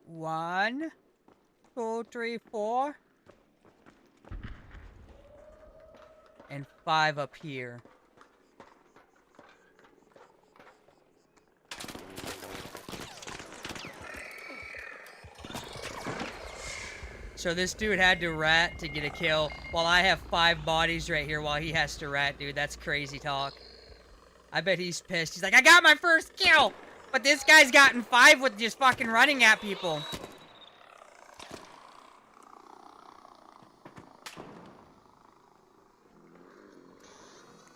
One, two, three, four. And 5 up here. So this dude had to rat to get a kill, while I have 5 bodies right here while he has to rat, dude. That's crazy talk. I bet he's pissed. He's like, I got my first kill! But this guy's gotten 5 with just fucking running at people.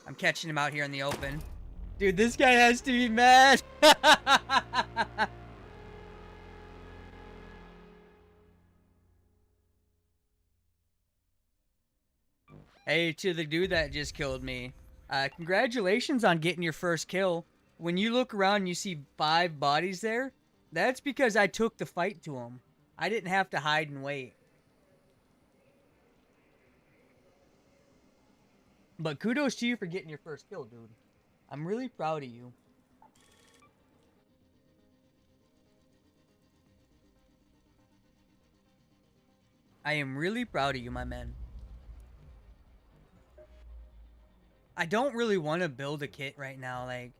I'm catching him out here in the open. Dude, this guy has to be mad. Hey, to the dude that just killed me. Congratulations on getting your first kill. When you look around and you see 5 bodies there, that's because I took the fight to him. I didn't have to hide and wait. But kudos to you for getting your first kill, dude. I'm really proud of you. I am really proud of you, my man. I don't really want to build a kit right now, like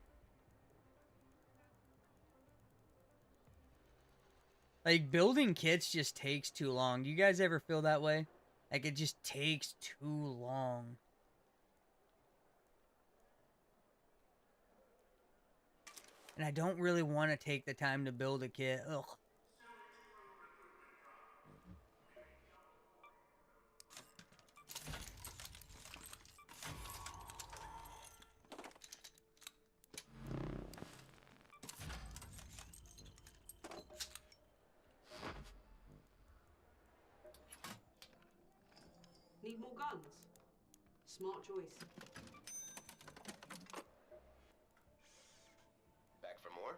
building kits just takes too long. Do you guys ever feel that way? Like it just takes too long. And I don't really want to take the time to build a kit. Ugh. Need more guns? Smart choice. Back for more?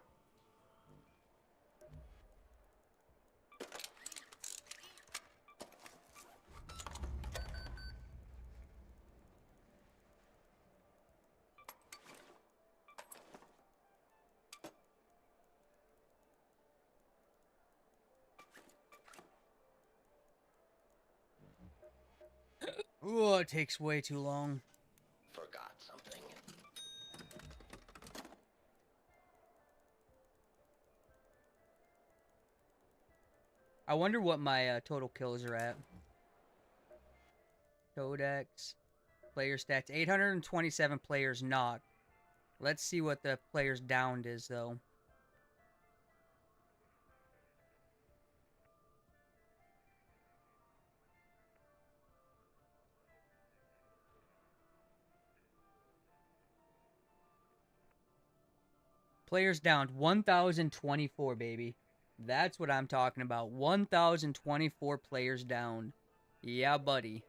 Ooh, it takes way too long. Forgot something. I wonder what my total kills are at. Codex. Player stats. 827 players knocked. Let's see what the players downed is, though. Players downed 1,024, baby. That's what I'm talking about. 1,024 players down. Yeah, buddy.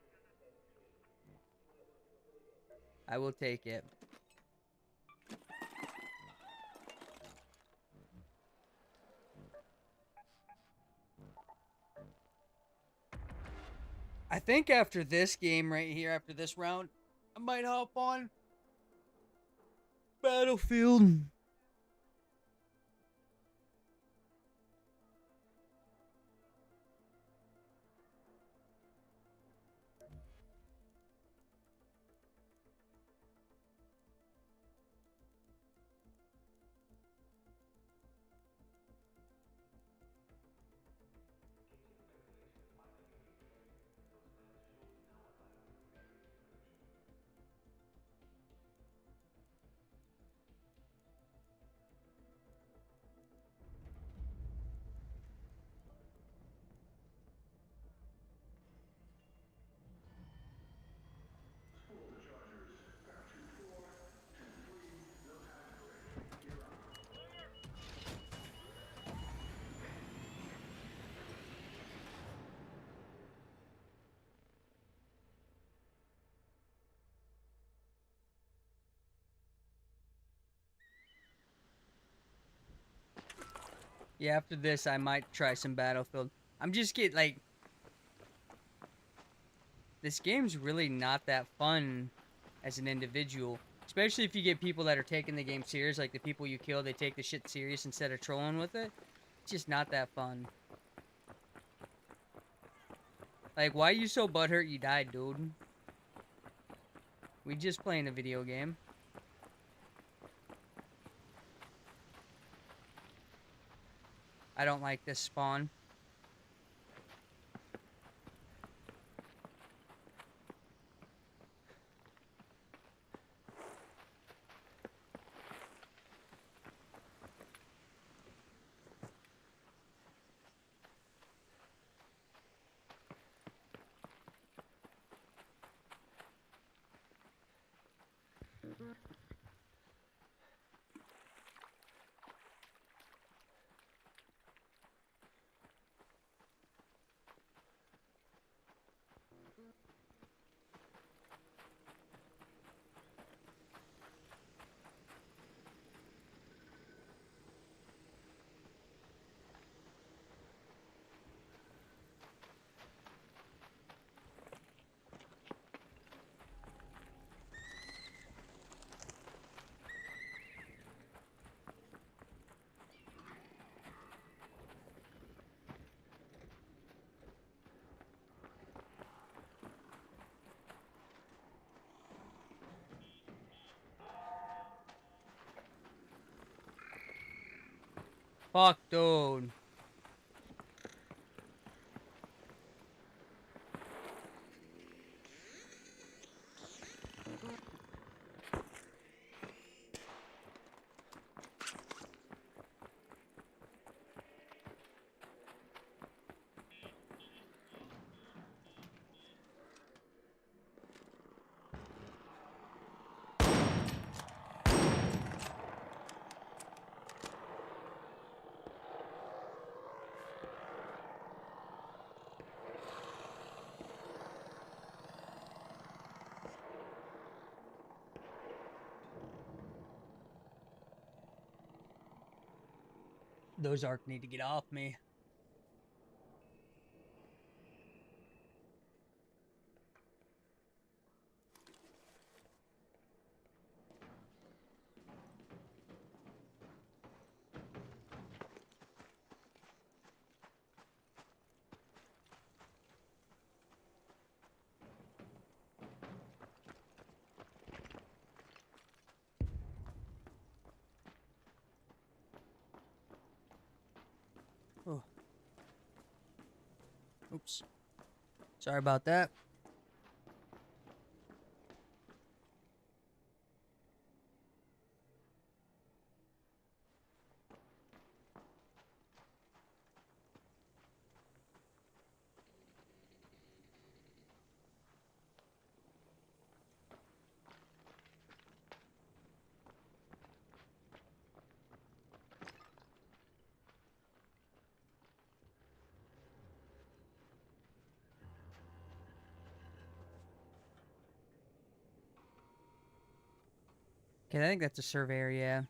I will take it. I think after this game right here, after this round, I might hop on Battlefield. Yeah, after this, I might try some Battlefield. I'm just getting, like... This game's really not that fun as an individual. Especially if you get people that are taking the game serious. Like, the people you kill, they take the shit serious instead of trolling with it. It's just not that fun. Like, why are you so butthurt you died, dude? We just playing a video game. I don't like this spawn. Fuck, dude. Those arcs need to get off me. Oh. Oops. Sorry about that. Okay, I think that's a surveyor, yeah.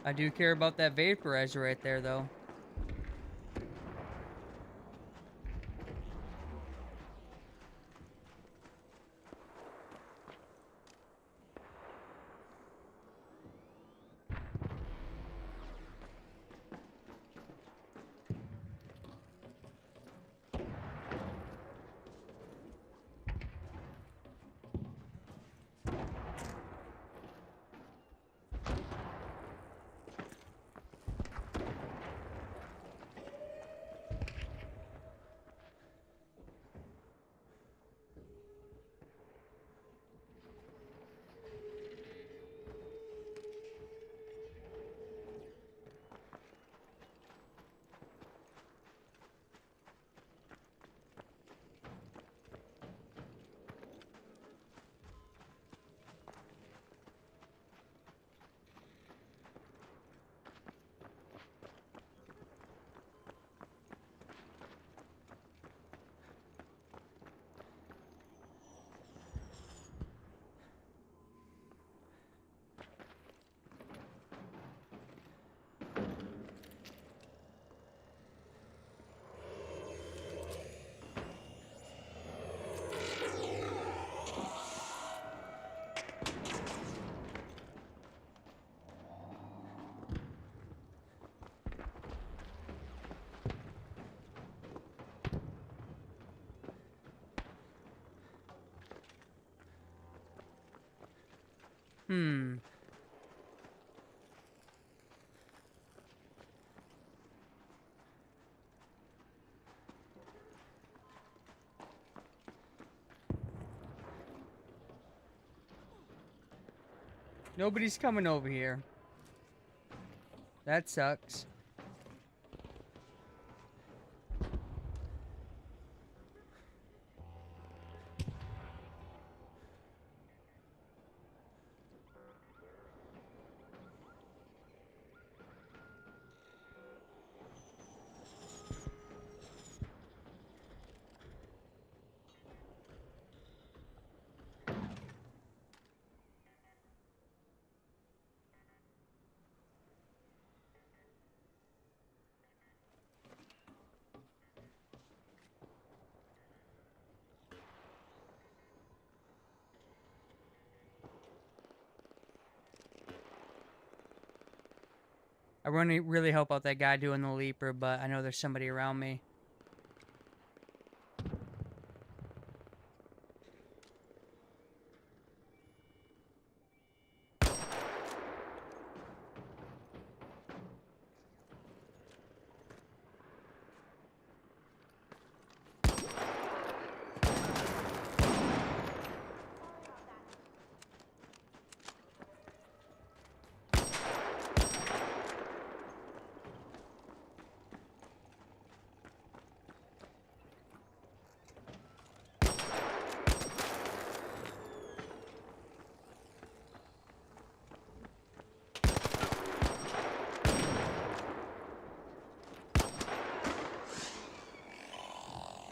I do care about that vaporizer right there, though. Hmm. Nobody's coming over here. That sucks. I want to really help out that guy doing the leaper, but I know there's somebody around me.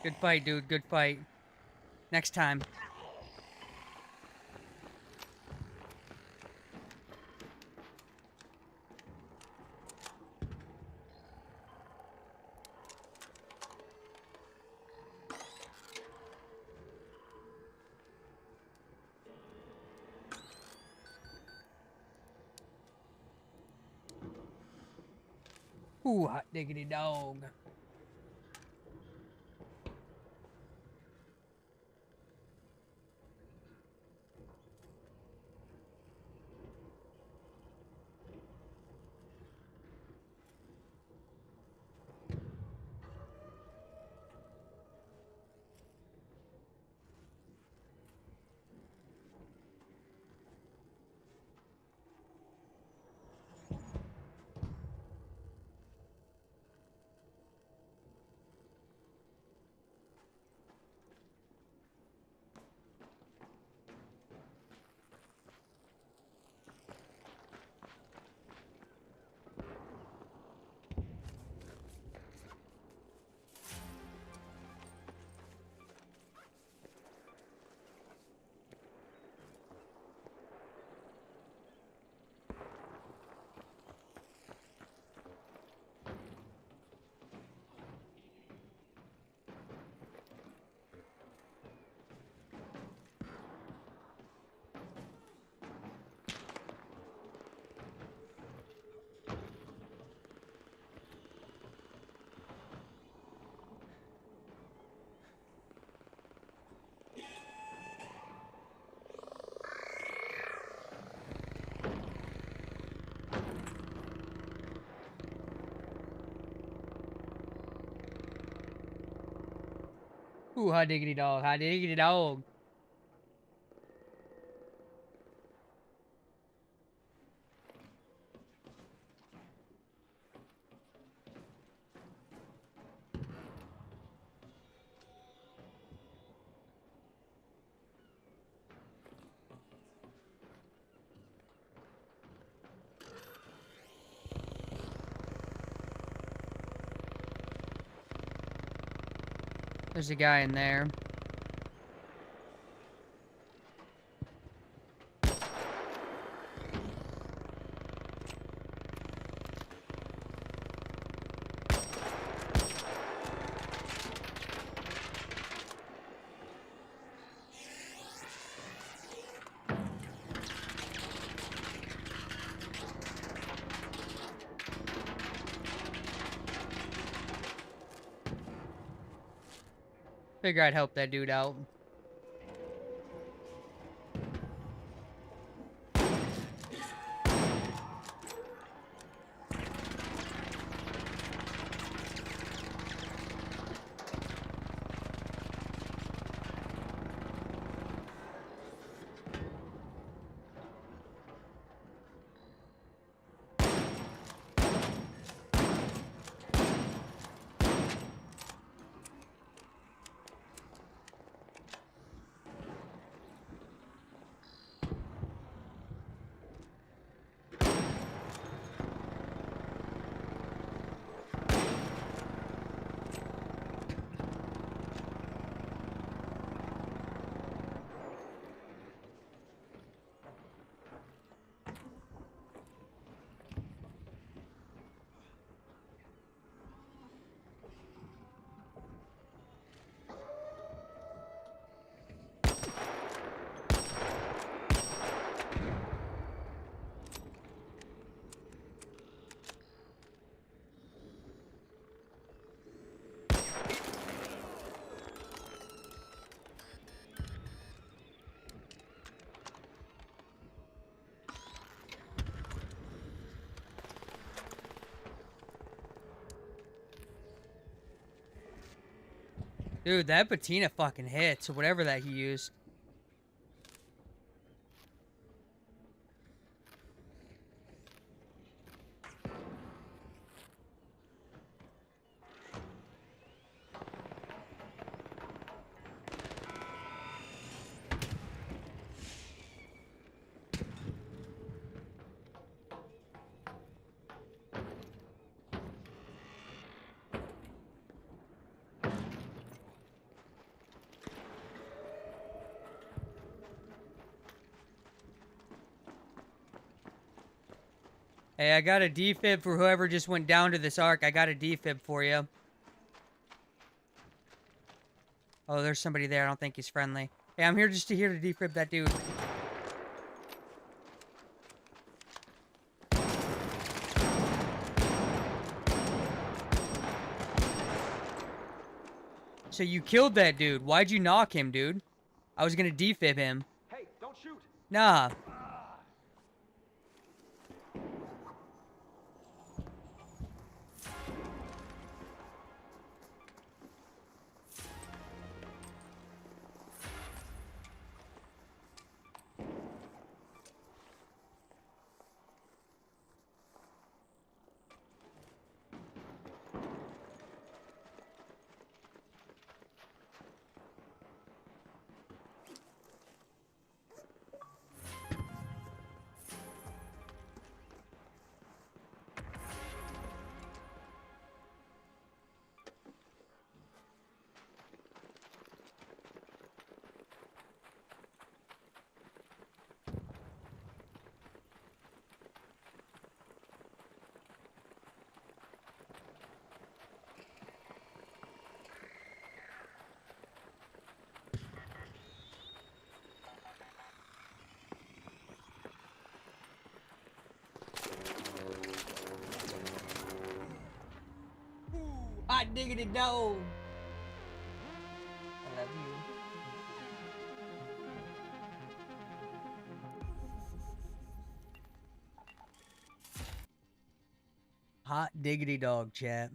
Good fight, dude. Good fight. Next time. Ooh, hot diggity dog. Ooh, hot diggity dog. Hot diggity dog. There's a guy in there. Figure I'd help that dude out. Dude, that patina fucking hits, or whatever that he used. Hey, I got a defib for whoever just went down to this arc. I got a defib for you. Oh, there's somebody there. I don't think he's friendly. Hey, I'm here just to defib that dude. So you killed that dude. Why'd you knock him, dude? I was gonna defib him. Hey, don't shoot. Nah. Hot diggity dog. I love you. Hot diggity dog, chat.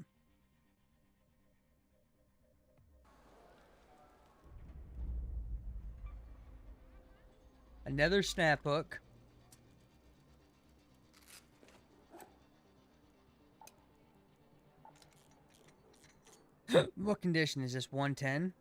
Another snap hook. What condition is this? 110?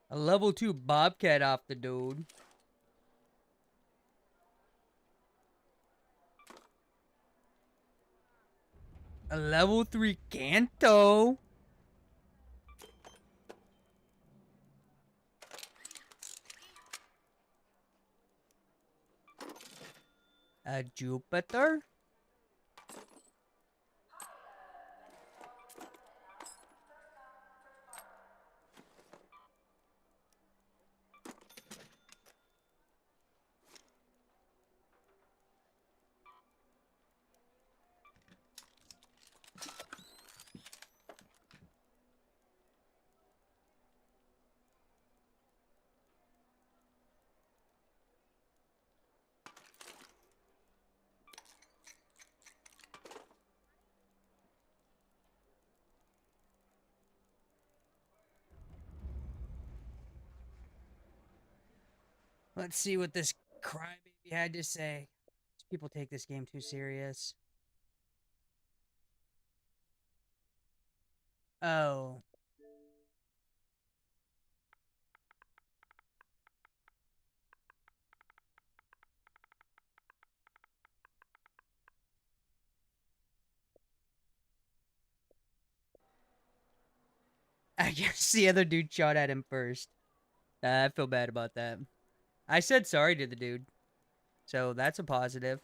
A level 2 Bobcat off the dude. A level 3 Kanto. A Jupiter. Let's see what this crybaby had to say. People take this game too serious. Oh. I guess the other dude shot at him first. I feel bad about that. I said sorry to the dude. So that's a positive.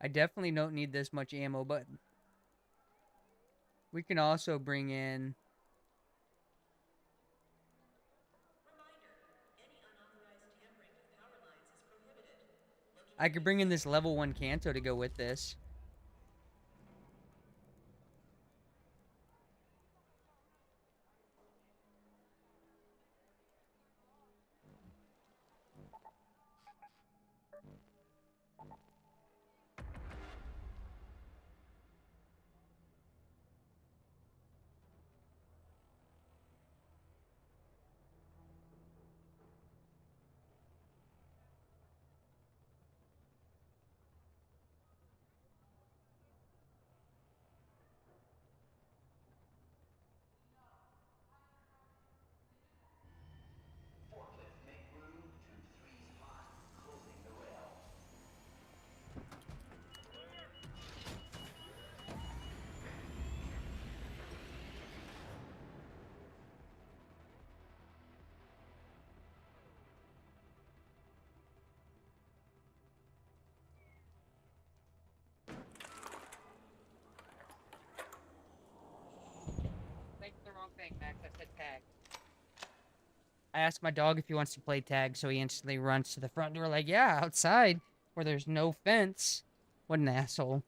I definitely don't need this much ammo, but we can also bring in... I could bring in this level 1 Kanto to go with this. I asked my dog if he wants to play tag, so he instantly runs to the front door like, yeah, outside, where there's no fence. What an asshole.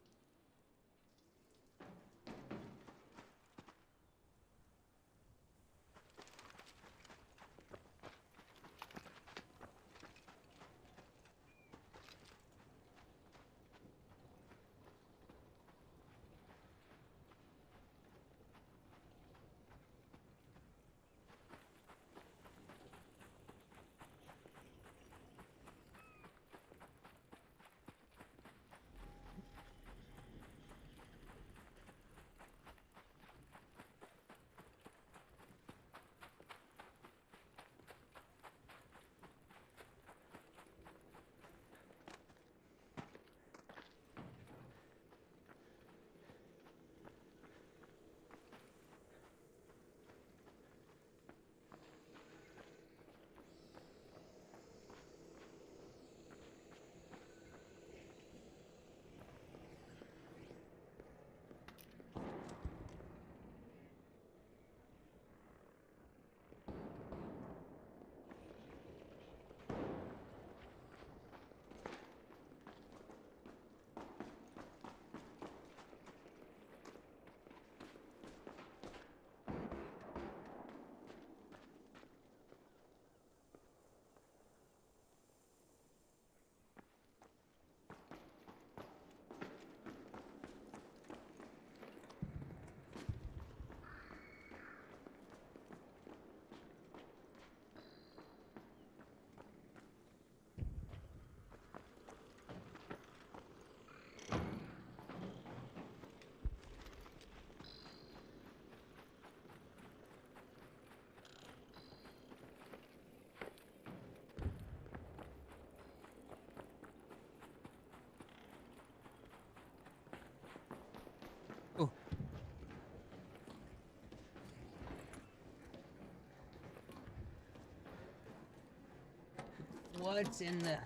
What's in the...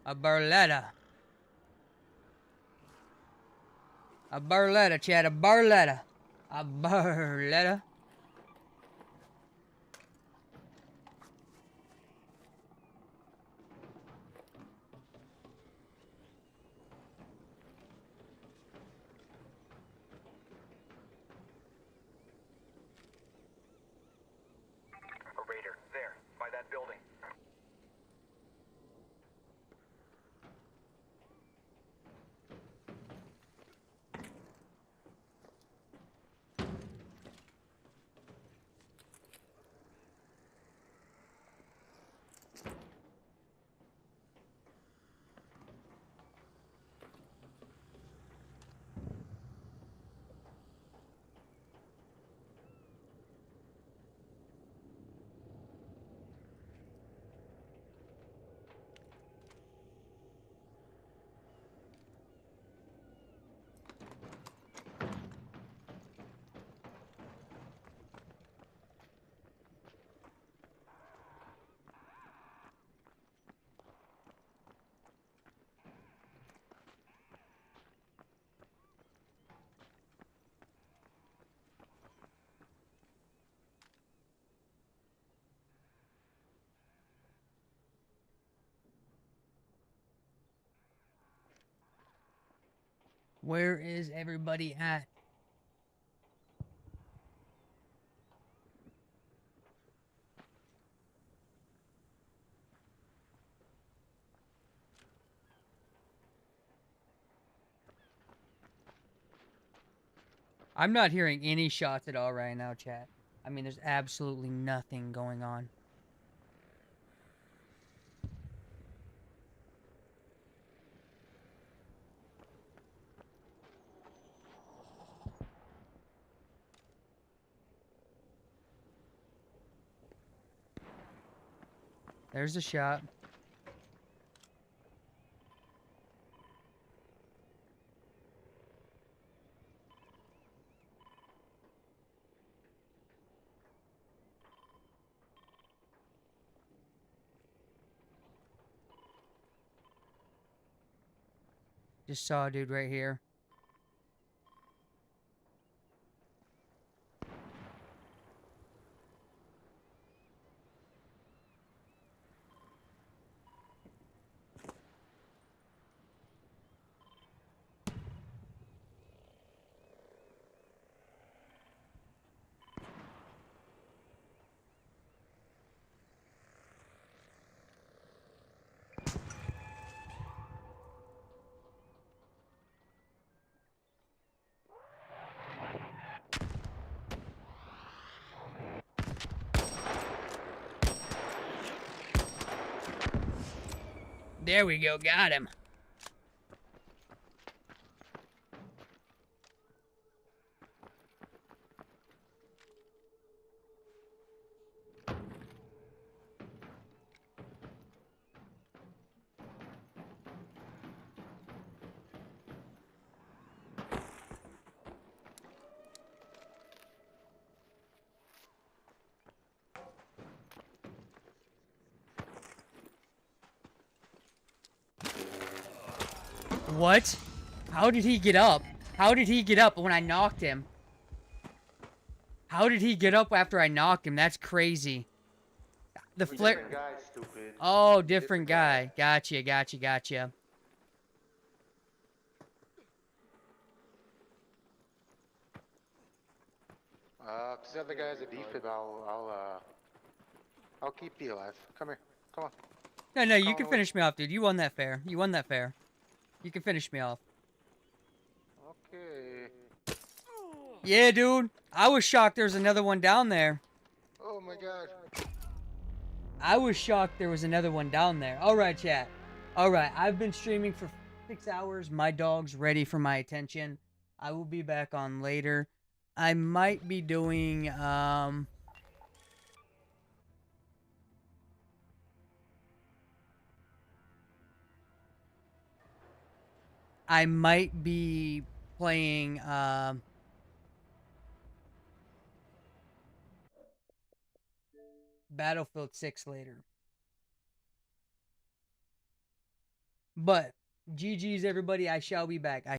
A Barletta. A Barletta, Chad. A Barletta. A Barletta. A raider, there, by that building. Where is everybody at? I'm not hearing any shots at all right now, chat. I mean, there's absolutely nothing going on. There's a shot. Just saw a dude right here. There we go. Got him. What? How did he get up? How did he get up when I knocked him? How did he get up after I knocked him? That's crazy. The flare. Different guy, stupid. Oh, different guy. Gotcha, gotcha, gotcha. Cause the other guy's a defib, I'll keep you alive. Come here. Come on. No, no, you can finish me off, dude. You won that fair. You won that fair. You can finish me off. Okay. Yeah, dude. I was shocked there was another one down there. Oh my god. I was shocked there was another one down there. Alright, chat. Alright, I've been streaming for 6 hours. My dog's ready for my attention. I will be back on later. I might be doing, I might be playing, Battlefield 6 later. But, GG's everybody, I shall be back.